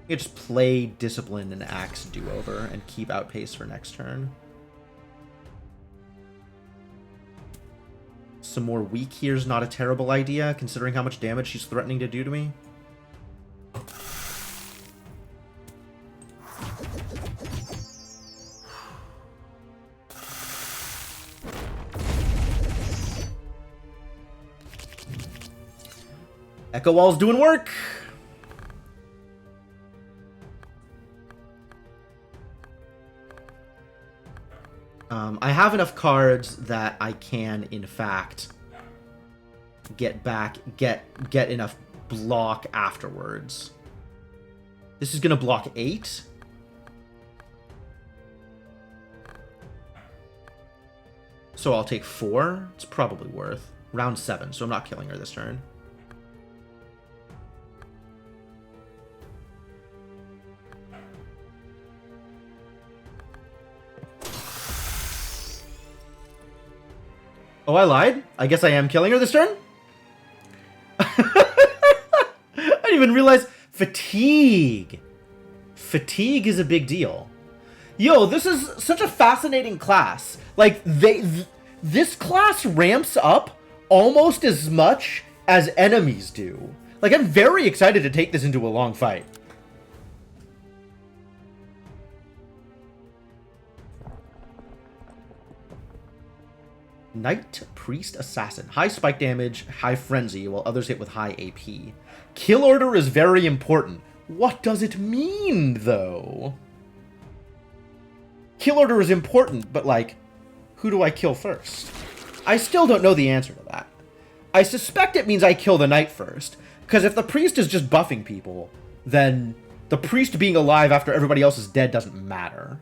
I could just play Discipline and Axe Do-Over and keep Outpace for next turn. Some more weak here's not a terrible idea, considering how much damage she's threatening to do to me. Echo Wall's doing work! I have enough cards that I can, in fact, get enough block afterwards. This is gonna block 8. So I'll take 4. It's probably worth. Round 7, so I'm not killing her this turn. Oh, I lied? I guess I am killing her this turn? I didn't even realize... Fatigue! Fatigue is a big deal. Yo, this is such a fascinating class. Like, this class ramps up almost as much as enemies do. Like, I'm very excited to take this into a long fight. Knight, Priest, Assassin. High spike damage, high frenzy, while others hit with high AP. Kill order is very important. What does it mean, though? Kill order is important, but, like, who do I kill first? I still don't know the answer to that. I suspect it means I kill the Knight first, because if the Priest is just buffing people, then the Priest being alive after everybody else is dead doesn't matter.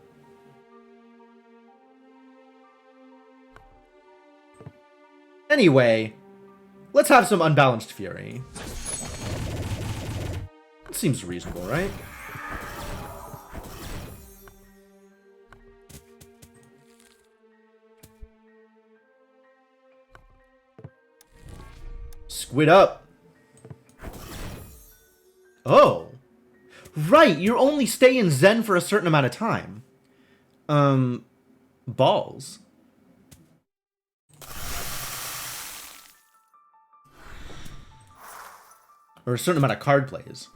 Anyway, let's have some Unbalanced Fury. It seems reasonable, right? Squid up. Oh. Right, you only stay in Zen for a certain amount of time. Balls. Or a certain amount of card plays.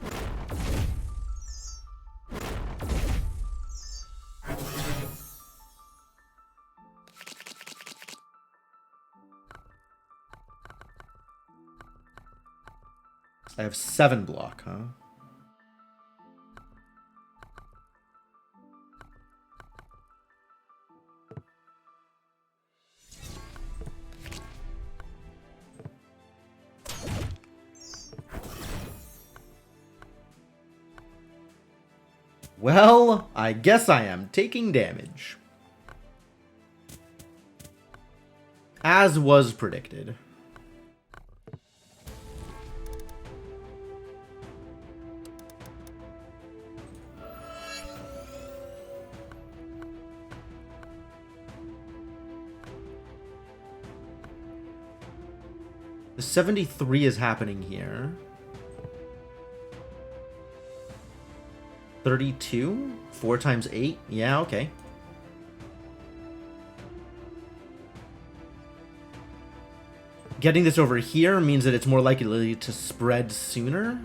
I have 7 block, huh? Well, I guess I am taking damage. As was predicted. The 73 is happening here. 32? 4 times 8? Yeah, okay. Getting this over here means that it's more likely to spread sooner.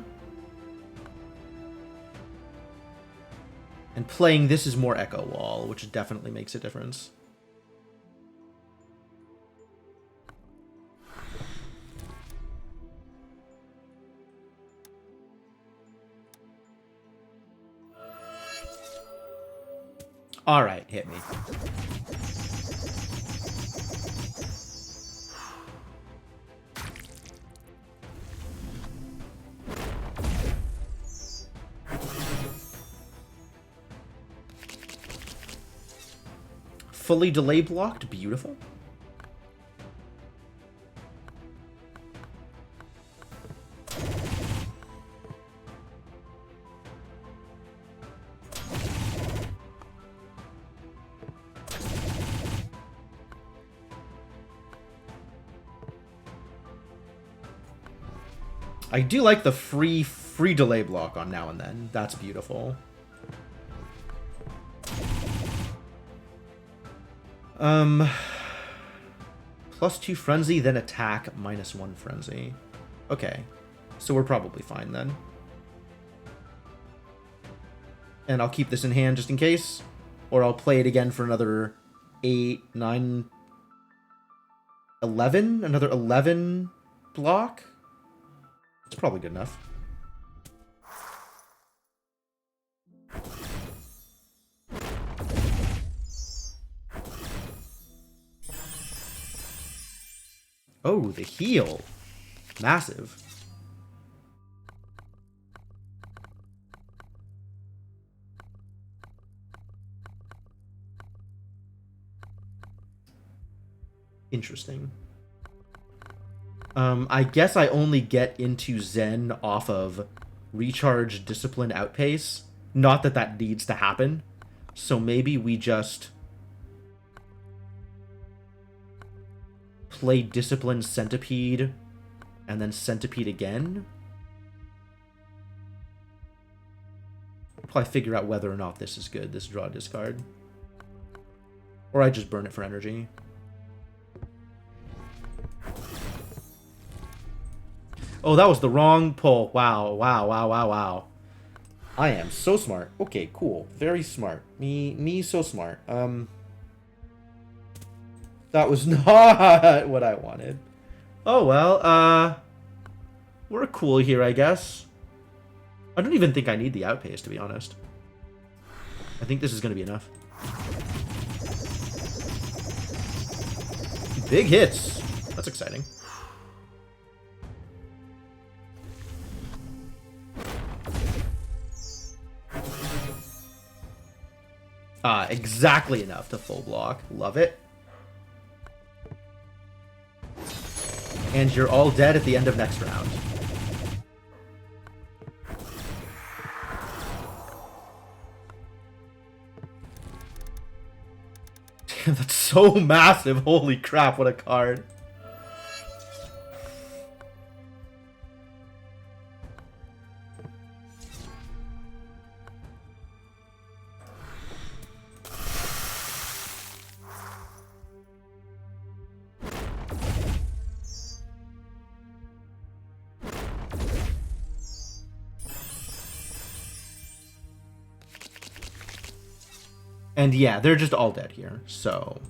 And playing this is more Echo Wall, which definitely makes a difference. Alright, hit me. Fully delay blocked, beautiful. I do like the free delay block on Now and Then. That's beautiful. +2 frenzy, then attack, -1 frenzy. Okay. So we're probably fine then. And I'll keep this in hand just in case. Or I'll play it again for another 8, 9, 11? Another 11 block? It's probably good enough. Oh, the heal. Massive. Interesting. I guess I only get into Zen off of recharge, discipline, outpace. Not that that needs to happen. So maybe we just play Discipline Centipede, and then Centipede again. Probably figure out whether or not this is good, this draw discard. Or I just burn it for energy. Oh, that was the wrong pull. Wow, wow, wow, wow, wow. I am so smart. Okay, cool. Very smart. Me so smart. That was not what I wanted. Oh, well, we're cool here, I guess. I don't even think I need the outpace, to be honest. I think this is going to be enough. Big hits. That's exciting. Exactly enough to full block. Love it. And you're all dead at the end of next round. Damn, that's so massive. Holy crap, what a card. And yeah, they're just all dead here, so...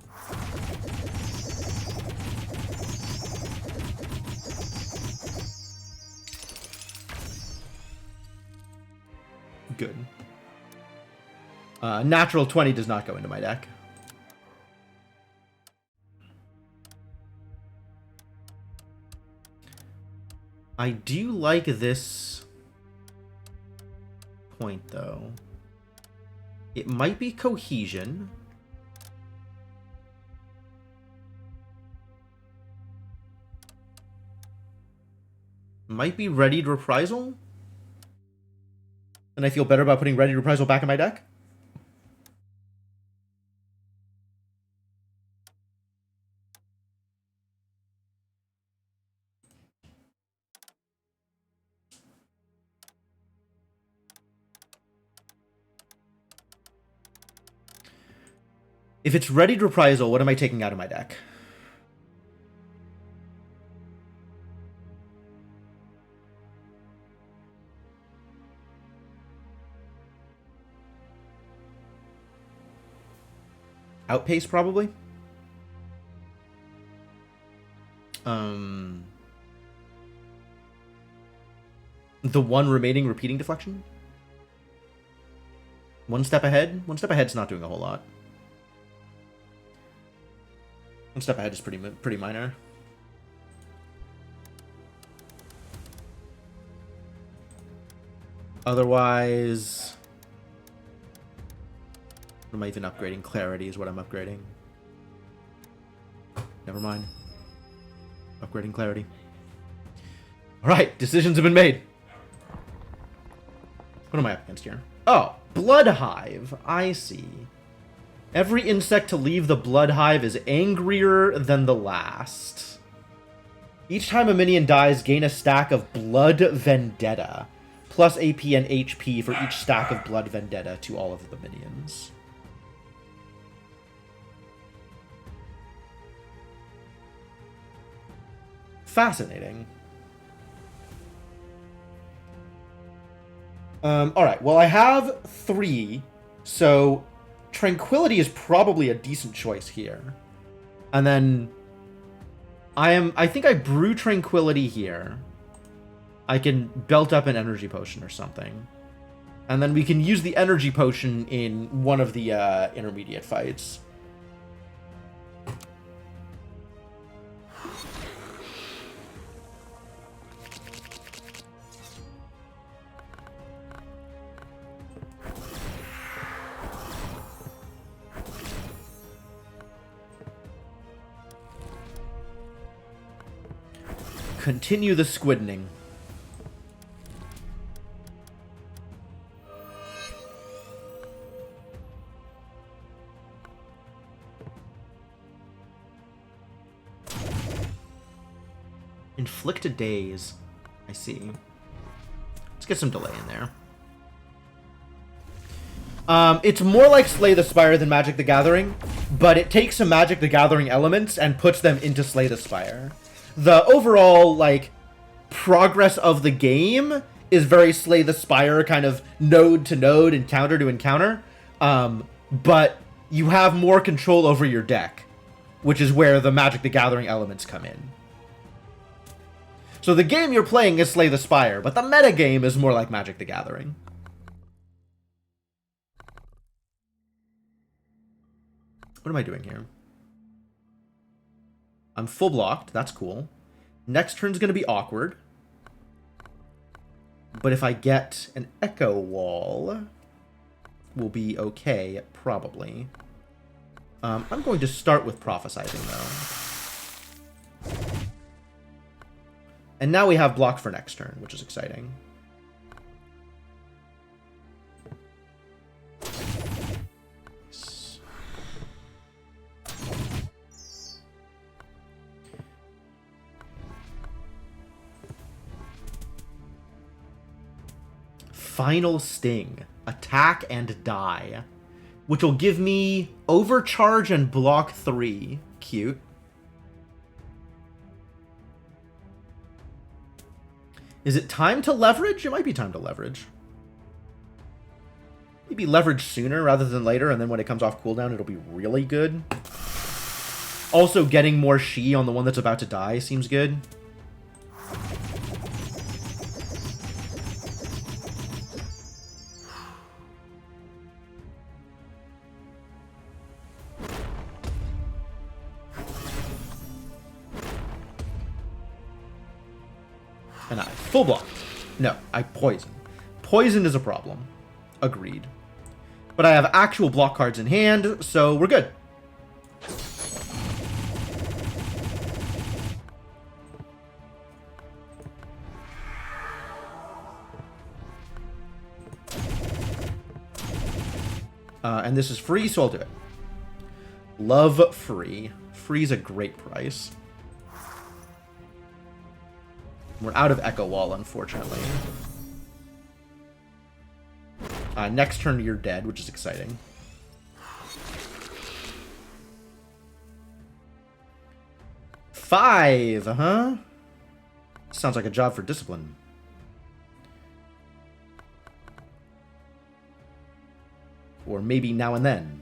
Good. Natural 20 does not go into my deck. I do like this point, though. It might be Cohesion. Might be Readied Reprisal. And I feel better about putting Readied Reprisal back in my deck. If it's Readied Reprisal, what am I taking out of my deck? Outpace, probably. The one remaining Repeating Deflection? One step ahead? One step ahead's not doing a whole lot. One step ahead is pretty minor. Otherwise... What am I even upgrading? Clarity is what I'm upgrading. Never mind. Upgrading Clarity. Alright, decisions have been made. What am I up against here? Oh, Blood Hive. I see. Every insect to leave the Blood Hive is angrier than the last. Each time a minion dies, gain a stack of Blood Vendetta. Plus AP and HP for each stack of Blood Vendetta to all of the minions. Fascinating. Alright, well I have 3, so Tranquility is probably a decent choice here. And then I think I brew Tranquility here. I can belt up an energy potion or something. And then we can use the energy potion in one of the intermediate fights. Continue the squiddening. Inflict a daze. I see. Let's get some delay in there. It's more like Slay the Spire than Magic the Gathering, but it takes some Magic the Gathering elements and puts them into Slay the Spire. The overall, like, progress of the game is very Slay the Spire, kind of node to node, encounter to encounter. But you have more control over your deck, which is where the Magic the Gathering elements come in. So the game you're playing is Slay the Spire, but the meta game is more like Magic the Gathering. What am I doing here? I'm full blocked. That's cool. Next turn's going to be awkward. But if I get an Echo Wall, we'll be okay, probably. I'm going to start with Prophesizing, though. And now we have block for next turn, which is exciting. Final Sting. Attack and die. Which will give me Overcharge and block 3. Cute. Is it time to leverage? It might be time to leverage. Maybe leverage sooner rather than later, and then when it comes off cooldown, it'll be really good. Also, getting more Shi on the one that's about to die seems good. And I full block. No, I poison. Poison is a problem. Agreed. But I have actual block cards in hand, so we're good. And this is free, so I'll do it. Love free. Free's a great price. We're out of Echo Wall, unfortunately. Next turn, you're dead, which is exciting. Five, huh? Sounds like a job for discipline. Or maybe now and then.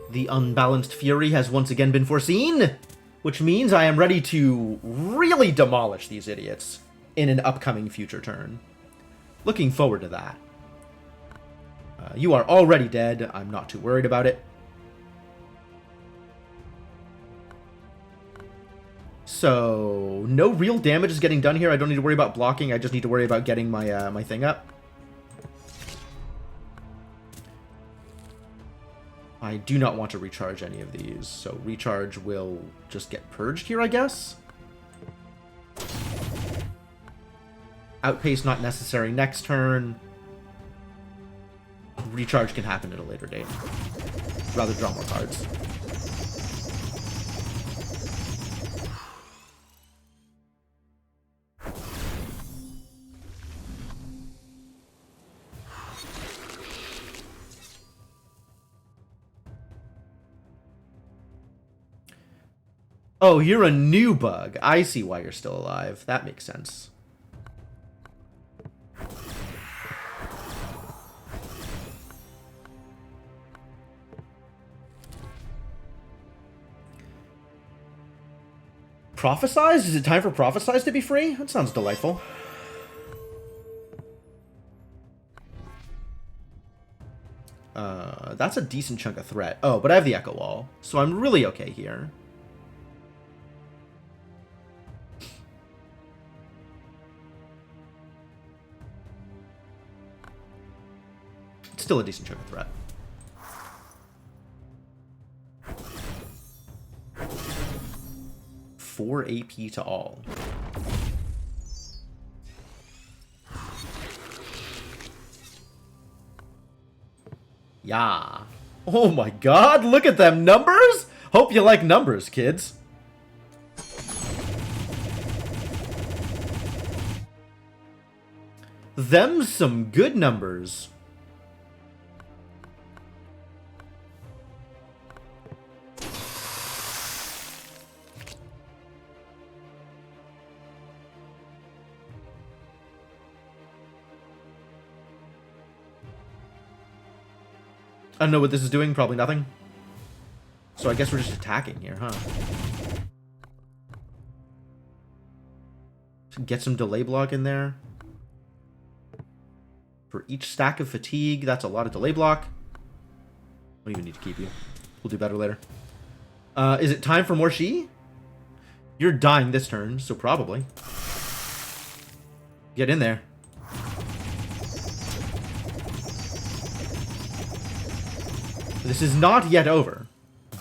The Unbalanced Fury has once again been foreseen, which means I am ready to really demolish these idiots in an upcoming future turn. Looking forward to that. You are already dead. I'm not too worried about it. So, no real damage is getting done here. I don't need to worry about blocking. I just need to worry about getting my my thing up. I do not want to recharge any of these, so recharge will just get purged here, I guess? Outpace not necessary next turn. Recharge can happen at a later date. Rather draw more cards. Oh, you're a new bug. I see why you're still alive. That makes sense. Prophesize? Is it time for Prophesize to be free? That sounds delightful. That's a decent chunk of threat. Oh, but I have the Echo Wall, so I'm really okay here. It's still a decent chunk of threat. Four AP to all. Yeah. Oh my god, look at them numbers! Hope you like numbers, kids. Them's some good numbers. I don't know what this is doing, probably nothing. So I guess we're just attacking here, huh? Get some delay block in there. For each stack of fatigue, that's a lot of delay block. I don't even need to keep you. We'll do better later. Is it time for more Shi? You're dying this turn, so probably. Get in there. This is not yet over,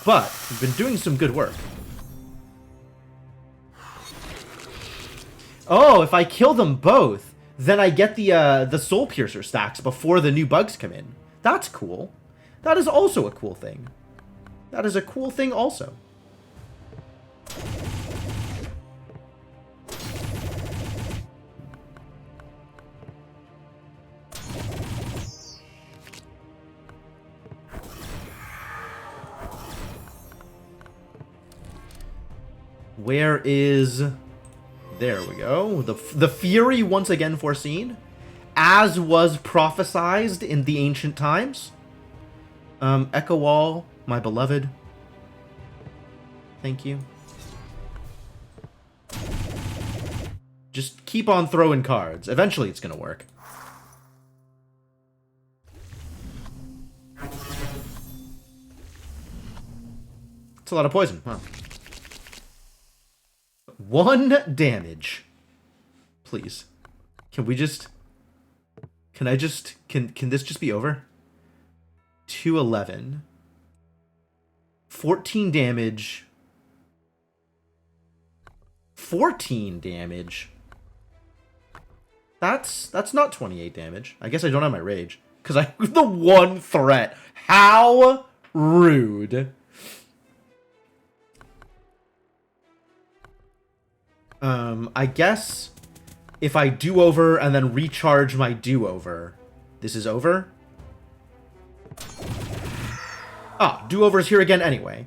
but we've been doing some good work. Oh, if I kill them both, then I get the Soul Piercer stacks before the new bugs come in. That's cool. That is also a cool thing. That is a cool thing also. Where is... There we go. The Fury once again foreseen, as was prophesized in the ancient times. Echo Wall, my beloved. Thank you. Just keep on throwing cards. Eventually it's gonna work. It's a lot of poison, huh? 1 damage. Please. Can we just... Can I just... Can this just be over? 211. 14 damage. 14 damage. That's not 28 damage. I guess I don't have my rage. Because I have the 1 threat. How rude. I guess if I do-over and then recharge my do-over, this is over? Ah, do-over is here again anyway.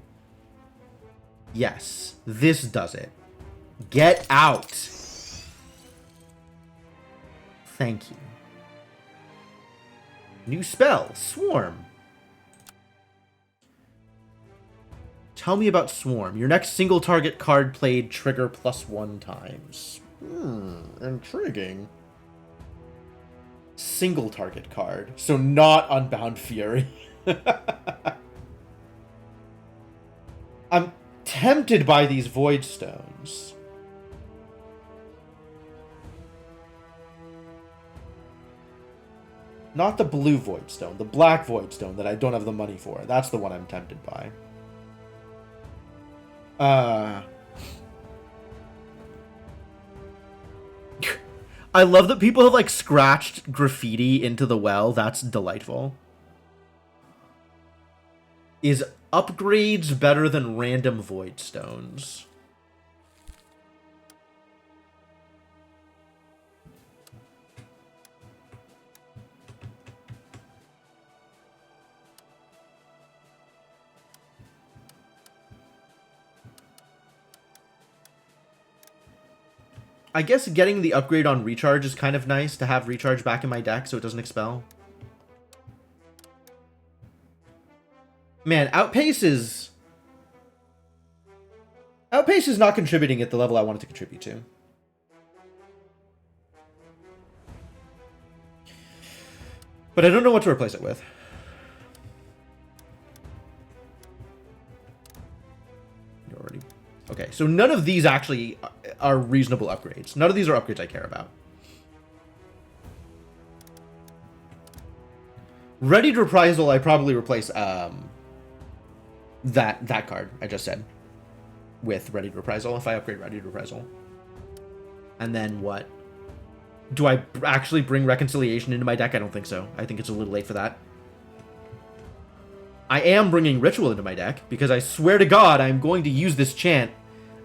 Yes, this does it. Get out. Thank you. New spell, Swarm. Tell me about Swarm. Your next single target card played trigger +1 times. Intriguing. Single target card. So not Unbound Fury. I'm tempted by these Void Stones. Not the blue Void Stone, the black Void Stone that I don't have the money for. That's the one I'm tempted by. I love that people have, like, scratched graffiti into the well. That's delightful. Is upgrades better than random Void Stones? I guess getting the upgrade on recharge is kind of nice to have recharge back in my deck so it doesn't expel. Man, Outpace is not contributing at the level I want it to contribute to. But I don't know what to replace it with. Already. Okay, so none of these actually are reasonable upgrades. None of these are upgrades I care about. Readied Reprisal, I probably replace that card I just said with Readied Reprisal if I upgrade Readied Reprisal. And then what? Do I actually bring Reconciliation into my deck? I don't think so. I think it's a little late for that. I am bringing Ritual into my deck because I swear to God I'm going to use this chant.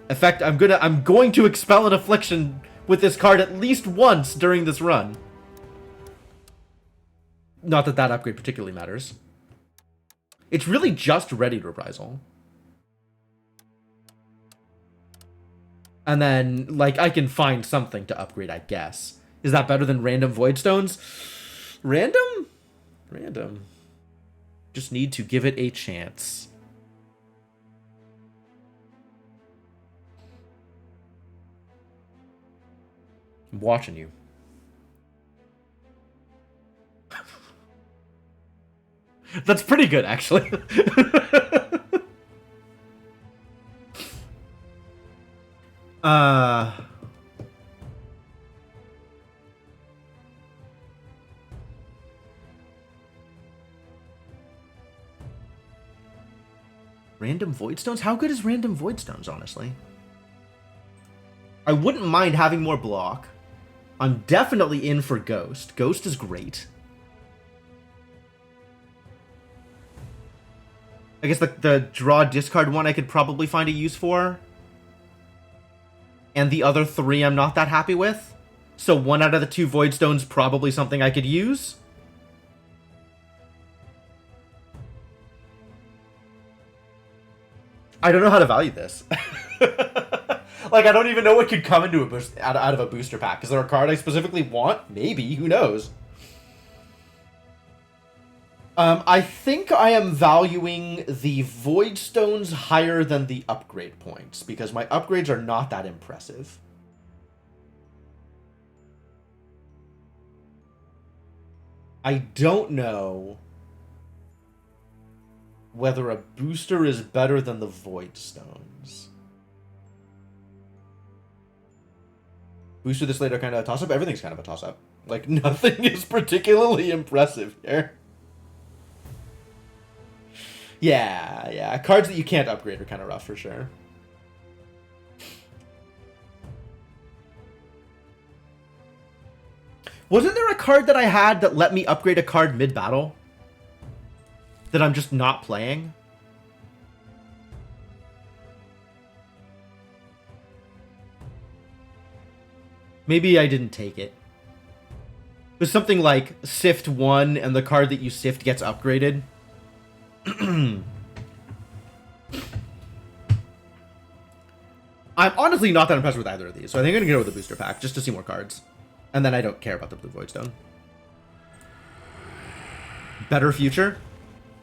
In fact, I'm going to expel an Affliction with this card at least once during this run. Not that that upgrade particularly matters. It's really just Ready Reprisal. And then, like, I can find something to upgrade, I guess. Is that better than random Voidstones? Random? Random. Just need to give it a chance. I'm watching you. That's pretty good, actually. Random Voidstones? How good is Random Voidstones, honestly? I wouldn't mind having more block. I'm definitely in for Ghost. Ghost is great. I guess the draw discard one I could probably find a use for. And the other three I'm not that happy with. So one out of the two Voidstones probably something I could use. I don't know how to value this. Like, I don't even know what could come into a boost out of a booster pack. Is there a card I specifically want? Maybe. Who knows? I think I am valuing the Voidstones higher than the upgrade points, because my upgrades are not that impressive. I don't know whether a booster is better than the Voidstones. Booster this later kind of a toss-up? Everything's kind of a toss-up. Like, nothing is particularly impressive here. Yeah. Cards that you can't upgrade are kind of rough for sure. Wasn't there a card that I had that let me upgrade a card mid-battle? That I'm just not playing? Maybe I didn't take it. It was something like Sift 1 and the card that you Sift gets upgraded. I'm honestly not that impressed with either of these, so I think I'm going to go with the booster pack, just to see more cards. And then I don't care about the blue Voidstone. Better future?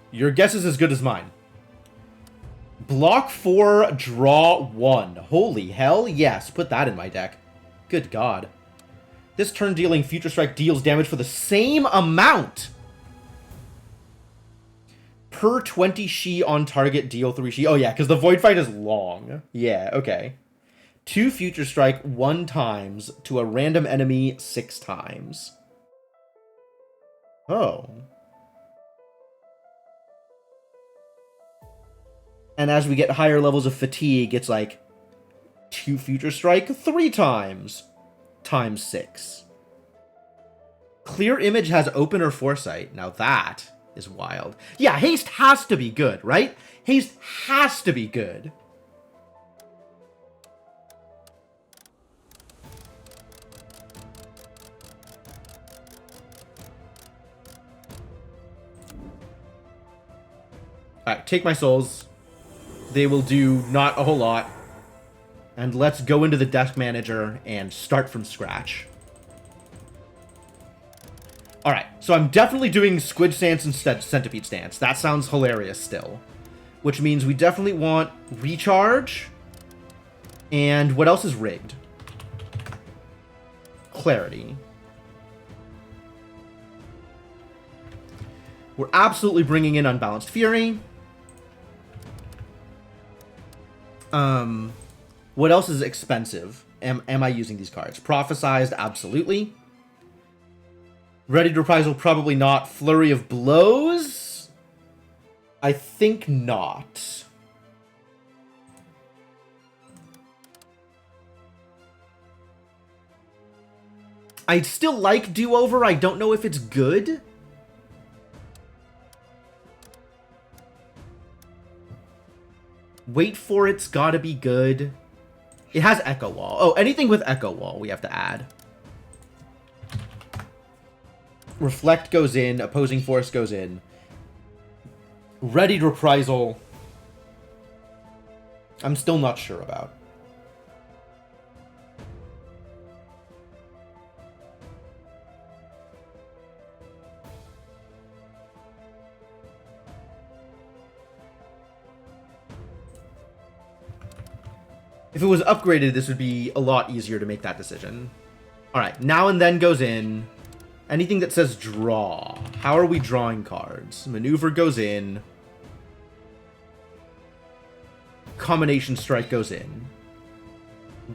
Your guess is as good as mine. Block 4, draw 1. Holy hell, yes, put that in my deck. Good God. This turn dealing Future Strike deals damage for the same amount. Per 20 Shi on target, deal 3 Shi. Oh yeah, because the Void Fight is long. Yeah, okay. 2 Future Strike 1 times to a random enemy 6 times. Oh. And as we get higher levels of fatigue, it's like 2 Future Strike 3 times 6. Clear Image has Opener Foresight. Now that is wild. Yeah, Haste has to be good, right? Haste has to be good. Alright, take my souls. They will do not a whole lot. And let's go into the deck manager and start from scratch. Alright, so I'm definitely doing Squid Stance instead Centipede Stance. That sounds hilarious still. Which means we definitely want Recharge. And what else is rigged? Clarity. We're absolutely bringing in Unbalanced Fury. What else is expensive? Am I using these cards? Prophesized, absolutely. Ready to Reprisal, probably not. Flurry of Blows? I think not. I still like Do-Over. I don't know if it's good. Wait for it's gotta be good. It has Echo Wall. Oh, anything with Echo Wall we have to add. Reflect goes in. Opposing Force goes in. Readied Reprisal. I'm still not sure about. If it was upgraded, this would be a lot easier to make that decision. Alright, Now and Then goes in. Anything that says draw. How are we drawing cards? Maneuver goes in. Combination Strike goes in.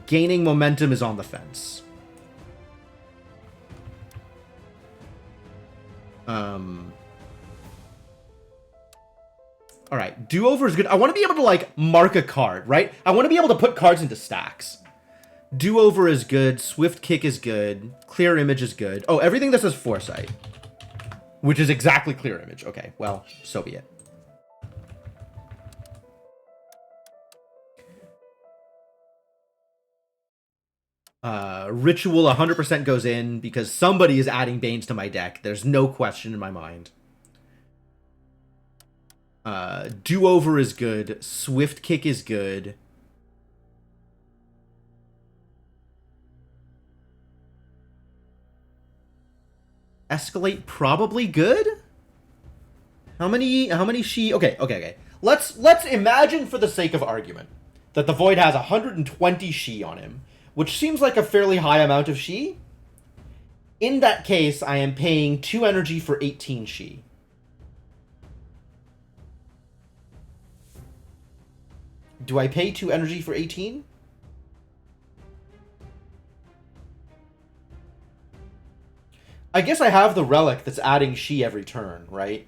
Gaining Momentum is on the fence. Alright, Do-Over is good. I want to be able to, like, mark a card, right? I want to be able to put cards into stacks. Do-Over is good. Swift Kick is good. Clear Image is good. Oh, everything that says Foresight. Which is exactly Clear Image. Okay, well, so be it. Ritual 100% goes in because somebody is adding Banes to my deck. There's no question in my mind. Do-Over is good. Swift Kick is good. Escalate probably good? How many she... Okay. Let's imagine for the sake of argument that the Void has 120 she on him, which seems like a fairly high amount of she. In that case, I am paying 2 energy for 18 she. Do I pay 2 energy for 18? I guess I have the relic that's adding she every turn, right?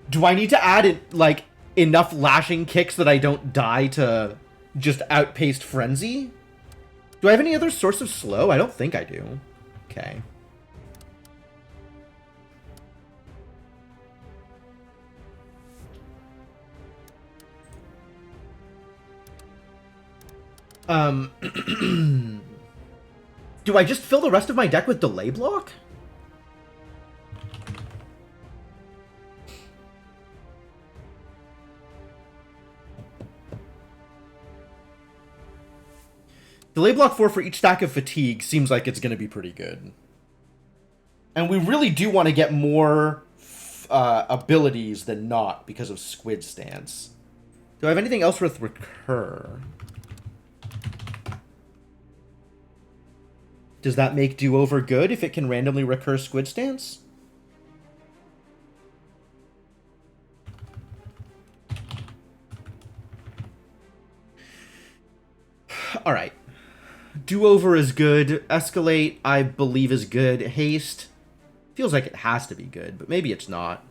Do I need to add it, like, enough lashing kicks that I don't die to just outpaced Frenzy? Do I have any other source of slow? I don't think I do. Okay. Do I just fill the rest of my deck with Delay Block? Delay Block 4 for each stack of Fatigue seems like it's going to be pretty good. And we really do want to get more abilities than not because of Squid Stance. Do I have anything else with Recur? Does that make Do-Over good if it can randomly recur Squid Stance? Alright. Do-Over is good. Escalate, I believe, is good. Haste feels like it has to be good, but maybe it's not.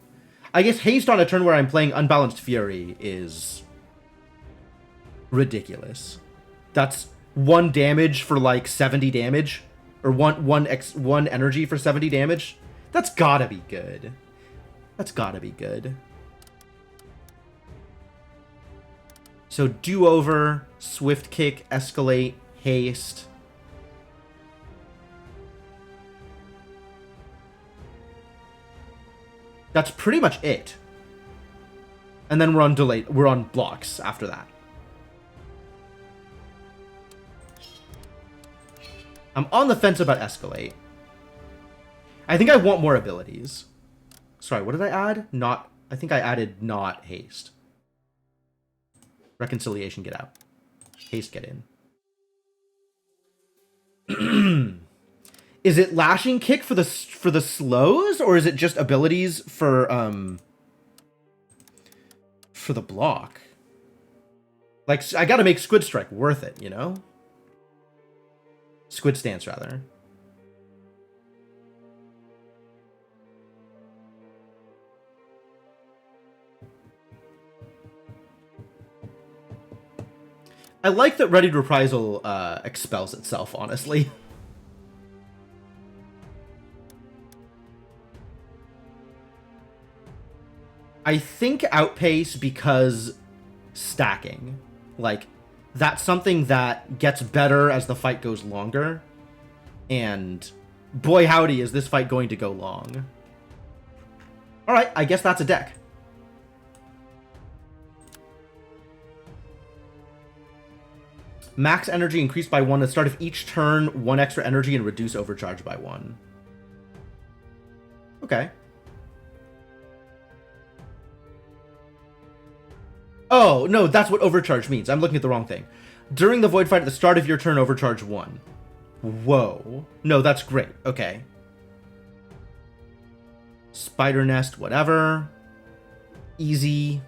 I guess Haste on a turn where I'm playing Unbalanced Fury is ridiculous. That's 1 damage for like 70 damage. Or one energy for 70 damage. That's gotta be good. That's gotta be good. So Do-Over, Swift Kick, Escalate, Haste. That's pretty much it. And then we're on blocks after that. I'm on the fence about Escalate. I think I want more abilities. Sorry, what did I add? I think I added not Haste. Reconciliation, get out. Haste, get in. Is it Lashing Kick for the slows, or is it just abilities for the block? Like, I gotta make Squid Strike worth it, you know? Squid Stance, rather. I like that Ready to Reprisal expels itself, honestly. I think Outpace because stacking. Like, that's something that gets better as the fight goes longer. And boy howdy, is this fight going to go long. Alright, I guess that's a deck. Max energy increased by 1 at the start of each turn, 1 extra energy, and reduce overcharge by 1. Okay. Oh, no, that's what overcharge means. I'm looking at the wrong thing. During the void fight at the start of your turn, overcharge 1. Whoa. No, that's great. Okay. Spider Nest, whatever. Easy.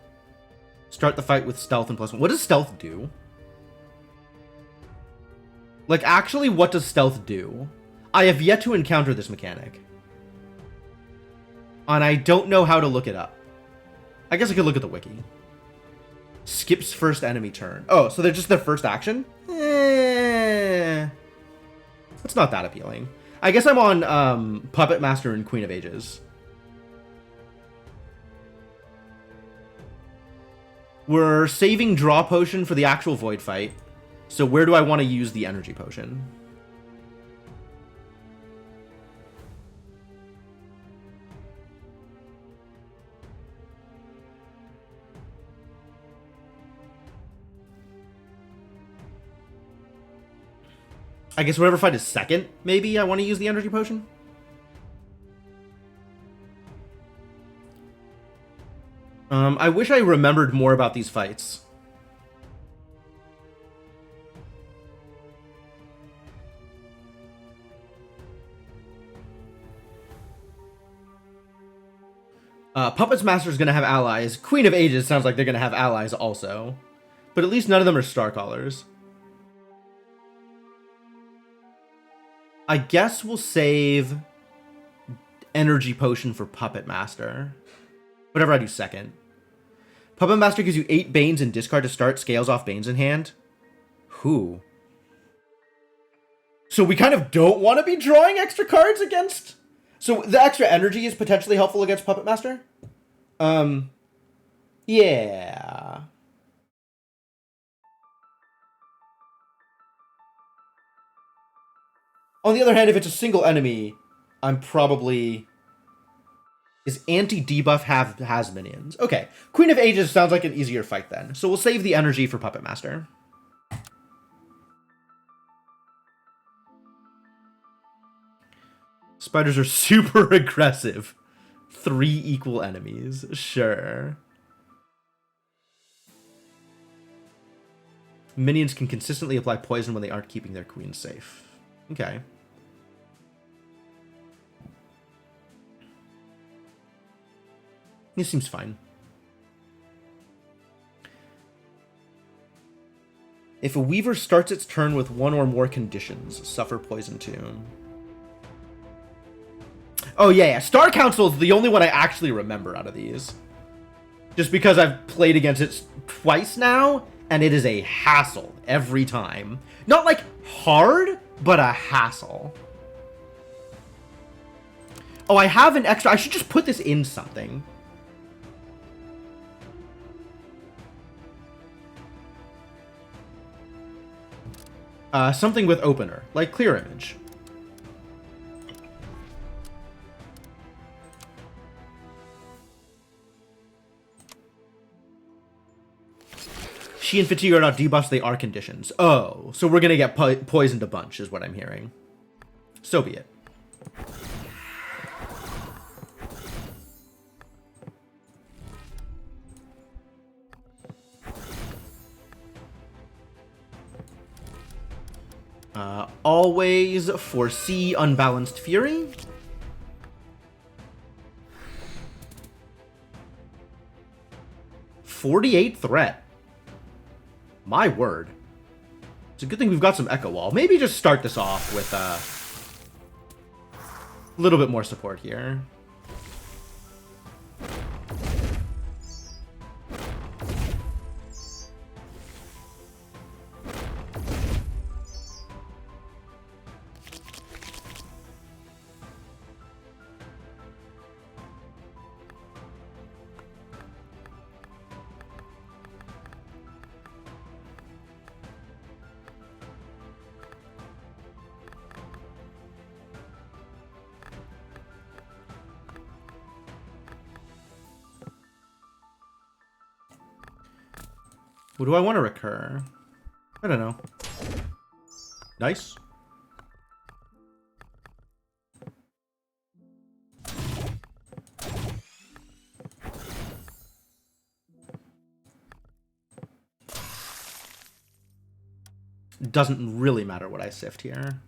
Start the fight with stealth and +1. What does stealth do? Like, actually, what does stealth do? I have yet to encounter this mechanic. And I don't know how to look it up. I guess I could look at the wiki. Skips first enemy turn. Oh, so they're just their first action? That's not that appealing. I guess I'm on Puppet Master and Queen of Ages. We're saving Draw Potion for the actual Void fight. So where do I want to use the Energy Potion? I guess whatever fight is second, maybe I want to use the Energy Potion? I wish I remembered more about these fights. Puppets Master is going to have allies. Queen of Ages sounds like they're going to have allies also. But at least none of them are Starcallers. I guess we'll save Energy Potion for Puppet Master. Whatever I do second. Puppet Master gives you 8 Banes and discard to start, scales off Banes in hand. Who? So we kind of don't want to be drawing extra cards against... So the extra energy is potentially helpful against Puppet Master? Yeah. On the other hand, if it's a single enemy, I'm probably... Is anti-debuff has minions? Okay. Queen of Ages sounds like an easier fight then. So we'll save the energy for Puppet Master. Spiders are super aggressive. 3 equal enemies. Sure. Minions can consistently apply poison when they aren't keeping their queen safe. Okay. This seems fine. If a Weaver starts its turn with 1 or more conditions, suffer Poison Tomb. Oh, yeah. Star Council is the only one I actually remember out of these. Just because I've played against it twice now, and it is a hassle every time. Not, like, hard, but a hassle. Oh, I have an extra... I should just put this in something. Something with opener, like Clear Image. She and Fatigue are not debuffs, they are conditions. Oh, so we're gonna get poisoned a bunch, is what I'm hearing. So be it. Always foresee Unbalanced Fury. $48 threat. My word. It's a good thing we've got some Echo Wall. Maybe just start this off with a little bit more support here. What do I want to recur? I don't know. Nice. Doesn't really matter what I sift here.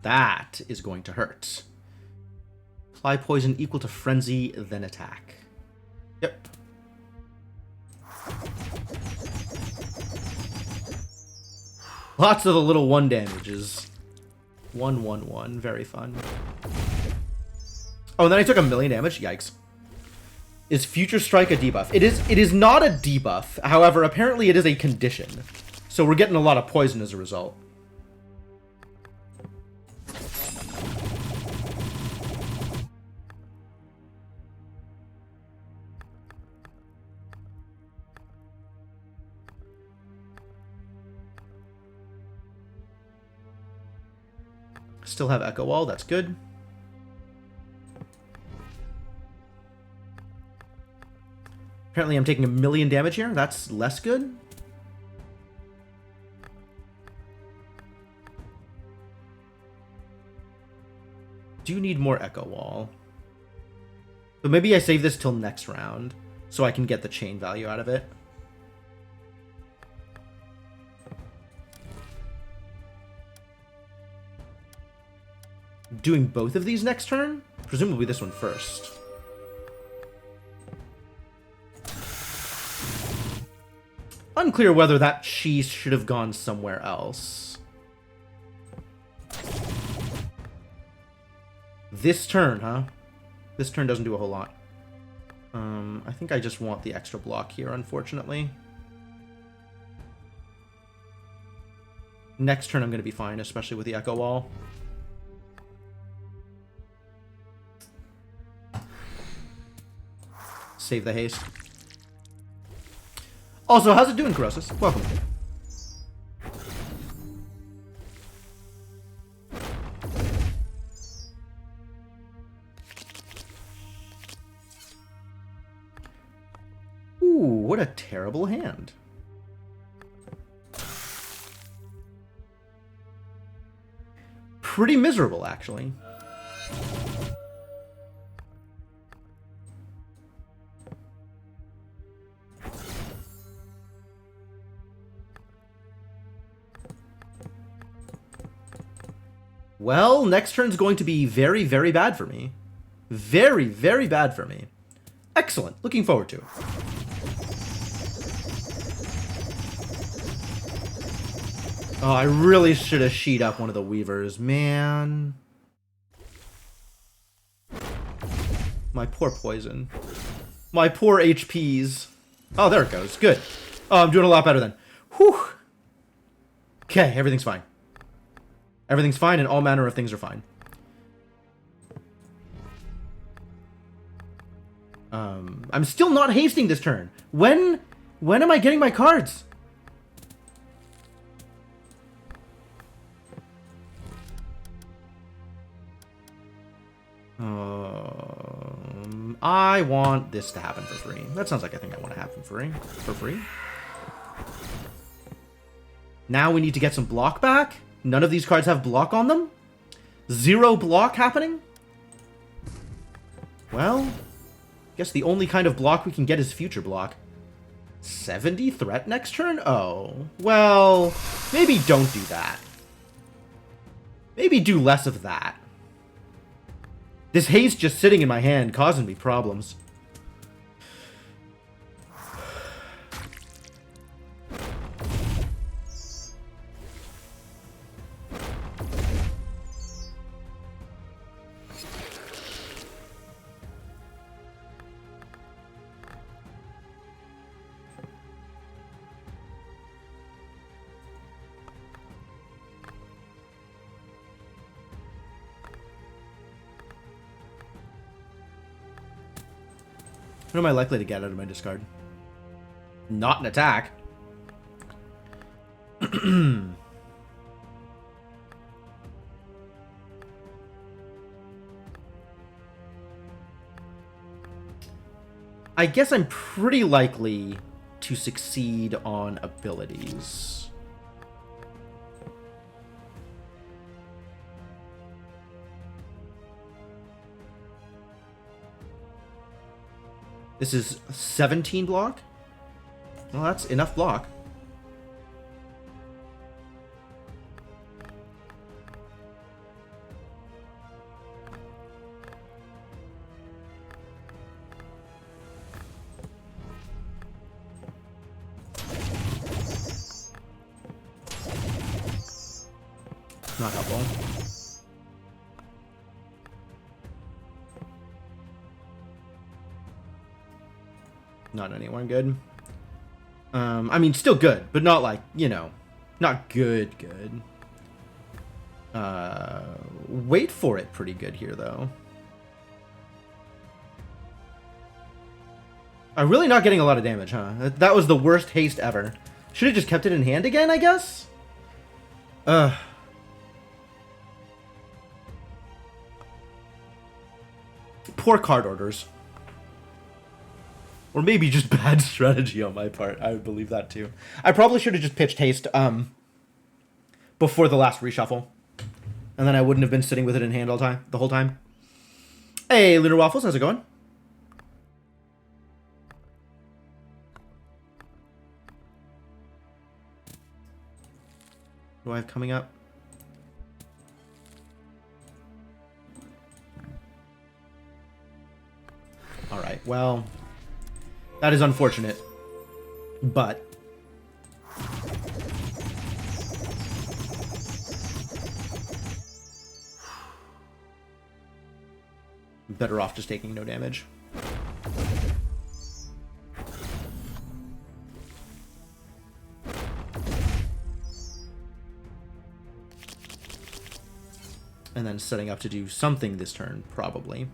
That is going to hurt. Apply poison equal to frenzy, then attack. Yep. Lots of the little 1 damages. 1, 1, 1. Very fun. Oh, and then I took 1,000,000 damage. Yikes. Is Future Strike a debuff? It is not a debuff. However, apparently it is a condition. So we're getting a lot of poison as a result. Still have Echo Wall, that's good. Apparently I'm taking 1,000,000 damage here, that's less good. Do need more Echo Wall. But maybe I save this till next round, so I can get the chain value out of it. Doing both of these next turn? Presumably this one first. Unclear whether that cheese should have gone somewhere else. This turn, huh? This turn doesn't do a whole lot. I think I just want the extra block here, unfortunately. Next turn I'm going to be fine, especially with the Echo Wall. Save the haste. Also, how's it doing, Corrosus? Welcome. Ooh, what a terrible hand. Pretty miserable, actually. Well, next turn's going to be very, very bad for me. Very, very bad for me. Excellent. Looking forward to it. Oh, I really should have sheet up one of the Weavers, man. My poor poison. My poor HPs. Oh, there it goes. Good. Oh, I'm doing a lot better then. Whew. Okay, everything's fine. Everything's fine, and all manner of things are fine. I'm still not hasting this turn. When am I getting my cards? I want this to happen for free. That sounds like a thing I want to happen for free. Now we need to get some block back. None of these cards have block on them. 0 block happening. Well, guess the only kind of block we can get is future block. 70 threat next turn? Oh, well, maybe don't do that. Maybe do less of that. This haste just sitting in my hand causing me problems. What am I likely to get out of my discard? Not an attack. I guess I'm pretty likely to succeed on abilities. This is 17 block? Well, that's enough block. Not helpful. Not anyone good. I mean, still good, but not like, you know, not good. Wait for it pretty good here, though. I'm really not getting a lot of damage, huh? That was the worst haste ever. Should have just kept it in hand again, I guess? Poor card orders. Or maybe just bad strategy on my part. I would believe that too. I probably should have just pitched haste before the last reshuffle. And then I wouldn't have been sitting with it in hand the whole time. Hey, Lunar Waffles, how's it going? What do I have coming up? Alright, well, that is unfortunate, but better off just taking no damage. And then setting up to do something this turn, probably.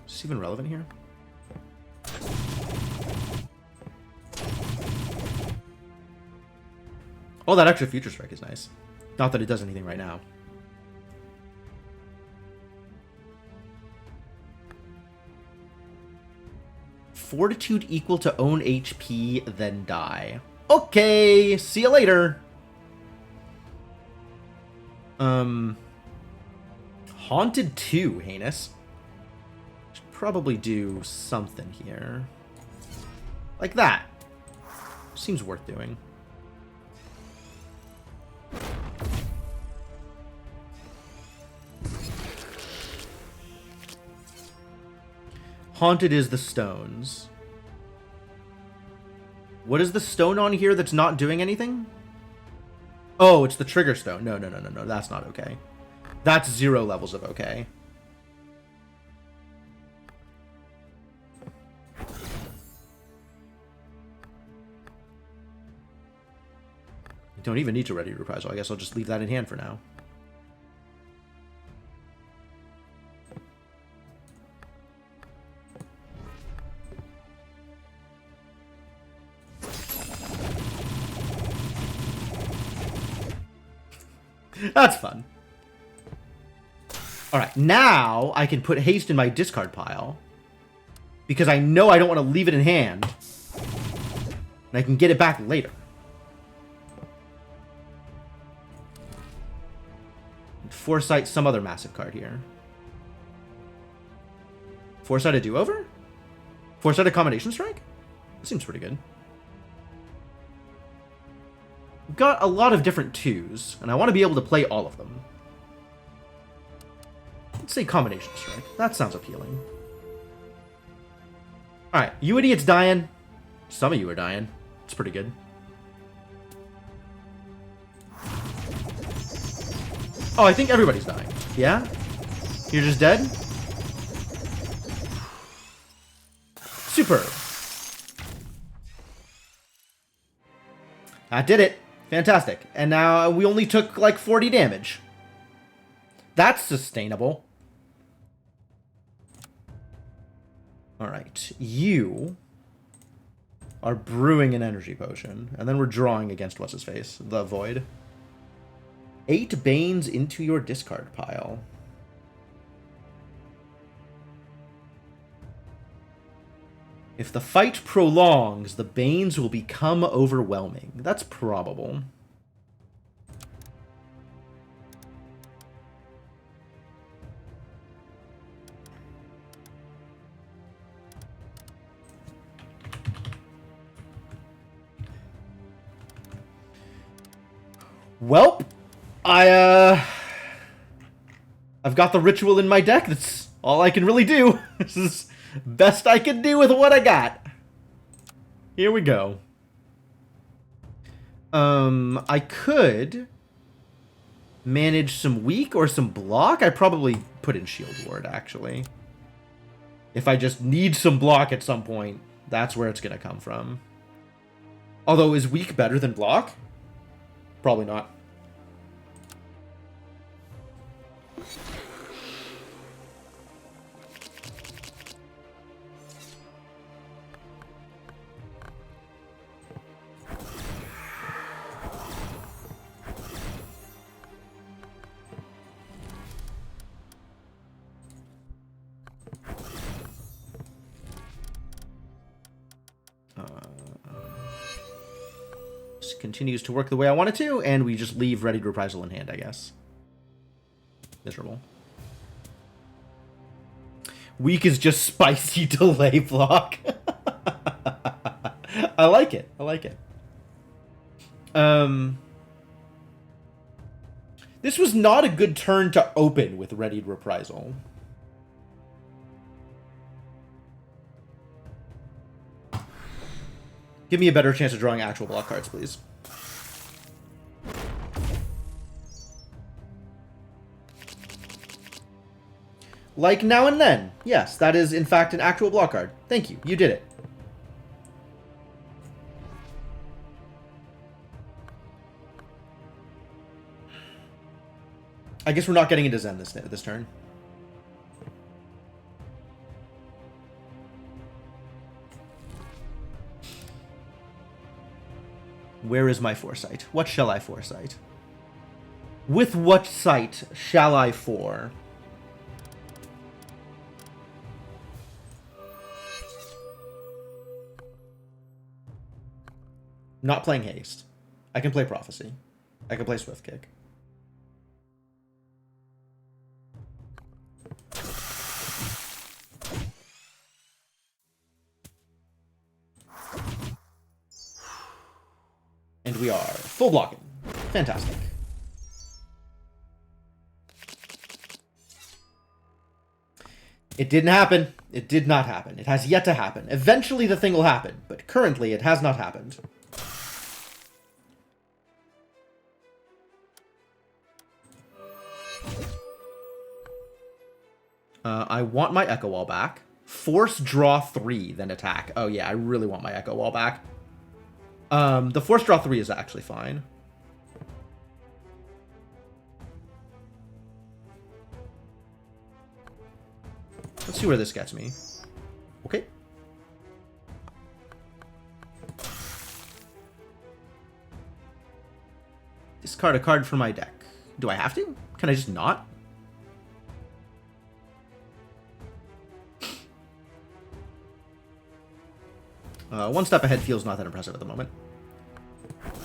Is this even relevant here? Oh, that extra Future Strike is nice. Not that it does anything right now. Fortitude equal to own HP, then die. Okay, see you later. Haunted 2, heinous. Should probably do something here. Like that. Seems worth doing. Haunted is the stones. What is the stone on here that's not doing anything? Oh, it's the trigger stone. No. That's not okay. That's 0 levels of okay. You don't even need to ready reprisal. I guess I'll just leave that in hand for now. That's fun. Alright, now I can put haste in my discard pile. Because I know I don't want to leave it in hand. And I can get it back later. Foresight, some other massive card here. Foresight a do-over? Foresight a combination strike? That seems pretty good. Got a lot of different 2s, and I want to be able to play all of them. Let's say combination strike. That sounds appealing. Alright, you idiots dying. Some of you are dying. It's pretty good. Oh, I think everybody's dying. Yeah? You're just dead? Superb. That did it. Fantastic. And now we only took like 40 damage. That's sustainable. Alright. You are brewing an energy potion. And then we're drawing against what's-his-face? The Void. 8 Banes into your discard pile. If the fight prolongs, the Banes will become overwhelming. That's probable. Welp, I've got the ritual in my deck. That's all I can really do. This is best I can do with what I got. Here we go. I could manage some weak or some block. I probably put in Shield Ward, actually. If I just need some block at some point, that's where it's going to come from. Although, is weak better than block? Probably not. Continues to work the way I want it to, and we just leave Ready to Reprisal in hand, I guess. Miserable. Weak is just spicy delay block. I like it. I like it. This was not a good turn to open with Ready to Reprisal. Give me a better chance of drawing actual block cards, please. Like Now and Then. Yes, that is in fact an actual block card. Thank you. You did it. I guess we're not getting into Zen this turn. Where is my foresight? What shall I foresight? With what sight shall I for? Not playing Haste. I can play Prophecy. I can play Swift Kick. And we are full blocking. Fantastic. It didn't happen. It did not happen. It has yet to happen. Eventually the thing will happen, but currently it has not happened. I want my Echo Wall back. Force draw 3, then attack. Oh yeah, I really want my Echo Wall back. The Force draw 3 is actually fine. Let's see where this gets me. Okay. Discard a card from my deck. Do I have to? Can I just not? One step ahead feels not that impressive at the moment.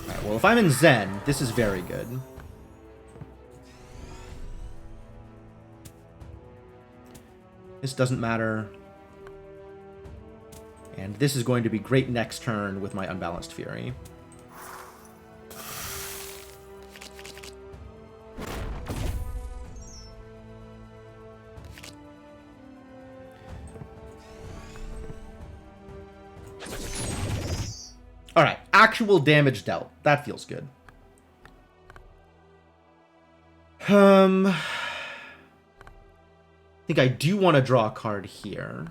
Alright, well, if I'm in Zen, this is very good. This doesn't matter. And this is going to be great next turn with my Unbalanced Fury. Alright, actual damage dealt. That feels good. I think I do want to draw a card here.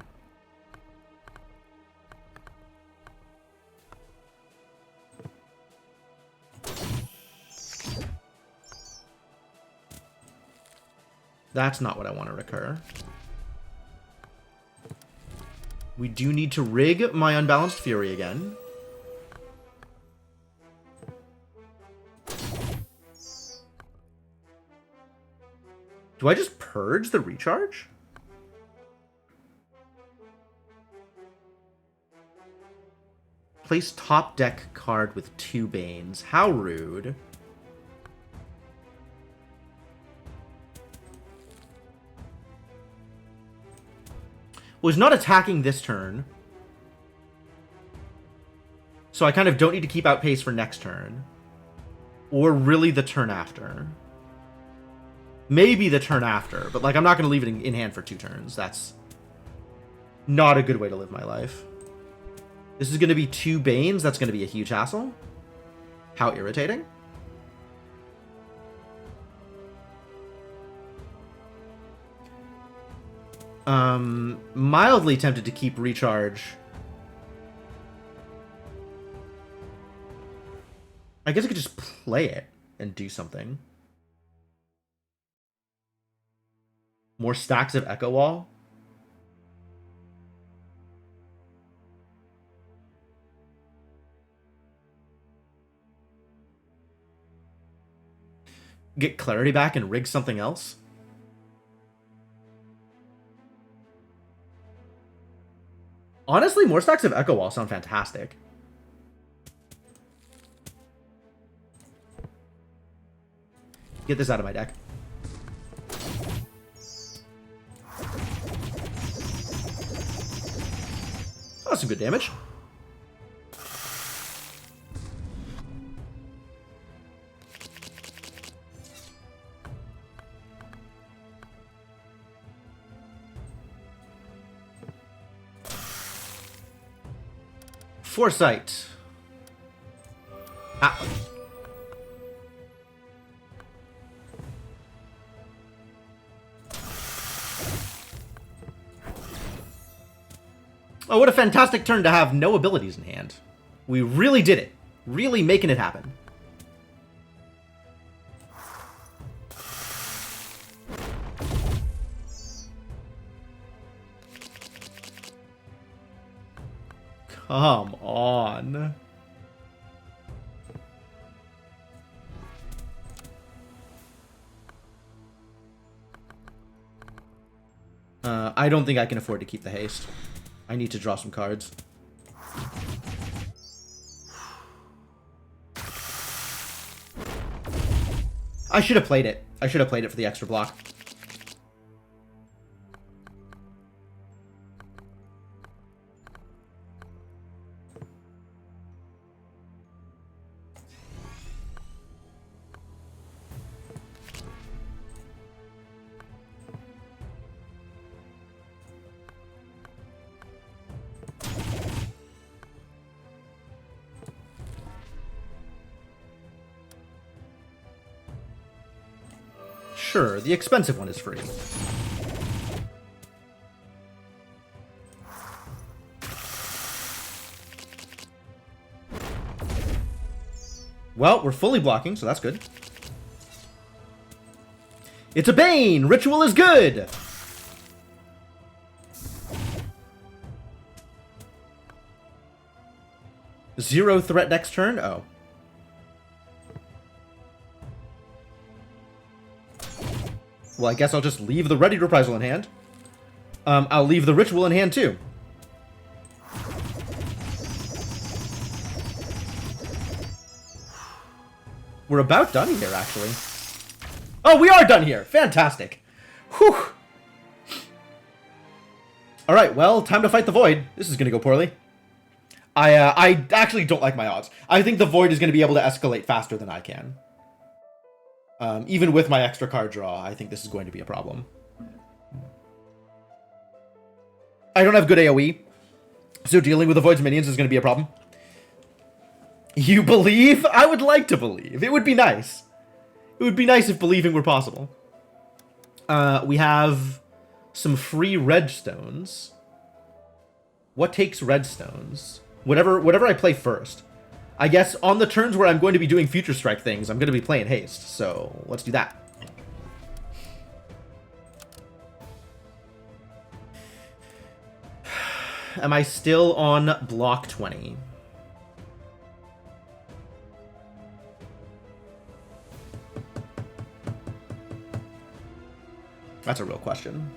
That's not what I want to recur. We do need to rig my Unbalanced Fury again. Do I just purge the recharge? Place top deck card with 2 Banes. How rude. Well, he's not attacking this turn. So I kind of don't need to keep Outpace for next turn. Or really the turn after. Maybe the turn after, but like I'm not going to leave it in hand for 2 turns. That's not a good way to live my life. This is going to be 2 Banes. That's going to be a huge hassle. How irritating. Mildly tempted to keep recharge. I guess I could just play it and do something. More stacks of Echo Wall. Get clarity back and rig something else. Honestly, more stacks of Echo Wall sound fantastic. Get this out of my deck. That's some good damage. Foresight. Ah. Oh, what a fantastic turn to have no abilities in hand. We really did it. Really making it happen. Come on. I don't think I can afford to keep the haste. I need to draw some cards. I should have played it. I should have played it for the extra block. Sure, the expensive one is free. Well, we're fully blocking, so that's good. It's a Bane! Ritual is good! Zero threat next turn? Oh. Well, I guess I'll just leave the Ready Reprisal in hand. I'll leave the Ritual in hand, too. We're about done here, actually. Oh, we are done here! Fantastic! Whew! Alright, well, time to fight the Void. This is gonna go poorly. I actually don't like my odds. I think the Void is gonna be able to escalate faster than I can. Even with my extra card draw, I think this is going to be a problem. I don't have good AoE, so dealing with the Void's minions is going to be a problem. You believe? I would like to believe. It would be nice. It would be nice if believing were possible. We have some free redstones. What takes redstones? Whatever I play first. I guess on the turns where I'm going to be doing Future Strike things, I'm going to be playing Haste, so let's do that. Am I still on block 20? That's a real question.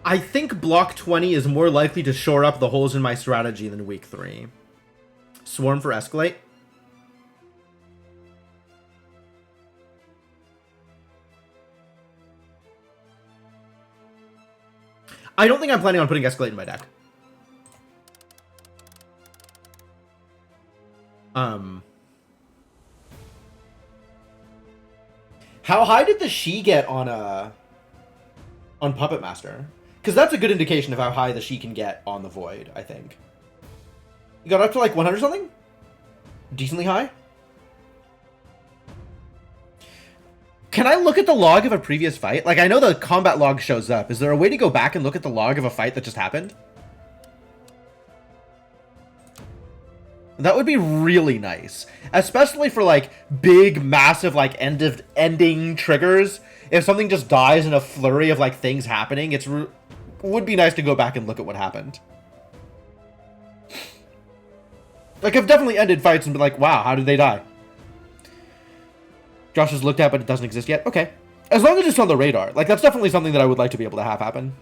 I think block 20 is more likely to shore up the holes in my strategy than week 3. Swarm for Escalate. I don't think I'm planning on putting Escalate in my deck. How high did the She get on Puppet Master? Because that's a good indication of how high the She can get on the Void, I think. You got up to like 100 something? Decently high? Can I look at the log of a previous fight? Like, I know the combat log shows up. Is there a way to go back and look at the log of a fight that just happened? That would be really nice. Especially for, like, big, massive, like, ending triggers. If something just dies in a flurry of, like, things happening, it would be nice to go back and look at what happened. Like, I've definitely ended fights and been like, wow, how did they die? Josh has looked at, but it doesn't exist yet. Okay. As long as it's on the radar. Like, that's definitely something that I would like to be able to have happen.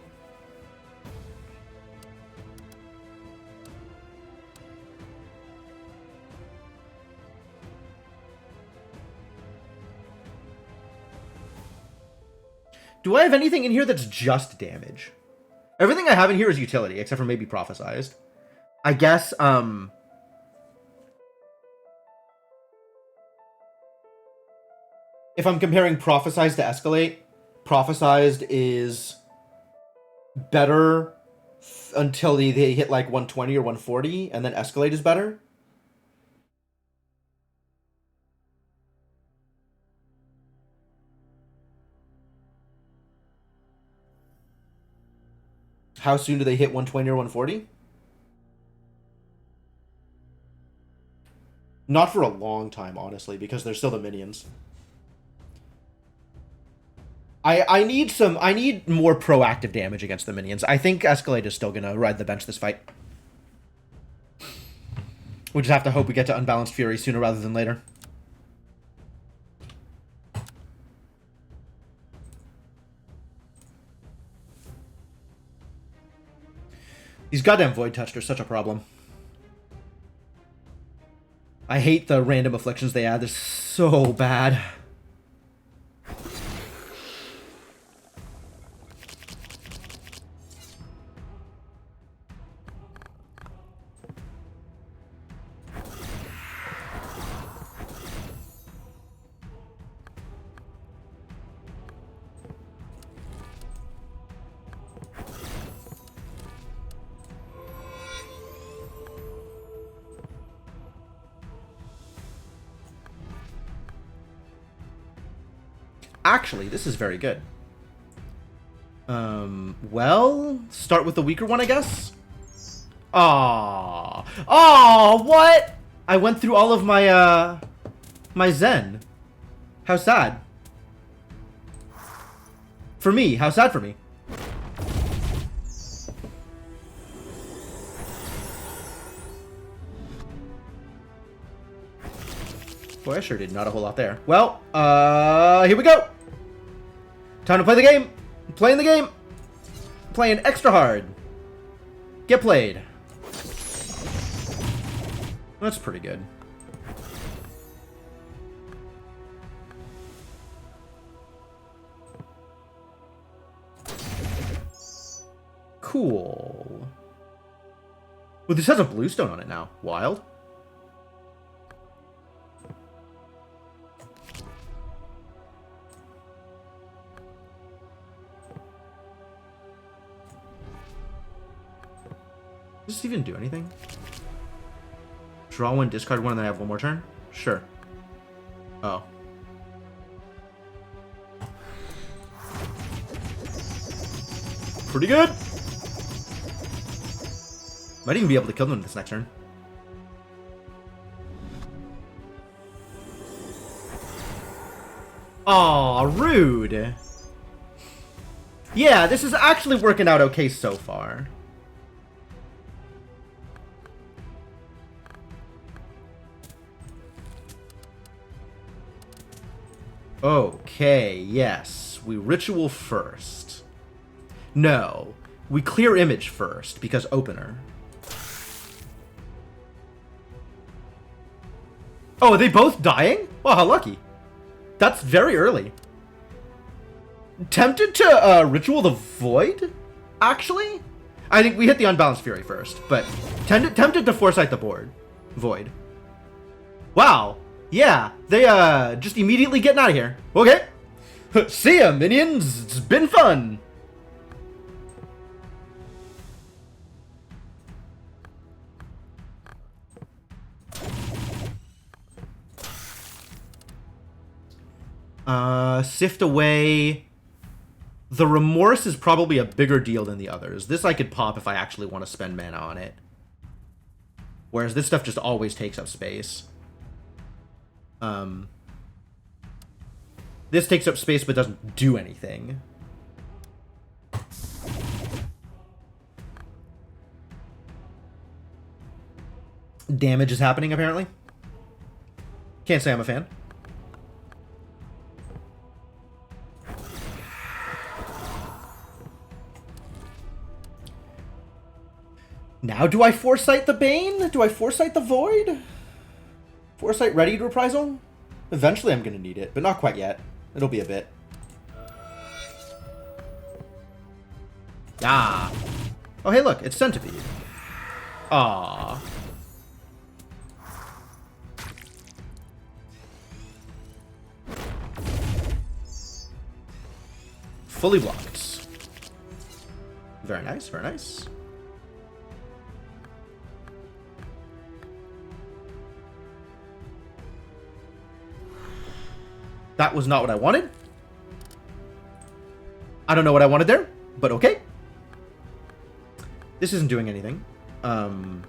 Do I have anything in here that's just damage? Everything I have in here is utility, except for maybe Prophesized. I guess, if I'm comparing Prophesized to Escalate, Prophesized is better until they hit like 120 or 140, and then Escalate is better. How soon do they hit 120 or 140? Not for a long time, honestly, because they're still the minions. I need more proactive damage against the minions. I think Escalade is still gonna ride the bench this fight. We just have to hope we get to Unbalanced Fury sooner rather than later. These goddamn Void Touched are such a problem. I hate the random afflictions they add. They're so bad. Actually, this is very good. Well, start with the weaker one, I guess? Aww. Aww, what? I went through all of my, my Zen. How sad. For me, how sad for me. Boy, I sure did not a whole lot there. Well, here we go. Time to play the game. Playing the game. Playing extra hard. Get played. That's pretty good. Cool. Well, this has a bluestone on it now. Wild. Does this even do anything? Draw one, discard one, and then I have one more turn? Sure. Oh. Pretty good! Might even be able to kill them this next turn. Aw, rude! Yeah, this is actually working out okay so far. Okay, yes. We ritual first. No. We clear image first, because opener. Oh, are they both dying? Wow, how lucky. That's very early. Tempted to ritual the void? Actually? I think we hit the unbalanced fury first, but tempted to foresight the board. Void. Wow. Yeah, they just immediately getting out of here. Okay. See ya, minions. It's been fun. Sift away. The remorse is probably a bigger deal than the others. This I could pop if I actually want to spend mana on it. Whereas this stuff just always takes up space. This takes up space but doesn't do anything. Damage is happening, apparently. Can't say I'm a fan. Now do I foresight the Bane? Do I foresight the Void? Foresight ready to reprisal? Eventually I'm going to need it, but not quite yet. It'll be a bit. Ah. Oh, hey, look. It's Centipede. Ah. Fully blocked. Very nice, very nice. That was not what I wanted. I don't know what I wanted there, but okay. This isn't doing anything. How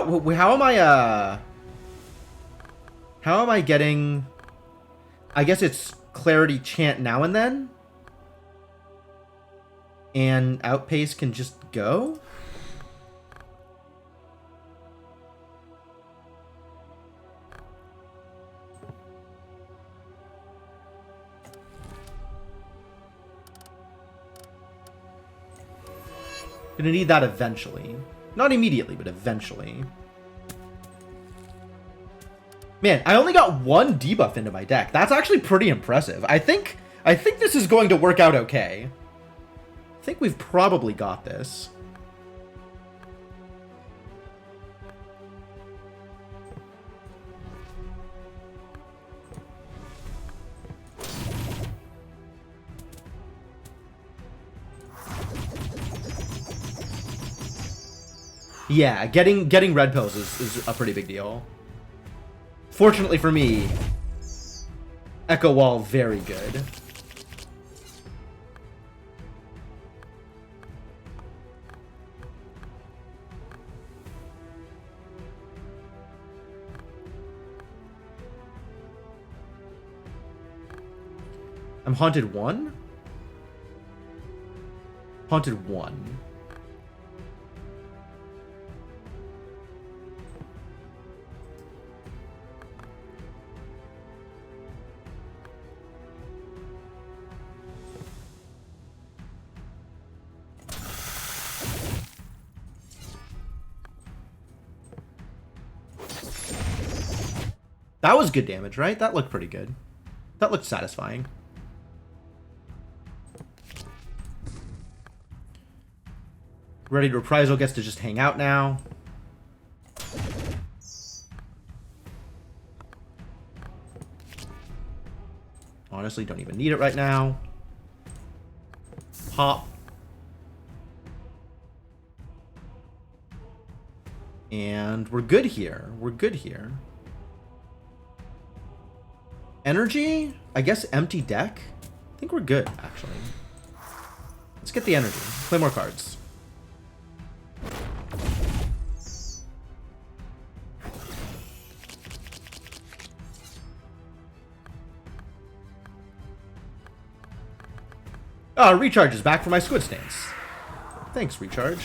am I getting... I guess it's Clarity Chant now and then? And Outpace can just go? Gonna need that eventually. Not immediately, but eventually. Man, I only got one debuff into my deck. That's actually pretty impressive. I think this is going to work out okay. I think we've probably got this. Yeah, getting red pills is a pretty big deal. Fortunately for me, Echo Wall very good. I'm Haunted 1? Haunted 1. That was good damage, right? That looked pretty good. That looked satisfying. Ready to Reprisal gets to just hang out now. Honestly, don't even need it right now. Pop. And we're good here. We're good here. Energy? I guess empty deck? I think we're good, actually. Let's get the energy. Play more cards. Ah, Recharge is back for my Squid Stance. Thanks, Recharge.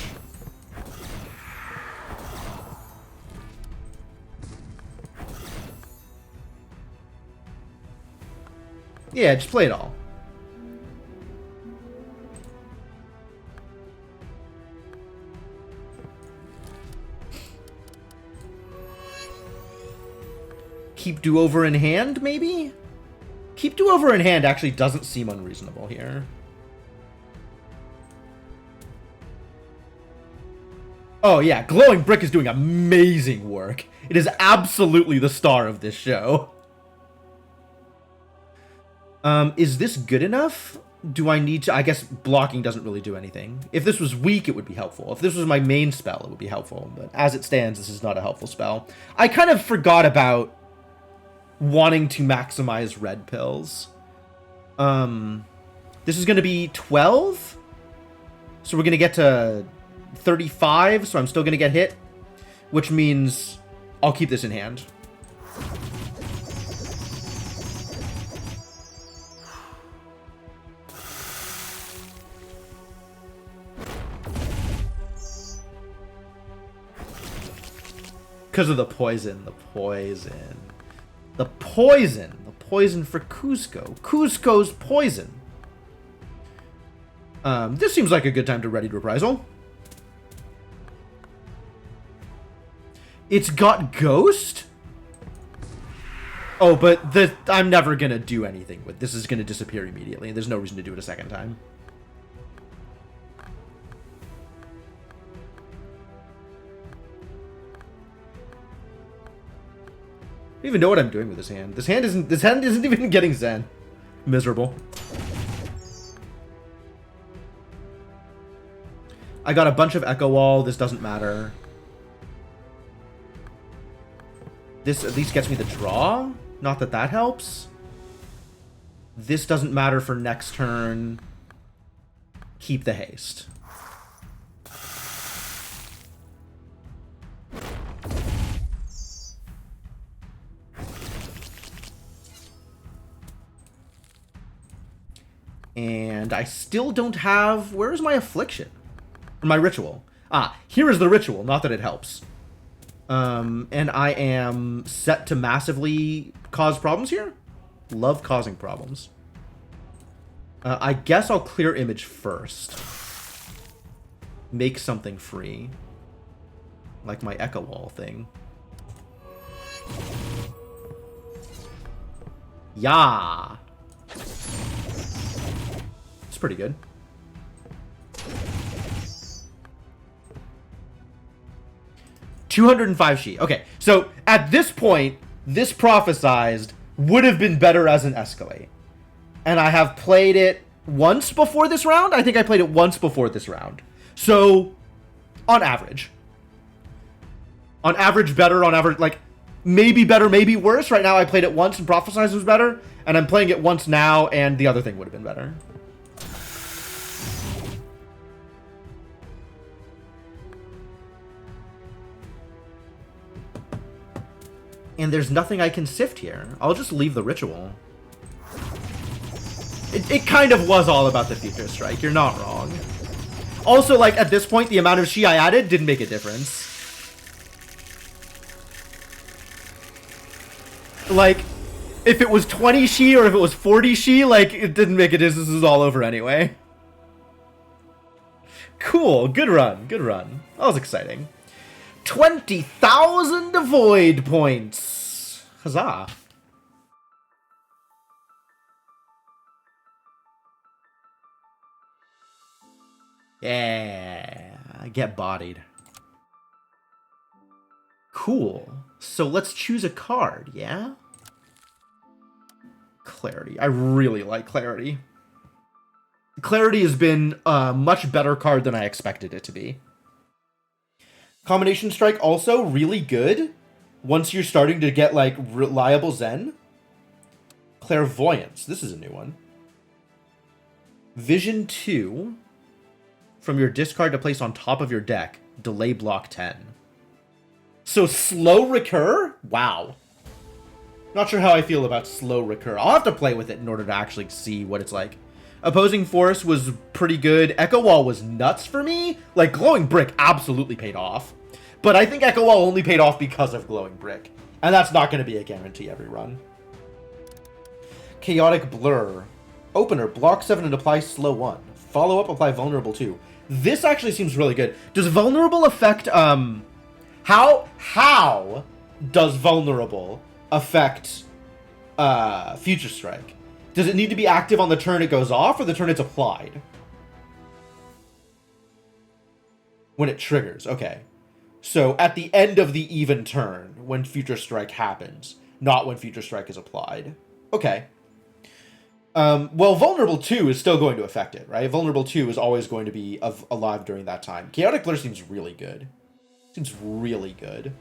Yeah, just play it all. Keep Do-Over in hand, maybe? Keep Do-Over in hand actually doesn't seem unreasonable here. Oh yeah, Glowing Brick is doing amazing work. It is absolutely the star of this show. Is this good enough? Do I need to... I guess blocking doesn't really do anything. If this was weak, it would be helpful. If this was my main spell, it would be helpful. But as it stands, this is not a helpful spell. I kind of forgot about wanting to maximize red pills. This is going to be 12? So we're going to get to 35, so I'm still going to get hit. Which means I'll keep this in hand. Because of the poison. The poison for Kuzco. Kuzco's poison. This seems like a good time to ready Reprisal. It's got Ghost? Oh, but I'm never gonna do anything with this. Is gonna disappear immediately. There's no reason to do it a second time. I don't even know what I'm doing with this hand. This hand isn't even getting Zen. Miserable. I got a bunch of Echo Wall. This doesn't matter. This at least gets me the draw. Not that that helps. This doesn't matter for next turn. Keep the haste. And I still don't have... Where is my Affliction? Or my Ritual? Ah, here is the Ritual. Not that it helps. And I am set to massively cause problems here? Love causing problems. I guess I'll clear Image first. Make something free. Like my Echo Wall thing. Yeah. It's pretty good. $205 Shi. Okay, so at this point, this Prophesized would have been better as an Escalate. And I have played it once before this round. I think I played it once before this round. So, on average. On average, better. On average, like, maybe better, maybe worse. Right now, I played it once and Prophesized was better. And I'm playing it once now, and the other thing would have been better. And there's nothing I can sift here. I'll just leave the Ritual. It kind of was all about the Future Strike. You're not wrong. Also, like, at this point, the amount of Shi I added didn't make a difference. Like, if it was 20 Shi or if it was 40 Shi, like, it didn't make a difference. This is all over anyway. Cool. Good run. Good run. That was exciting. 20,000 Void points. Huzzah. Yeah. Get bodied. Cool. So let's choose a card, yeah? Clarity. I really like Clarity. Clarity has been a much better card than I expected it to be. Combination Strike also really good once you're starting to get, like, reliable Zen. Clairvoyance. This is a new one. Vision 2. From your discard to place on top of your deck. Delay block 10. So slow recur? Wow. Not sure how I feel about slow recur. I'll have to play with it in order to actually see what it's like. Opposing Force was pretty good. Echo Wall was nuts for me. Like, Glowing Brick absolutely paid off. But I think Echo Wall only paid off because of Glowing Brick. And that's not going to be a guarantee every run. Chaotic Blur. Opener, block 7 and apply slow 1. Follow up, apply vulnerable 2. This actually seems really good. Does vulnerable affect, how does vulnerable affect, Future Strike? Does it need to be active on the turn it goes off, or the turn it's applied? When it triggers, okay. So, at the end of the even turn, when Future Strike happens, not when Future Strike is applied. Okay. Well, Vulnerable 2 is still going to affect it, right? Vulnerable 2 is always going to be alive during that time. Chaotic Blur seems really good. Seems really good.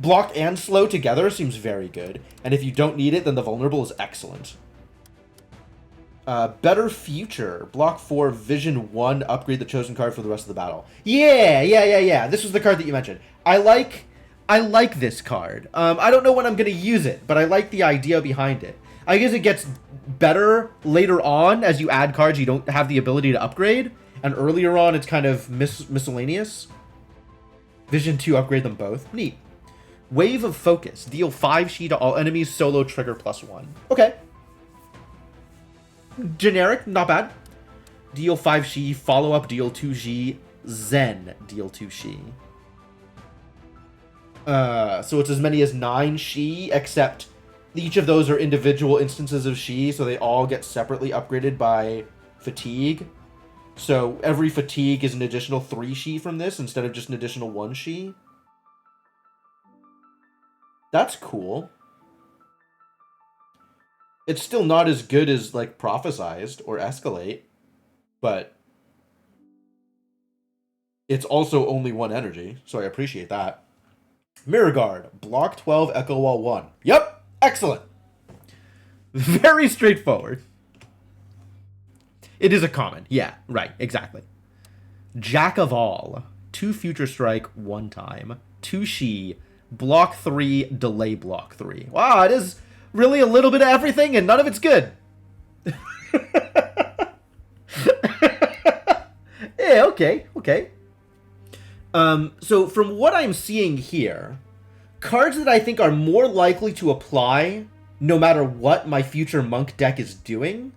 Blocked and slow together seems very good. And if you don't need it, then the Vulnerable is excellent. Better Future. Block 4, Vision 1, upgrade the chosen card for the rest of the battle. Yeah. This was the card that you mentioned. I like this card. I don't know when I'm going to use it, but I like the idea behind it. I guess it gets better later on as you add cards you don't have the ability to upgrade, and earlier on it's kind of miscellaneous. Vision 2, upgrade them both. Neat. Wave of Focus. Deal 5 Shi to all enemies, solo trigger +1. Okay. Generic, not bad. Deal 5 Shi, follow up, deal 2 Shi, Zen, deal 2 Shi. So it's as many as 9 Shi, except each of those are individual instances of Shi, so they all get separately upgraded by Fatigue. So every Fatigue is an additional 3 Shi from this, instead of just an additional 1 Shi. That's cool. It's still not as good as, like, Prophesized or Escalate, but it's also only 1 energy, so I appreciate that. Mirror Guard. Block 12, Echo Wall 1. Yep! Excellent. Very straightforward. It is a common. Yeah, right, exactly. Jack of All. 2 Future Strike, 1 time. 2 Shi. Block 3, delay block 3. Wow, it is really a little bit of everything, and none of it's good. Yeah, okay. So from what I'm seeing here, cards that I think are more likely to apply no matter what my future Monk deck is doing,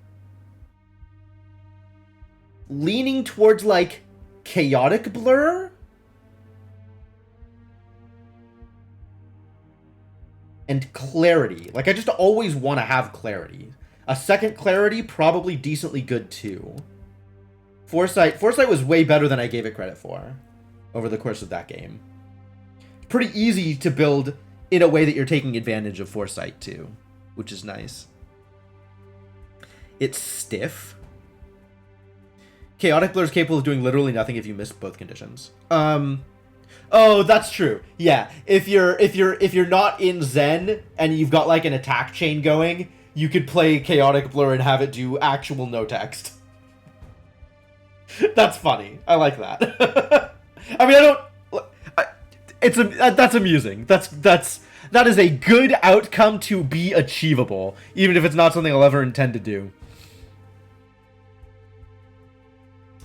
leaning towards, like, Chaotic Blur and Clarity. Like, I just always want to have Clarity. A second Clarity, probably decently good too. Foresight was way better than I gave it credit for over the course of that game. Pretty easy to build in a way that you're taking advantage of Foresight too, which is nice. It's stiff. Chaotic Blur is capable of doing literally nothing if you miss both conditions. Oh, that's true. Yeah, if you're not in Zen and you've got, like, an attack chain going, you could play Chaotic Blur and have it do actual no text. That's funny. I like that. I mean, that's amusing. That is a good outcome to be achievable, even if it's not something I'll ever intend to do.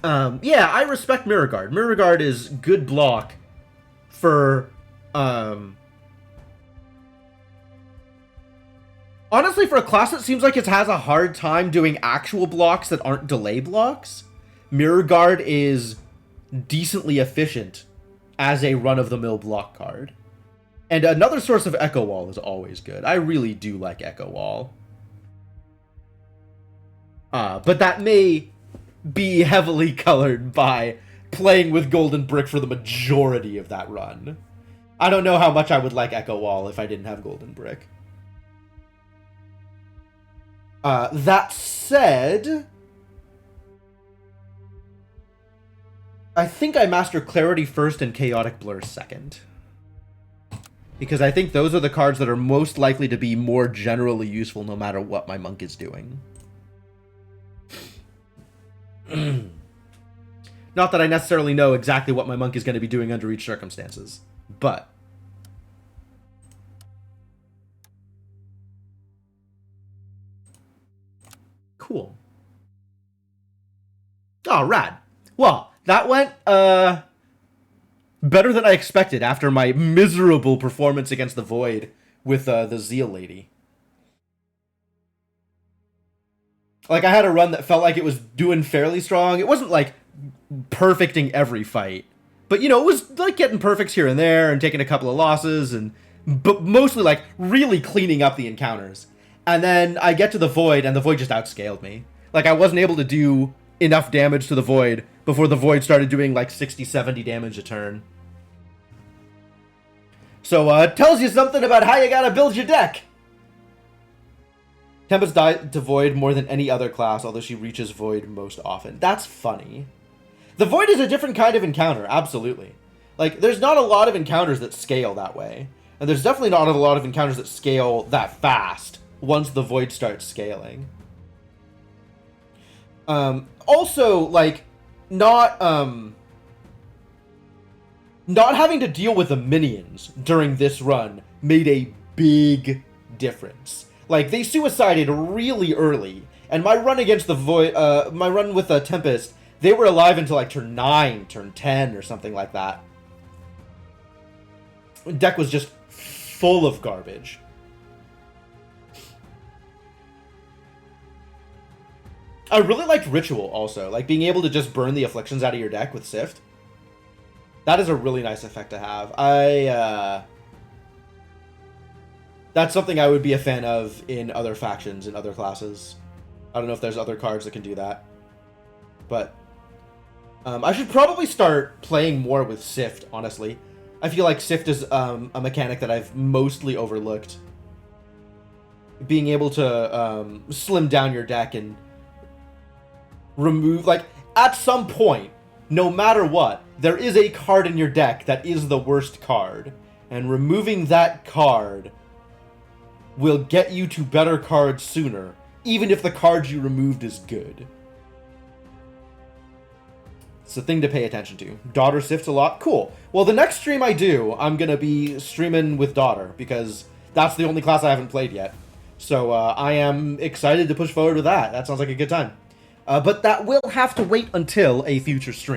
Yeah, I respect Mirror Guard. Mirror Guard is good block for, honestly, for a class that seems like it has a hard time doing actual blocks that aren't delay blocks, Mirror Guard is decently efficient as a run-of-the-mill block card. And another source of Echo Wall is always good. I really do like Echo Wall. But that may be heavily colored by playing with Golden Brick for the majority of that run. I don't know how much I would like Echo Wall if I didn't have Golden Brick. That said, I think I master Clarity first and Chaotic Blur second. Because I think those are the cards that are most likely to be more generally useful no matter what my Monk is doing. Not that I necessarily know exactly what my Monk is going to be doing under each circumstances, but cool. Oh, rad. Well, that went better than I expected after my miserable performance against the Void with the Zeal Lady. Like, I had a run that felt like it was doing fairly strong. It wasn't like perfecting every fight, but it was like getting perfects here and there and taking a couple of losses, and but mostly like really cleaning up the encounters. And then I get to the Void, and the Void just outscaled me. Like, I wasn't able to do enough damage to the Void before the Void started doing like 60, 70 damage a turn. So, it tells you something about how you gotta build your deck. Tempest died to Void more than any other class, although she reaches Void most often. That's funny. The Void is a different kind of encounter, absolutely. Like, there's not a lot of encounters that scale that way. And there's definitely not a lot of encounters that scale that fast once the Void starts scaling. Also, like, not having to deal with the minions during this run made a big difference. Like, they suicided really early, and my run against the Void, my run with the Tempest, they were alive until like turn 9, turn 10, or something like that. The deck was just full of garbage. I really liked Ritual also, like being able to just burn the afflictions out of your deck with Sift. That is a really nice effect to have. That's something I would be a fan of in other factions, in other classes. I don't know if there's other cards that can do that. But I should probably start playing more with Sift, honestly. I feel like Sift is a mechanic that I've mostly overlooked. Being able to slim down your deck and remove, like, at some point, no matter what, there is a card in your deck that is the worst card. And removing that card will get you to better cards sooner, even if the card you removed is good. It's a thing to pay attention to. Daughter Sifts a lot? Cool. Well, the next stream I do, I'm going to be streaming with Daughter, because that's the only class I haven't played yet. So I am excited to push forward with that. That sounds like a good time. But that will have to wait until a future stream.